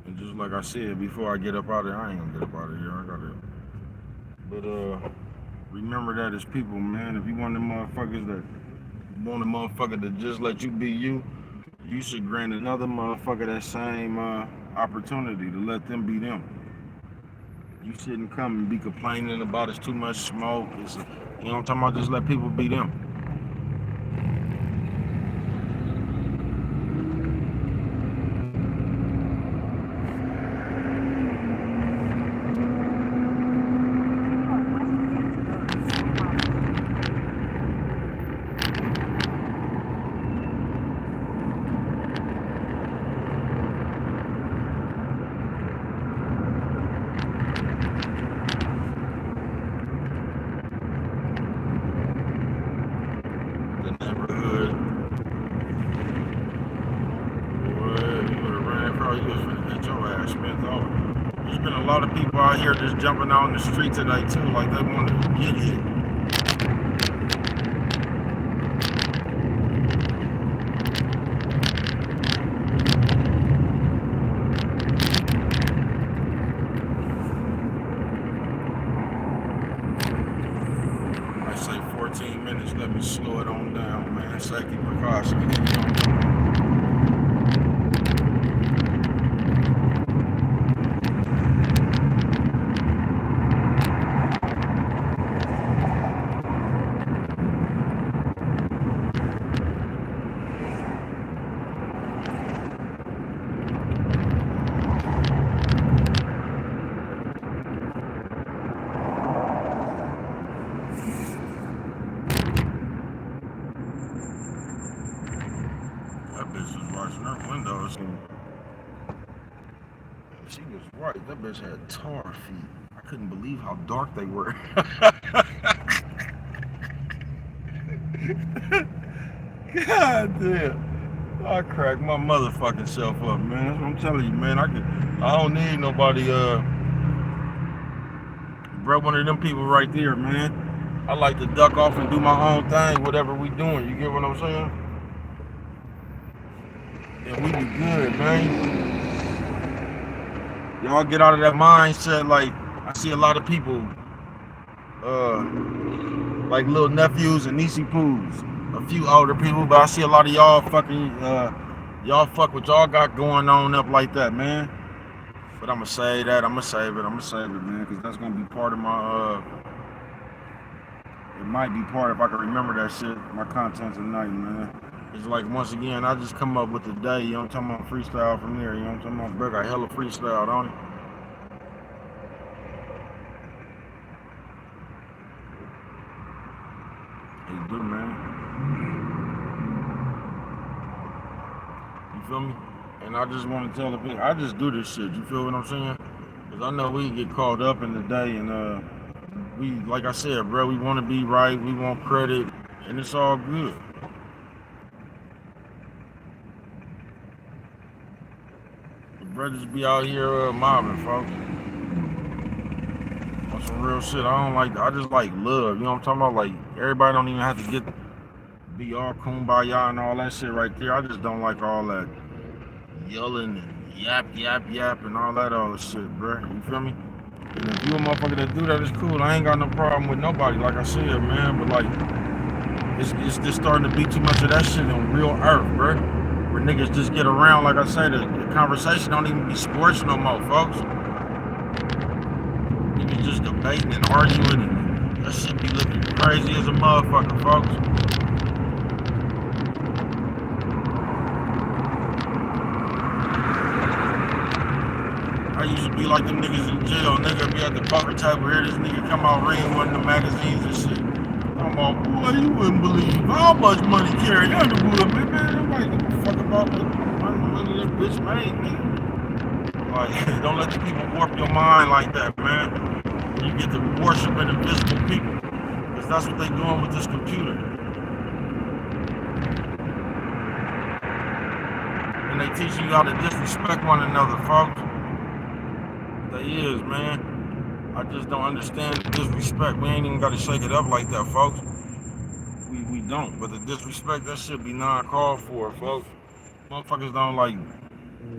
S1: And just like I said, before I get up out of here, I ain't gonna get up out of here. I gotta. But remember that as people, man. If you want them motherfuckers that want a motherfucker to just let you be you, you should grant another motherfucker that same opportunity to let them be them. You shouldn't come and be complaining about it's too much smoke. You know what I'm talking about? Just let people be them. A lot of people out here just jumping out in the street today too, like they want to get hit. I say 14 minutes, let me slow it on down, man. Safety precautions. She was right. That bitch had tar feet. I couldn't believe how dark they were. God damn. I cracked my motherfucking self up, man. That's what I'm telling you, man. I don't need nobody, bro, one of them people right there, man. I like to duck off and do my own thing, whatever we doing. You get what I'm saying? And we be good, man. Y'all get out of that mindset. Like, I see a lot of people, like little nephews and niecey poos, a few older people, but I see a lot of y'all fucking, y'all fuck what y'all got going on up like that, man. But I'ma say that, I'ma save it, man, because that's gonna be part of my, it might be part if I can remember that shit, my content tonight, man. It's like, once again, I just come up with the day, you know what I'm talking about, freestyle from there, you know what I'm talking about, bro, got hella freestyle, don't it? You do, man. You feel me? And I just want to tell the people, I just do this shit, you feel what I'm saying? Because I know we get caught up in the day, and we, like I said, bro, we want to be right, we want credit, and it's all good. The brothers be out here mobbing, folks. On some real shit. I just like love, you know what I'm talking about? Like, everybody don't even have to be all kumbaya and all that shit right there. I just don't like all that yelling and yap and all that other shit, bro. You feel me? And if you a motherfucker that do that, it's cool. I ain't got no problem with nobody, like I said, man. But like, it's just starting to be too much of that shit in real earth, bro. Where niggas just get around, like I said, the conversation don't even be sports no more, folks. Niggas just debating and arguing, and that shit be looking crazy as a motherfucker, folks. I used to be like them niggas in jail. Nigga be at the poker table, hear this nigga come out reading one of the magazines and shit. I'm all, boy, you wouldn't believe how much money Carrie Underwood, man. Nobody give a fuck about the money that bitch made, man. Like, don't let the people warp your mind like that, man. When you get to worshiping invisible people. Because that's what they doing with this computer. And they teach you how to disrespect one another, folks. They is, man. I just don't understand the disrespect. We ain't even got to shake it up like that, folks. We don't. But the disrespect, that should be non-called for, folks. Motherfuckers don't like,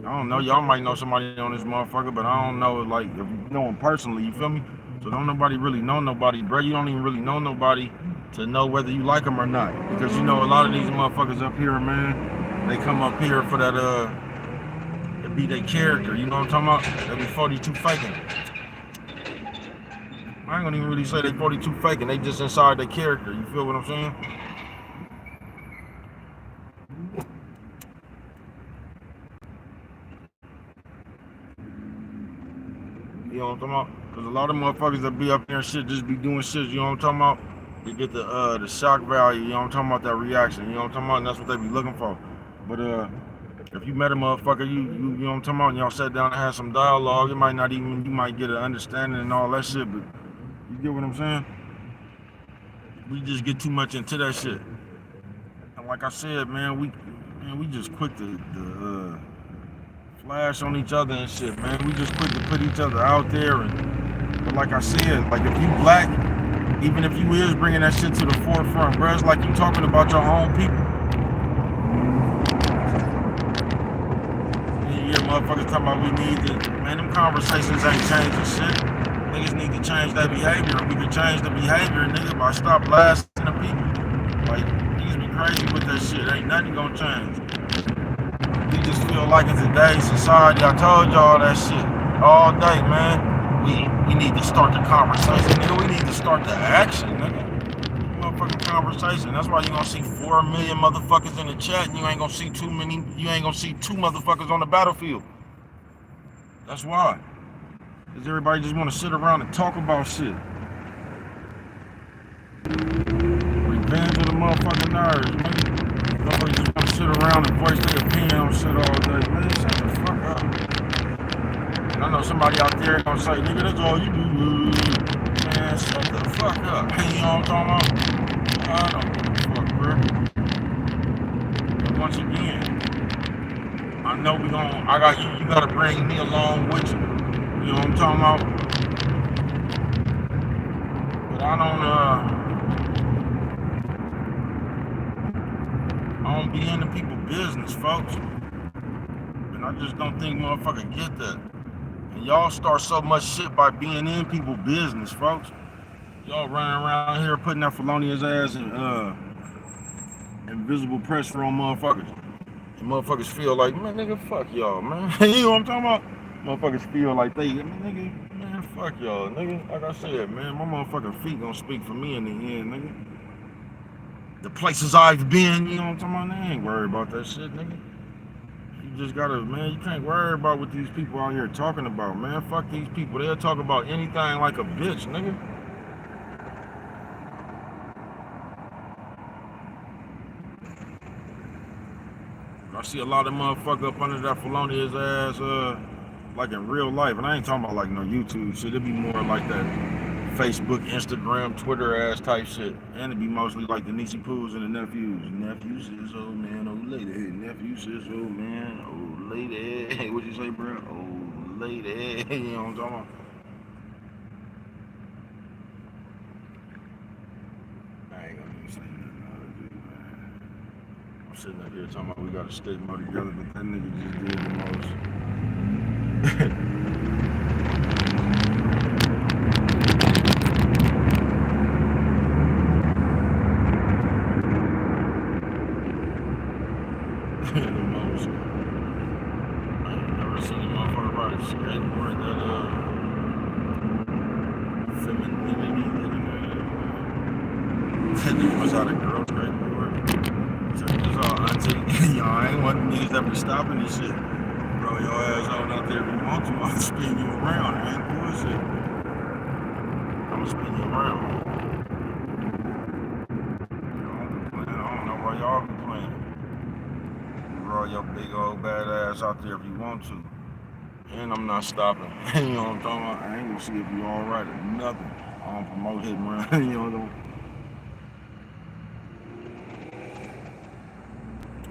S1: I don't know. Y'all might know somebody on this motherfucker, but I don't know, like, if you know him personally, you feel me? So don't nobody really know nobody, bro. You don't even really know nobody to know whether you like them or not. Because you know a lot of these motherfuckers up here, man, they come up here for that, it be their character, you know what I'm talking about? They be 42 faking. I ain't gonna even really say they 42 faking, they just inside their character, you feel what I'm saying? You know what I'm talking about? Because a lot of motherfuckers that be up there and shit just be doing shit, you know what I'm talking about? You get the shock value, you know what I'm talking about, that reaction, you know what I'm talking about? And that's what they be looking for. But if you met a motherfucker, you know what I'm talking about, and y'all sat down and had some dialogue, you might get an understanding and all that shit, but you get what I'm saying? We just get too much into that shit. And like I said, man, we just quick to flash on each other and shit, man. We just quick to put each other out there, but like I said, like if you black, even if you is bringing that shit to the forefront, bro, it's like you talking about your own people. Yeah, motherfuckers talking about we need to, man, them conversations ain't changing shit. Niggas need to change their behavior. We can change the behavior, nigga, by stop blasting the people. Like, niggas be crazy with that shit. Ain't nothing gonna change. We just feel like in today's society, I told y'all that shit all day, man. We need to start the conversation, nigga. We need to start the action, nigga. Motherfucking conversation. That's why you gonna see 4 million motherfuckers in the chat, and you ain't gonna see two motherfuckers on the battlefield. That's why. Because everybody just wanna sit around and talk about shit. Revenge of the motherfucking nerves, man. Motherfuckers just wanna sit around and voice their opinion on shit all day. Man, shut the fuck up. And I know somebody out there gonna say, nigga, that's all you do. Man, shut the fuck up. You know what I'm talking about? I don't give a fuck, bro. But once again, I know you gotta bring me along with you. You know what I'm talking about? But I don't,
S2: don't be into people's business, folks. And I just don't think motherfuckers get that. And y'all start so much shit by being in people's business, folks. Y'all running around here putting that felonious ass and invisible pressure on motherfuckers. And motherfuckers feel like, man, nigga, fuck y'all, man. You know what I'm talking about? Motherfuckers feel like they, nigga, man, fuck y'all, nigga. Like I said, man, my motherfucking feet gonna speak for me in the end, nigga. The places I've been, you know what I'm talking about? They ain't worried about that shit, nigga. You just gotta, man, you can't worry about what these people out here talking about, man. Fuck these people. They'll talk about anything like a bitch, nigga. I see a lot of motherfucker up under that felonious ass, like in real life, and I ain't talking about like no YouTube shit. It'd be more like that Facebook, Instagram, Twitter ass type shit, and it'd be mostly like the Niecy Poos and the nephews. Nephew says, "Oh man, old lady." Nephew says, "Oh man, old lady." Hey, what you say, bro? Old lady. You know what I'm talking about? I ain't gonna even say nothing. I'm sitting up here talking about we got to stick more together, but that nigga just did the most. The most. I ain't never seen a motherfucker ride a skateboard that femininity looking at. That nigga was out of girl skateboard. Check this out, auntie. Y'all, I ain't want niggas that be stopping this shit. Bro, your ass on out there if you want to. I'll spin you around, man. Bullshit. I'ma spin you around. Y'all be playing. I don't know why y'all be playing. You roll your big old bad ass out there if you want to. And I'm not stopping. You know what I'm talking about? I ain't gonna see if you alright or nothing. I don't promote hitting around. You know what I'm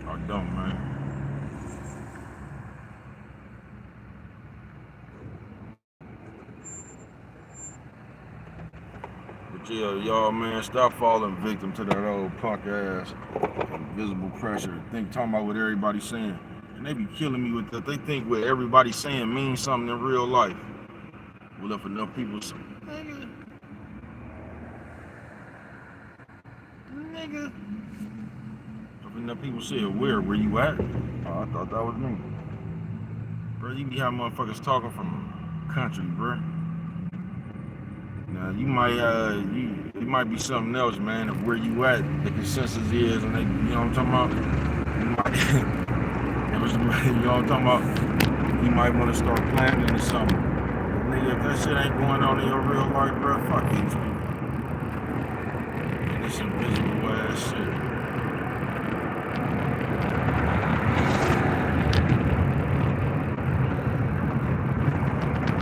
S2: I don't, man. But yeah, y'all, man, stop falling victim to that old punk ass invisible pressure. Talking about what everybody's saying. And they be killing me with that. They think what everybody's saying means something in real life. Well, if enough people say, nigga. If enough people say, where you at? Oh, I thought that was me. Bro, you be having motherfuckers talking from country, bro. Now, you might, it might be something else, man, of where you at, the consensus is, and they, you know what I'm talking about? You know what I'm talking about? You might want to start planning or something. But nigga, if that shit ain't going on in your real life, bro, fuck these people. And this invisible ass shit.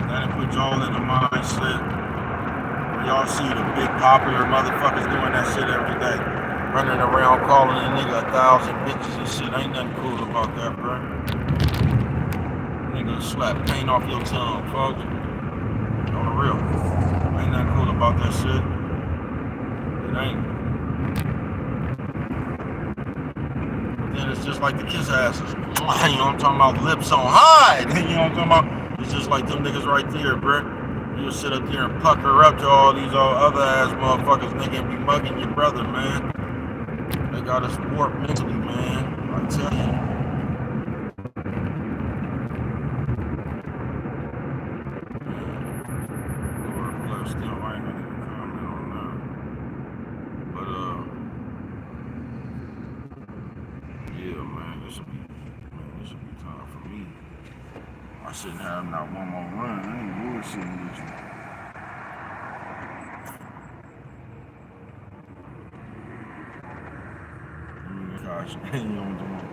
S2: That'll put y'all in the mindset. Y'all see the big popular motherfuckers doing that shit every day. Running around calling a nigga 1,000 bitches and shit. Ain't nothing cool about that, bro. Nigga slap paint off your tongue, folks. On the real. Ain't nothing cool about that shit. It ain't. But then it's just like the kiss asses. You know what I'm talking about? Lips on high. You know what I'm talking about? It's just like them niggas right there, bro. You'll sit up there and pucker up to all these other ass motherfuckers, nigga, and be mugging your brother, man. They got us warped mentally, man. I tell you. Lord bless them. I ain't gonna even comment on that. But, yeah, man, this will be time for me. I shouldn't have not one more run. I ain't bullshitting with you. Gosh, you know what I'm talking about?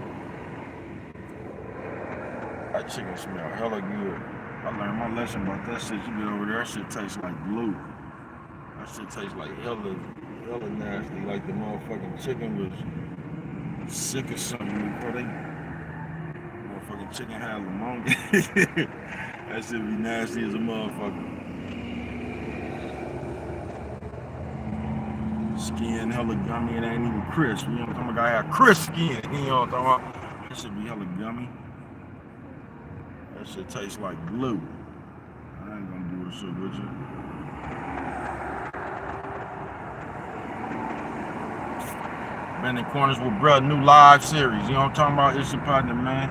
S2: That chicken smell hella good. I learned my lesson about that shit. You get over there, that shit tastes like glue. That shit tastes like hella nasty. Like the motherfucking chicken was sick or something before they motherfucking chicken had pneumonia. That shit be nasty as a motherfucker.
S1: skin hella gummy. It ain't even crisp. You know what I'm talking about? I have crisp skin. You know what I'm talking about? That should be hella gummy. That shit tastes like glue. I ain't gonna do this shit with you. Bending Corners with bruh, new live series. You know what I'm talking about? It's your partner, man.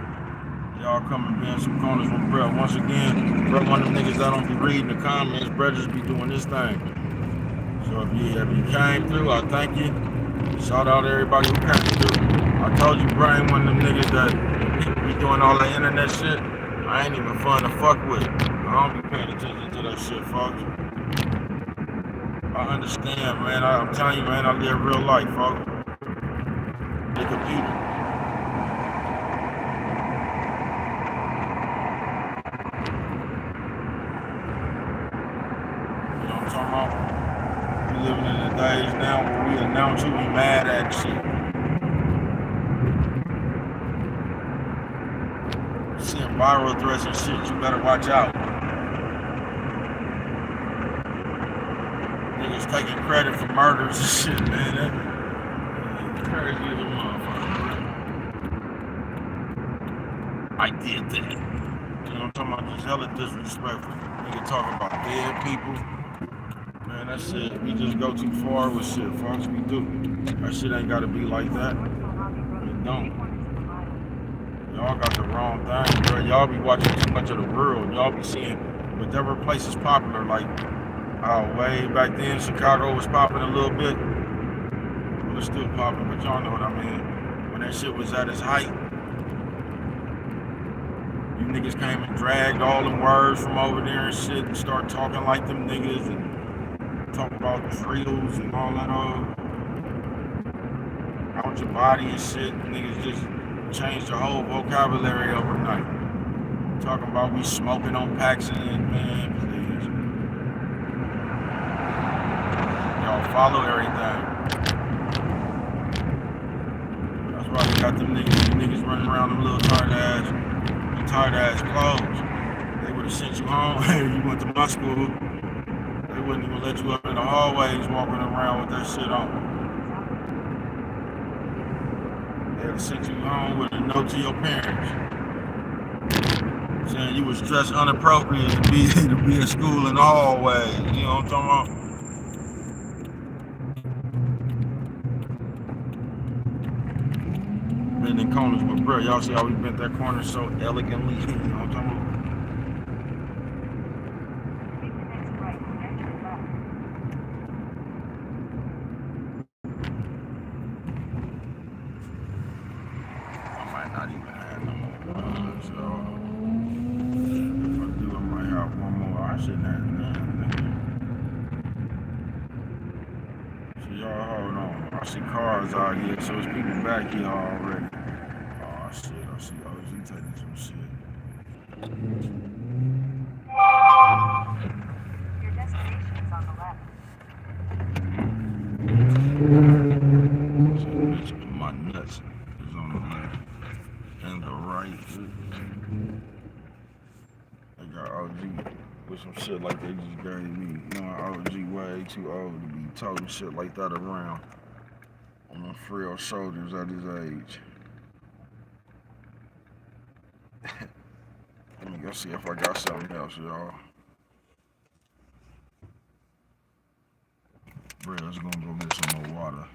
S1: Y'all come and bend some corners with bruh. Once again, bruh, one of them niggas that don't be reading the comments, bruh just be doing this thing. So if you came through, I thank you. Shout out to everybody who came through. I told you, bruh, ain't one of them niggas that be doing all that internet shit. I ain't even fun to fuck with. I don't be paying attention to that shit, folks. I understand, man. I'm telling you, man, I live real life, folks. The computer. You know what I'm talking about? We living in the days now where we announce you, we mad at shit. Seeing viral threats and shit, you better watch out. Niggas taking credit for murders and shit, man. That's crazy as a motherfucker, bro. I did that. You know what I'm talking about? Just hella disrespectful. Nigga talking about dead people. Man, that shit, we just go too far with shit, folks. We do. That shit ain't gotta be like that. It don't. Y'all got the wrong thing, bro. Y'all be watching too much of the world. Y'all be seeing whatever place is popular. Like, way back then, Chicago was popping a little bit. Well, it's still popping, but y'all know what I mean. When that shit was at its height, you niggas came and dragged all them words from over there and shit and start talking like them niggas and talk about drills and all that out your body and shit. Niggas just changed the whole vocabulary overnight. Talking about we smoking on Paxson, man, please. Y'all follow everything. That's why you got them niggas running around them little tired ass clothes. They would have sent you home. You went to my school. They wouldn't even let you up in the hallways walking around with that shit on. They'd have sent you home with a note to your parents saying you was dressed inappropriate to be in school in the hallway. You know what I'm talking about? Bending corners, but bro, y'all see how we bent that corner so elegantly? You know what I'm talking about? I might not even have no more ones, so if I do, I might have one more. I shouldn't have none. So y'all hold on. I see cars out here, so it's people back here already. Oh shit, I see OG taking some shit.
S5: Your destination is on the left.
S1: So bitch, my nuts is on the left and the right. They got OG with some shit like they just gave me. You know, OG way too old to be toting shit like that around on them frail shoulders at his age. Let me go see if I got something else, y'all. Bro, let's go get some more water.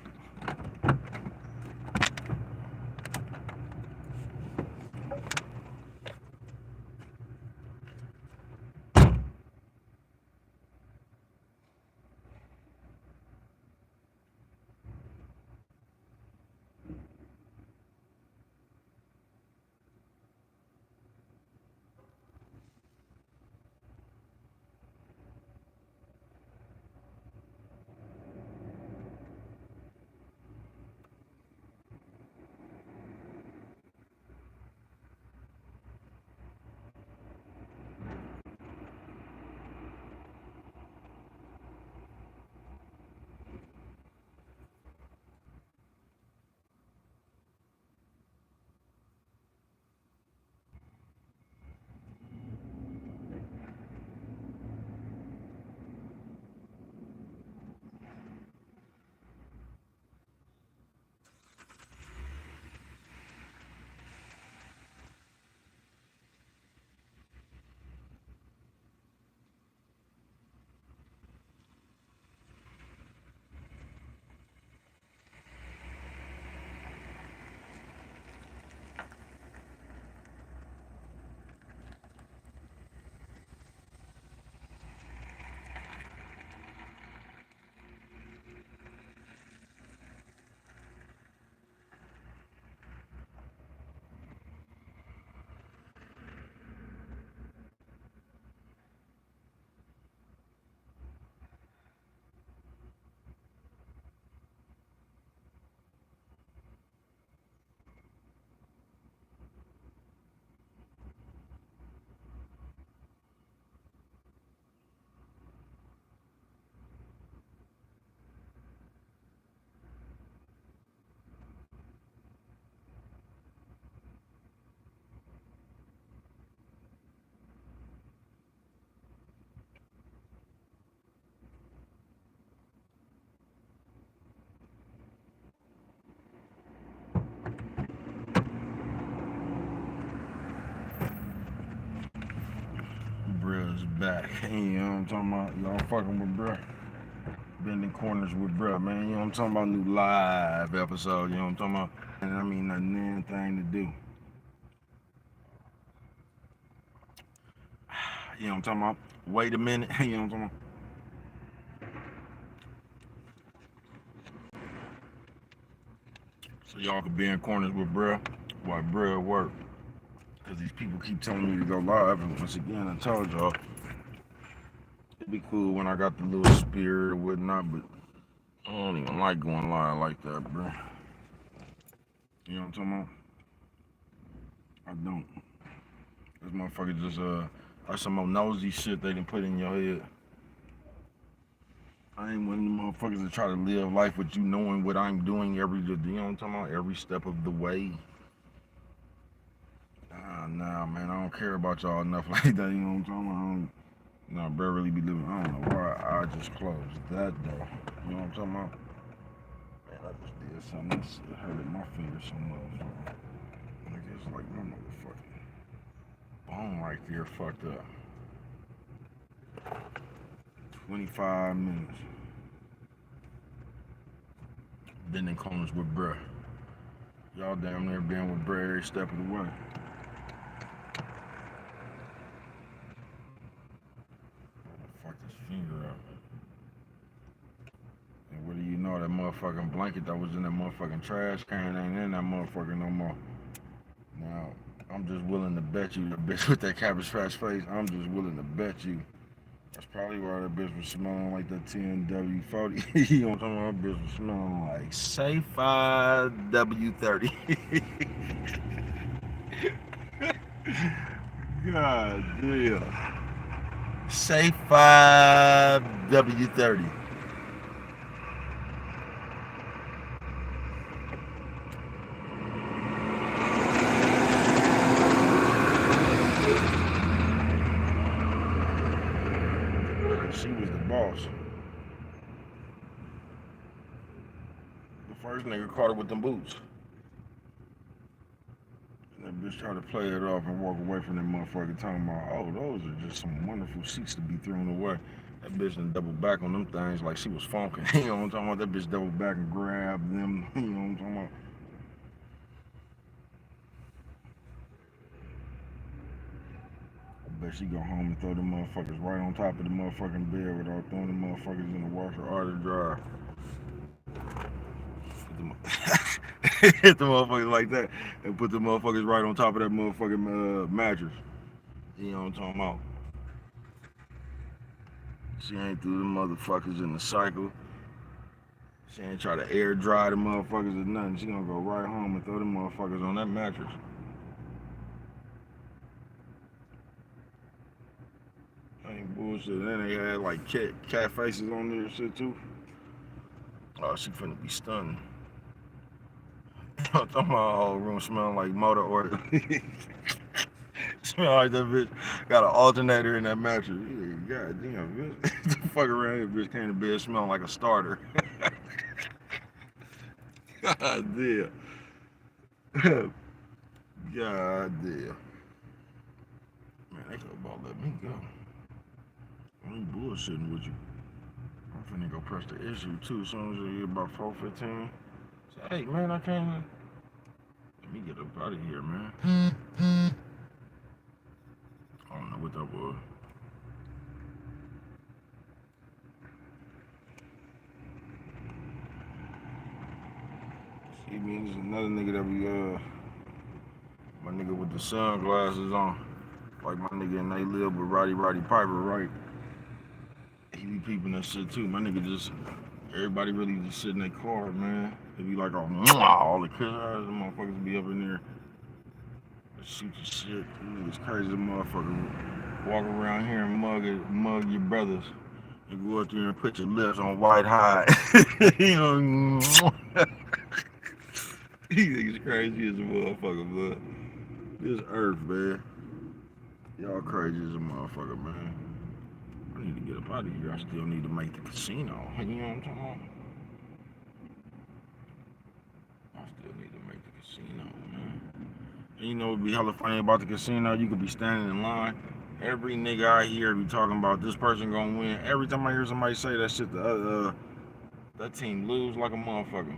S2: back. You know what I'm talking about? Y'all fucking with bruh. Bending corners with bruh, man. You know what I'm talking about? New live episode. You know what I'm talking about? And I mean, nothing anything to do. You know what I'm talking about? Wait a minute. You know what I'm talking about? So y'all could be in corners with bruh while bruh at work. Because these people keep telling me to go live. And once again, I told y'all, it'd be cool when I got the little spirit or whatnot, but I don't even like going live like that, bruh. You know what I'm talking about? I don't. This motherfucker just, like some more nosy shit they can put in your head. I ain't one of them motherfuckers that try to live life with you knowing what I'm doing every, you know what I'm talking about? Every step of the way. Nah, man, I don't care about y'all enough like that, you know what I'm talking about? Nah, bro, really be living, I don't know why I just closed that door. You know what I'm talking about? Man, I just did something that shit hurted my finger so much. I guess like my motherfucking bone right there fucked up. 25 minutes. Bending corners with bruh. Y'all damn near been with bruh every step of the way. Fuck this finger up. And what do you know, that motherfucking blanket that was in that motherfucking trash can ain't in that motherfucker no more. Now, I'm just willing to bet you the bitch with that Cabbage Patch face, I'm just willing to bet you. That's probably why that bitch was smelling like that 10W40. You know what I'm talking about? That bitch was smelling like Safe 5W30. God damn. Safe 5W30. She was the boss. The first nigga caught her with them boots. And that bitch tried to play it off and walk away from that motherfucker talking about, oh, those are just some wonderful seats to be thrown away. That bitch done doubled back on them things like she was funking. You know what I'm talking about? That bitch doubled back and grabbed them. You know what I'm talking about? I bet she go home and throw the motherfuckers right on top of the motherfucking bed without throwing the motherfuckers in the washer or the dryer. Hit the motherfuckers like that and put the motherfuckers right on top of that motherfucking mattress. You know what I'm talking about? She ain't threw the motherfuckers in the cycle. She ain't try to air dry the motherfuckers or nothing. She gonna go right home and throw the motherfuckers on that mattress. Ain't bullshit. Then they had like cat faces on there and shit too. Oh, she finna be stunning. I'm talking about the whole room smelling like motor oil. Smell like that bitch got an alternator in that mattress. Yeah, God damn, bitch. The fuck around here, bitch came to bed smelling like a starter. God damn. God damn. Man, they could about let me go. I ain't bullshitting with you. I'm finna go press the issue too as soon as I get about 4:15. Say, hey man, I can't. Let me get up out of here, man. I don't know what that was. See me, there's another nigga that we my nigga with the sunglasses on. Like my nigga and they live with Roddy Piper, right? He be peeping that shit too. My nigga just, everybody really just sit in their car, man. They be like, all the kids, the motherfuckers be up in there. Shoot your shit. It's crazy, the motherfucker. Walk around here and mug your brothers. And go up there and put your lips on white high. You know, he thinks crazy as a motherfucker, but this earth, man. Y'all crazy as a motherfucker, man. I need to get up out of here. I still need to make the casino. You know what I'm talking about? I still need to make the casino, man. And you know what would be hella funny about the casino? You could be standing in line Every nigga I hear be talking about this person gonna win. Every time I hear somebody say that shit, that team lose like a motherfucker.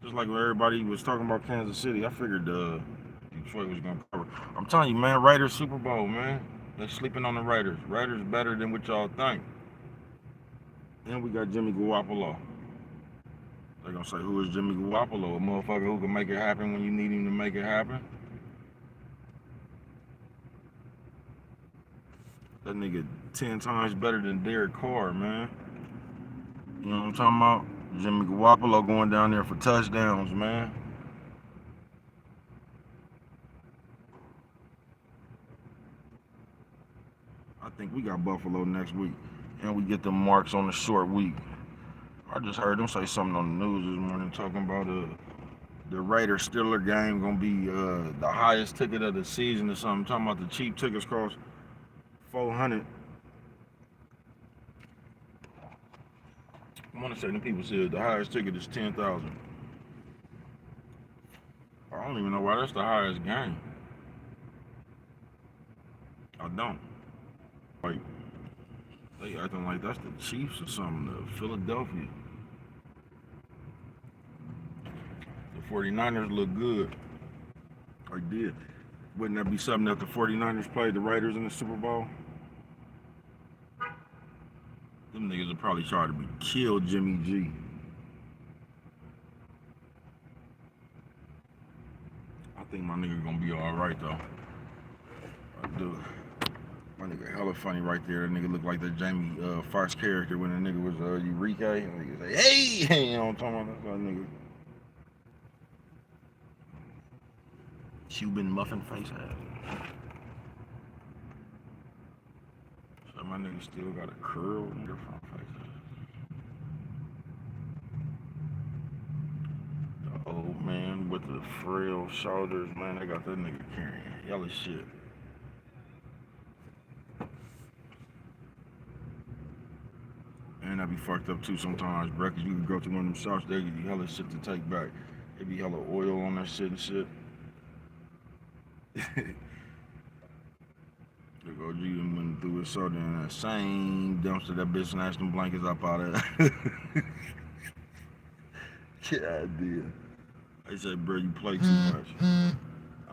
S2: Just like when everybody was talking about Kansas City, I figured Detroit was gonna cover. I'm telling you, man, Raiders Super Bowl, man. They're sleeping on the Raiders. Raiders better than what y'all think. Then we got Jimmy Garoppolo. They're gonna say, who is Jimmy Garoppolo? A motherfucker who can make it happen when you need him to make it happen? That nigga 10 times better than Derek Carr, man. You know what I'm talking about? Jimmy Garoppolo going down there for touchdowns, man. I think we got Buffalo next week. And we get the marks on the short week. I just heard them say something on the news this morning talking about the Raiders Steelers game gonna be the highest ticket of the season or something. Talking about the cheap tickets cost $400. I want to say them people said the highest ticket is $10,000. I don't even know why that's the highest game. I don't. Like, they acting like that's the Chiefs or something, the Philadelphia. The 49ers look good. Or did. Wouldn't that be something that the 49ers played the Raiders in the Super Bowl? Them niggas would probably try to kill Jimmy G. I think my nigga gonna be alright though. I do. My nigga hella funny right there. That nigga look like that Jamie Foxx character when the nigga was Eureka. And nigga say, hey! You know what I'm talking about? That's that nigga. Cuban muffin face ass. So my nigga still got a curl in their front face. The old man with the frail shoulders, man, they got that nigga carrying yellow shit. And I be fucked up too sometimes, bro, cause you can go to one of them shops, they give you hella shit to take back. They be hella oil on that shit and shit. Look, OG went through his soda in that same dumpster that bitch snatched them blankets up out of. God damn. They say, bro, you play too much. I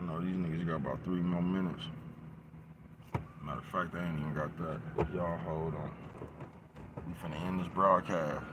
S2: know these niggas got about 3 more minutes. Matter of fact, they ain't even got that. Y'all hold on. We finna end this broadcast.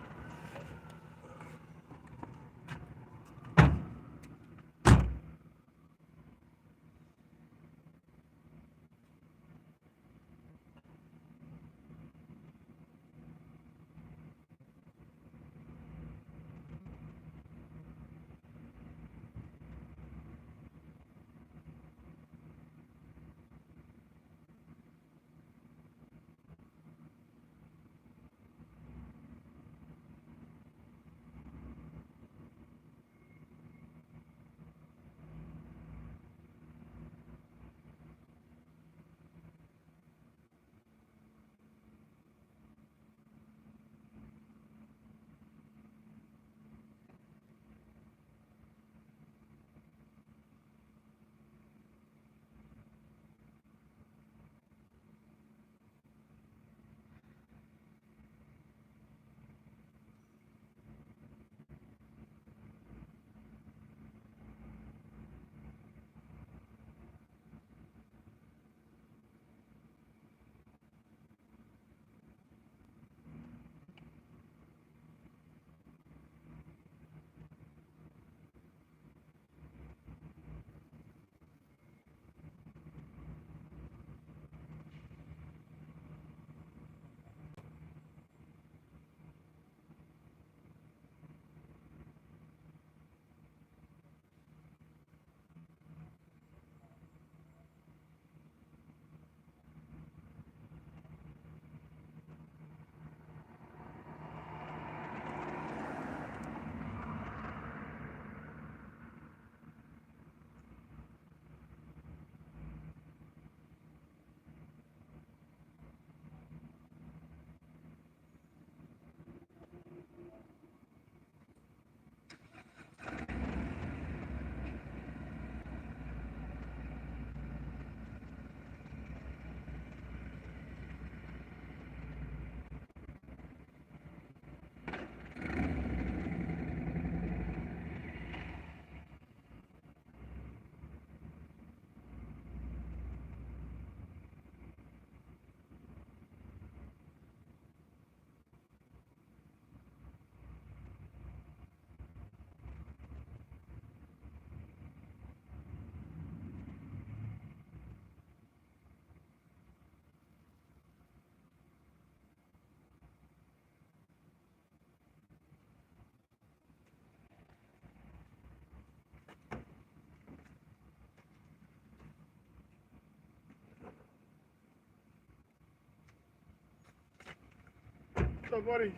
S3: What's up, buddy?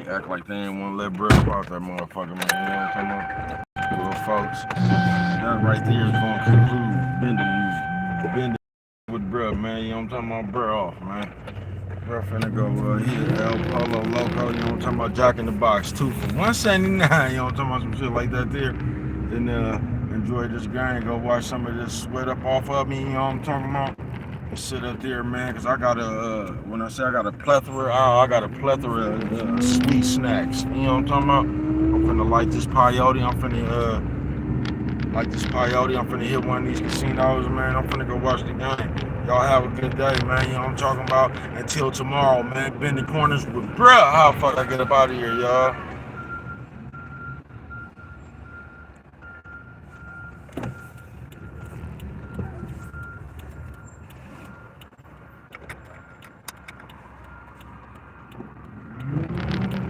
S1: act like they ain't want to let bread up out that motherfucker, man. You know what I'm talking about? Little folks. That right there is going to conclude bending with bruh, man. You know what I'm talking about? Bruh off, man. Bruh finna go hit El Polo Loco. You know what I'm talking about? Jack in the Box 2 for $179. You know what I'm talking about? Some shit like that there. Then enjoy this game. Go watch some of this sweat up off of me. You know what I'm talking about? And sit up there, man. Because I got when I say I got a plethora, I got a plethora of sweet snacks. You know what I'm talking about? I'm finna light this peyote. I'm finna hit one of these casinos, man. I'm finna go watch the game. Y'all have a good day, man. You know what I'm talking about? Until tomorrow, man. Bending corners with bruh. How the fuck I get up out of here, y'all?